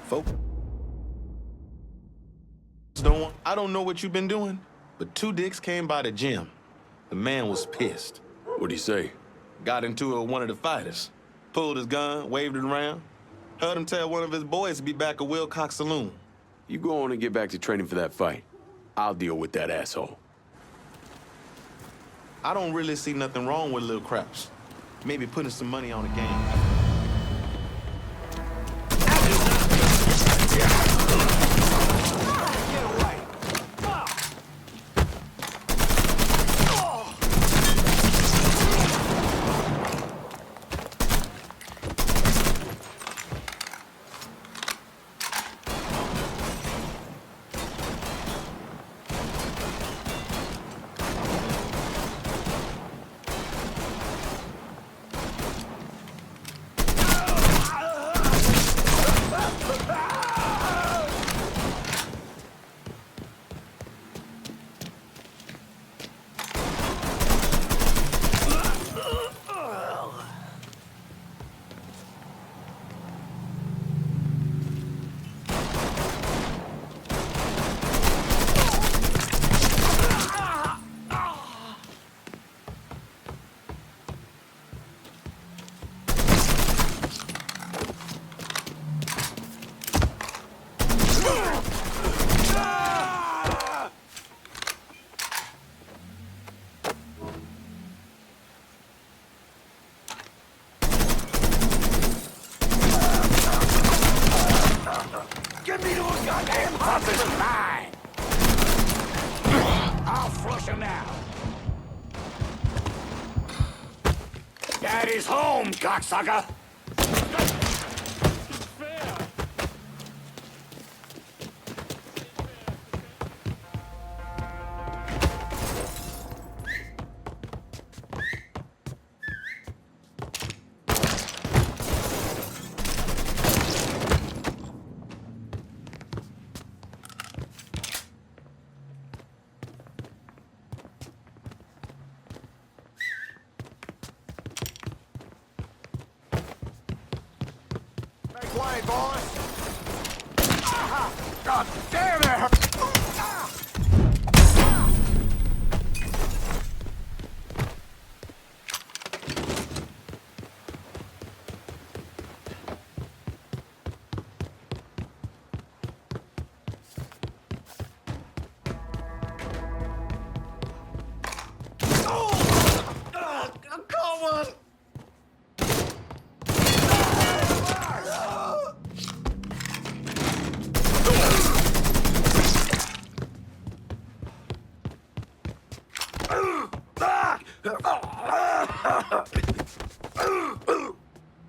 Folks, I don't know what you've been doing, but two dicks came by the gym. The man was pissed. What'd he say? Got into it with one of the fighters. Pulled his gun, waved it around. Heard him tell one of his boys to be back at Wilcox Saloon. You go on and get back to training for that fight. I'll deal with that asshole. I don't really see nothing wrong with Lil Craps. Maybe putting some money on the game. Get me those goddamn hostages! Mine! I'll flush him now. Daddy's home, cocksucker! way, boys! God damn it!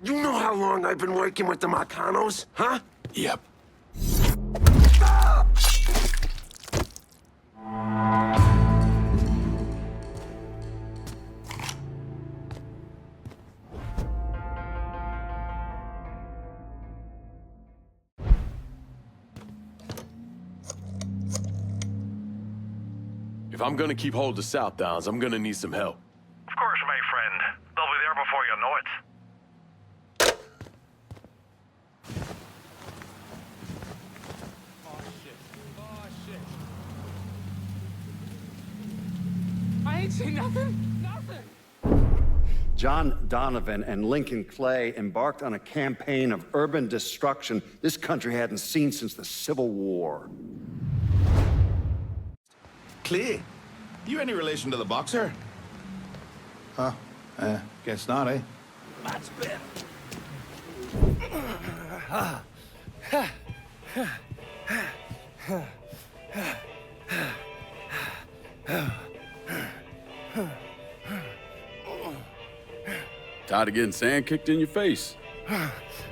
You know how long I've been working with the Marcanos, huh? Yep. If I'm gonna keep hold of South Downs, I'm gonna need some help. Of course, my friend. They'll be there before you know it. I ain't seen nothing. John Donovan and Lincoln Clay embarked on a campaign of urban destruction this country hadn't seen since the Civil War. Clay, you any relation to the boxer? Huh? Guess not, eh? That's better. Tired of getting sand kicked in your face.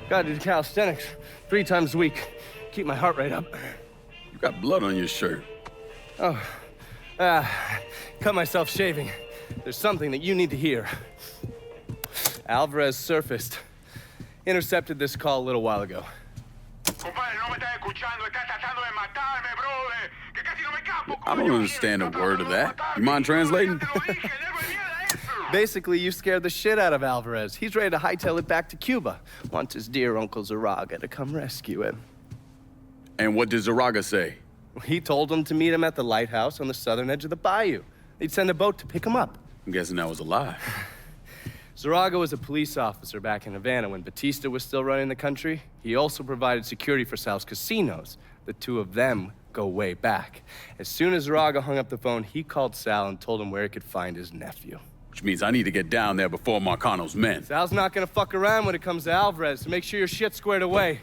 Gotta do calisthenics 3 times a week. Keep my heart rate up. You got blood on your shirt. Oh, cut myself shaving. There's something that you need to hear. Alvarez surfaced. Intercepted this call a little while ago. I don't understand a word of that. You mind translating? Basically, you scared the shit out of Alvarez. He's ready to hightail it back to Cuba. Wants his dear Uncle Zaraga to come rescue him. And what did Zaraga say? He told him to meet him at the lighthouse on the southern edge of the bayou. They'd send a boat to pick him up. I'm guessing that was a lie. Zaraga was a police officer back in Havana when Batista was still running the country. He also provided security for Sal's casinos. The two of them go way back. As soon as Zaraga hung up the phone, he called Sal and told him where he could find his nephew. Which means I need to get down there before Marcano's men. Sal's not gonna fuck around when it comes to Alvarez, so make sure your shit's squared away.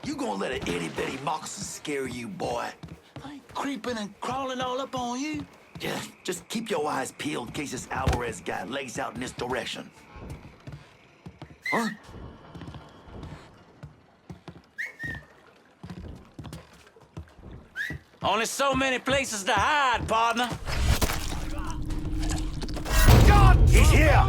You gonna let an itty-bitty moccasin scare you, boy? I ain't creeping and crawling all up on you. Yeah, just keep your eyes peeled in case this Alvarez guy lays out in this direction. Huh? Only so many places to hide, partner. God! He's here!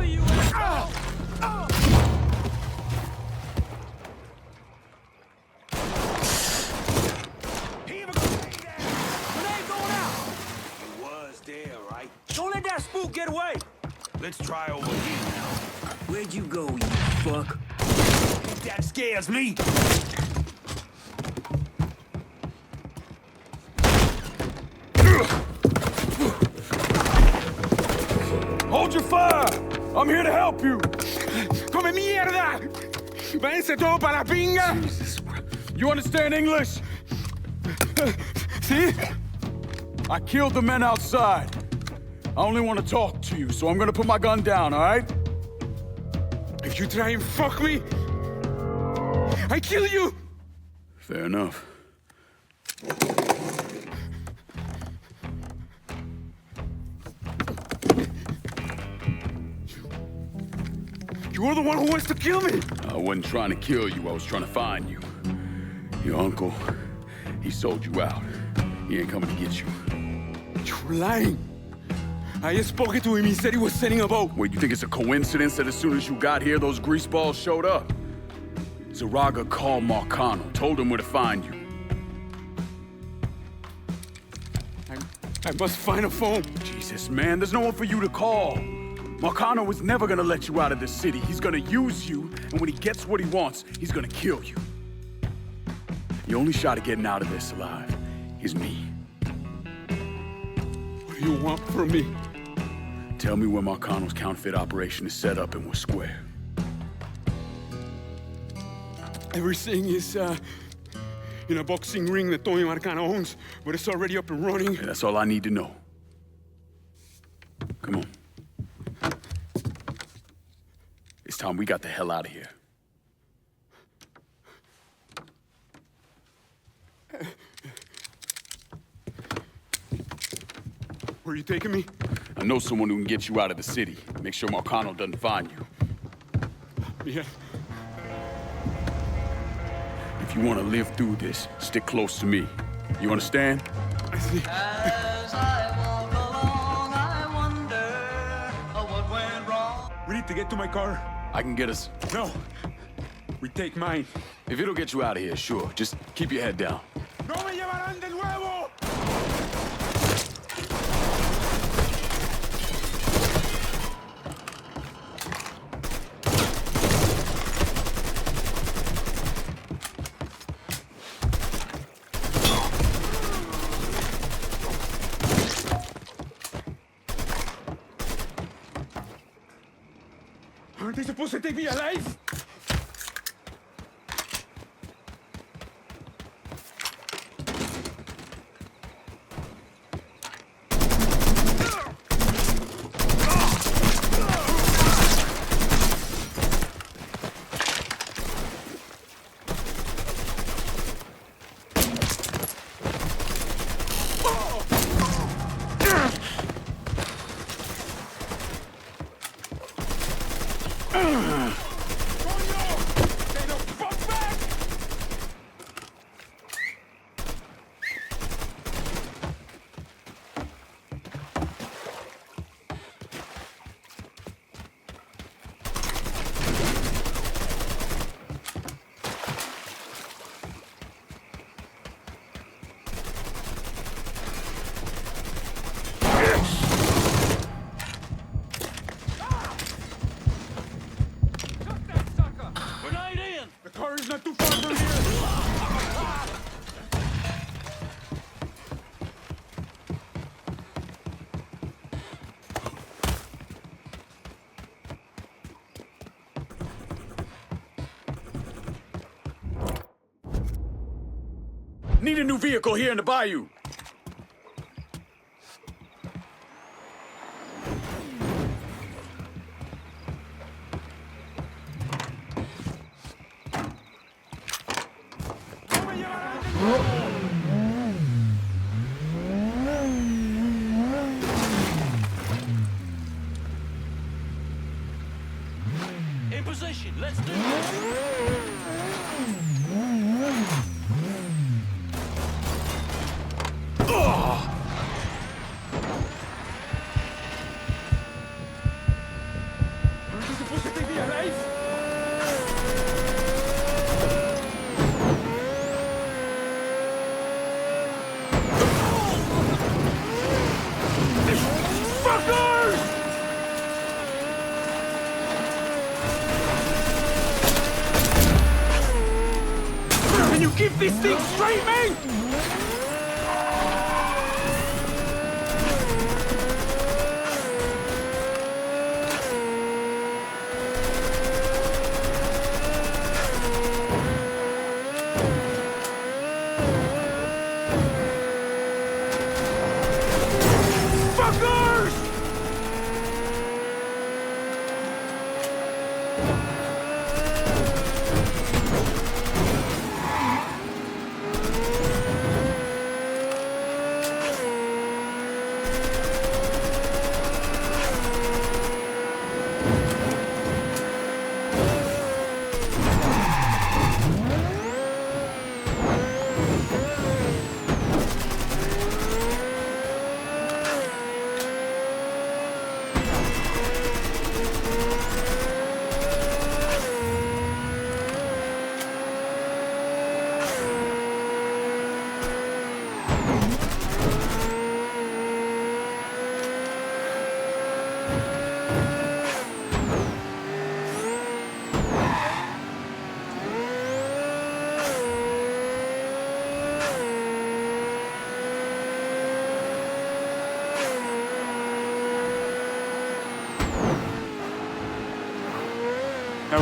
Don't let that spook get away. Let's try over here now. Where'd you go, you fuck? That scares me. Hold your fire! I'm here to help you! Come mierda! Váyanse todo para la pinga! Jesus. You understand English? See? I killed the men outside. I only want to talk to you, so I'm gonna put my gun down, all right? If you try and fuck me, I kill you! Fair enough. You're the one who wants to kill me! I wasn't trying to kill you, I was trying to find you. Your uncle, he sold you out. He ain't coming to get you. You're lying! I just spoke to him, he said he was sending a boat. Wait, you think it's a coincidence that as soon as you got here, those greaseballs showed up? Zaraga called Marcano, told him where to find you. I must find a phone. Jesus, man, there's no one for you to call. Marcano is never gonna let you out of this city. He's gonna use you, and when he gets what he wants, he's gonna kill you. The only shot at getting out of this alive is me. What do you want from me? Tell me where Marcano's counterfeit operation is set up and we're square. Everything is, in a boxing ring that Tony Marcano owns, but it's already up and running. Yeah, that's all I need to know. Come on. It's time we got the hell out of here. Where are you taking me? I know someone who can get you out of the city. Make sure Marcano doesn't find you. Yeah. If you want to live through this, stick close to me. You understand? I see. As I walk along, I wonder what went wrong. We need to get to my car. I can get us. No. We take mine. If it'll get you out of here, sure. Just keep your head down. No me llevarán de nuevo! Aren't they supposed to take me alive? Not too far from here. Need a new vehicle here in the bayou. In position, let's do this. Keep this thing straight, man!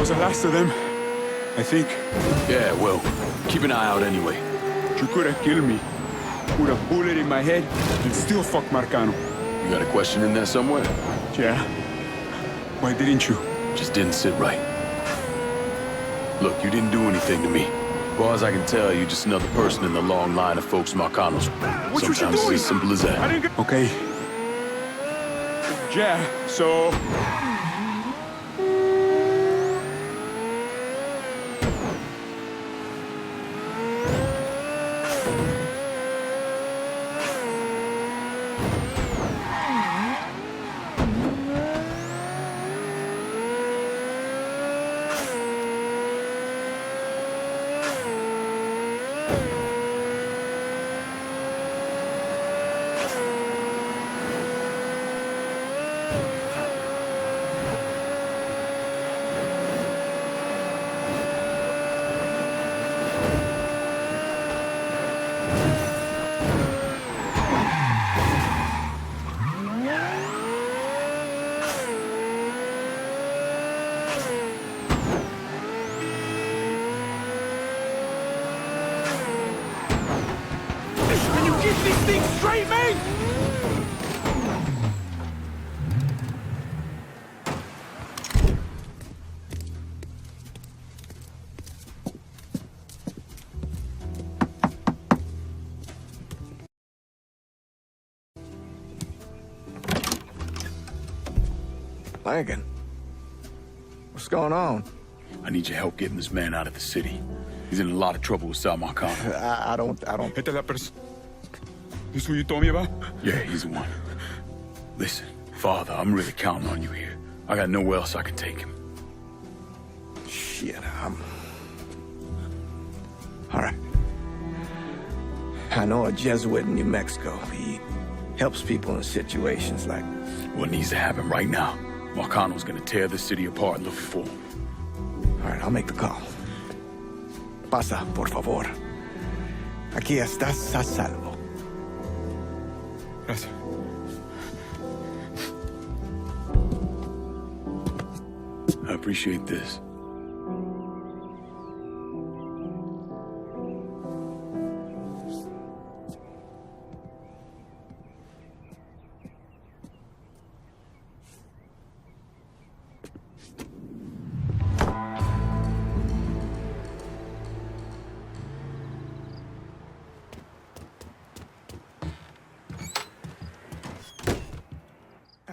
was the last of them, I think. Yeah, well, keep an eye out anyway. You could have killed me. Put a bullet in my head and still fuck Marcano. You got a question in there somewhere? Yeah. Why didn't you? Just didn't sit right. Look, you didn't do anything to me. As far as I can tell, you're just another person in the long line of folks Marcano's. What you Sometimes doing? it's as simple as that. I didn't get... Okay. Yeah, so... Lincoln, what's going on? I need your help getting this man out of the city. He's in a lot of trouble with Sal Marcano. I don't... This is who you told me about? Yeah, he's the one. Listen, Father, I'm really counting on you here. I got nowhere else I can take him. Shit, all right. I know a Jesuit in New Mexico. He helps people in situations like... What needs to happen right now? Marcano's gonna tear the city apart looking for him. All right, I'll make the call. Pasa, por favor. Aquí estás a salvo. Gracias. I appreciate this.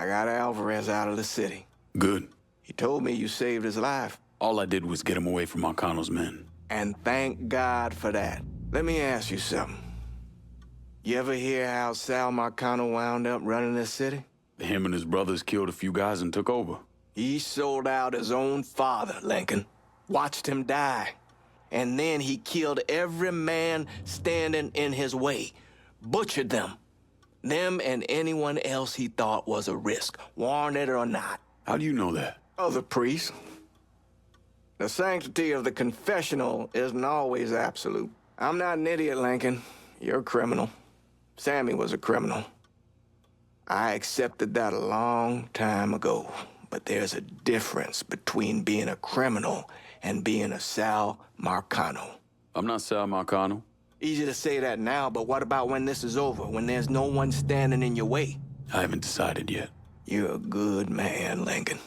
I got Alvarez out of the city. Good. He told me you saved his life. All I did was get him away from Marcano's men. And thank God for that. Let me ask you something. You ever hear how Sal Marcano wound up running this city? Him and his brothers killed a few guys and took over. He sold out his own father, Lincoln. Watched him die. And then he killed every man standing in his way. Butchered them. Them and anyone else he thought was a risk, warranted or not. How do you know that? Other priests. The sanctity of the confessional isn't always absolute. I'm not an idiot, Lincoln. You're a criminal. Sammy was a criminal. I accepted that a long time ago. But there's a difference between being a criminal and being a Sal Marcano. I'm not Sal Marcano. Easy to say that now, but what about when this is over, when there's no one standing in your way? I haven't decided yet. You're a good man, Lincoln.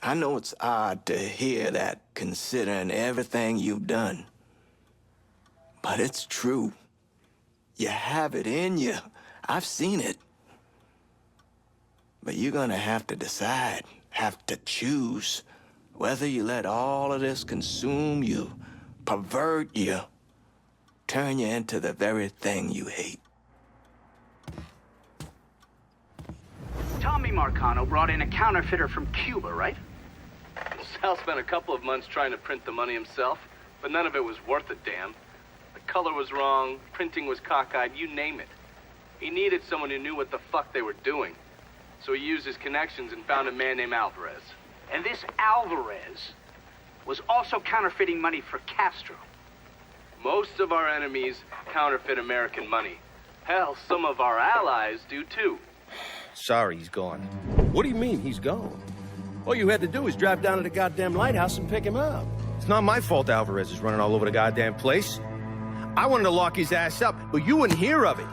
I know it's odd to hear that, considering everything you've done. But it's true. You have it in you. I've seen it. But you're gonna have to decide, have to choose, whether you let all of this consume you, pervert you, turn you into the very thing you hate. Tommy Marcano brought in a counterfeiter from Cuba, right? Sal spent a couple of months trying to print the money himself, but none of it was worth a damn. The color was wrong, printing was cockeyed, you name it. He needed someone who knew what the fuck they were doing. So he used his connections and found a man named Alvarez. And this Alvarez was also counterfeiting money for Castro. Most of our enemies counterfeit American money. Hell, some of our allies do too. Sorry he's gone. What do you mean he's gone? All you had to do was drive down to the goddamn lighthouse and pick him up. It's not my fault Alvarez is running all over the goddamn place. I wanted to lock his ass up, but you wouldn't hear of it.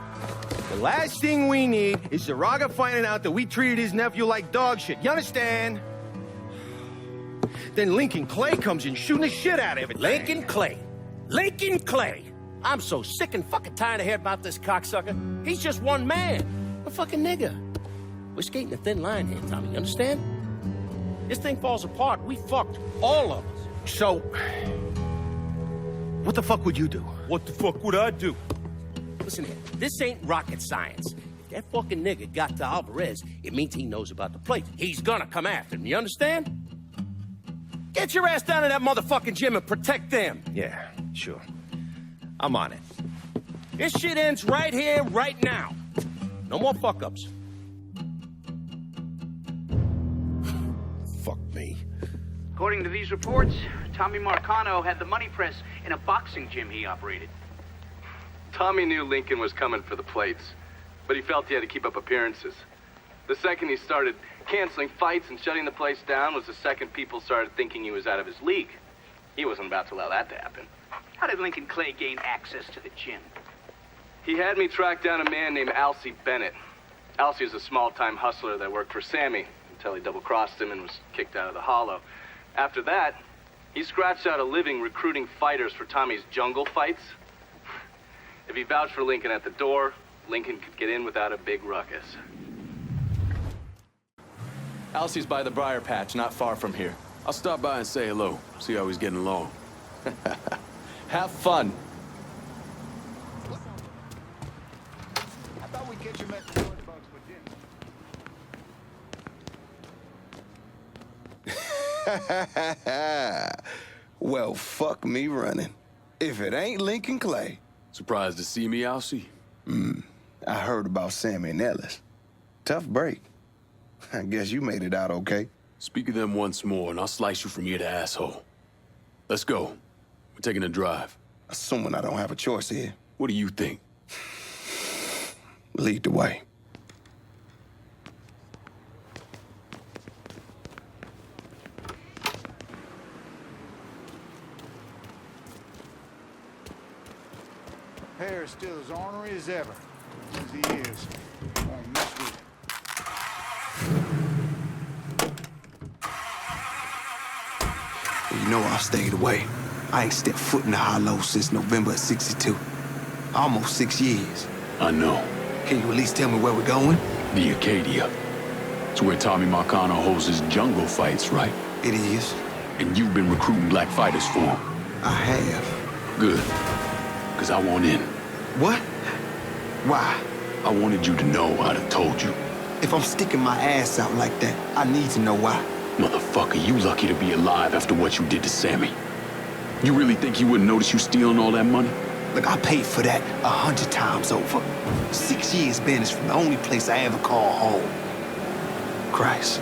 The last thing we need is Zaraga finding out that we treated his nephew like dog shit. You understand? Then Lincoln Clay comes in shooting the shit out of everything. Lincoln Clay. Lincoln Clay. I'm so sick and fucking tired of hearing about this cocksucker. He's just one man. A fucking nigger. We're skating a thin line here, Tommy, you understand? This thing falls apart. We fucked. All of us. So, what the fuck would you do? What the fuck would I do? Listen here, this ain't rocket science. If that fucking nigga got to Alvarez, it means he knows about the place. He's gonna come after him, you understand? Get your ass down to that motherfucking gym and protect them. Yeah, sure. I'm on it. This shit ends right here, right now. No more fuck-ups. Fuck me. According to these reports, Tommy Marcano had the money press in a boxing gym he operated. Tommy knew Lincoln was coming for the plates, but he felt he had to keep up appearances. The second he started canceling fights and shutting the place down was the second people started thinking he was out of his league. He wasn't about to allow that to happen. How did Lincoln Clay gain access to the gym? He had me track down a man named Alcee Bennett. Alcee is a small-time hustler that worked for Sammy until he double-crossed him and was kicked out of the Hollow. After that, he scratched out a living recruiting fighters for Tommy's jungle fights. If he vouched for Lincoln at the door, Lincoln could get in without a big ruckus. Alcee's by the briar patch, not far from here. I'll stop by and say hello, see how he's getting along. Have fun. I thought we'd get you met the bugs for dinner. Well, fuck me running. If it ain't Lincoln Clay. Surprised to see me, Alcee? I heard about Sammy and Ellis. Tough break. I guess you made it out okay. Speak of them once more, and I'll slice you from ear to asshole. Let's go. We're taking a drive. Assuming I don't have a choice here. What do you think? Lead the way. Hair's still as ornery as ever. As he is. Won't mess with it. You know I've stayed away. I ain't stepped foot in the Hollow since November of '62. Almost 6 years. I know. Can you at least tell me where we're going? The Acadia. It's where Tommy Marcano holds his jungle fights, right? It is. And you've been recruiting black fighters for him. I have. Good. Because I want in. What? Why? I wanted you to know I'd have told you. If I'm sticking my ass out like that, I need to know why. Motherfucker, you lucky to be alive after what you did to Sammy. You really think he wouldn't notice you stealing all that money? Look, I paid for that 100 times over. 6 years banished from the only place I ever call home. Christ.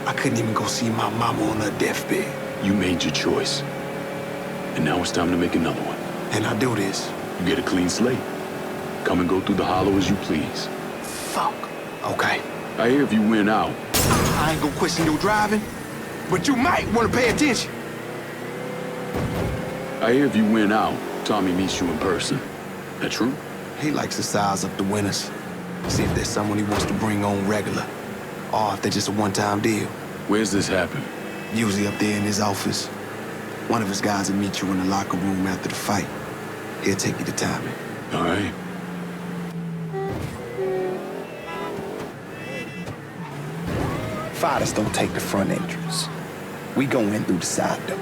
I couldn't even go see my mama on her deathbed. You made your choice. And now it's time to make another one. And I do this. You get a clean slate. Come and go through the Hollow as you please. Fuck. Okay. I hear if you win out. I ain't gonna question your driving, but you might want to pay attention. I hear if you win out, Tommy meets you in person. That true? He likes to size up the winners. See if there's someone he wants to bring on regular. Or if they're just a one-time deal. Where's this happen? Usually up there in his office. One of his guys will meet you in the locker room after the fight. He'll take you to timing. All right. Fighters don't take the front entrance. We go in through the side door.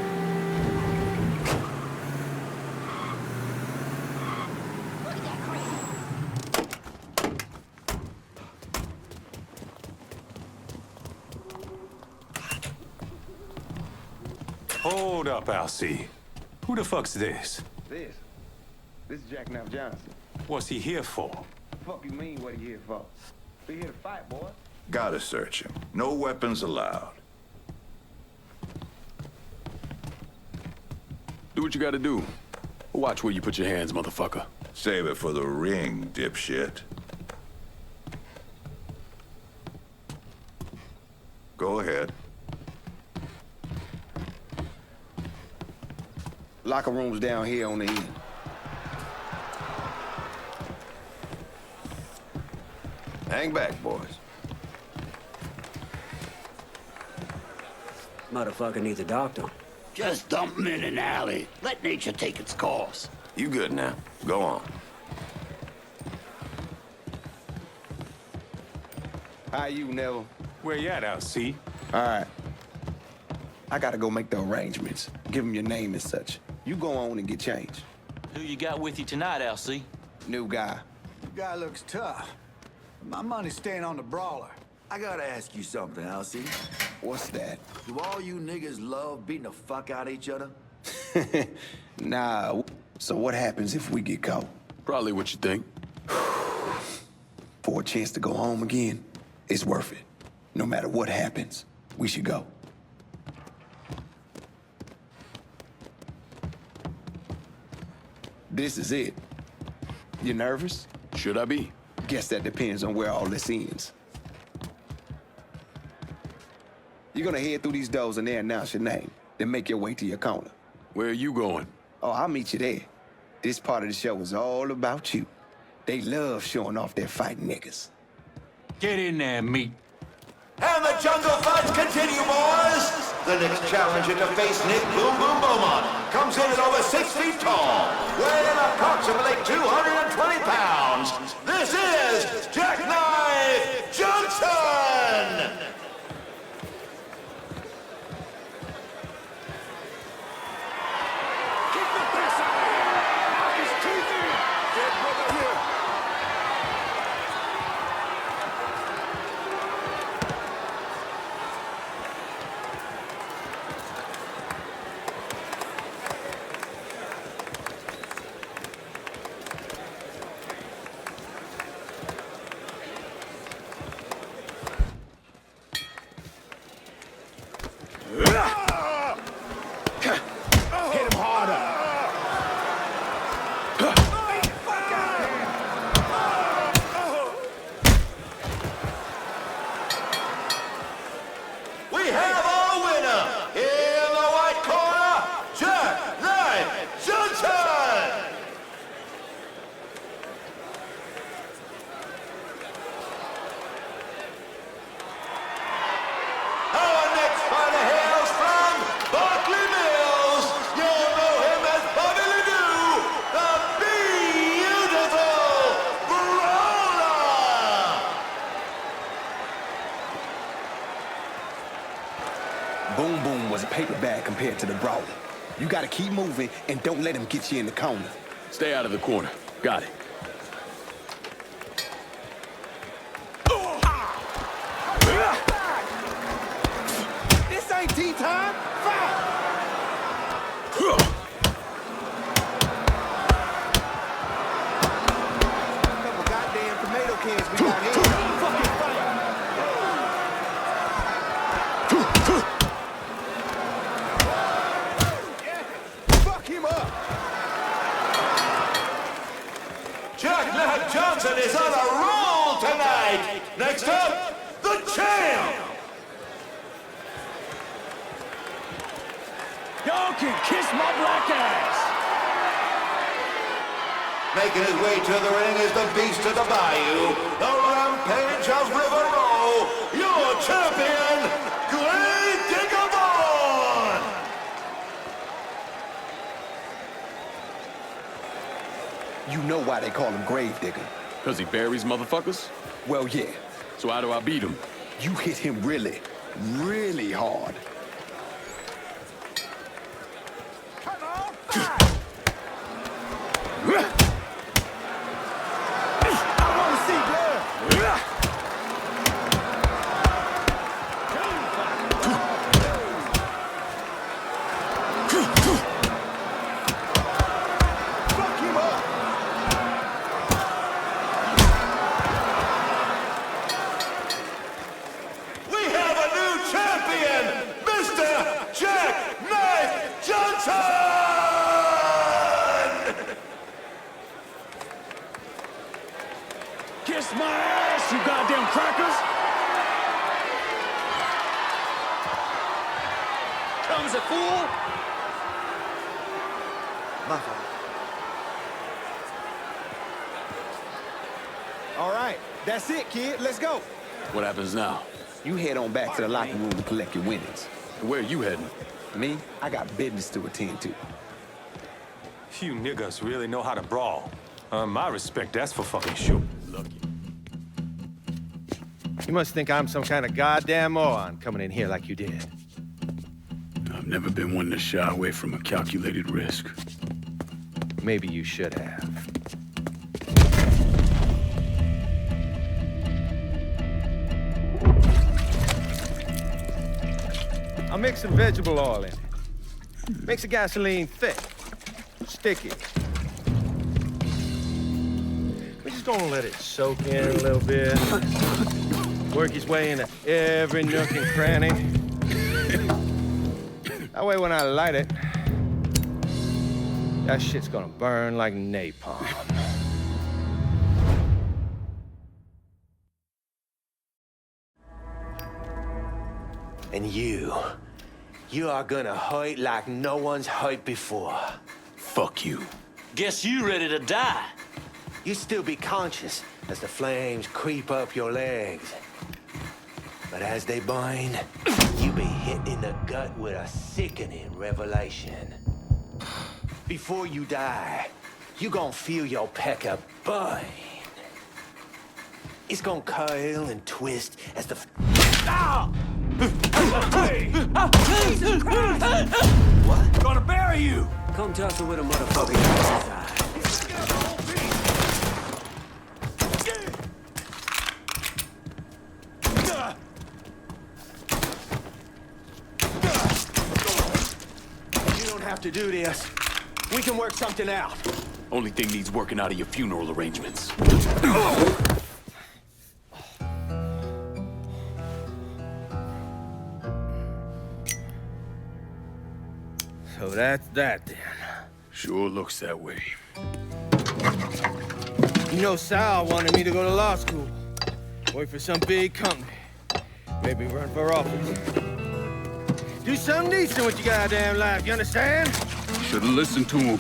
Hold up, Alcee. Who the fuck's this? This is Jack Knapp Johnson. What's he here for? Fuck you mean what he here for? We here to fight, boy. Gotta search him. No weapons allowed. Do what you gotta do. Watch where you put your hands, motherfucker. Save it for the ring, dipshit. Go ahead. Locker room's down here on the end. Hang back, boys. Motherfucker needs a doctor. Just dump him in an alley. Let nature take its course. You good now. Go on. How you, Neville? Where you at, LC? All right. I gotta go make the arrangements. Give him your name and such. You go on and get changed. Who you got with you tonight, LC? New guy. The guy looks tough. My money's staying on the brawler. I gotta ask you something, Elsie. What's that? Do all you niggas love beating the fuck out of each other? Nah. So what happens if we get caught? Probably what you think. For a chance to go home again, it's worth it. No matter what happens, we should go. This is it. You nervous? Should I be? Guess that depends on where all this ends. You're gonna head through these doors and they announce your name, then make your way to your corner. Where are you going? Oh, I'll meet you there. This part of the show is all about you. They love showing off their fighting niggas. Get in there, meat. And the jungle fights continue, boys! The next challenger to face Nick Boom Boom Beaumont comes in at over 6 feet tall, weighing approximately 220 pounds. This is Jackknife Johnson! Boom Boom was a paper bag compared to the brawler. You gotta keep moving and don't let him get you in the corner. Stay out of the corner. Got it. This ain't tea time. Fight! Couple goddamn tomato cans we got here. Fucking fight! Fuck him up! Jackknife Johnson is on a roll tonight! Next up, the champ! Y'all can kiss my black ass! Making his way to the ring is the beast of the bayou, the rampage of River Row, your champion, Great Digabon! You know why they call him Gravedigger. Because he buries motherfuckers? Well, yeah. So how do I beat him? You hit him really, really hard. Come on, fight! I want to see blood. Fuck him up. We have a new champion, Mr. Jackknife Johnson! Kiss my ass, you goddamn crackers! Comes a fool! My fault. All right, that's it, kid. Let's go. What happens now? You head on back to the locker room to collect your winnings. Where are you heading? Me? I got business to attend to. You niggas really know how to brawl. My respect, that's for fucking sure. Lucky. You must think I'm some kind of goddamn moron coming in here like you did. I've never been one to shy away from a calculated risk. Maybe you should have. I'll mix some vegetable oil in it. Makes the gasoline thick, sticky. We're just gonna let it soak in a little bit. Work his way into every nook and cranny. That way when I light it, that shit's gonna burn like napalm. And you are gonna hurt like no one's hurt before. Fuck you. Guess you ready to die. You still be conscious as the flames creep up your legs. But as they burn, you be hit in the gut with a sickening revelation. Before you die, you gon' feel your pecker burn. It's gonna curl and twist as the... Ah! Jesus Christ! What? Gonna bury you! Come tussle with a motherfucker inside. You don't have to do this. We can work something out. Only thing needs working out of your funeral arrangements. So that's that then. Sure looks that way. You know, Sal wanted me to go to law school. Work for some big company. Maybe run for office. Do something decent with your goddamn life, you understand? Should've listened to him.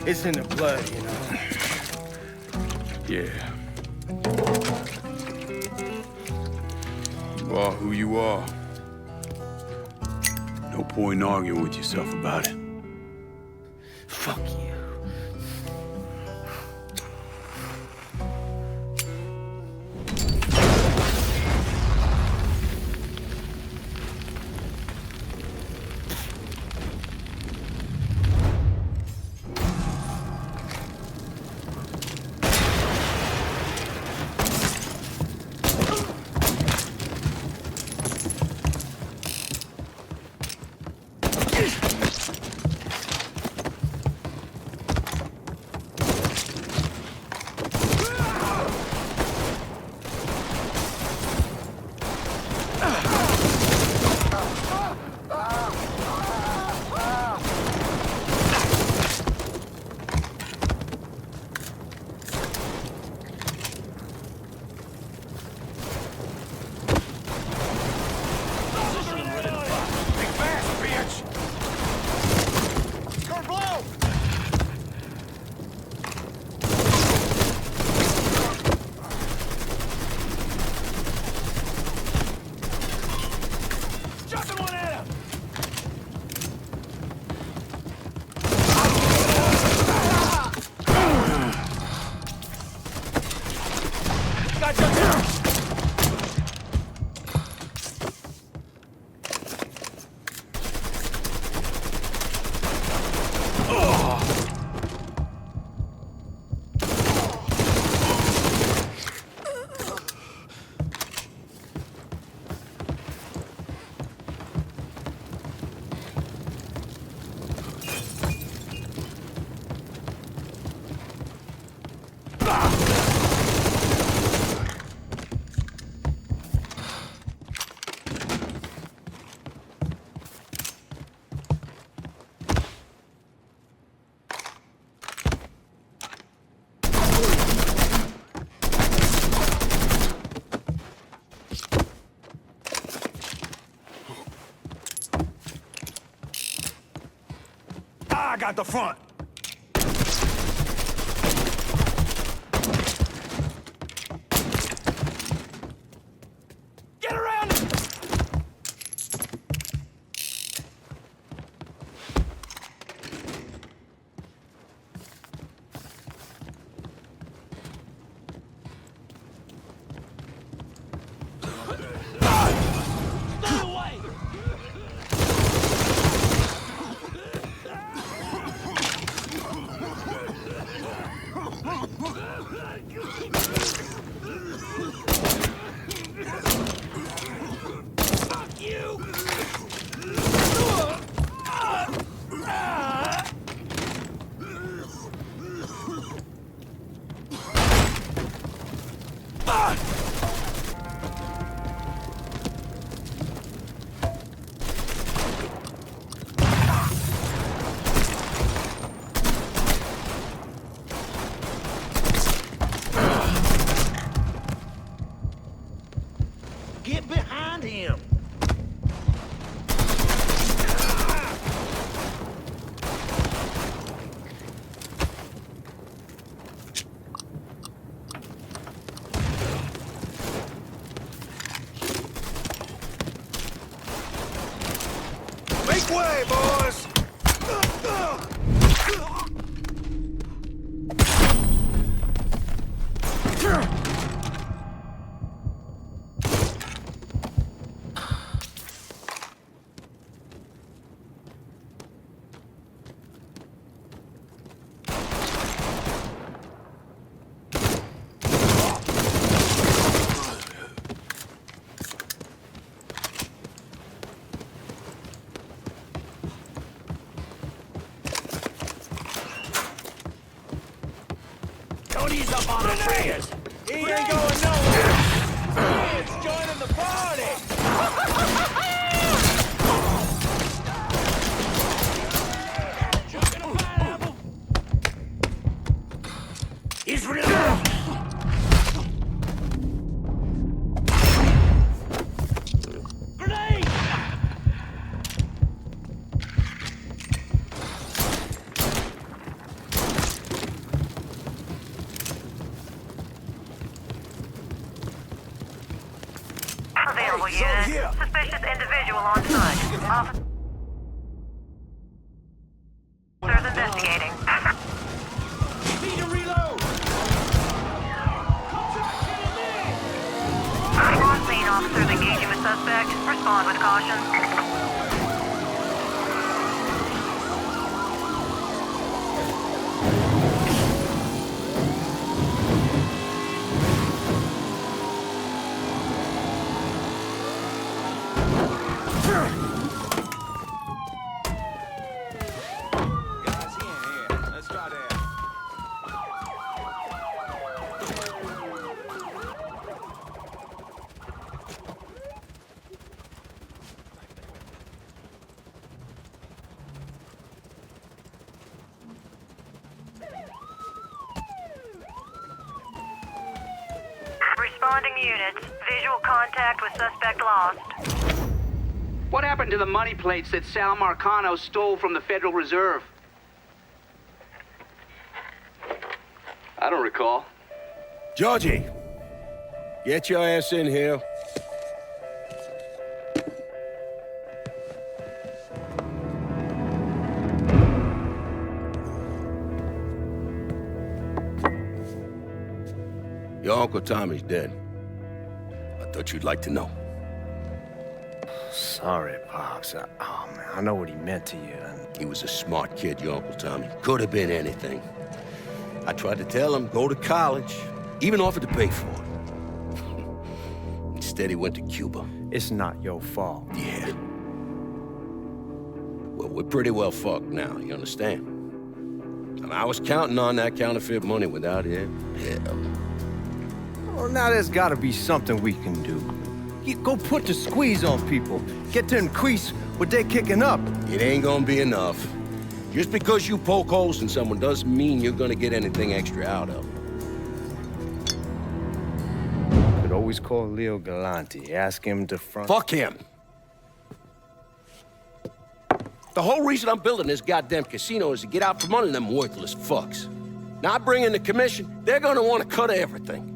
It's in the blood, you know. Yeah. You are who you are. No point arguing with yourself about it. Fuck you. out the front. Get around him! Get behind him! Make way, boys! Don't ease up on the triggers! He ain't going nowhere! It's joining the party! He's reloading! Grenade! Available unit. Suspicious individual on foot. Officers investigating. Need to reload! On scene, officers engaging with suspect. Respond with caution. Responding units. Visual contact with suspect lost. What happened to the money plates that Sal Marcano stole from the Federal Reserve? I don't recall. Georgie, get your ass in here. Your Uncle Tommy's dead. I thought you'd like to know. Sorry, Pops. Oh, man, I know what he meant to you. He was a smart kid, your Uncle Tommy. Could have been anything. I tried to tell him, go to college. Even offered to pay for it. Instead, he went to Cuba. It's not your fault. Yeah. Well, we're pretty well fucked now, you understand? And I was counting on that counterfeit money without it. Hell. Well, now there's gotta be something we can do. Go put the squeeze on people. Get to increase what they're kicking up. It ain't gonna be enough. Just because you poke holes in someone doesn't mean you're gonna get anything extra out of them. Could always call Leo Galante. Ask him to front... Fuck him! The whole reason I'm building this goddamn casino is to get out from under them worthless fucks. Now I bring in the commission, they're gonna want to cut everything.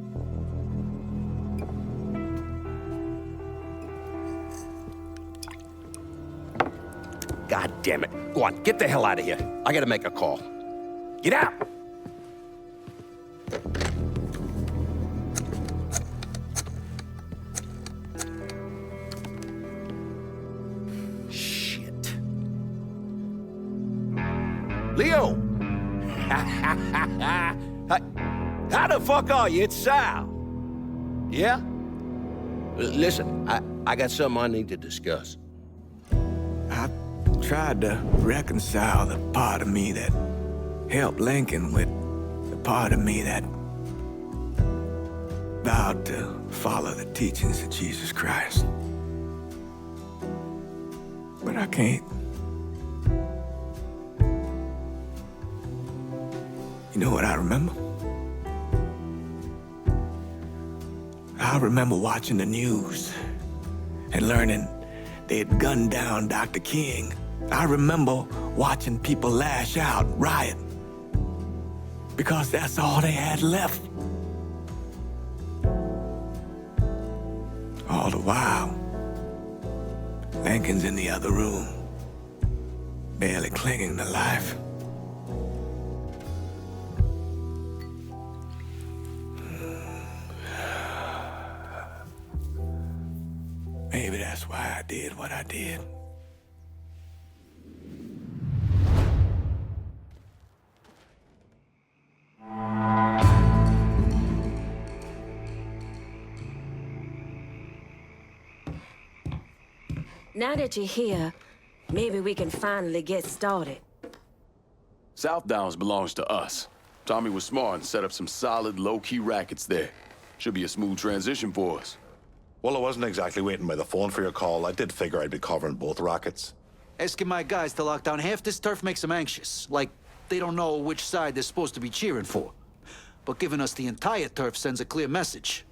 God damn it. Go on, get the hell out of here. I gotta make a call. Get out! Shit. Leo! How the fuck are you? It's Sal. Yeah? Listen, I got something I need to discuss. I tried to reconcile the part of me that helped Lincoln with the part of me that vowed to follow the teachings of Jesus Christ. But I can't. You know what I remember? I remember watching the news and learning they had gunned down Dr. King. I remember watching people lash out, riot, because that's all they had left. All the while, Lincoln's in the other room, barely clinging to life. Maybe that's why I did what I did. Now that you're here, maybe we can finally get started. South Downs belongs to us. Tommy was smart and set up some solid, low-key rackets there. Should be a smooth transition for us. Well, I wasn't exactly waiting by the phone for your call. I did figure I'd be covering both rackets. Asking my guys to lock down half this turf makes them anxious. Like, they don't know which side they're supposed to be cheering for. But giving us the entire turf sends a clear message.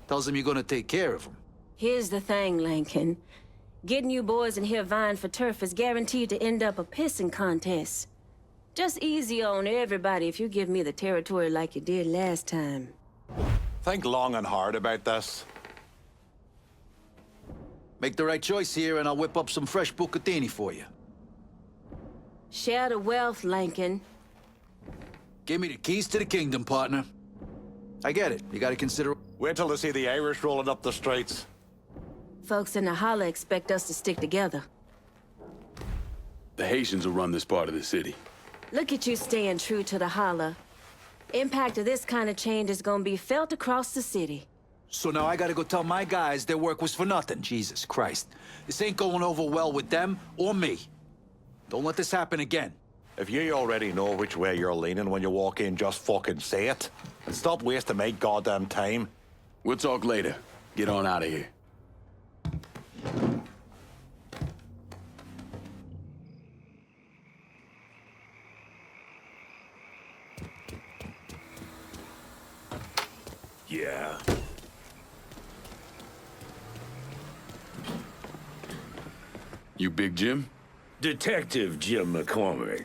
Tells them you're gonna take care of them. Here's the thing, Lincoln. Getting you boys in here vying for turf is guaranteed to end up a pissing contest. Just easy on everybody if you give me the territory like you did last time. Think long and hard about this. Make the right choice here, and I'll whip up some fresh bucatini for you. Share the wealth, Lincoln. Give me the keys to the kingdom, partner. I get it. You gotta consider... Wait till they see the Irish rolling up the streets. Folks in the holla expect us to stick together. The Haitians will run this part of the city. Look at you staying true to the holla. Impact of this kind of change is gonna be felt across the city. So now I gotta go tell my guys their work was for nothing. Jesus Christ. This ain't going over well with them or me. Don't let this happen again. If you already know which way you're leaning when you walk in, just fucking say it. And stop wasting my goddamn time. We'll talk later. Get on out of here. Yeah. You Big Jim? Detective Jim McCormick.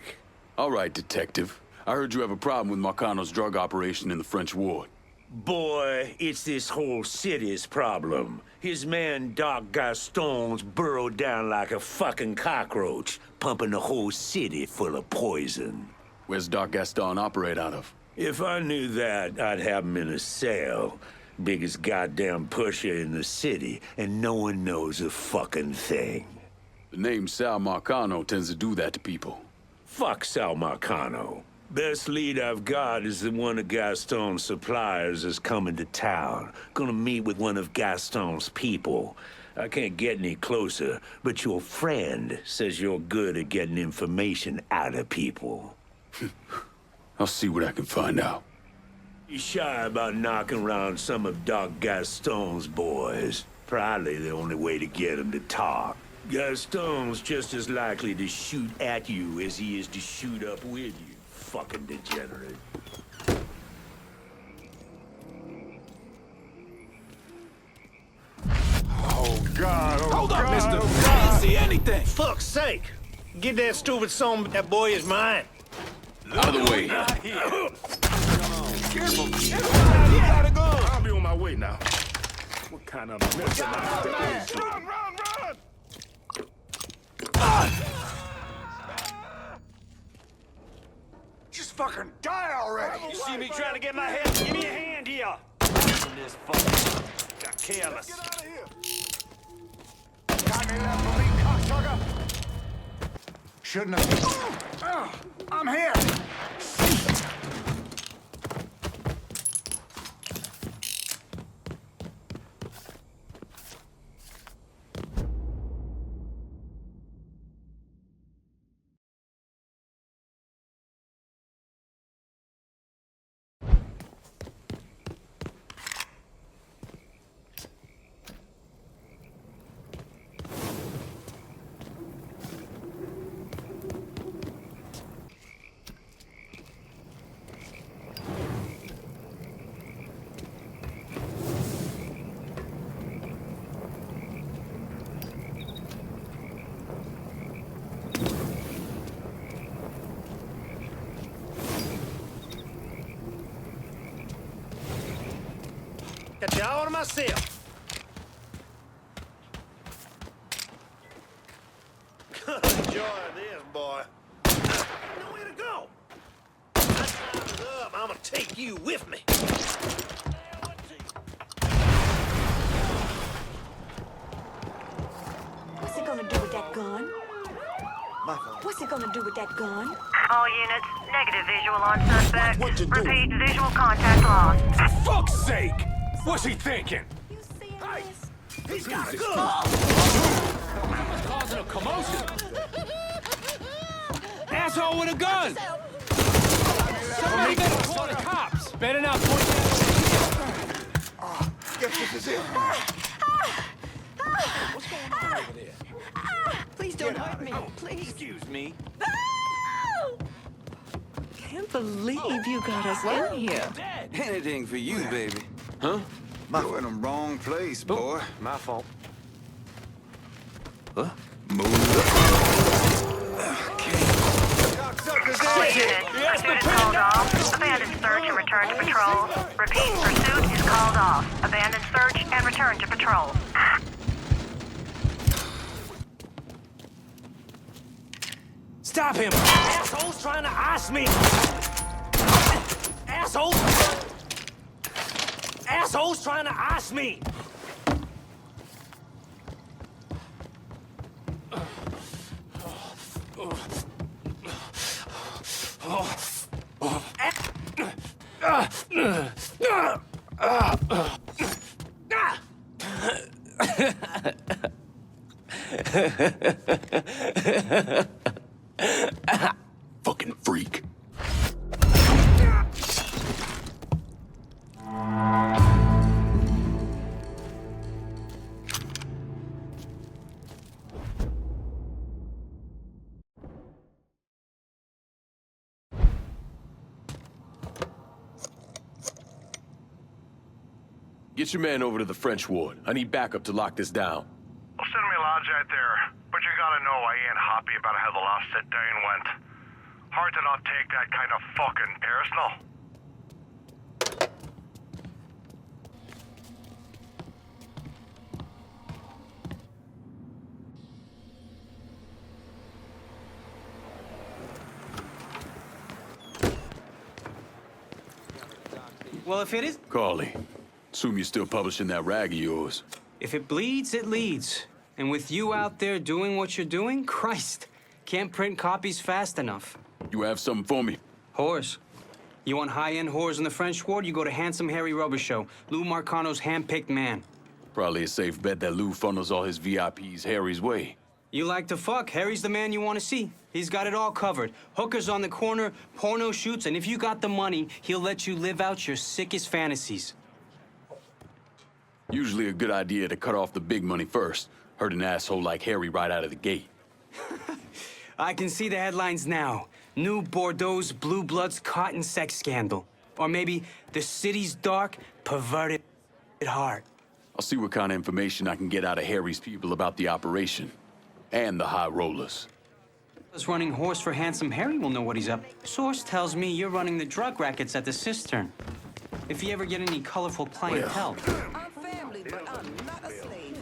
All right, Detective. I heard you have a problem with Marcano's drug operation in the French Ward. Boy, it's this whole city's problem. His man Doc Gaston's burrowed down like a fucking cockroach, pumping the whole city full of poison. Where's Doc Gaston operate out of? If I knew that, I'd have him in a cell. Biggest goddamn pusher in the city, and no one knows a fucking thing. The name Sal Marcano tends to do that to people. Fuck Sal Marcano. Best lead I've got is that one of Gaston's suppliers is coming to town. Gonna meet with one of Gaston's people. I can't get any closer, but your friend says you're good at getting information out of people. I'll see what I can find out. He's shy about knocking around some of Doc Gaston's boys. Probably the only way to get him to talk. Gaston's just as likely to shoot at you as he is to shoot up with you, fucking degenerate. Oh, God, oh, Hold God, up, mister. Oh, God. I didn't see anything. Fuck's sake! Get that stupid song, that boy is mine. Out of the way. Careful. You gotta go. I'll be on my way now. What kind of mess am I? Run! Just fucking die already! You see me trying to get my head? Give me a hand here. This fucker got careless. Get out of here. Got any left for me, cocksucker? Shouldn't have. I'm here. Got you all to myself. Enjoy this, boy. Nowhere to go. My time is up. I'm gonna take you with me. What's he gonna do with that gun? What's he gonna do with that gun? All units, negative visual on suspect. Repeat, visual contact lost. For fuck's sake! What's he thinking? He's got a gun! Someone's causing a commotion! Asshole with a gun! Somebody better call the cops! Better not point that. Guess this is it. What's going on over there? Please don't hurt me. Please. Excuse me. Can't believe you got us in here. Anything for you, baby. Huh? You're in the wrong place, boy. My fault. Huh? All units, pursuit is called off. Abandon search and return to patrol. Repeat, pursuit is called off. Abandon search and return to patrol. Stop him! Asshole's trying to ice me! Assholes! Asshole's trying to ice me! Fucking freak. Get your man over to the French ward. I need backup to lock this down. Well, send me lodge out there. But you gotta know I ain't happy about how the last sit-down went. Hard to not take that kind of fucking personal. Well, if it is... Carly, assume you're still publishing that rag of yours. If it bleeds, it leads. And with you out there doing what you're doing, Christ, can't print copies fast enough. You have something for me? Whores. You want high-end whores in the French ward, you go to Handsome Harry Rubber Show, Lou Marcano's hand-picked man. Probably a safe bet that Lou funnels all his VIPs Harry's way. You like to fuck, Harry's the man you want to see. He's got it all covered. Hookers on the corner, porno shoots, and if you got the money, he'll let you live out your sickest fantasies. Usually a good idea to cut off the big money first. Hurt an asshole like Harry right out of the gate. I can see the headlines now. New Bordeaux's Blue Bloods cotton sex scandal. Or maybe the city's dark, perverted heart. I'll see what kind of information I can get out of Harry's people about the operation. And the high rollers. running horse for Handsome Harry will know what he's up. Source tells me you're running the drug rackets at the cistern. If you ever get any colorful clientele. I'm family, but I'm not a slave.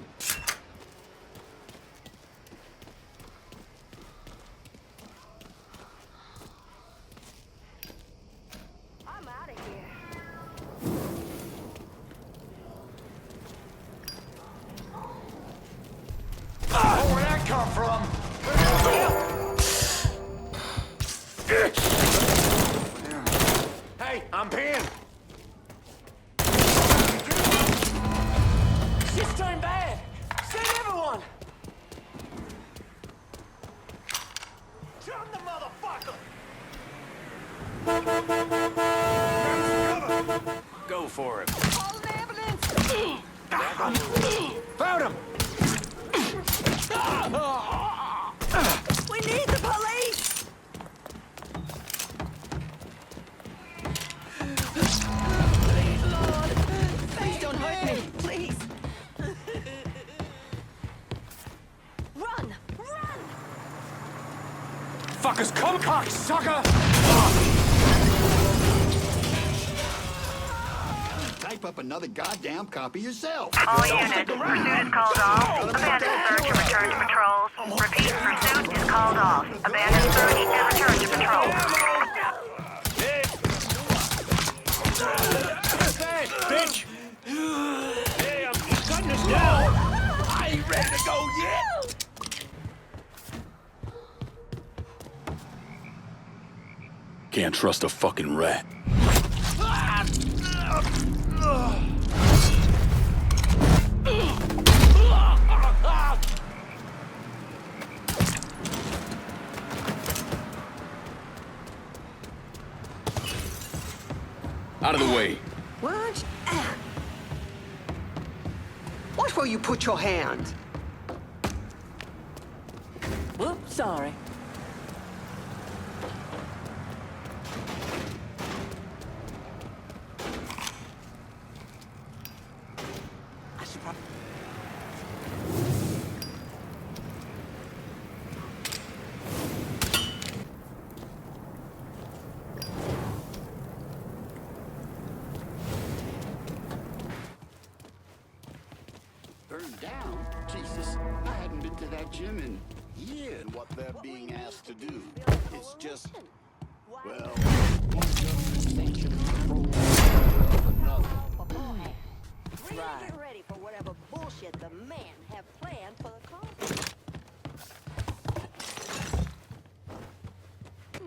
I'm out of here. Oh, where'd that come from? Hey, I'm pinned. Shit's turned bad. Save everyone. Jump the motherfucker! Go for it. Call an ambulance. Found him! We need the police. Please, Lord. Please don't hurt me. Please. Run! Run! Fuckers, come, cocksucker! Type up another goddamn copy yourself. All units, pursuit is called off. Abandoned search and return to patrols. Repeat, pursuit is called off. Abandoned search and return to patrols. Bitch! Hey, I'm cutting this down! I ain't ready to go yet! Can't trust a fucking rat. Out of the way. What? Watch where you put your hand. Whoops, sorry. I should probably... Burned down? Jesus, I hadn't been to that gym in years. And what they're being asked to do, it's just, well, one extension control of another. Right. Get ready for whatever bullshit the men have planned for the conference.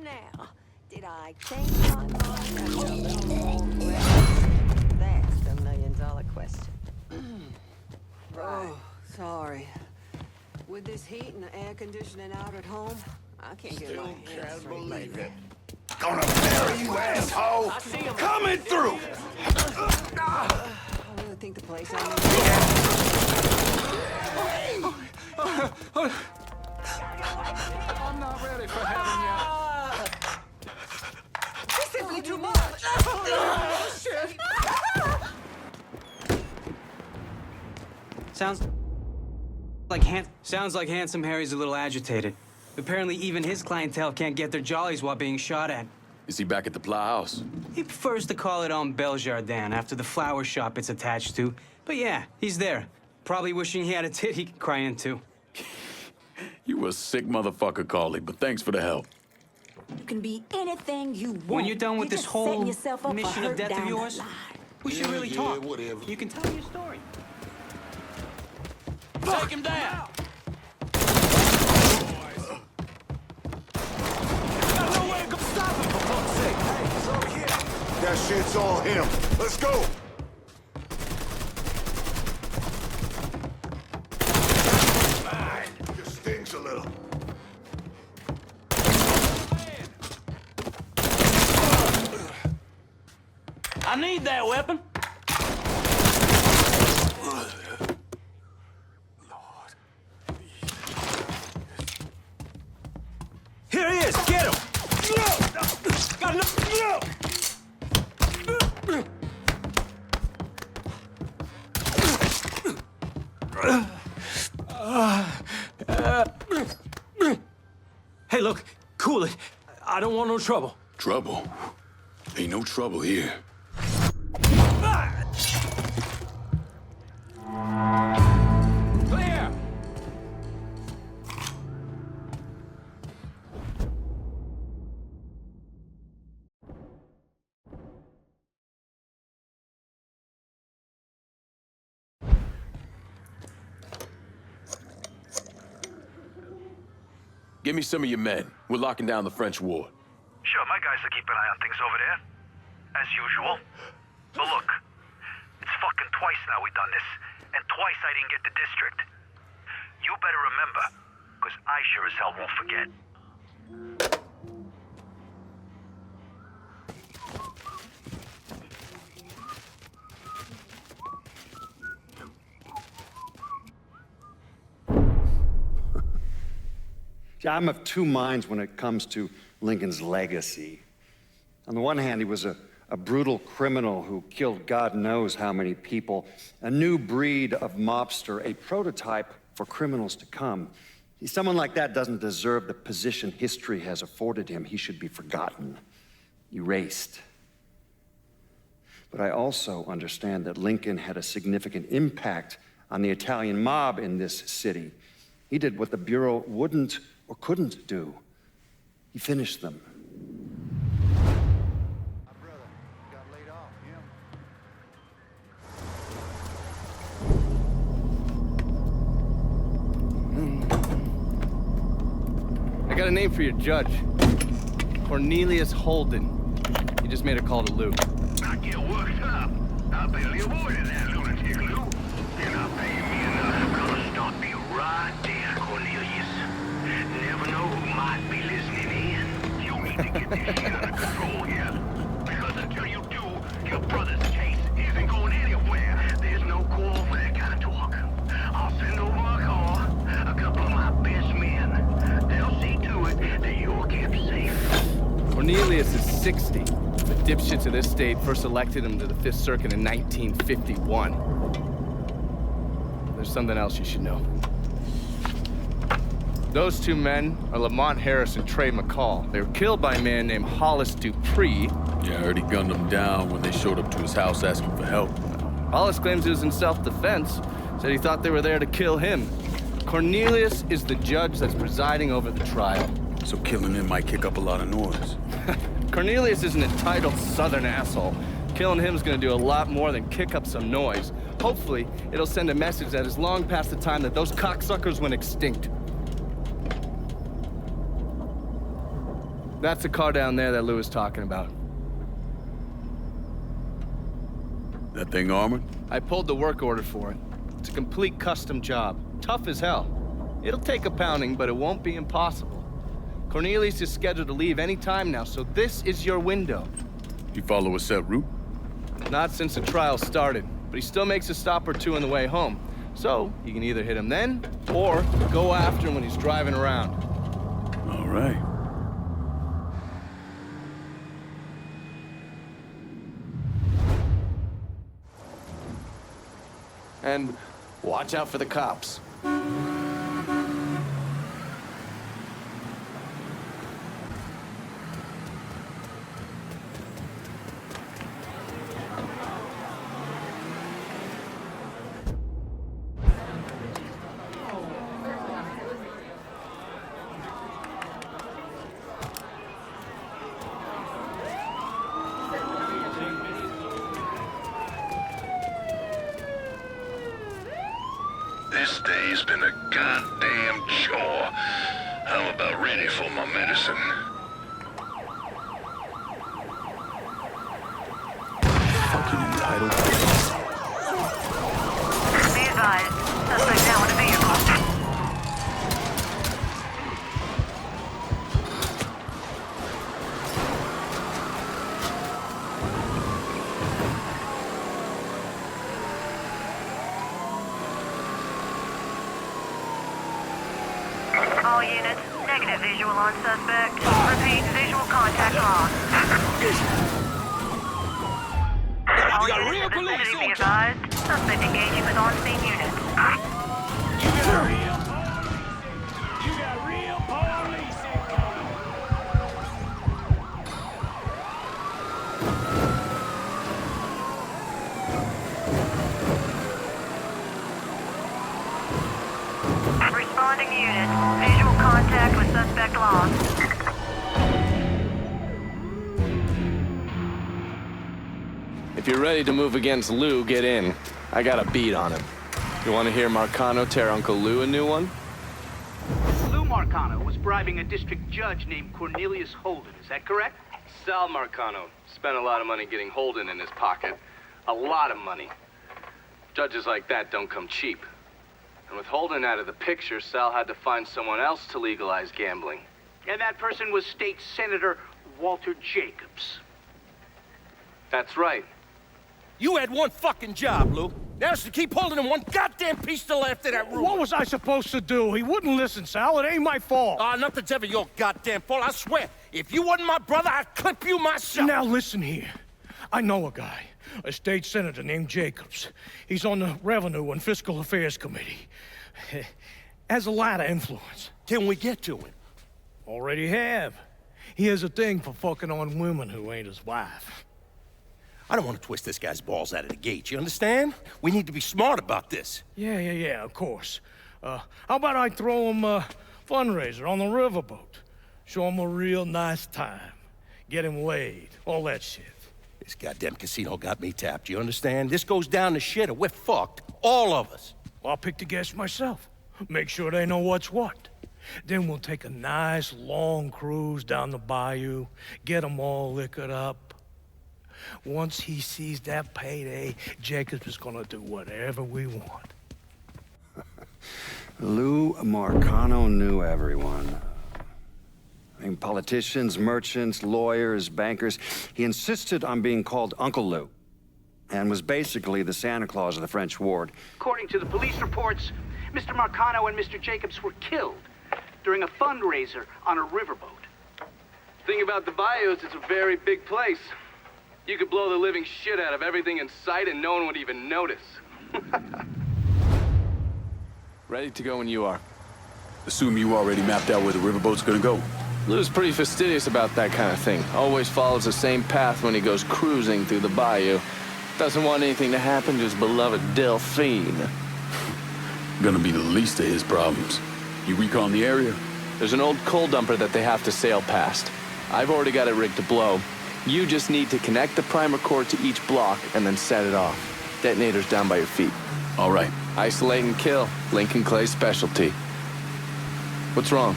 Now, did I change my mind after a long rest? That's the million-dollar question. Oh, sorry. With this heat and the air conditioning out at home, I can't get my hands straight. Believe it. Gonna bury you, asshole! I see him. Coming through! I really think the place I I'm not ready for having you. It's simply too much. Oh, shit. Sounds like Handsome Harry's a little agitated. Apparently even his clientele can't get their jollies while being shot at. Is he back at the Plow House? He prefers to call it on Beljardin after the flower shop it's attached to. But yeah, he's there. Probably wishing he had a tit he could cry into. You a sick motherfucker, Carly, but thanks for the help. You can be anything you want. When you're done with this just whole setting yourself up for mission of hurt death of down the yours, line. we should really talk. Whatever. You can tell your story. Take him down! That shit's all him. Let's go! Just stinks a little. I need that weapon. Here he is! Get him! Got him! Hey, look, cool it. I don't want no trouble. Trouble? Ain't no trouble here. Clear! Give me some of your men. We're locking down the French ward. Sure, my guys will keep an eye on things over there. As usual. But look, it's fucking twice now we've done this. And twice I didn't get the district. You better remember, because I sure as hell won't forget. I'm of two minds when it comes to Lincoln's legacy. On the one hand, he was a brutal criminal who killed God knows how many people, a new breed of mobster, a prototype for criminals to come. Someone like that doesn't deserve the position history has afforded him. He should be forgotten, erased. But I also understand that Lincoln had a significant impact on the Italian mob in this city. He did what the Bureau wouldn't or couldn't do. He finished them. I got a name for your judge. Cornelius Holden. He just made a call to Lou. I get worked up. I barely avoided that lunatic, Lou. You're not paying me enough. I'm gonna stop you right there, Cornelius. Never know who might be listening in. You need to get this shit under control here. Because until you do, your brother's case isn't going anywhere. There's no call for that kind of talk. I'll send over a car, a couple of my best men. They'll see to it that you're kept safe. Cornelius is 60. The dipshits of this state first elected him to the Fifth Circuit in 1951. There's something else you should know. Those two men are Lamont Harris and Trey McCall. They were killed by a man named Hollis Dupree. Yeah, I heard he gunned them down when they showed up to his house asking for help. Hollis claims he was in self-defense. Said he thought they were there to kill him. Cornelius is the judge that's presiding over the trial. So killing him might kick up a lot of noise. Cornelius is an entitled southern asshole. Killing him is gonna do a lot more than kick up some noise. Hopefully, it'll send a message that is long past the time that those cocksuckers went extinct. That's the car down there that Lou was talking about. That thing armored? I pulled the work order for it. It's a complete custom job. Tough as hell. It'll take a pounding, but it won't be impossible. Cornelius is scheduled to leave any time now, so this is your window. You follow a set route? Not since the trial started, but he still makes a stop or two on the way home. So, you can either hit him then, or go after him when he's driving around. All right. And watch out for the cops. This day's been a goddamn chore. I'm about ready for my medicine. Fucking entitled. Be advised, suspect now in a vehicle. All units, negative visual on suspect. Repeat, visual contact lost. All units in the vicinity be advised. Suspect engaging with on-scene units. You got real police incoming. Reporting units. Visual contact with suspect lost. If you're ready to move against Lou, get in. I got a beat on him. You want to hear Marcano tear Uncle Lou a new one? Lou Marcano was bribing a district judge named Cornelius Holden. Is that correct? Sal Marcano spent a lot of money getting Holden in his pocket. A lot of money. Judges like that don't come cheap. And with Holden out of the picture, Sal had to find someone else to legalize gambling. And that person was State Senator Walter Jacobs. That's right. You had one fucking job, Lou. That's to keep holding him one goddamn piece to the left of that room. What was I supposed to do? He wouldn't listen, Sal. It ain't my fault. Nothing's ever your goddamn fault. I swear, if you wasn't my brother, I'd clip you myself. Now listen here. I know a guy, a state senator named Jacobs. He's on the Revenue and Fiscal Affairs Committee. Has a lot of influence. Can we get to him? Already have. He has a thing for fucking on women who ain't his wife. I don't want to twist this guy's balls out of the gate, you understand? We need to be smart about this. Yeah, of course. How about I throw him a fundraiser on the riverboat? Show him a real nice time. Get him laid, all that shit. This goddamn casino got me tapped, you understand? This goes down the shitter, we're fucked. All of us. Well, I'll pick the guests myself. Make sure they know what's what. Then we'll take a nice long cruise down the bayou, get them all liquored up. Once he sees that payday, Jacobs is gonna do whatever we want. Lou Marcano knew everyone. I mean, politicians, merchants, lawyers, bankers. He insisted on being called Uncle Lou, and was basically the Santa Claus of the French ward. According to the police reports, Mr. Marcano and Mr. Jacobs were killed during a fundraiser on a riverboat. Thing about the bayous, it's a very big place. You could blow the living shit out of everything in sight and no one would even notice. Ready to go when you are. Assume you already mapped out where the riverboat's gonna go. Lou's pretty fastidious about that kind of thing. Always follows the same path when he goes cruising through the bayou. Doesn't want anything to happen to his beloved Delphine. Gonna be the least of his problems. You recon the area? There's an old coal dumper that they have to sail past. I've already got it rigged to blow. You just need to connect the primer cord to each block and then set it off. Detonator's down by your feet. All right. Isolate and kill. Lincoln Clay's specialty. What's wrong?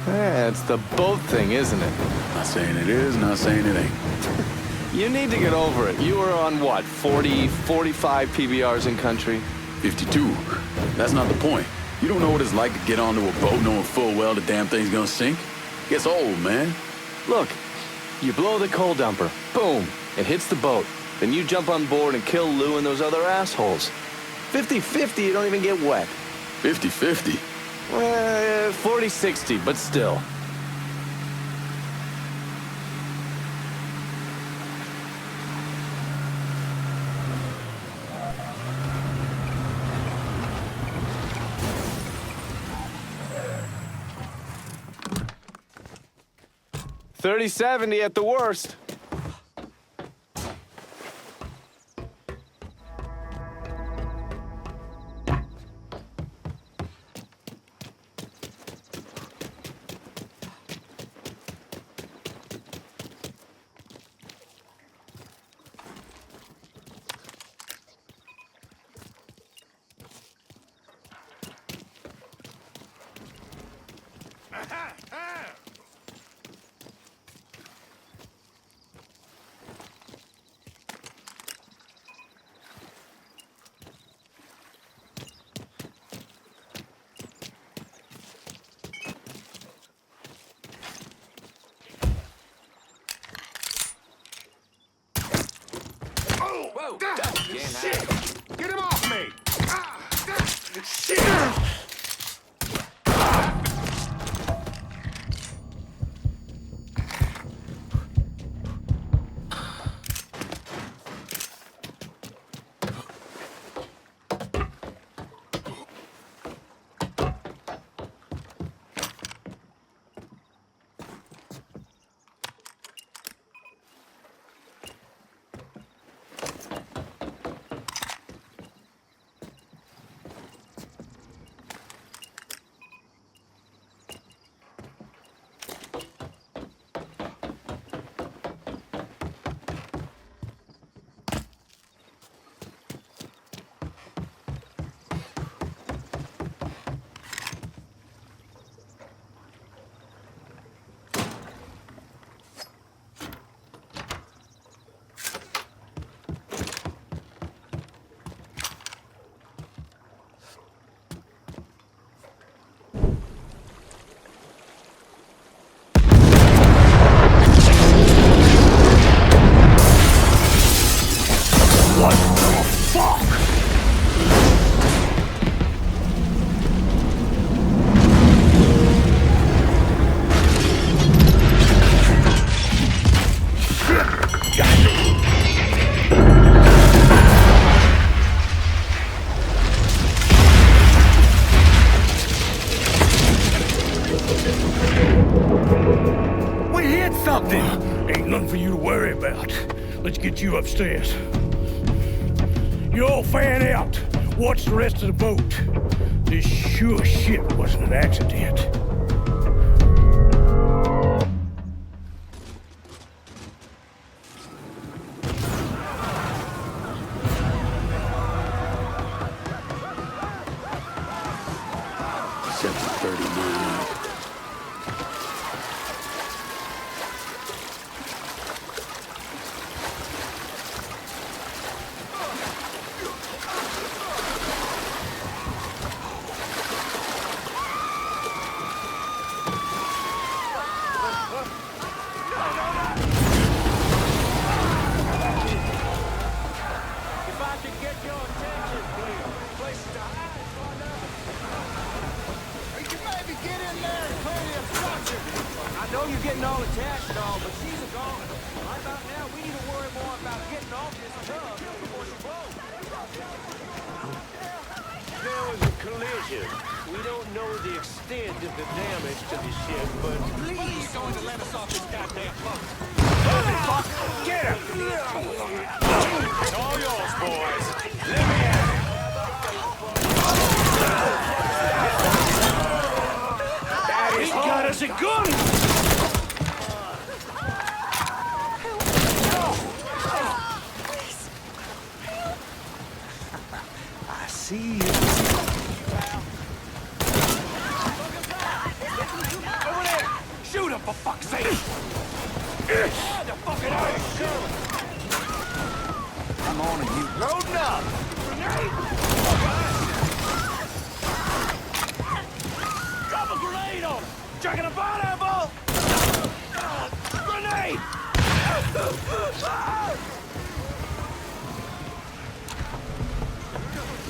It's the boat thing, isn't it? Not saying it is, not saying it ain't. You need to get over it. You were on what, 40, 45 PBRs in country? 52. That's not the point. You don't know what it's like to get onto a boat knowing full well the damn thing's gonna sink. Gets old, man. Look, you blow the coal dumper. Boom. It hits the boat. Then you jump on board and kill Lou and those other assholes. 50-50, you don't even get wet. 50-50? 40-60, but still. $30-70 at the worst. Whoa! Shit! Get him off me! Shit! We hit something! Ain't nothing for you to worry about. Let's get you upstairs. You all fan out. Watch the rest of the boat. This sure shit wasn't an accident.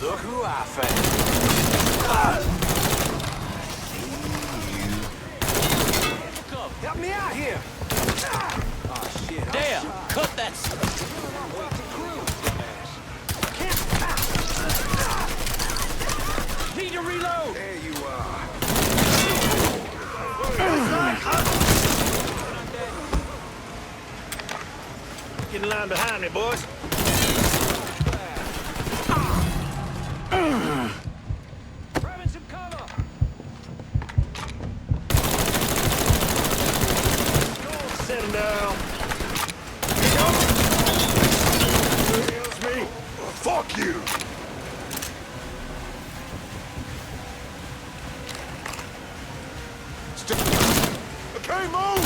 Look who I found. Help me out here. Oh, shit. Damn, cut that. Need to reload. There you are. Get in line behind me, boys. Grabbing some cover. Sit him down. It's me. Fuck you. Okay, move.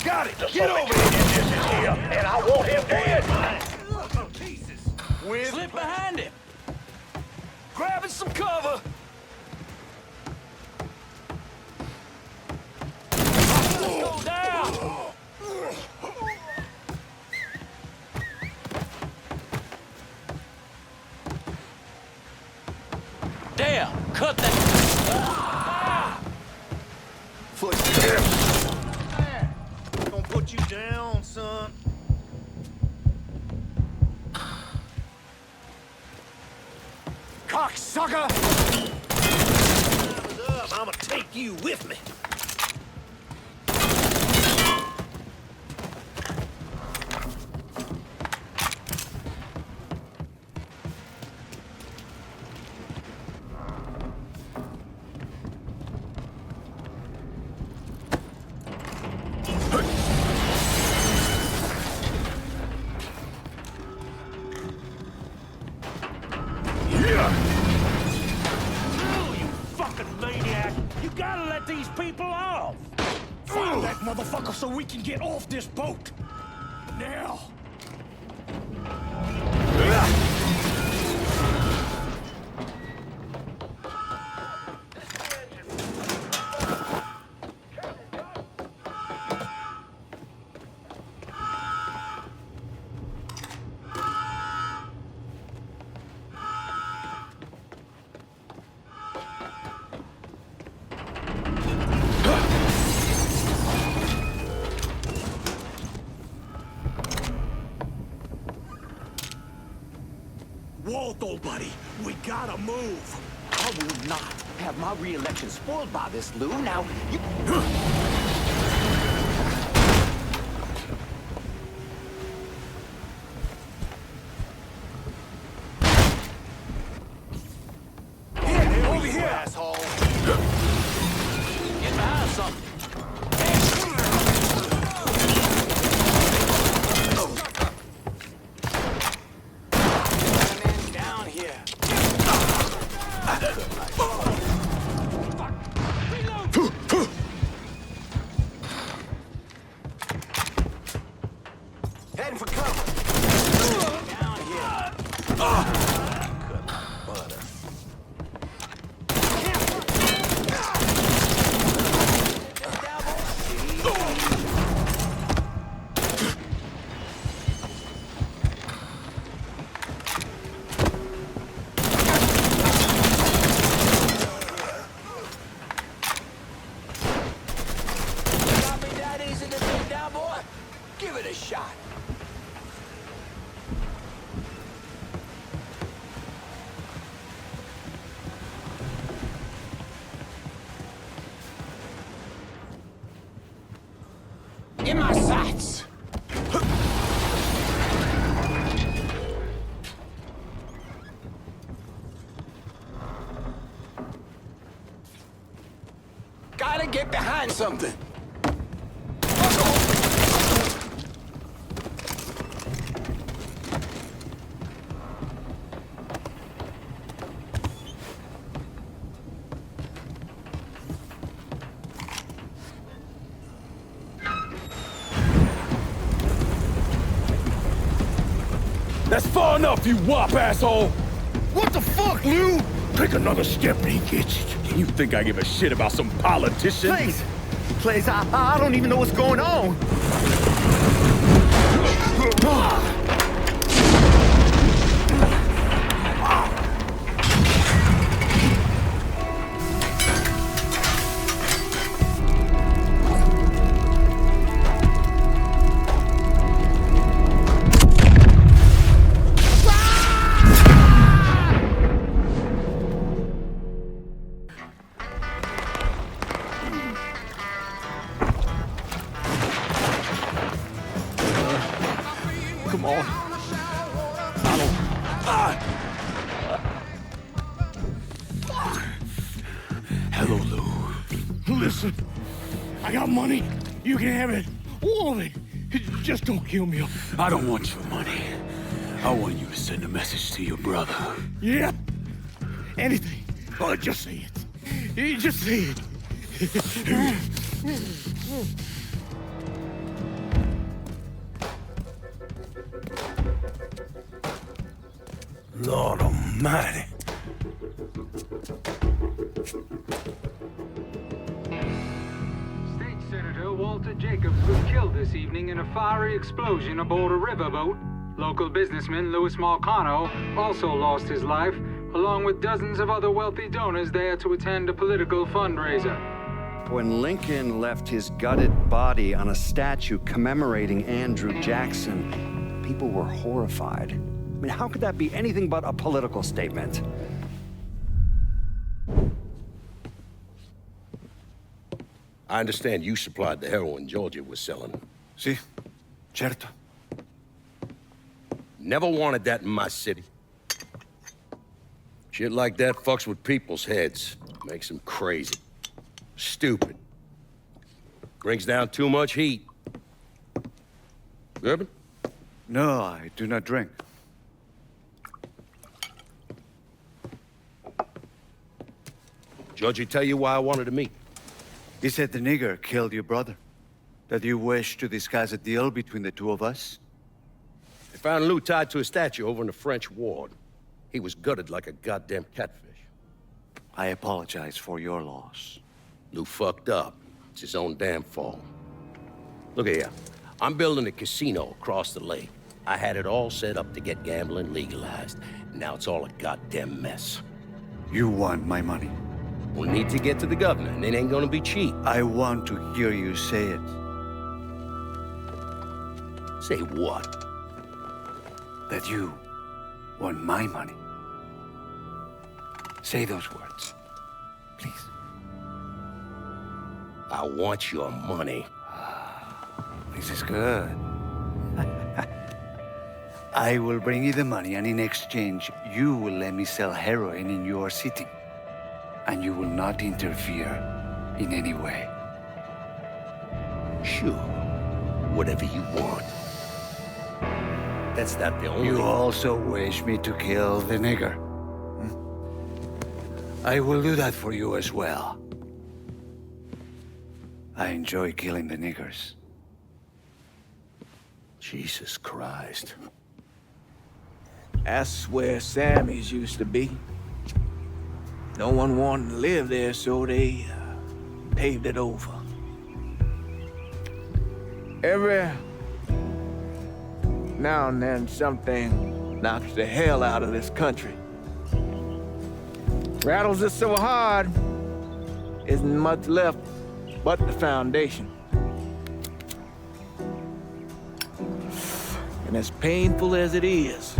Got it! Get over here! And I want him dead! Slip behind him. Grabbing some cover! Go down. Damn, cut that. Footsteps! Gonna put you down, son. cocksucker! I'ma take you with me. Motherfucker, so we can get off this boat! Now! Waldo, buddy, we gotta move. I will not have my re-election spoiled by this, Lou. Now, you... Over here, asshole! Get behind something. Heading for cover. Down here. Butter. Copy that easy to take down, boy. Give it a shot. In my sights! Gotta get behind something! That's far enough, you wop asshole! What the fuck, Lou? Take another step and he gets it. You think I give a shit about some politician? Please, I don't even know what's going on. Come on. Hello, Lou. Listen, I got money. You can have it. All of it. Just don't kill me. I don't want your money. I want you to send a message to your brother. Yeah? Anything. Oh, just say it. Just say it. Lord Almighty. State Senator Walter Jacobs was killed this evening in a fiery explosion aboard a riverboat. Local businessman Louis Marcano also lost his life, along with dozens of other wealthy donors there to attend a political fundraiser. When Lincoln left his gutted body on a statue commemorating Andrew Jackson, people were horrified. I mean, how could that be anything but a political statement? I understand you supplied the heroin Georgia was selling. Si, certo. Never wanted that in my city. Shit like that fucks with people's heads. Makes them crazy. Stupid. Brings down too much heat. Bourbon? No, I do not drink. Georgie tell you why I wanted to meet? He said the nigger killed your brother. That you wish to disguise a deal between the two of us? They found Lou tied to a statue over in the French ward. He was gutted like a goddamn catfish. I apologize for your loss. Lou fucked up. It's his own damn fault. Look here. I'm building a casino across the lake. I had it all set up to get gambling legalized. Now it's all a goddamn mess. You want my money. We'll need to get to the governor, and it ain't gonna be cheap. I want to hear you say it. Say what? That you want my money. Say those words, please. I want your money. This is good. I will bring you the money, and in exchange, you will let me sell heroin in your city. And you will not interfere in any way. Sure. Whatever you want. That's not the only... You also wish me to kill the nigger. I will do that for you as well. I enjoy killing the niggers. Jesus Christ. That's where Sammy's used to be. No one wanted to live there, so they paved it over. Every now and then, something knocks the hell out of this country. Rattles it so hard, isn't much left but the foundation. And as painful as it is,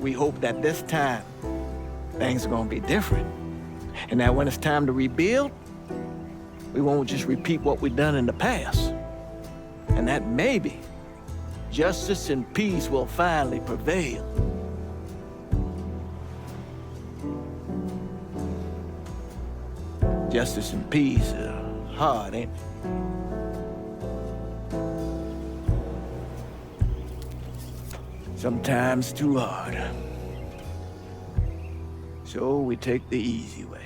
we hope that this time, things are gonna be different. And that when it's time to rebuild, we won't just repeat what we've done in the past. And that maybe justice and peace will finally prevail. Justice and peace are hard, ain't it? Sometimes too hard. So we take the easy way.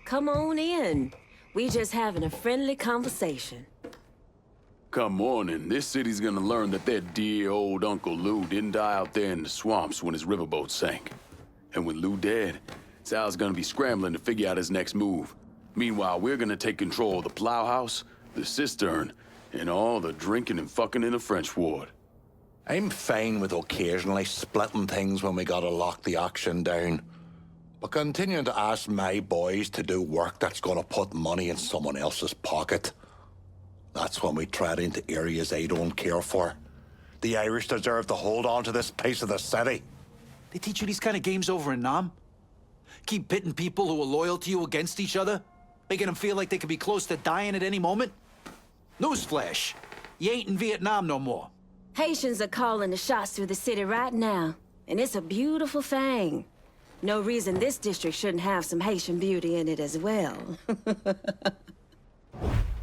Come on in. We just having a friendly conversation. Come morning, this city's gonna learn that their dear old Uncle Lou didn't die out there in the swamps when his riverboat sank. And with Lou dead, Sal's gonna be scrambling to figure out his next move. Meanwhile, we're gonna take control of the plowhouse, the cistern, and all the drinking and fucking in the French ward. I'm fine with occasionally splitting things when we gotta lock the auction down. But continuing to ask my boys to do work that's gonna put money in someone else's pocket, that's when we tread into areas I don't care for. The Irish deserve to hold on to this piece of the city. They teach you these kind of games over in Nam? Keep pitting people who are loyal to you against each other? Making them feel like they could be close to dying at any moment? Newsflash, you ain't in Vietnam no more. Haitians are calling the shots through the city right now, and it's a beautiful thing. No reason this district shouldn't have some Haitian beauty in it as well.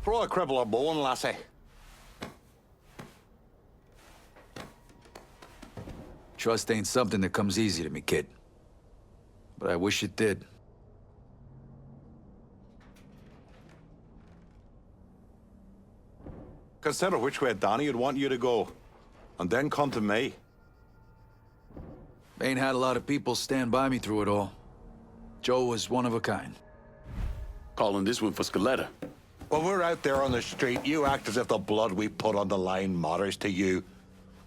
Throw a cribble a bone, lassie. Trust ain't something that comes easy to me, kid. But I wish it did. Consider which way Donnie would want you to go, and then come to me. Ain't had a lot of people stand by me through it all. Joe was one of a kind. Calling this one for Scaletta. When we're out there on the street, you act as if the blood we put on the line matters to you.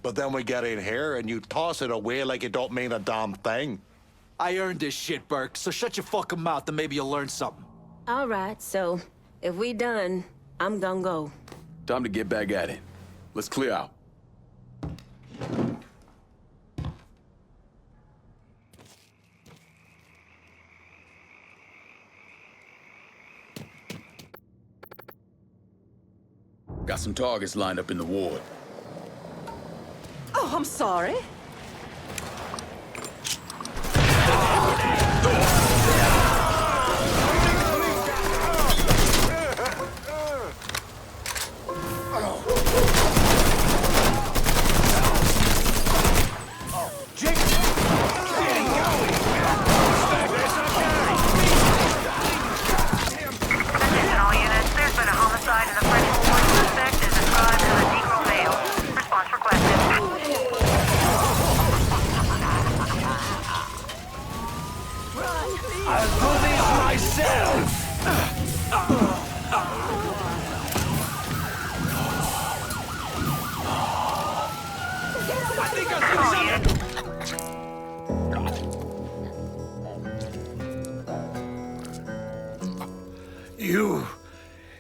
But then we get in here and you toss it away like it don't mean a damn thing. I earned this shit, Burke, so shut your fucking mouth and maybe you'll learn something. All right, so if we done, I'm gonna go. Time to get back at it. Let's clear out. Got some targets lined up in the ward. Oh, I'm sorry.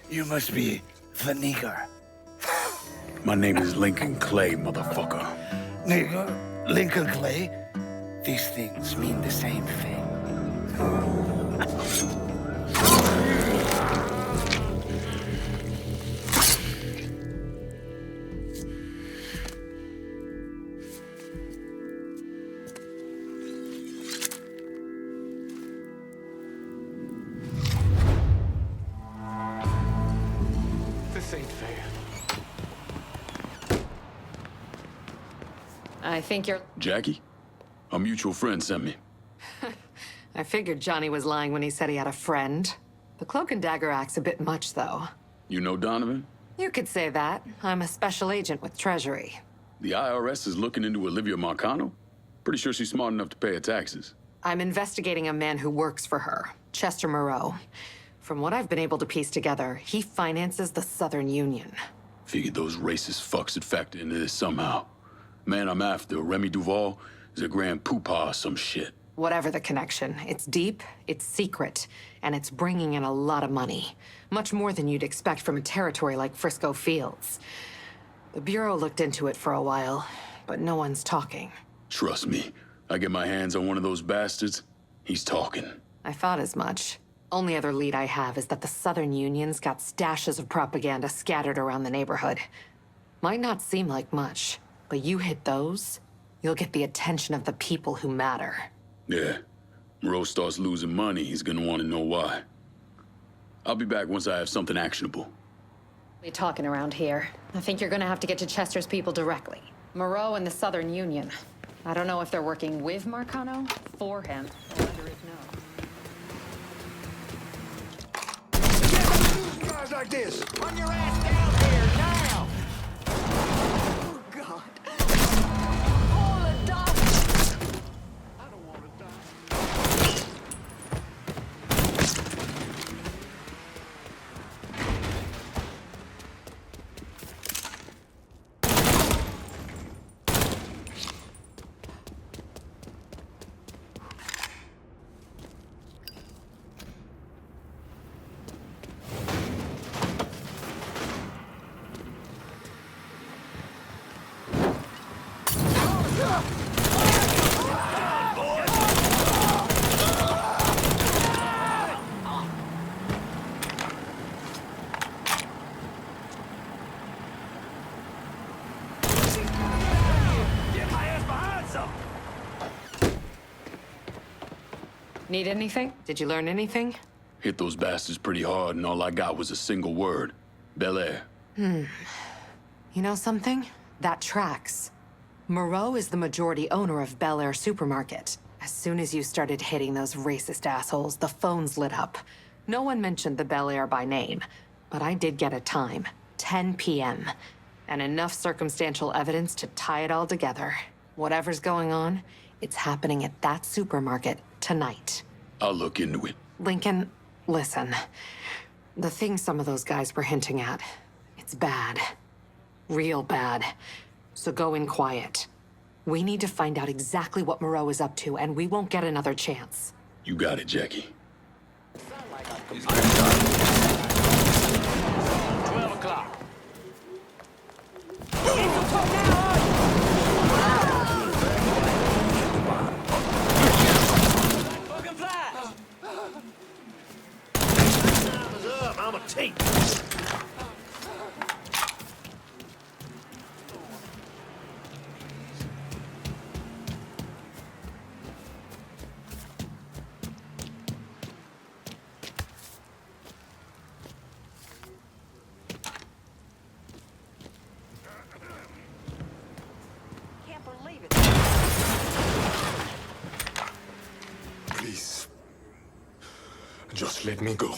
You must be the nigger. My name is Lincoln Clay, motherfucker. Nigger? Lincoln Clay? These things mean the same thing. This ain't fair. I think you're... Jackie? A mutual friend sent me. I figured Johnny was lying when he said he had a friend. The cloak and dagger act's a bit much, though. You know Donovan? You could say that. I'm a special agent with Treasury. The IRS is looking into Olivia Marcano? Pretty sure she's smart enough to pay her taxes. I'm investigating a man who works for her, Chester Moreau. From what I've been able to piece together, he finances the Southern Union. Figured those racist fucks would factor into this somehow. Man I'm after, Remy Duvall, is a grand poopah or some shit. Whatever the connection, it's deep, it's secret, and it's bringing in a lot of money. Much more than you'd expect from a territory like Frisco Fields. The Bureau looked into it for a while, but no one's talking. Trust me, I get my hands on one of those bastards, he's talking. I thought as much. Only other lead I have is that the Southern Union's got stashes of propaganda scattered around the neighborhood. Might not seem like much, but you hit those, you'll get the attention of the people who matter. Yeah. Moreau starts losing money, he's gonna want to know why. I'll be back once I have something actionable. We talking around here. I think you're gonna have to get to Chester's people directly. Moreau and the Southern Union. I don't know if they're working with Marcano, for him, or under his nose. Guys like this. Run your ass down here now! Oh, God. All the dogs. Need anything? Did you learn anything? Hit those bastards pretty hard and all I got was a single word. Bel Air. You know something? That tracks. Moreau is the majority owner of Bel Air Supermarket. As soon as you started hitting those racist assholes, the phones lit up. No one mentioned the Bel Air by name, but I did get a time, 10 p.m., and enough circumstantial evidence to tie it all together. Whatever's going on, it's happening at that supermarket tonight. I'll look into it. Lincoln, listen. The thing some of those guys were hinting at, it's bad. Real bad. So go in quiet. We need to find out exactly what Moreau is up to, and we won't get another chance. You got it, Jackie. 12 o'clock. Fucking flies! Time is up. I'm a tape. Please. Just let me go.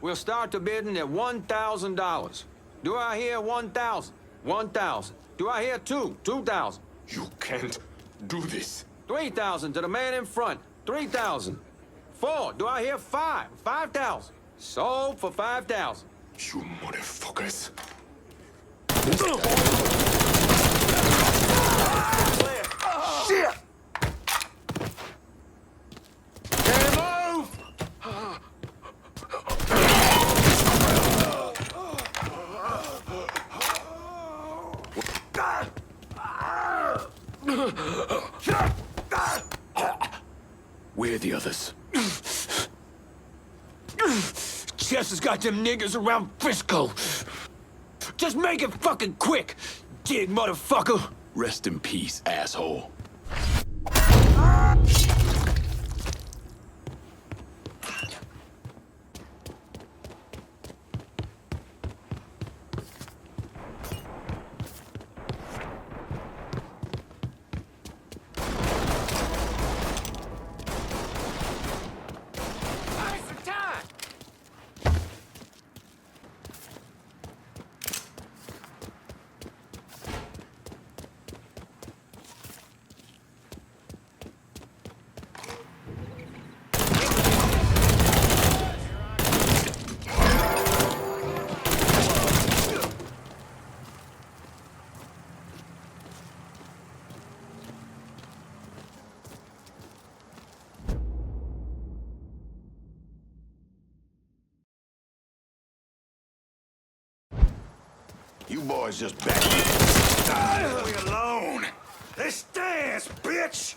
We'll start the bidding at $1,000. Do I hear 1,000? 1,000. Do I hear 2,000? You can't do this. 3,000 to the man in front. 3,000. 4. Do I hear 5? 5,000. Sold for 5,000. You motherfuckers. Shit! Can you move? Where are the others? Chester's got them niggas around Frisco. Just make it fucking quick, dig motherfucker. Rest in peace, asshole. You boys just back. Leave me alone. This dance, bitch!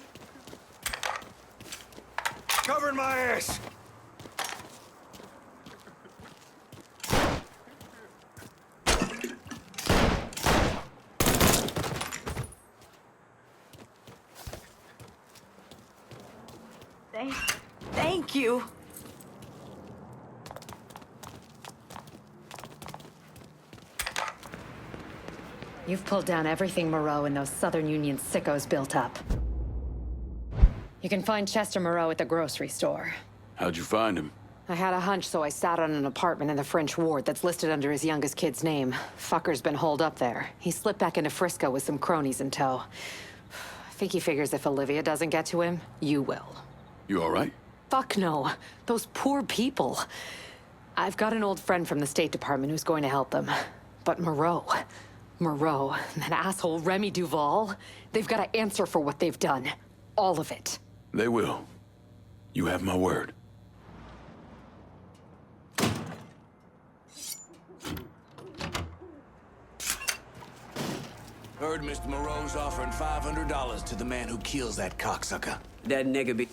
Covering my ass. Thank you. You've pulled down everything Moreau and those Southern Union sickos built up. You can find Chester Moreau at the grocery store. How'd you find him? I had a hunch, so I sat on an apartment in the French ward that's listed under his youngest kid's name. Fucker's been holed up there. He slipped back into Frisco with some cronies in tow. I think he figures if Olivia doesn't get to him, you will. You all right? Fuck no. Those poor people. I've got an old friend from the State Department who's going to help them. But Moreau, and that asshole Remy Duvall, they've got to answer for what they've done. All of it. They will. You have my word. Heard Mr. Moreau's offering $500 to the man who kills that cocksucker. That nigga be...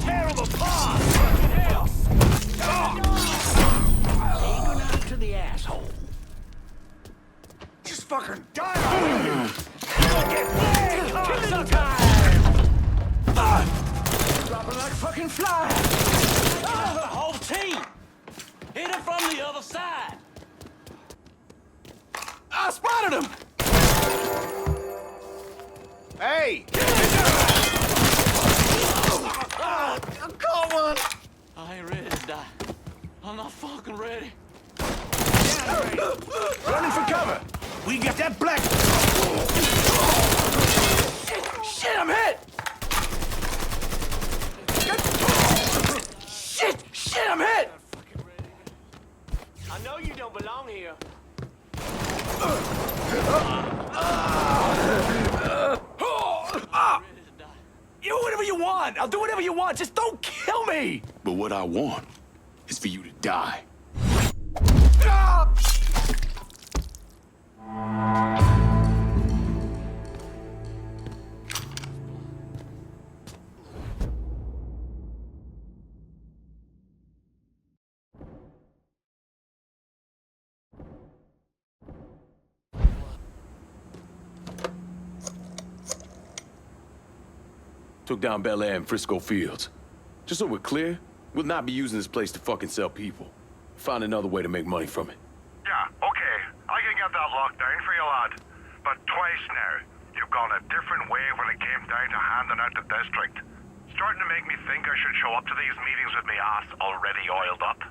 Tear him apart! Ain't gonna happen to the asshole. Just fucking die already! Killing time! Dropping like fucking flies. The whole team. Hit him from the other side. I spotted him! Hey! Call one! I ain't ready to die. I'm not fucking ready. Running for cover! We got that black... Shit, I'm hit! Shit, I'm hit! I know you don't belong here. Who want. I'll do whatever you want. Just don't kill me. But what I want is for you to die. Ah! Took down Bel Air and Frisco Fields. Just so we're clear, we'll not be using this place to fucking sell people. Find another way to make money from it. Yeah, okay. I can get that locked down for you, lad. But twice now, you've gone a different way when it came down to handing out the district. Starting to make me think I should show up to these meetings with me ass already oiled up.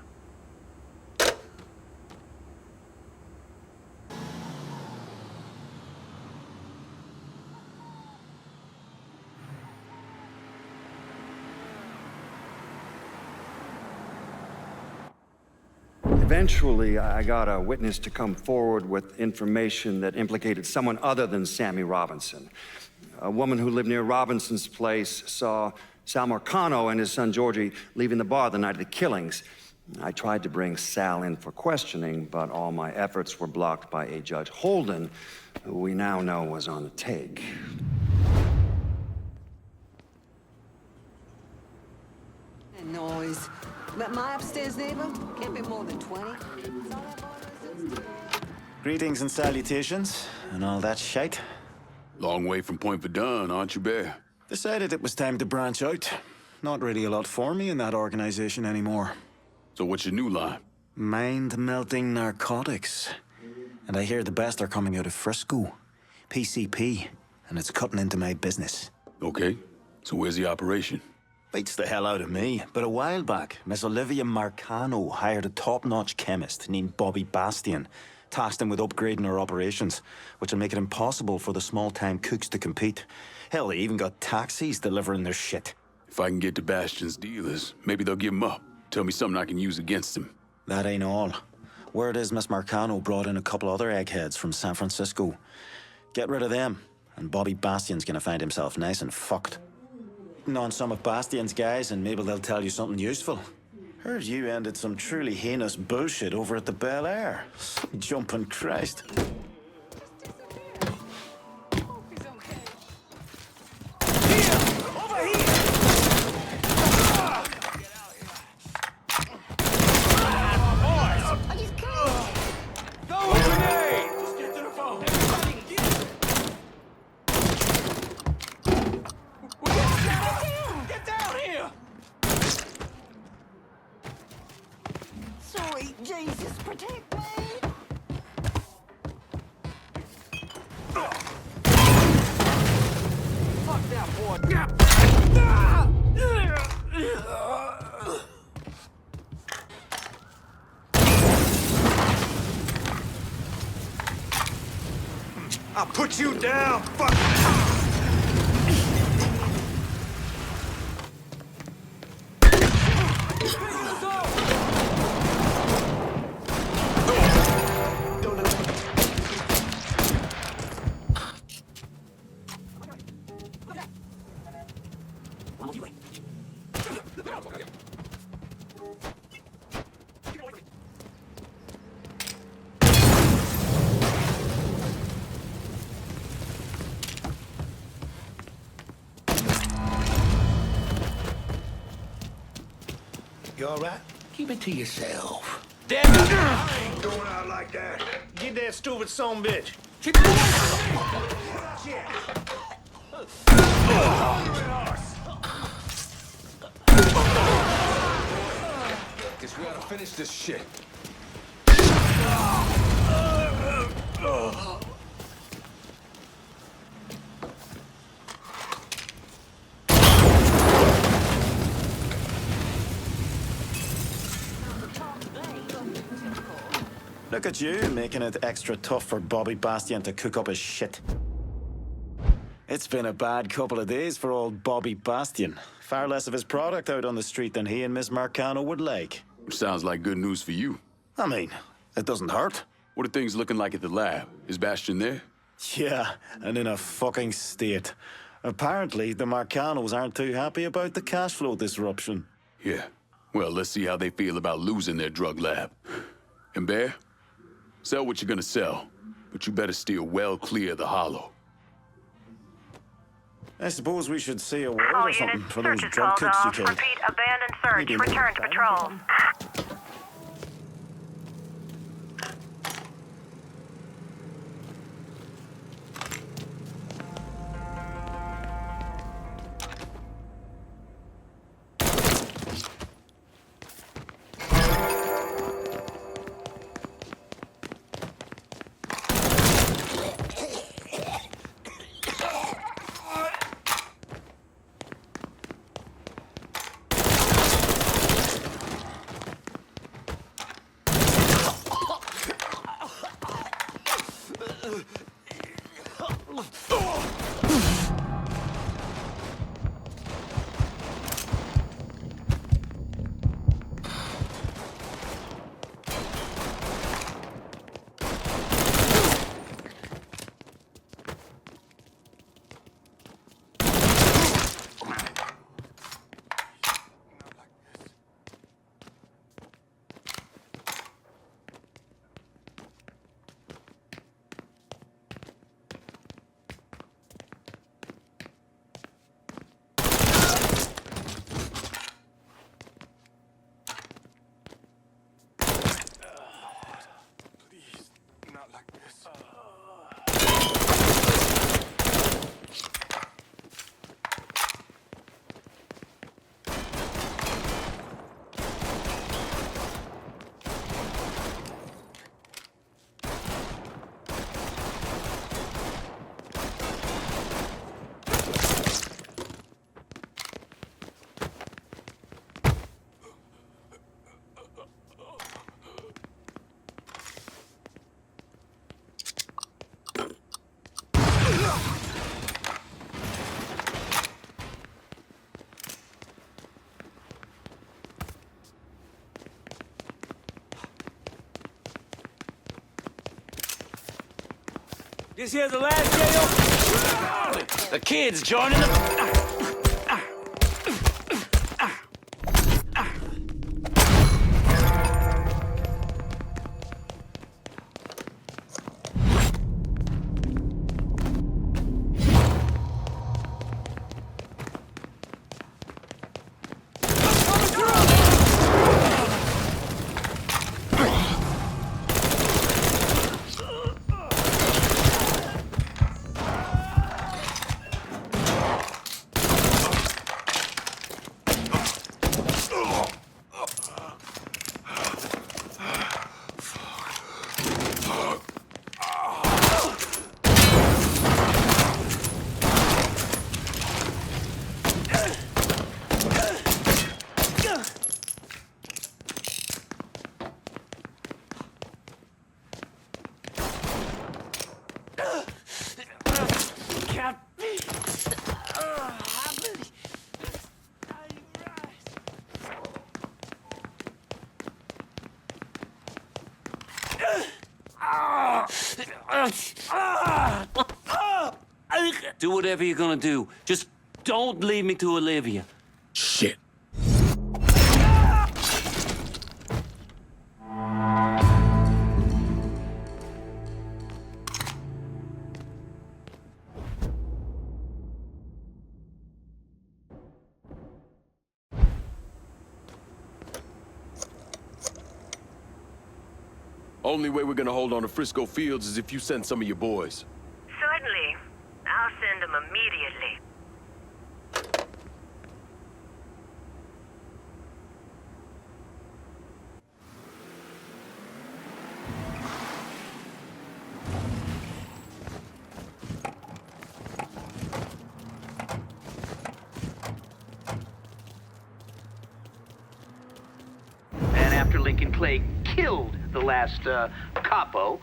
Eventually, I got a witness to come forward with information that implicated someone other than Sammy Robinson. A woman who lived near Robinson's place saw Sal Marcano and his son Georgie leaving the bar the night of the killings. I tried to bring Sal in for questioning, but all my efforts were blocked by a Judge Holden, who we now know was on the take. Noise. But my upstairs neighbor can't be more than 20. Greetings and salutations, and all that shite. Long way from Point Verdun, aren't you, Bear? Decided it was time to branch out. Not really a lot for me in that organization anymore. So what's your new line? Mind-melting narcotics. And I hear the best are coming out of Frisco. PCP, and it's cutting into my business. Okay, so where's the operation? Beats the hell out of me, but a while back, Miss Olivia Marcano hired a top-notch chemist named Bobby Bastian, tasked him with upgrading her operations, which will make it impossible for the small-time cooks to compete. Hell, they even got taxis delivering their shit. If I can get to Bastion's dealers, maybe they'll give him up. Tell me something I can use against him. That ain't all. Word is Miss Marcano brought in a couple other eggheads from San Francisco. Get rid of them, and Bobby Bastian's gonna find himself nice and fucked. On some of Bastian's guys, and maybe they'll tell you something useful. Heard you ended some truly heinous bullshit over at the Bel Air. Jumping Christ. Jesus, protect me! Fuck that boy! I'll put you down, fuck! You all right? Keep it to yourself. Damn it! I ain't going out like that. Get that stupid son bitch. Guess we gotta finish this shit. Look at you, making it extra tough for Bobby Bastian to cook up his shit. It's been a bad couple of days for old Bobby Bastian. Far less of his product out on the street than he and Miss Marcano would like. Sounds like good news for you. I mean, it doesn't hurt. What are things looking like at the lab? Is Bastion there? Yeah, and in a fucking state. Apparently, the Marcanos aren't too happy about the cash flow disruption. Yeah. Well, let's see how they feel about losing their drug lab. And Bear, sell what you're gonna sell, but you better steer well clear of the Hollow. I suppose we should say a word All or something units, for those search is drug called kicks you off. killed. Repeat, abandoned search. Maybe Return to patrol. This here's the last jail. The kids joining the... Do whatever you're gonna do. Just don't leave me to Olivia. Shit. Only way we're gonna hold on to Frisco Fields is if you send some of your boys. Certainly. I'll send them immediately. And after Lincoln Clay killed the last capo,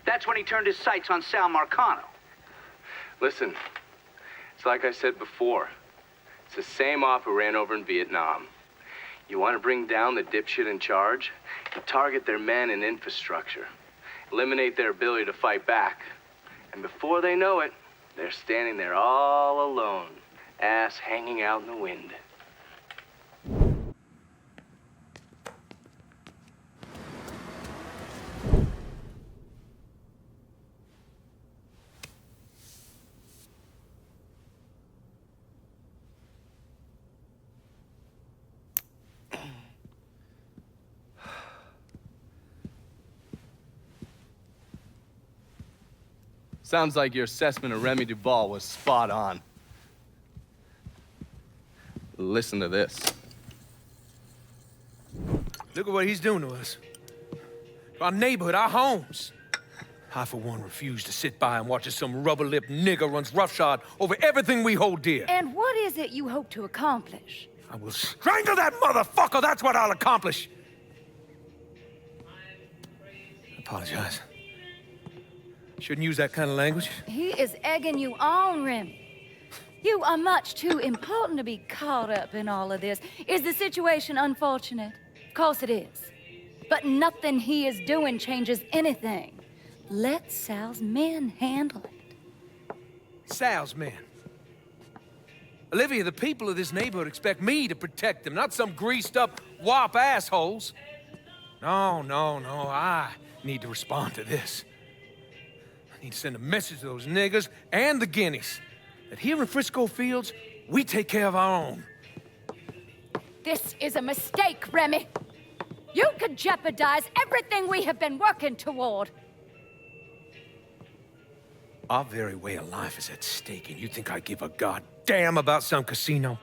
that's when he turned his sights on Sal Marcano. Listen, it's like I said before. It's the same off who ran over in Vietnam. You want to bring down the dipshit in charge? You target their men and infrastructure. Eliminate their ability to fight back. And before they know it, they're standing there all alone. glass hanging out in the wind. Sounds like your assessment of Remy Duvall was spot on. Listen to this. Look at what he's doing to us. Our neighborhood, our homes. I, for one, refuse to sit by and watch as some rubber-lipped nigger runs roughshod over everything we hold dear. And what is it you hope to accomplish? I will strangle that motherfucker! That's what I'll accomplish! I apologize. Shouldn't use that kind of language. He is egging you on, Remy. You are much too important to be caught up in all of this. Is the situation unfortunate? Of course it is. But nothing he is doing changes anything. Let Sal's men handle it. Sal's men? Olivia, the people of this neighborhood expect me to protect them, not some greased-up wop assholes. No, I need to respond to this. I need to send a message to those niggas and the guineas that here in Frisco Fields, we take care of our own. This is a mistake, Remy. You could jeopardize everything we have been working toward. Our very way of life is at stake, and you think I give a goddamn about some casino?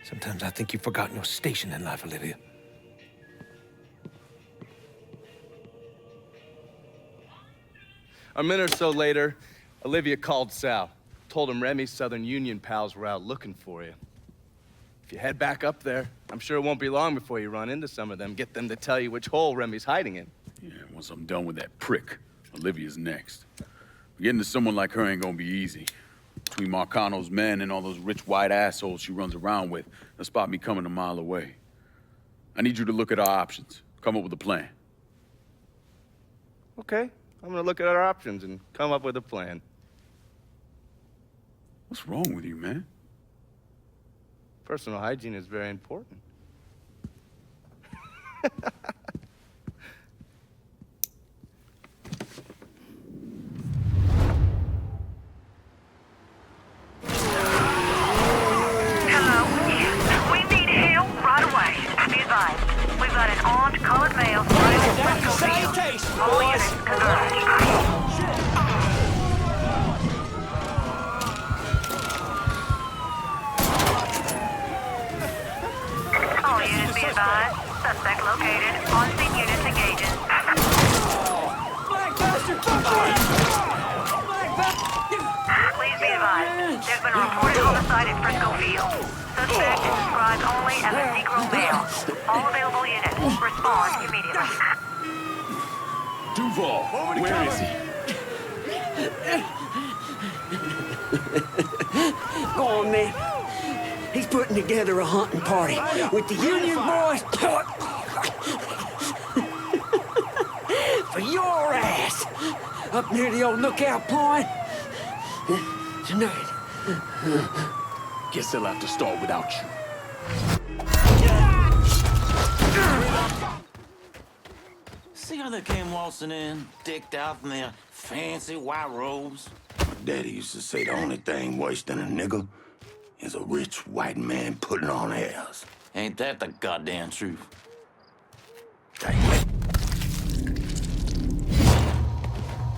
Sometimes I think you've forgotten your station in life, Olivia. A minute or so later, Olivia called Sal. Told him Remy's Southern Union pals were out looking for you. If you head back up there, I'm sure it won't be long before you run into some of them. Get them to tell you which hole Remy's hiding in. Yeah, once I'm done with that prick, Olivia's next. Getting to someone like her ain't gonna be easy. Between Marcano's men and all those rich white assholes she runs around with, they'll spot me coming a mile away. I need you to look at our options. Come up with a plan. Okay, I'm gonna look at our options and come up with a plan. What's wrong with you, man? Personal hygiene is very important. We need help right away. Be advised, we've got an armed colored male running in Frisco Field. All units converge. All units be advised. Suspect located. On-scene units engaging. Please be advised. There's been a reported homicide in Frisco Field. Suspect is described only as a Negro male. All available units, respond immediately. Duvall, where is he? Go on, man. He's putting together a hunting party with the Union boys. For your ass. Up near the old lookout point. Tonight. Guess they'll have to start without you. See how they came waltzing in, decked out in their fancy white robes? My daddy used to say the only thing worse than a nigger is a rich white man putting on airs. Ain't that the goddamn truth?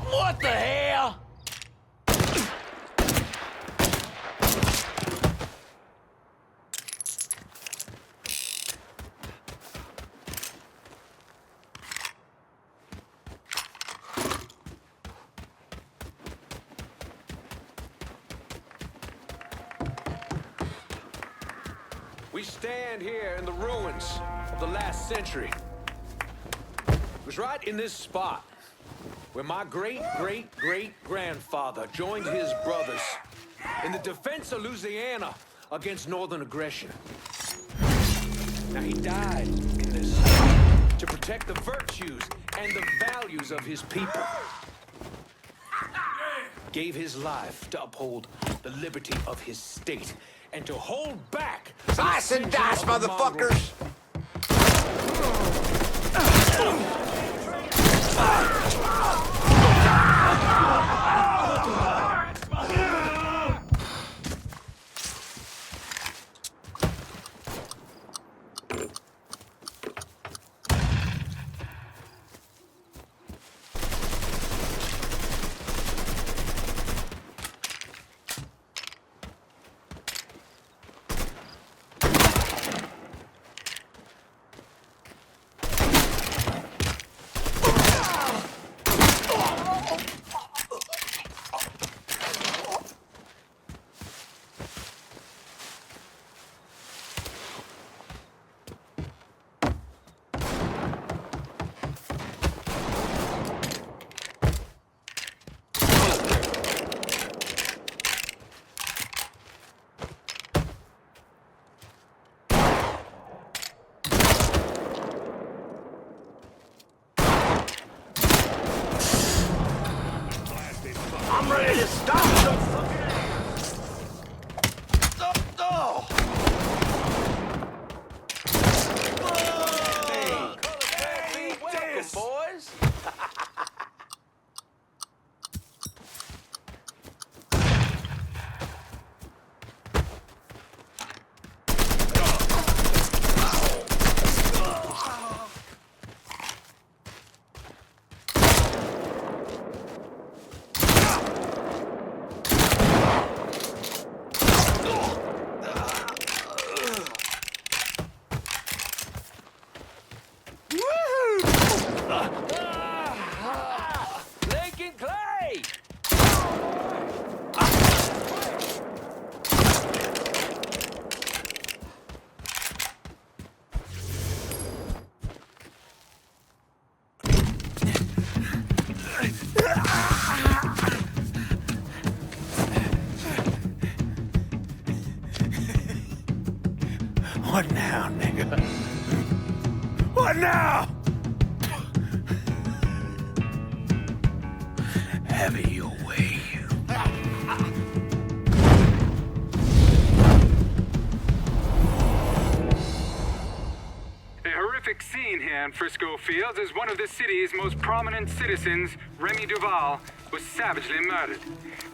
What the hell? We stand here in the ruins of the last century. It was right in this spot where my great-great-great-grandfather joined his brothers in the defense of Louisiana against northern aggression. Now, he died in this to protect the virtues and the values of his people. gave his life to uphold the liberty of his state and to hold back. Slice and dice, motherfuckers! I'm ready to stop some fucking ass! Welcome, boys. Lincoln Clay! What now, nigga? What now? Have it your way. A horrific scene here in Frisco Fields as one of the city's most prominent citizens, Remy Duvall, was savagely murdered.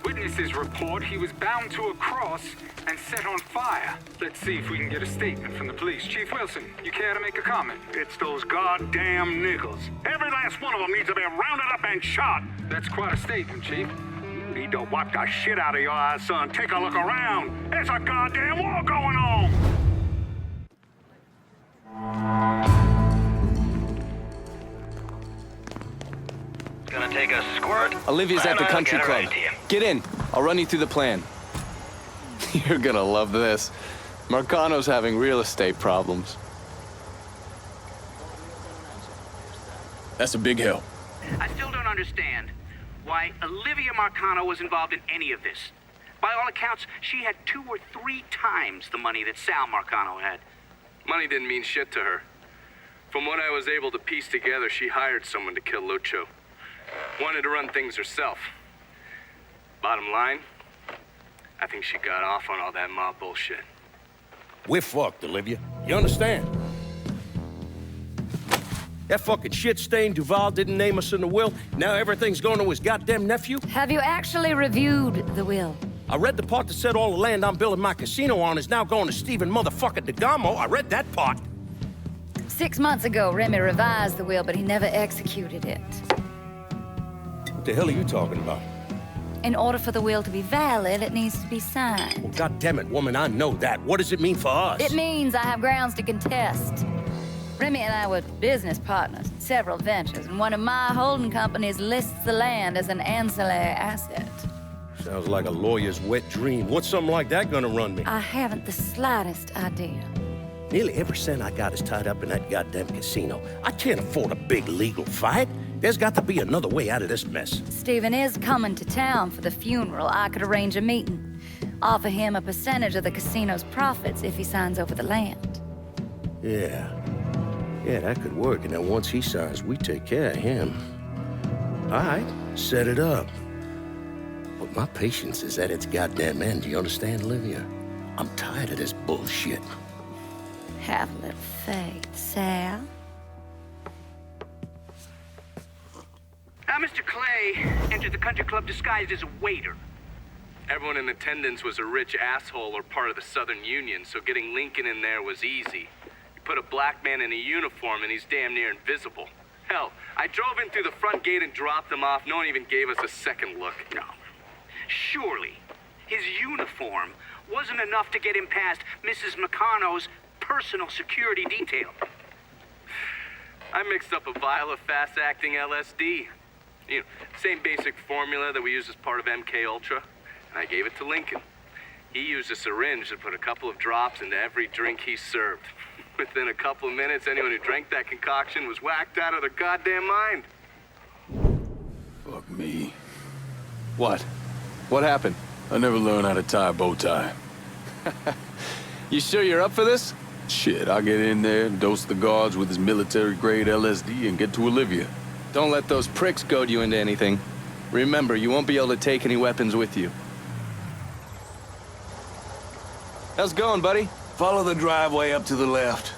Witnesses report he was bound to a cross and set on fire. Let's see if we can get a statement from the police. Chief Wilson, you care to make a comment? It's those goddamn niggles. Every last one of them needs to be rounded up and shot. That's quite a statement, Chief. You need to wipe the shit out of your eyes, son. Take a look around. There's a goddamn war going on. Gonna take a squirt? Olivia's at the country club. Get in. I'll run you through the plan. You're gonna love this. Marcano's having real estate problems. That's a big help. I still don't understand why Olivia Marcano was involved in any of this. By all accounts, she had 2 or 3 times the money that Sal Marcano had. Money didn't mean shit to her. From what I was able to piece together, she hired someone to kill Lucho. Wanted to run things herself. Bottom line, I think she got off on all that mob bullshit. We're fucked, Olivia. You understand? That fucking shit-stained Duvall didn't name us in the will. Now everything's going to his goddamn nephew. Have you actually reviewed the will? I read the part that said all the land I'm building my casino on is now going to Stephen motherfucking DeGamo. I read that part. 6 months ago, Remy revised the will, but he never executed it. What the hell are you talking about? In order for the will to be valid, it needs to be signed. Well, goddammit, woman, I know that. What does it mean for us? It means I have grounds to contest. Remy and I were business partners in several ventures, and one of my holding companies lists the land as an ancillary asset. Sounds like a lawyer's wet dream. What's something like that gonna run me? I haven't the slightest idea. Nearly every cent I got is tied up in that goddamn casino. I can't afford a big legal fight. There's got to be another way out of this mess. Stephen is coming to town for the funeral. I could arrange a meeting. Offer him a percentage of the casino's profits if he signs over the land. Yeah, that could work. And then once he signs, we take care of him. All right, set it up. But My patience is at its goddamn end. Do you understand, Olivia? I'm tired of this bullshit. Have a little faith, Sal. Mr. Clay entered the country club disguised as a waiter. Everyone in attendance was a rich asshole or part of the Southern Union, so getting Lincoln in there was easy. You put a black man in a uniform and he's damn near invisible. Hell, I drove in through the front gate and dropped him off. No one even gave us a second look. No. Surely, his uniform wasn't enough to get him past Mrs. Marcano's personal security detail. I mixed up a vial of fast-acting LSD. You know, same basic formula that we use as part of MK Ultra. And I gave it to Lincoln. He used a syringe to put a couple of drops into every drink he served. Within a couple of minutes, anyone who drank that concoction was whacked out of their goddamn mind. Fuck me. What? What happened? I never learned how to tie a bow tie. You sure you're up for this? Shit, I'll get in there, dose the guards with his military-grade LSD, and get to Olivia. Don't let those pricks goad you into anything. Remember, you won't be able to take any weapons with you. How's it going, buddy? Follow the driveway up to the left.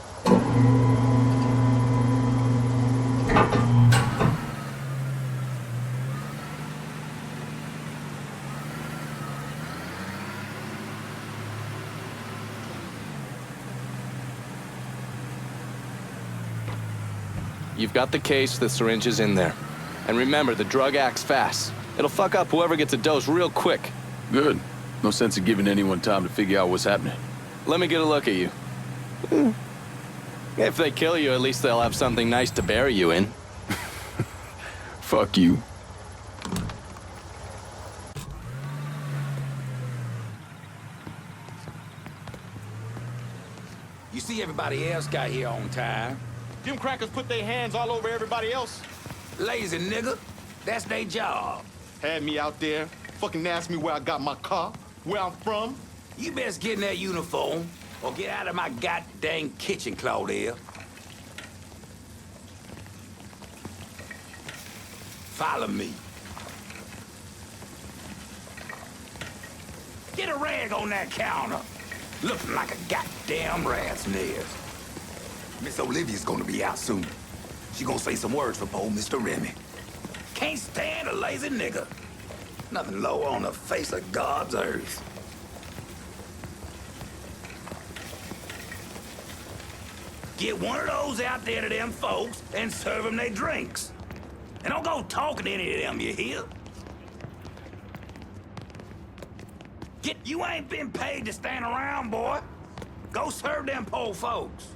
You've got the case, the syringe is in there. And remember, the drug acts fast. It'll fuck up whoever gets a dose real quick. Good. No sense of giving anyone time to figure out what's happening. Let me get a look at you. If they kill you, at least they'll have something nice to bury you in. Fuck you. You see everybody else got here on time. Them crackers put their hands all over everybody else. Lazy nigga. That's their job. Had me out there, fucking asked me where I got my car, where I'm from. You best get in that uniform, or get out of my goddamn kitchen, Claudia. Follow me. Get a rag on that counter. Looking like a goddamn rat's nest. Miss Olivia's gonna be out soon. She gonna say some words for poor Mr. Remy. Can't stand a lazy nigga. Nothing low on the face of God's earth. Get one of those out there to them folks and serve them their drinks. And don't go talking to any of them, you hear? You ain't been paid to stand around, boy. Go serve them poor folks.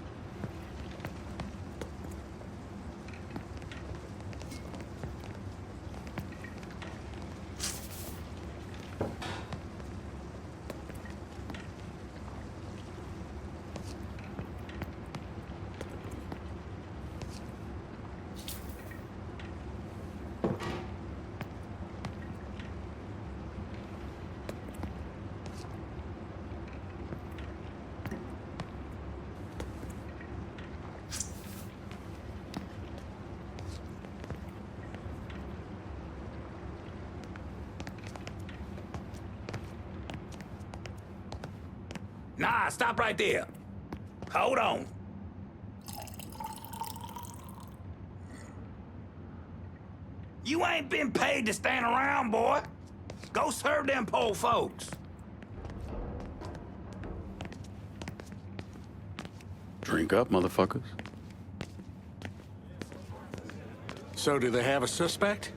Nah, stop right there. Hold on. You ain't been paid to stand around, boy. Go serve them poor folks. Drink up, motherfuckers. So do they have a suspect?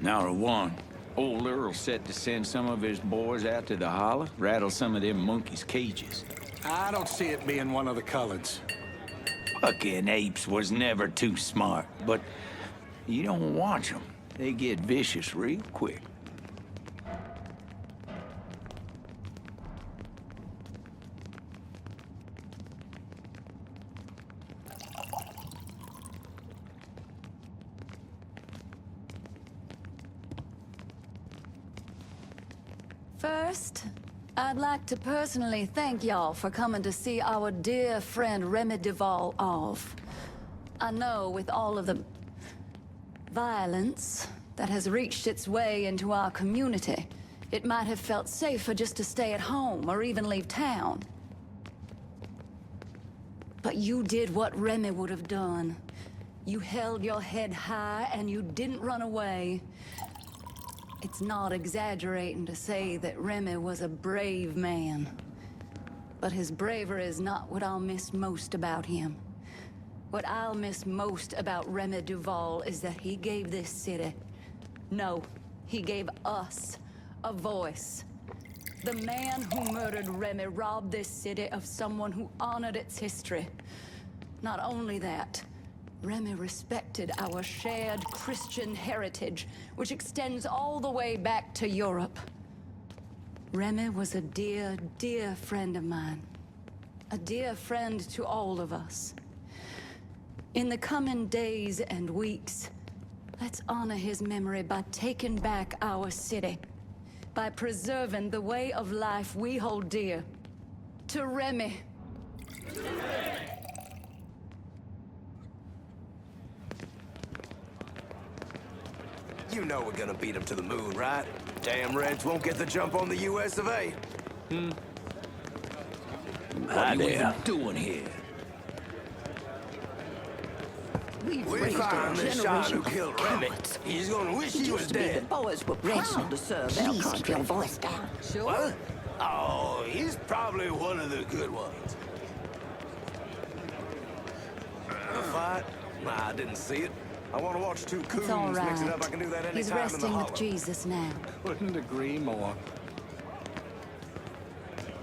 Not a one. Old Earl set to send some of his boys out to the holler, rattle some of them monkeys' cages. I don't see it being one of the Cullens. Fucking apes was never too smart, but you don't watch them. They get vicious real quick. First, I'd like to personally thank y'all for coming to see our dear friend Remy Duvall off. I know with all of the violence that has reached its way into our community, It might have felt safer just to stay at home or even leave town. But you did what Remy would have done. You held your head high and you didn't run away. It's not exaggerating to say that Remy was a brave man. But his bravery is not what I'll miss most about him. What I'll miss most about Remy Duvall is that he gave this city, no, he gave us a voice. The man who murdered Remy robbed this city of someone who honored its history. Not only that, Remy respected our shared Christian heritage, which extends all the way back to Europe. Remy was a dear, dear friend of mine. A dear friend to all of us. In the coming days and weeks, let's honor his memory by taking back our city. By preserving the way of life we hold dear. To Remy. You know we're gonna beat them to the moon, right? Damn Reds won't get the jump on the US of A. What are you even doing here? We found this shot who killed Remy. He's gonna wish he was dead. The boys were proud to serve our country. Keep your voice down. Sure. What? Oh, he's probably one of the good ones. A fight? Nah, I didn't see it. I want to watch two coons It's all right. mix it up. I can do that anytime He's in the resting hollow. with Jesus now. Couldn't agree more.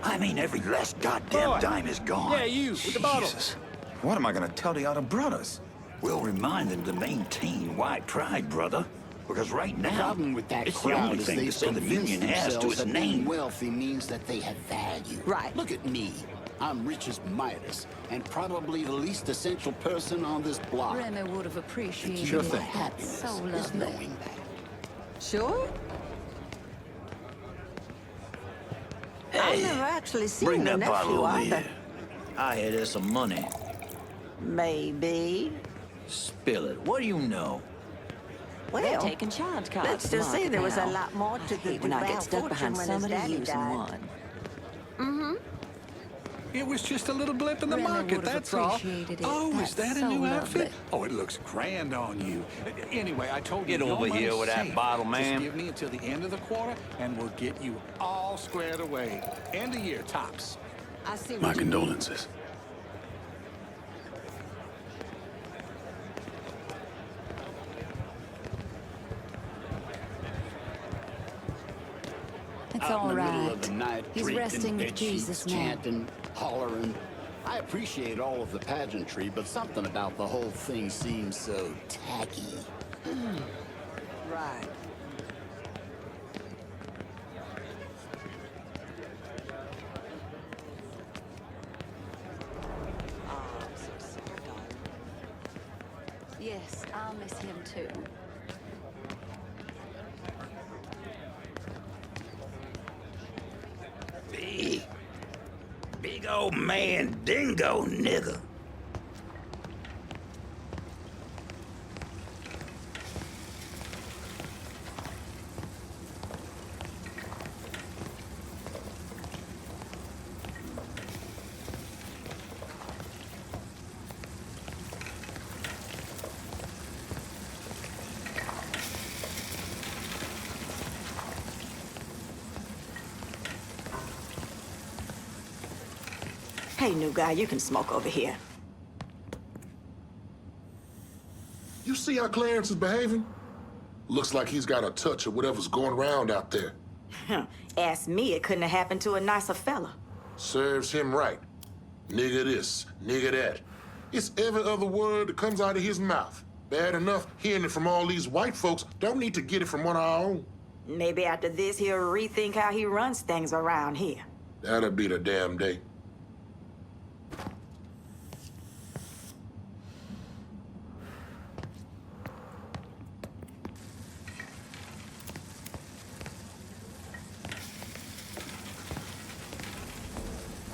I mean, every last goddamn dime is gone. Yeah, you, with the bottle. Jesus. What am I gonna tell the other brothers? We'll remind them to maintain white pride, brother. Because right The now, problem with that it's the crowd only is thing they've the Southern convinced Union has to themselves its that being name. wealthy means that they have value. Right. Look at me. I'm rich as Midas, and probably the least essential person on this block. Remy would have appreciated Sure it. thing. That's so Happiness is lovely. knowing that. Sure? I've Hey, never actually seen bring the that bottle nephew over either. here. I hear there's some money. Maybe. Spill it. What do you know? Well, taking charge cards. let's just say there was a now. lot more to the When I Duvall get stuck fortune behind when his somebody daddy using died. one. Mm-hmm. It was just a little blip in the Remy market, would have that's all. appreciated it. Oh, That's is that a so new lovely. outfit? Oh, it looks grand on you. Anyway, I told you, Get your over here money's with that safe. bottle, Just ma'am. give me until the end of the quarter, and we'll get you all squared away. End of year, tops. I see My what you mean. condolences. It's Out all in the middle right. of the night, He's drinking, resting with bed Jesus sheets, now. chanting, hollering. I appreciate all of the pageantry, but something about the whole thing seems so tacky. Right. Yes, I'll miss him too. Big old man dingo nigga. Hey, new guy, you can smoke over here. You see how Clarence is behaving? Looks like he's got a touch of whatever's going around out there. Ask me, it couldn't have happened to a nicer fella. Serves him right. Nigga this, nigga that. It's every other word that comes out of his mouth. Bad enough hearing it from all these white folks. Don't need to get it from one of our own. Maybe after this, he'll rethink how he runs things around here. That'll be the damn day.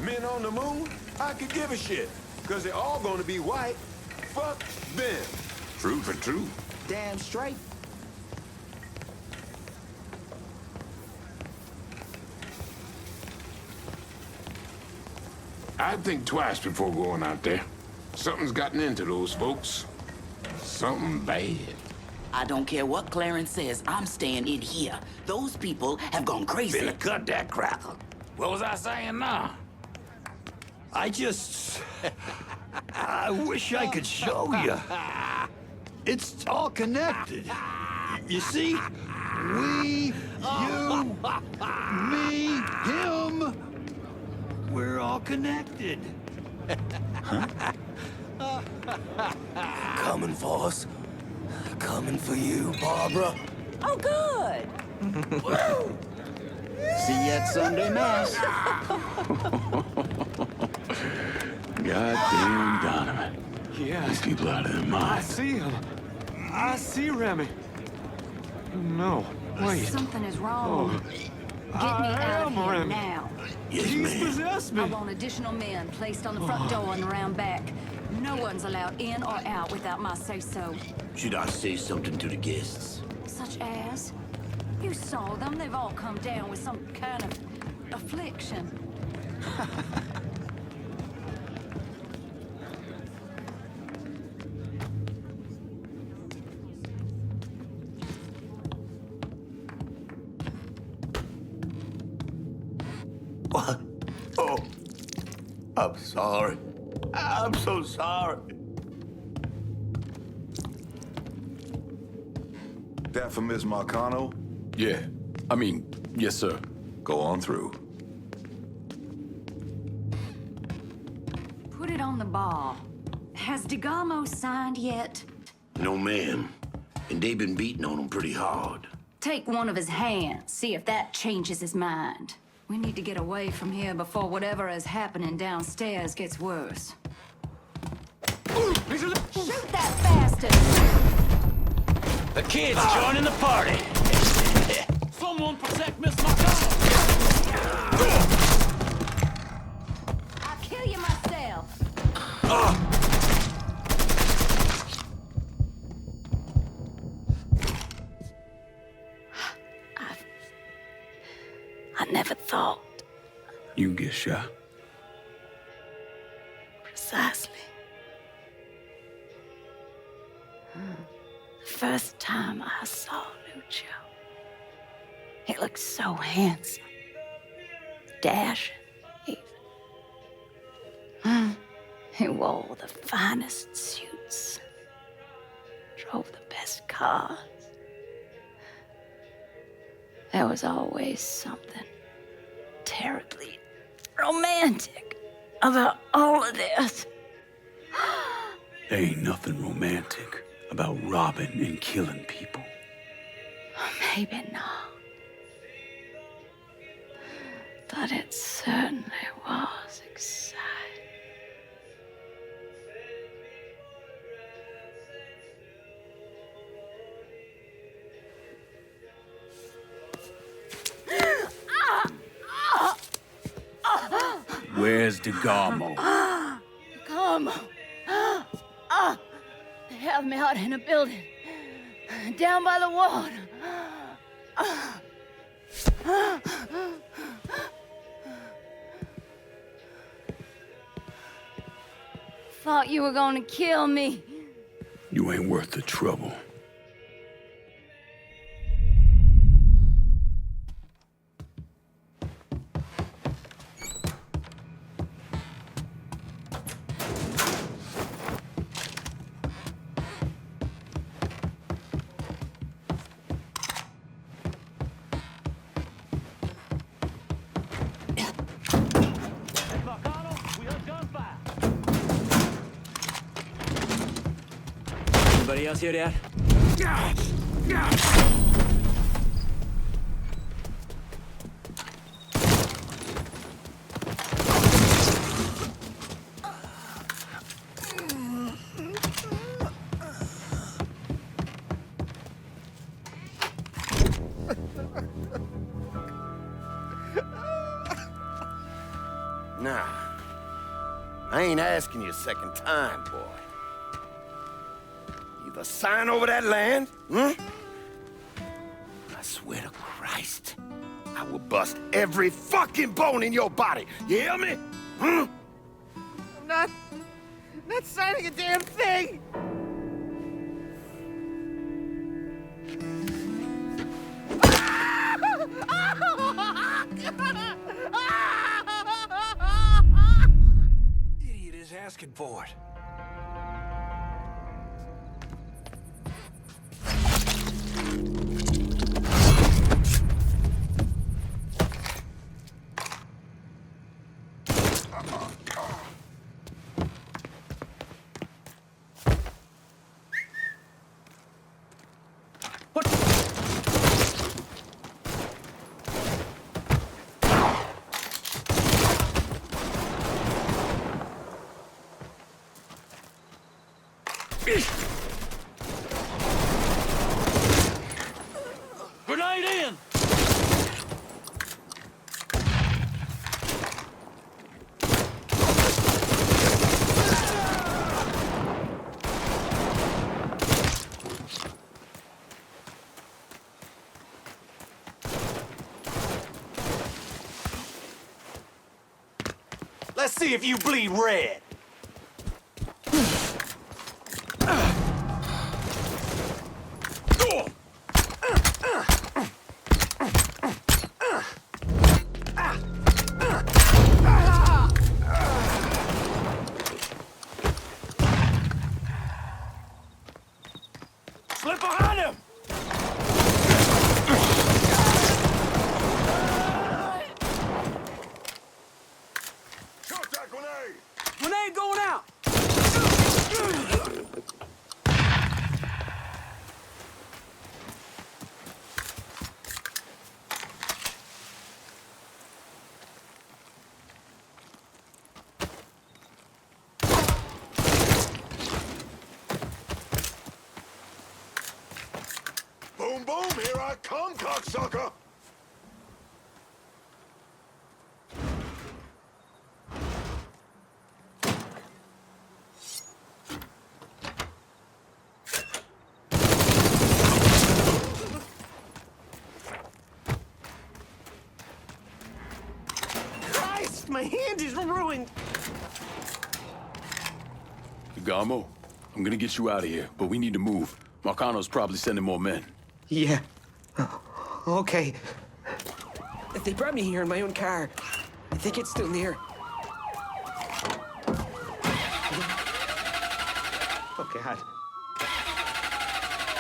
Men on the moon? I could give a shit. Because they're all gonna be white. Fuck them. True for true. Damn straight. I'd think twice before going out there. Something's gotten into those folks. Something bad. I don't care what Clarence says, I'm staying in here. Those people have gone crazy. Finna cut that crackle. What was I saying now? I just... I wish I could show you. It's all connected. You see? We, you, me, him. We're all connected. Coming for us. Coming for you, Barbara. Oh, good. See you at Sunday Mass. Goddamn Donovan. Yeah. These people out of their I minds. see him. I see Remy. No, wait. Something is wrong. Oh. Get me I out of am here Remy. now. He's possessed me. I want additional men placed on the front door and around back. No one's allowed in or out without my say-so. Should I say something to the guests? Such as? You saw them. They've all come down with some kind of affliction. What? Oh, I'm sorry. I'm so sorry. That for Miss Marcano? Yeah. I mean, yes, sir. Go on through. Put it on the bar. Has DeGamo signed yet? No, ma'am. And they've been beating on him pretty hard. Take one of his hands, see if that changes his mind. We need to get away from here before whatever is happening downstairs gets worse. Shoot that bastard! The kid's joining the party. Someone protect Miss Marcano. I'll kill you myself. I never thought. You get shot. Precisely. The first time I saw Lucio, he looked so handsome, dashing, even. He wore the finest suits, drove the best cars. There was always something terribly romantic about all of this. There ain't nothing romantic about robbing and killing people. Maybe not. But it certainly was exciting. Where's DeGamo? Come. They have me out in a building. Down by the water. Thought you were gonna kill me. You ain't worth the trouble. Anybody else hear that? Nah. I ain't asking you a second time, boy. Either sign over that land, I swear to Christ, I will bust every fucking bone in your body. You hear me? not signing a damn thing! Idiot is asking for it. Grenade in! Let's see if you bleed red. Slip behind him! Contact grenade! Grenade going out! Boom, boom, here I come, cocksucker! Christ, my hand is ruined! Garmo, I'm gonna get you out of here, but we need to move. Marcano's probably sending more men. Yeah. Okay. They brought me here in my own car. I think it's still near. Oh, God.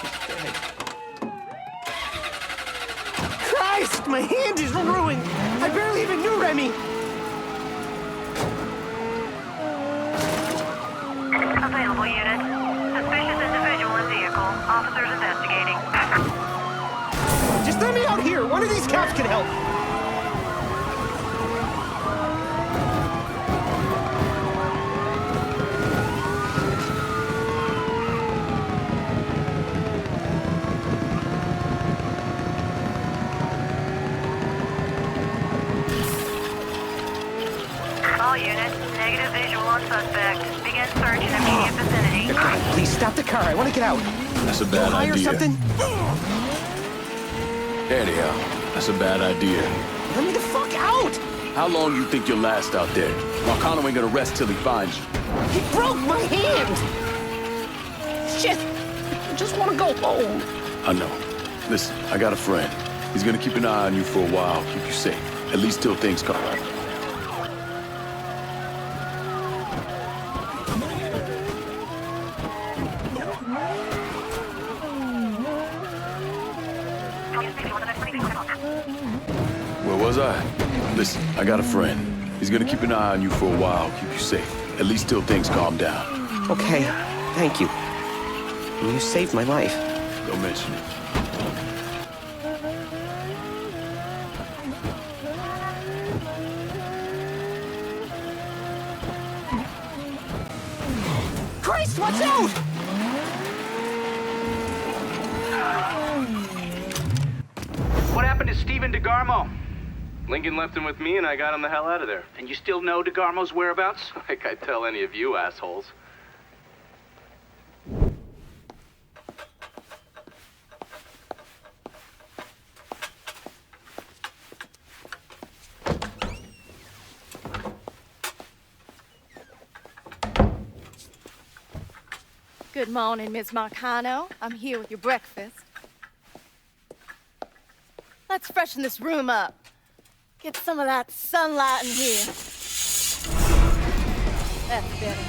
He's dead. Christ, my hand is ruined! I barely even knew Remy! Available unit. Suspicious individual in vehicle. Officers investigating. Just let me out here! One of these cops can help! All units, negative visual on suspect. Begin search in immediate vicinity. God, please stop the car. I want to get out. That's a bad Hire idea. something? Anyhow, that's a bad idea. Let me the fuck out! How long you think you'll last out there? Marcano ain't gonna rest till he finds you. He broke my hand! Shit! I just want to go home. I know. Listen, I got a friend. He's gonna keep an eye on you for a while, keep you safe. At least till things come out. Where was I? Listen, I got a friend. He's gonna keep an eye on you for a while, keep you safe. At least till things calm down. Okay, thank you. You saved my life. Don't mention it. Christ, watch out! What happened to Steven DeGarmo? Lincoln left him with me and I got him the hell out of there. And you still know DeGarmo's whereabouts? Like I'd tell any of you assholes. Good morning, Miss Marcano. I'm here with your breakfast. Let's freshen this room up. Get some of that sunlight in here. That's better.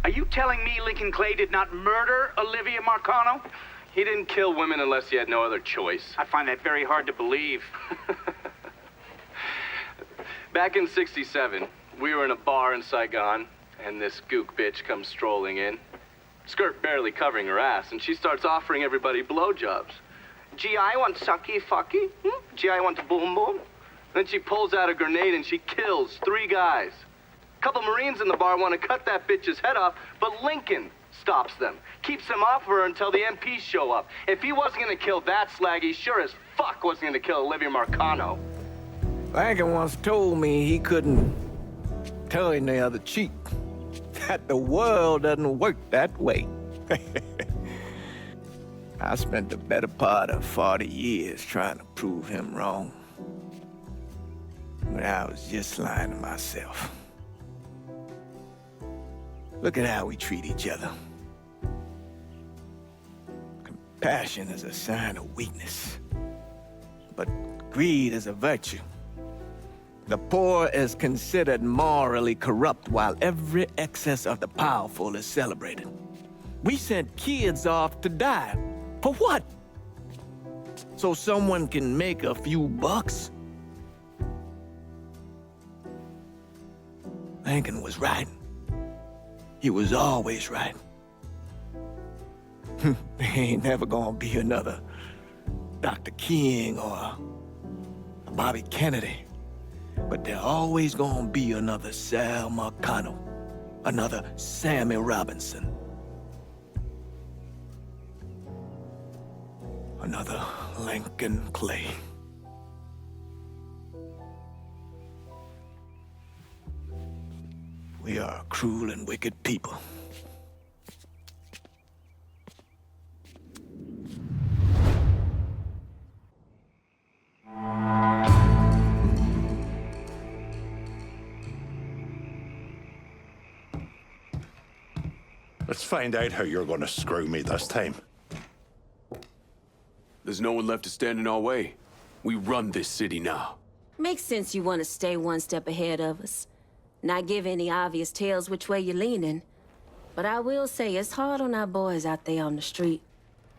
Are you telling me Lincoln Clay did not murder Olivia Marcano? He didn't kill women unless he had no other choice. I find that very hard to believe. Back in '67, we were in a bar in Saigon, and this gook bitch comes strolling in, skirt barely covering her ass, and she starts offering everybody blowjobs. Gee, I want sucky fucky. Gee, I want boom boom. Then she pulls out a grenade and she kills 3 guys. A couple Marines in the bar want to cut that bitch's head off, but Lincoln stops them, keeps them off her until the MPs show up. If he wasn't gonna kill that slag, he sure as fuck wasn't gonna kill Olivia Marcano. Lincoln once told me he couldn't turn the other cheek. That the world doesn't work that way. I spent the better part of 40 years trying to prove him wrong. But I was just lying to myself. Look at how we treat each other. Compassion is a sign of weakness, but greed is a virtue. The poor is considered morally corrupt while every excess of the powerful is celebrated. We sent kids off to die. For what? So someone can make a few bucks? Lincoln was right. He was always right. There ain't never gonna be another Dr. King or a Bobby Kennedy. But there always gonna be another Sal Marcano, another Sammy Robinson, another Lincoln Clay. We are a cruel and wicked people. Let's find out how you're gonna screw me this time. There's no one left to stand in our way. We run this city now. Makes sense you want to stay one step ahead of us. Not give any obvious tales which way you're leaning. But I will say it's hard on our boys out there on the street,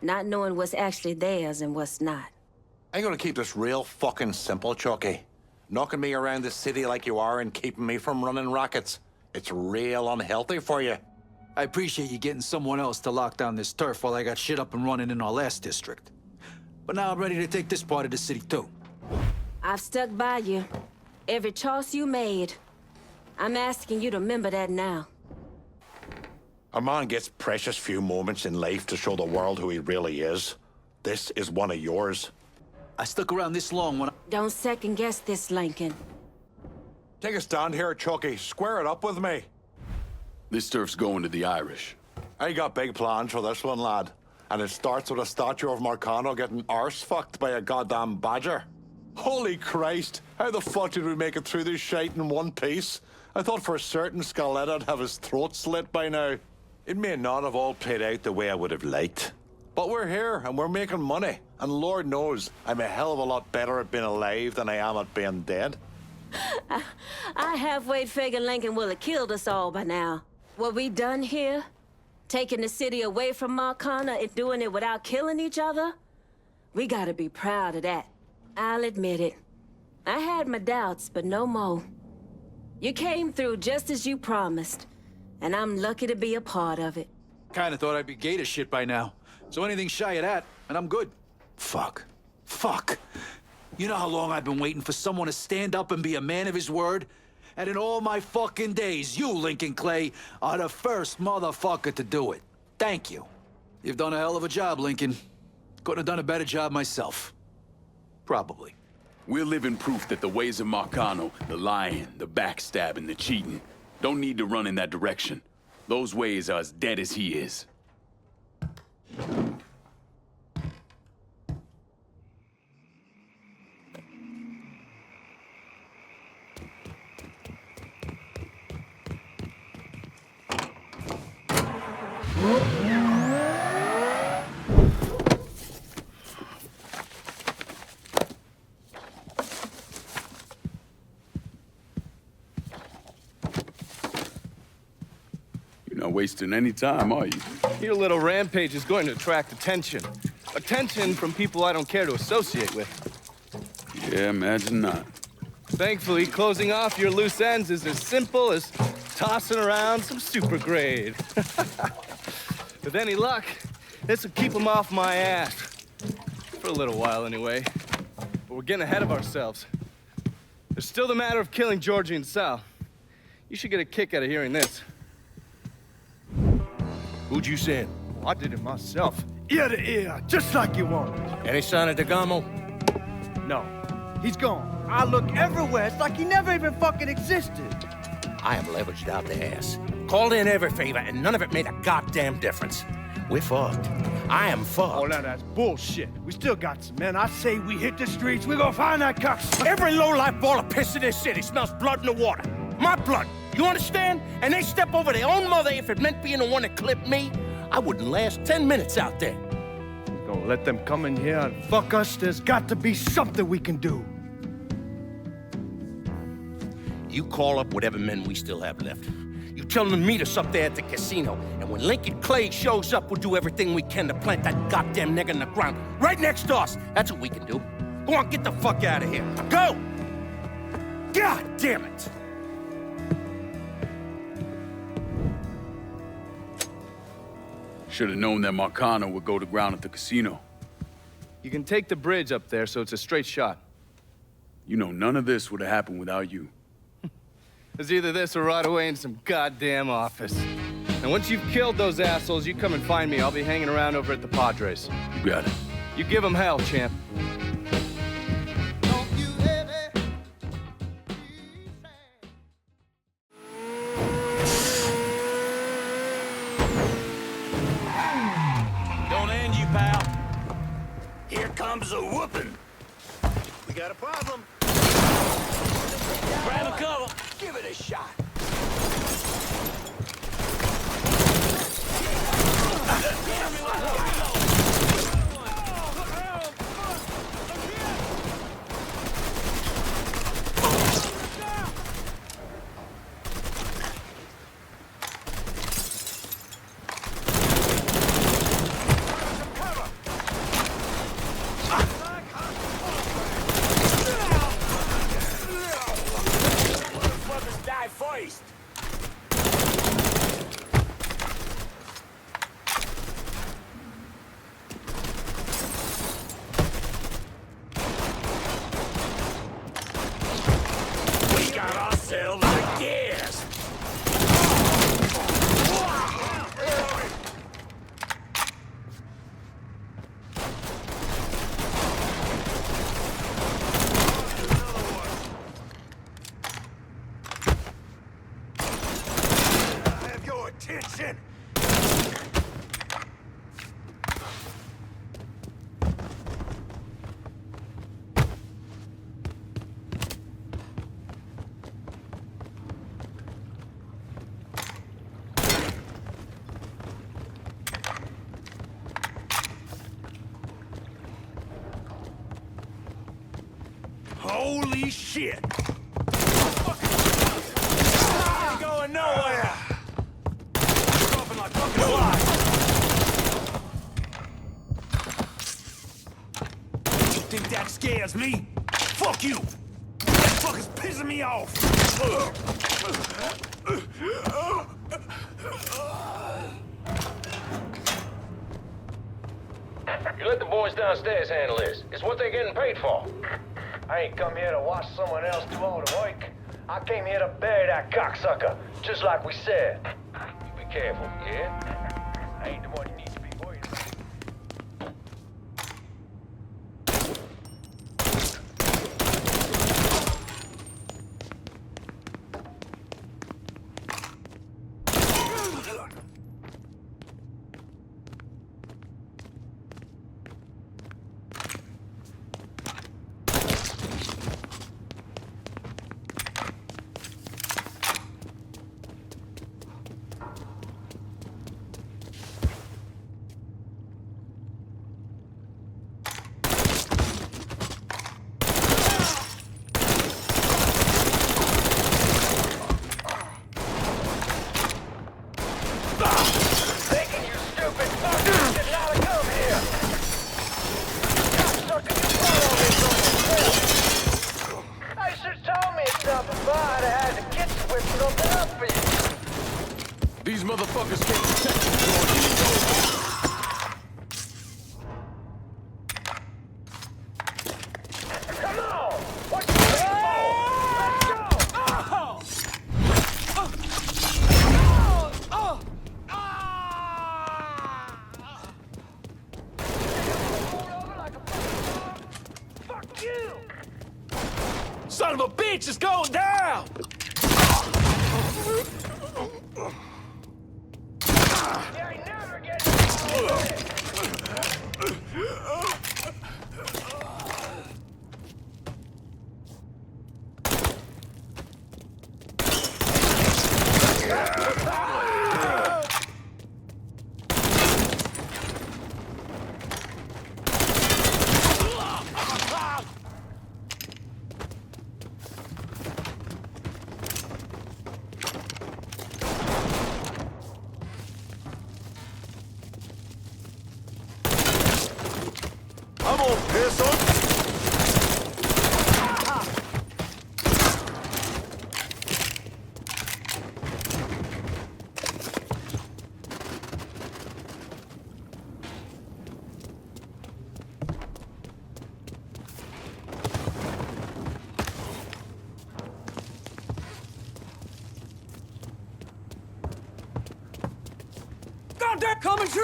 not knowing what's actually theirs and what's not. I'm gonna keep this real fucking simple, Chucky. Knocking me around the city like you are and keeping me from running rackets. It's real unhealthy for you. I appreciate you getting someone else to lock down this turf while I got shit up and running in our last district. But now I'm ready to take this part of the city, too. I've stuck by you. Every choice you made. I'm asking you to remember that now. A man gets precious few moments in life to show the world who he really is. This is one of yours. I stuck around this long when I... Don't second guess this, Lincoln. Take a stand here, Chucky. Square it up with me. This turf's going to the Irish. I got big plans for this one, lad. And it starts with a statue of Marcano getting arse-fucked by a goddamn badger. Holy Christ! How the fuck did we make it through this shite in one piece? I thought for certain Scaleta'd have his throat slit by now. It may not have all played out the way I would have liked. But we're here, and we're making money. And Lord knows, I'm a hell of a lot better at being alive than I am at being dead. I halfway figured Lincoln will have killed us all by now. What we done here, taking the city away from Marcano and doing it without killing each other, we gotta be proud of that. I'll admit it. I had my doubts, but no more. You came through just as you promised, and I'm lucky to be a part of it. Kinda thought I'd be gay to shit by now. So anything shy of that, and I'm good. Fuck. Fuck. You know how long I've been waiting for someone to stand up and be a man of his word? And in all my fucking days, you, Lincoln Clay, are the first motherfucker to do it. Thank you. You've done a hell of a job, Lincoln. Couldn't have done a better job myself. Probably. We're living proof that the ways of Marcano, the lying, the backstabbing, the cheating, don't need to run in that direction. Those ways are as dead as he is. wasting any time, are you? Your little rampage is going to attract attention. Attention from people I don't care to associate with. Yeah, imagine not. Thankfully, closing off your loose ends is as simple as tossing around some super grade. With any luck, this will keep them off my ass. For a little while, anyway. But we're getting ahead of ourselves. There's still the matter of killing Georgie and Sal. You should get a kick out of hearing this. Who'd you send? I did it myself. Ear to ear, just like you wanted. Any sign of Degamo? No, he's gone. I look everywhere. It's like he never even fucking existed. I am leveraged out the ass. Called in every favor, and none of it made a goddamn difference. We're fucked. I am fucked. Oh, now that's bullshit. We still got some men. I say we hit the streets. We gonna find that cocksucker. Every low-life ball of piss in this city smells blood in the water. My blood. You understand? And they step over their own mother if it meant being the one that clipped me. I wouldn't last 10 minutes out there. We're gonna let them come in here and fuck us. There's got to be something we can do. You call up whatever men we still have left. You tell them to meet us up there at the casino. And when Lincoln Clay shows up, we'll do everything we can to plant that goddamn nigger in the ground. Right next to us. That's what we can do. Go on, get the fuck out of here. Go! God damn it! Should have known that Marcano would go to ground at the casino. You can take the bridge up there, so it's a straight shot. You know, none of this would have happened without you. It's either this or right away in some goddamn office. And once you've killed those assholes, you come and find me. I'll be hanging around over at the Padres. You got it. You give them hell, champ. Don't end you, pal. Here comes a whooping. We got a problem. Grab a cover. Give it a shot. Holy shit! Ain't going nowhere! Dropping like fucking alive! You think that scares me? Fuck you! That fucker's pissing me off! You let the boys downstairs handle this. It's what they're getting paid for. I ain't come here to watch someone else do all the work. I came here to bury that cocksucker, just like we said. You be careful, yeah? I ain't the one you need to be worried about. son of a bitch is going down! I'm on piss on. Contact coming through!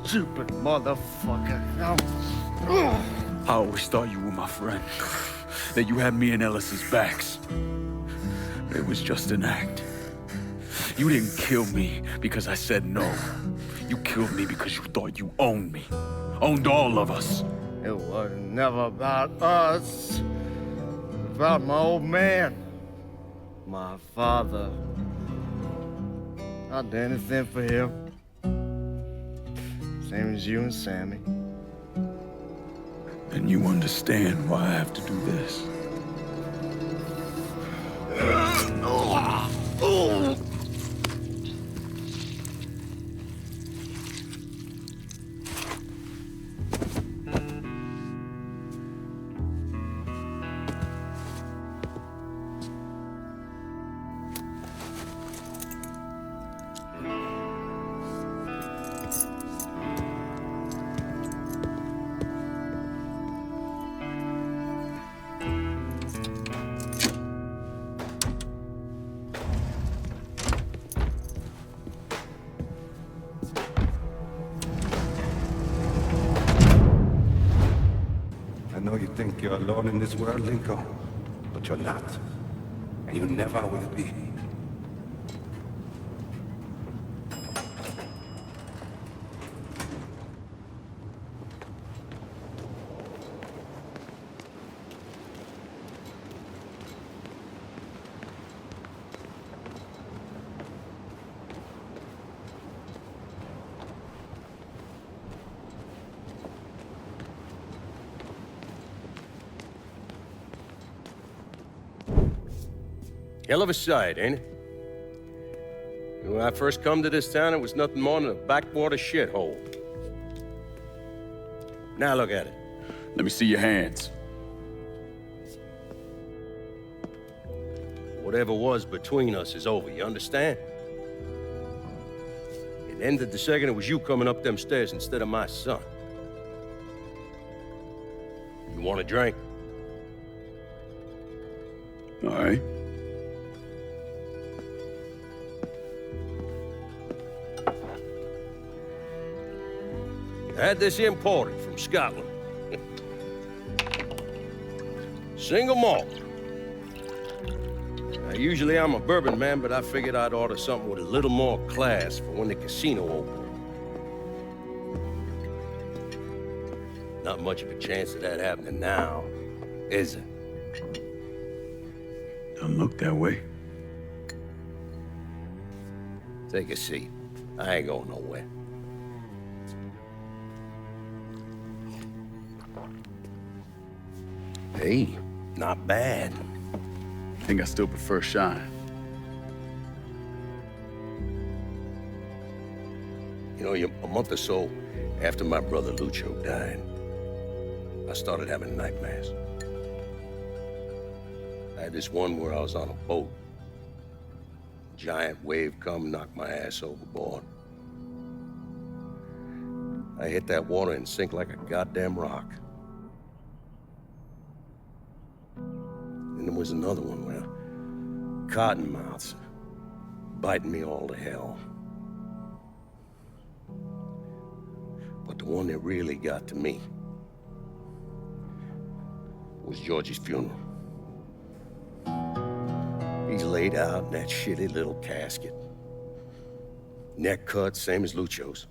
Stupid motherfucker. I always thought you were my friend. That you had me and Ellis's backs. It was just an act. You didn't kill me because I said no. You killed me because you thought you owned me. Owned all of us. It was never about us. It was about my old man. My father. I'd do anything for him. Same as you and Sammy. And you understand why I have to do this. I know you think you're alone in this world, Linko, but you're not. And you never will be. Hell of a sight, ain't it? When I first come to this town, it was nothing more than a backwater shithole. Now look at it. Let me see your hands. Whatever was between us is over, you understand? It ended the second it was you coming up them stairs instead of my son. You want a drink? All right. I had this imported from Scotland. Single malt. Now, usually I'm a bourbon man, but I figured I'd order something with a little more class for when the casino opened. Not much of a chance of that happening now, is it? Don't look that way. Take a seat. I ain't going nowhere. Hey, not bad. I think I still prefer Shine. You know, a month or so after my brother Lucho died, I started having nightmares. I had this one where I was on a boat. Giant wave come, knocked my ass overboard. I hit that water and sink like a goddamn rock. And there was another one where cottonmouths biting me all to hell. But the one that really got to me was Georgie's funeral. He's laid out in that shitty little casket. Neck cut, same as Lucio's.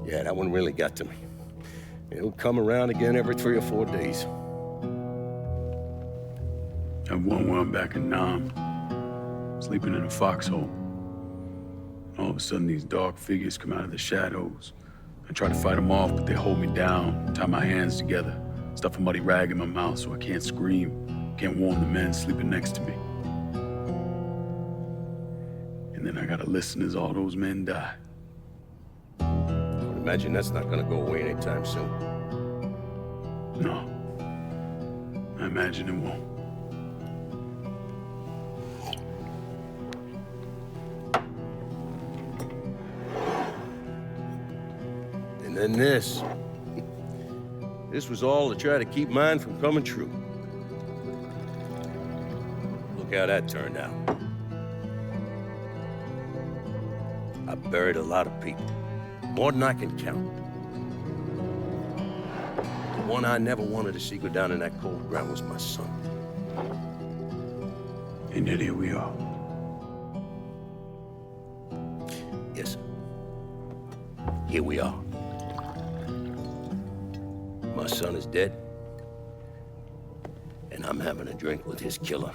Yeah, that one really got to me. It'll come around again every 3 or 4 days. I have one where I'm back in Nam, sleeping in a foxhole. All of a sudden, these dark figures come out of the shadows. I try to fight them off, but they hold me down, tie my hands together, stuff a muddy rag in my mouth so I can't scream, can't warn the men sleeping next to me. And then I gotta listen as all those men die. I would imagine that's not gonna go away anytime soon. No. I imagine it won't. And then this. This was all to try to keep mine from coming true. Look how that turned out. I buried a lot of people. More than I can count. The one I never wanted to see go down in that cold ground was my son. And yet here we are. Yes, sir. Here we are. My son is dead, and I'm having a drink with his killer.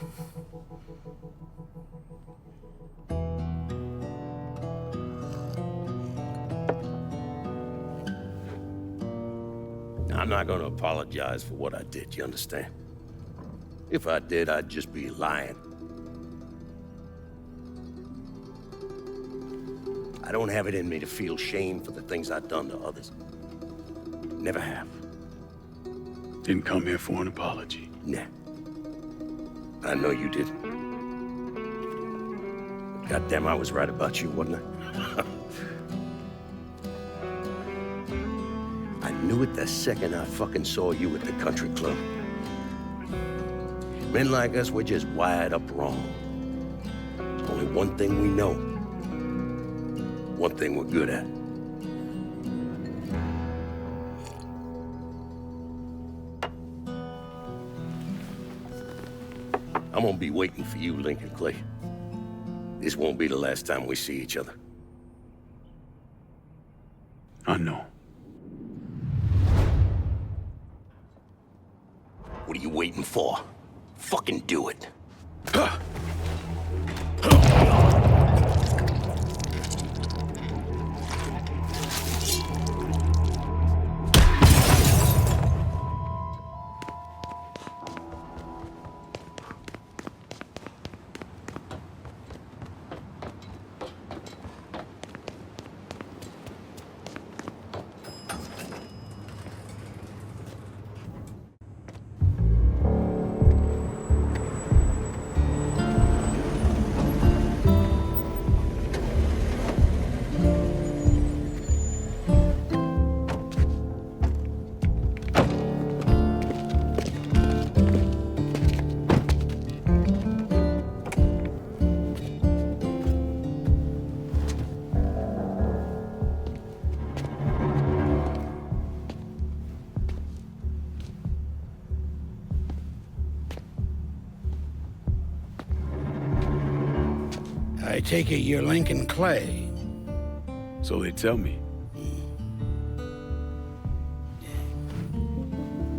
I'm not gonna apologize for what I did, you understand? If I did, I'd just be lying. I don't have it in me to feel shame for the things I've done to others. Never have. Didn't come here for an apology. Nah. I know you didn't. Goddamn, I was right about you, wasn't I? I knew it the second I fucking saw you at the country club. Men like us, we're just wired up wrong. There's only one thing we know. One thing we're good at. I'm gonna be waiting for you, Lincoln Clay. This won't be the last time we see each other. I know. What are you waiting for? Fucking do it. I take it you're Lincoln Clay. So they tell me.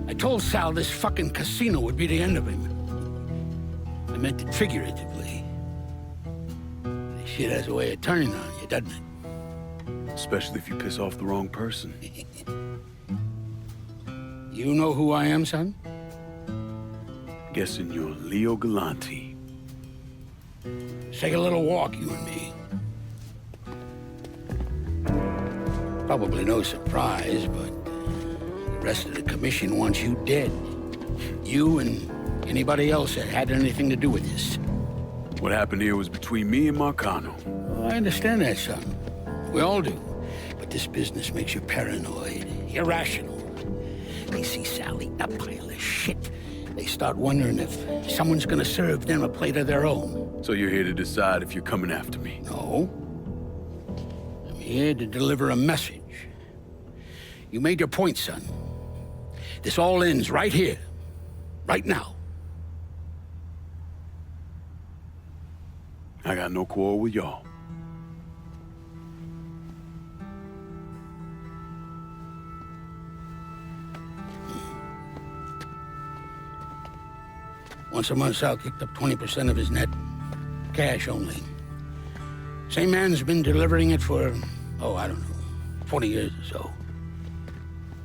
I told Sal this fucking casino would be the end of him. I meant it figuratively. This shit has a way of turning on you, doesn't it? Especially if you piss off the wrong person. You know who I am, son? Guessing you're Leo Galante. Let's take a little walk, you and me. Probably no surprise, but the rest of the commission wants you dead. You and anybody else that had anything to do with this. What happened here was between me and Marcano. Oh, I understand that, son. We all do. But this business makes you paranoid, irrational. They see Sally, a pile of shit. They start wondering if someone's gonna serve them a plate of their own. So you're here to decide if you're coming after me? No. I'm here to deliver a message. You made your point, son. This all ends right here. Right now. I got no quarrel with y'all. Once a month, Sal kicked up 20% of his net. Cash only. Same man's been delivering it for, oh, I don't know, 40 years or so.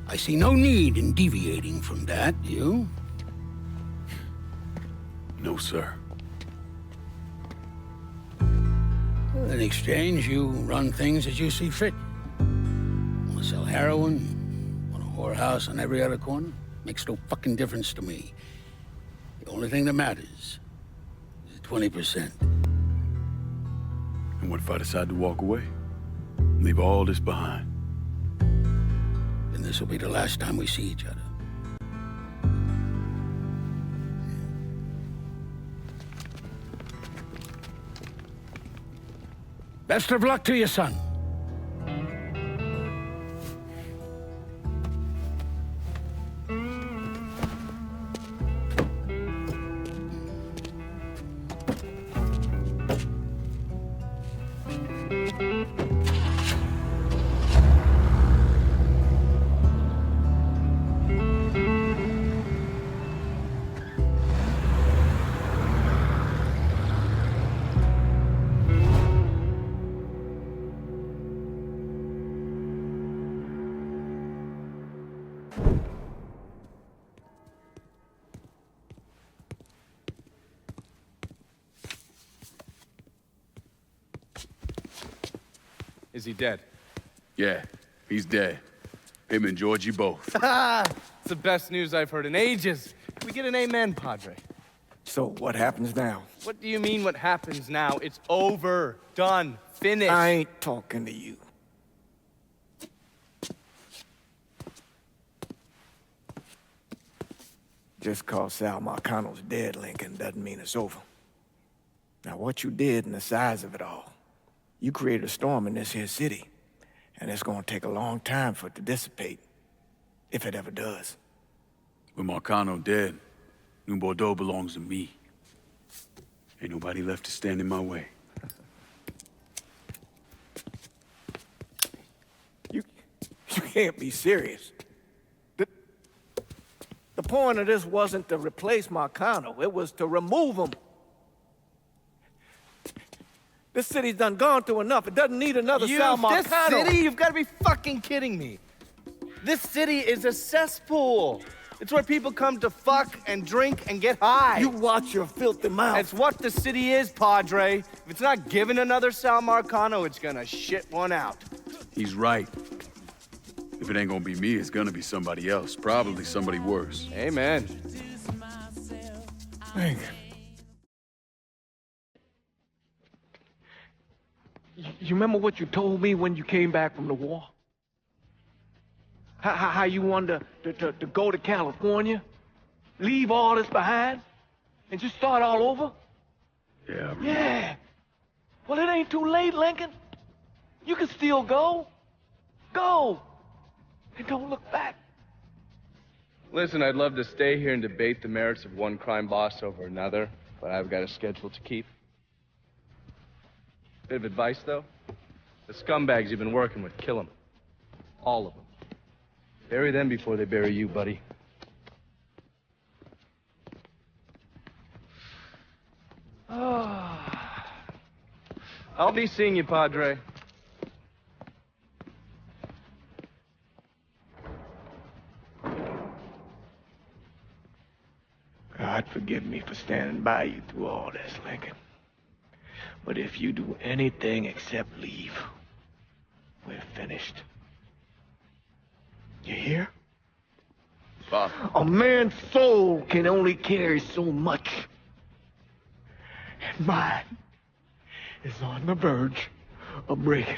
I see no need in deviating from that, you? No, sir. In exchange, you run things as you see fit. Want to sell heroin? Want a whorehouse on every other corner? Makes no fucking difference to me. The only thing that matters is 20%. And what if I decide to walk away? Leave all this behind? Then this will be the last time we see each other. Best of luck to you, son. Is he dead? Yeah, he's dead. Him and Georgie both. It's the best news I've heard in ages. Can we get an amen, Padre? So what happens now? What do you mean what happens now? It's over. Done. Finished. I ain't talking to you. Just cause Sal Marcano's dead, Lincoln, doesn't mean it's over. Now, what you did and the size of it all, you created a storm in this here city, and it's gonna take a long time for it to dissipate, if it ever does. With Marcano dead, New Bordeaux belongs to me. Ain't nobody left to stand in my way. You can't be serious. The point of this wasn't to replace Marcano, it was to remove him. This city's done gone through enough. It doesn't need another Sal Marcano. This city? You've got to be fucking kidding me. This city is a cesspool. It's where people come to fuck and drink and get high. You watch your filthy mouth. It's what the city is, Padre. If it's not giving another Sal Marcano, it's gonna shit one out. He's right. If it ain't gonna be me, it's gonna be somebody else. Probably somebody worse. Amen. Thank you. You remember what you told me when you came back from the war? How you wanted to go to California, leave all this behind, and just start all over? Yeah. Yeah. Well, it ain't too late, Lincoln. You can still go. Go. And don't look back. Listen, I'd love to stay here and debate the merits of one crime boss over another, but I've got a schedule to keep. Bit of advice, though. The scumbags you've been working with, kill them. All of them. Bury them before they bury you, buddy. I'll be seeing you, Padre. God forgive me for standing by you through all this, Lincoln. But if you do anything except leave, we're finished. You hear? Father. A man's soul can only carry so much. And mine is on the verge of breaking.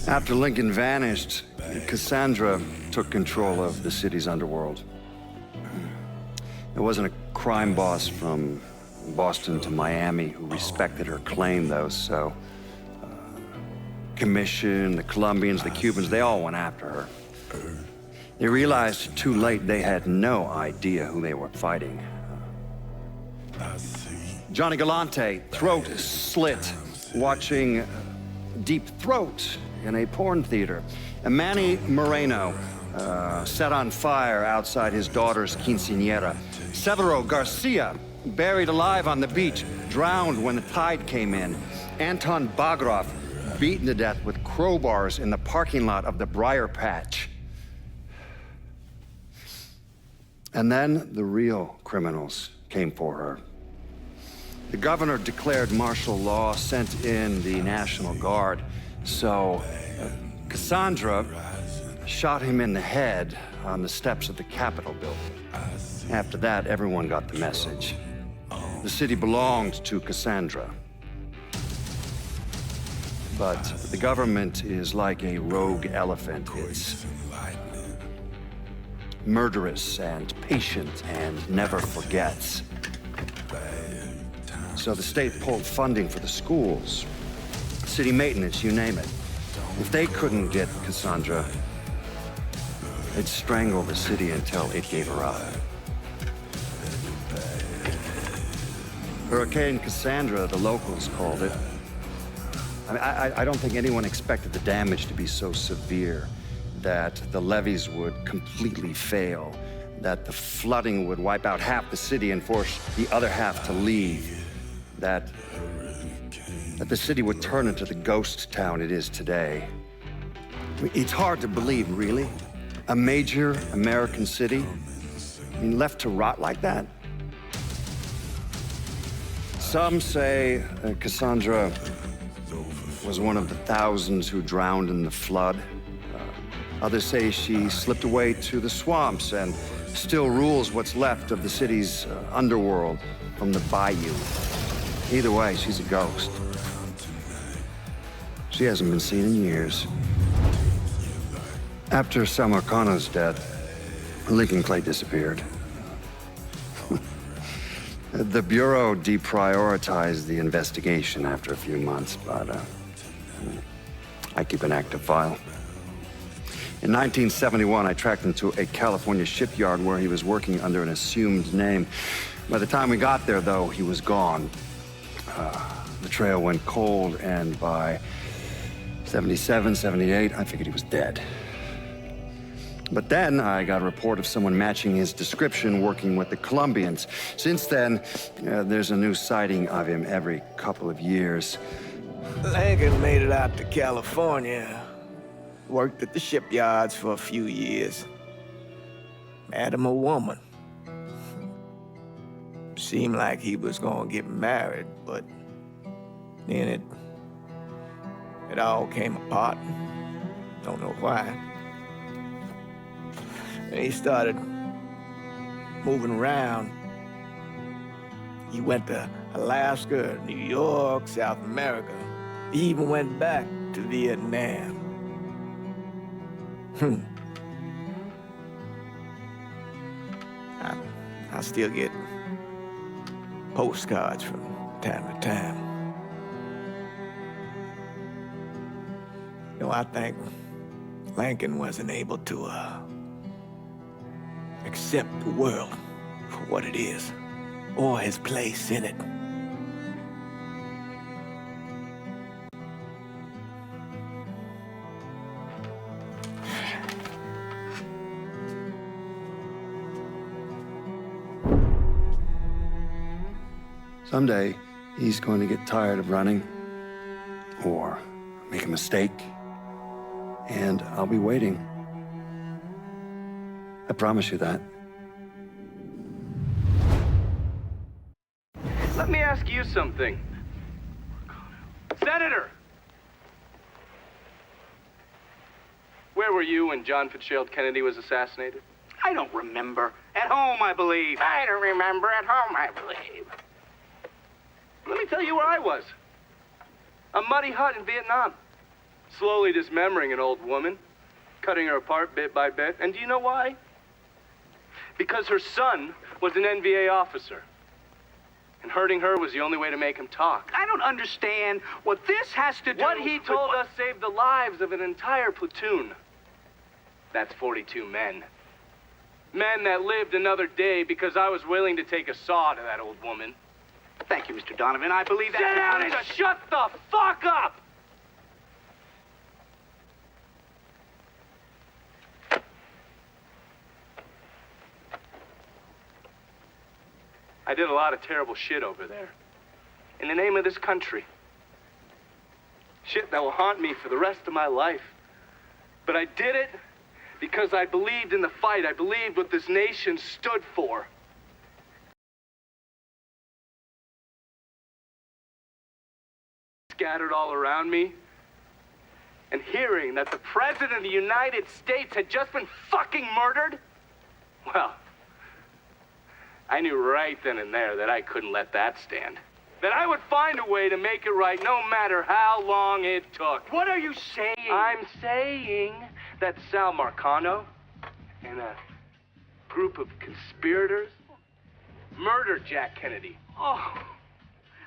After Lincoln vanished, Cassandra took control of the city's underworld. It wasn't a crime boss from Boston to Miami who respected her claim, though, so... Commission, the Colombians, the Cubans, they all went after her. They realized too late they had no idea who they were fighting. Johnny Galante, throat slit, watching Deep Throat in a porn theater. And Manny Moreno, set on fire outside his daughter's quinceañera. Severo Garcia, buried alive on the beach, drowned when the tide came in. Anton Bagrov, beaten to death with crowbars in the parking lot of the Briar Patch. And then the real criminals came for her. The governor declared martial law, sent in the National Guard. So, Cassandra shot him in the head on the steps of the Capitol building. After that, everyone got the message. The city belonged to Cassandra. But the government is like a rogue elephant. It's murderous and patient and never forgets. So the state pulled funding for the schools, city maintenance, you name it. If they couldn't get Cassandra, they'd strangle the city until it gave her up. Hurricane Cassandra, the locals called it. I mean, I don't think anyone expected the damage to be so severe that the levees would completely fail, that the flooding would wipe out half the city and force the other half to leave, that the city would turn into the ghost town it is today. I mean, it's hard to believe, really. A major American city, I mean, left to rot like that. Some say Cassandra was one of the thousands who drowned in the flood. Others say she slipped away to the swamps and still rules what's left of the city's underworld from the bayou. Either way, she's a ghost. She hasn't been seen in years. After Sal Marcano's death, Lincoln Clay disappeared. The Bureau deprioritized the investigation after a few months, but I keep an active file. In 1971, I tracked him to a California shipyard where he was working under an assumed name. By the time we got there, though, he was gone. The trail went cold, and by 77, 78, I figured he was dead. But then I got a report of someone matching his description working with the Colombians. Since then, there's a new sighting of him every couple of years. Lincoln made it out to California. Worked at the shipyards for a few years. Met him a woman. Seemed like he was gonna get married, but then it all came apart. Don't know why. And he started moving around. He went to Alaska, New York, South America. He even went back to Vietnam. I still get postcards from time to time. You know, I think Lincoln wasn't able to accept the world for what it is, or his place in it. Someday, he's going to get tired of running, or make a mistake, and I'll be waiting. I promise you that. Let me ask you something. Senator! Where were you when John Fitzgerald Kennedy was assassinated? I don't remember. At home, I believe. I don't remember. At home, I believe. Let me tell you where I was. A muddy hut in Vietnam. Slowly dismembering an old woman, cutting her apart bit by bit. And do you know why? Because her son was an NVA officer. And hurting her was the only way to make him talk. I don't understand what this has to do. What he told us saved the lives of an entire platoon. That's 42 men. Men that lived another day because I was willing to take a saw to that old woman. Thank you, Mr. Donovan. I believe that. Sit down and shut the fuck up! I did a lot of terrible shit over there. In the name of this country. Shit that will haunt me for the rest of my life. But I did it because I believed in the fight. I believed what this nation stood for. Scattered all around me. And hearing that the President of the United States had just been fucking murdered, well, I knew right then and there that I couldn't let that stand. That I would find a way to make it right no matter how long it took. What are you saying? I'm saying that Sal Marcano and a group of conspirators murdered Jack Kennedy. Oh,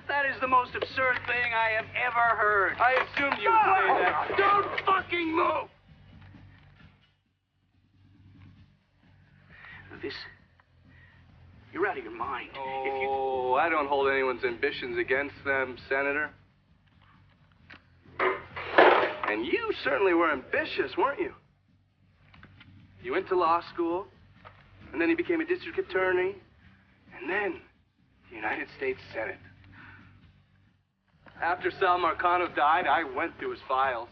that is the most absurd thing I have ever heard. I assumed you would say that. Don't fucking move! This... You're out of your mind. Oh, I don't hold anyone's ambitions against them, Senator. And you certainly were ambitious, weren't you? You went to law school, and then you became a district attorney, and then the United States Senate. After Sal Marcano died, I went through his files.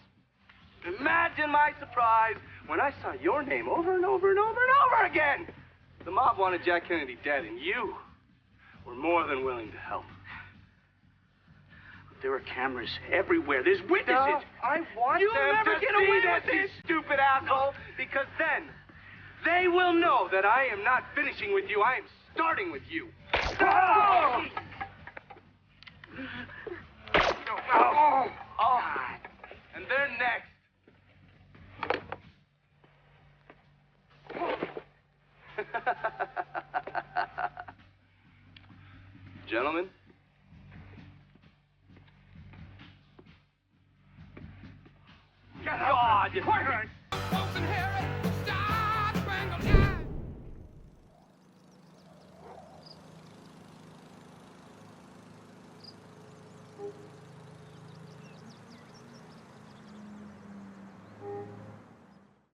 Imagine my surprise when I saw your name over and over and over and over again. The mob wanted Jack Kennedy dead, and you were more than willing to help. There are cameras everywhere. There's witnesses. No, I want You'll them never to get see away this, with you this. stupid asshole, because then they will know that I am not finishing with you. I am starting with you. Oh! Oh! And they're next.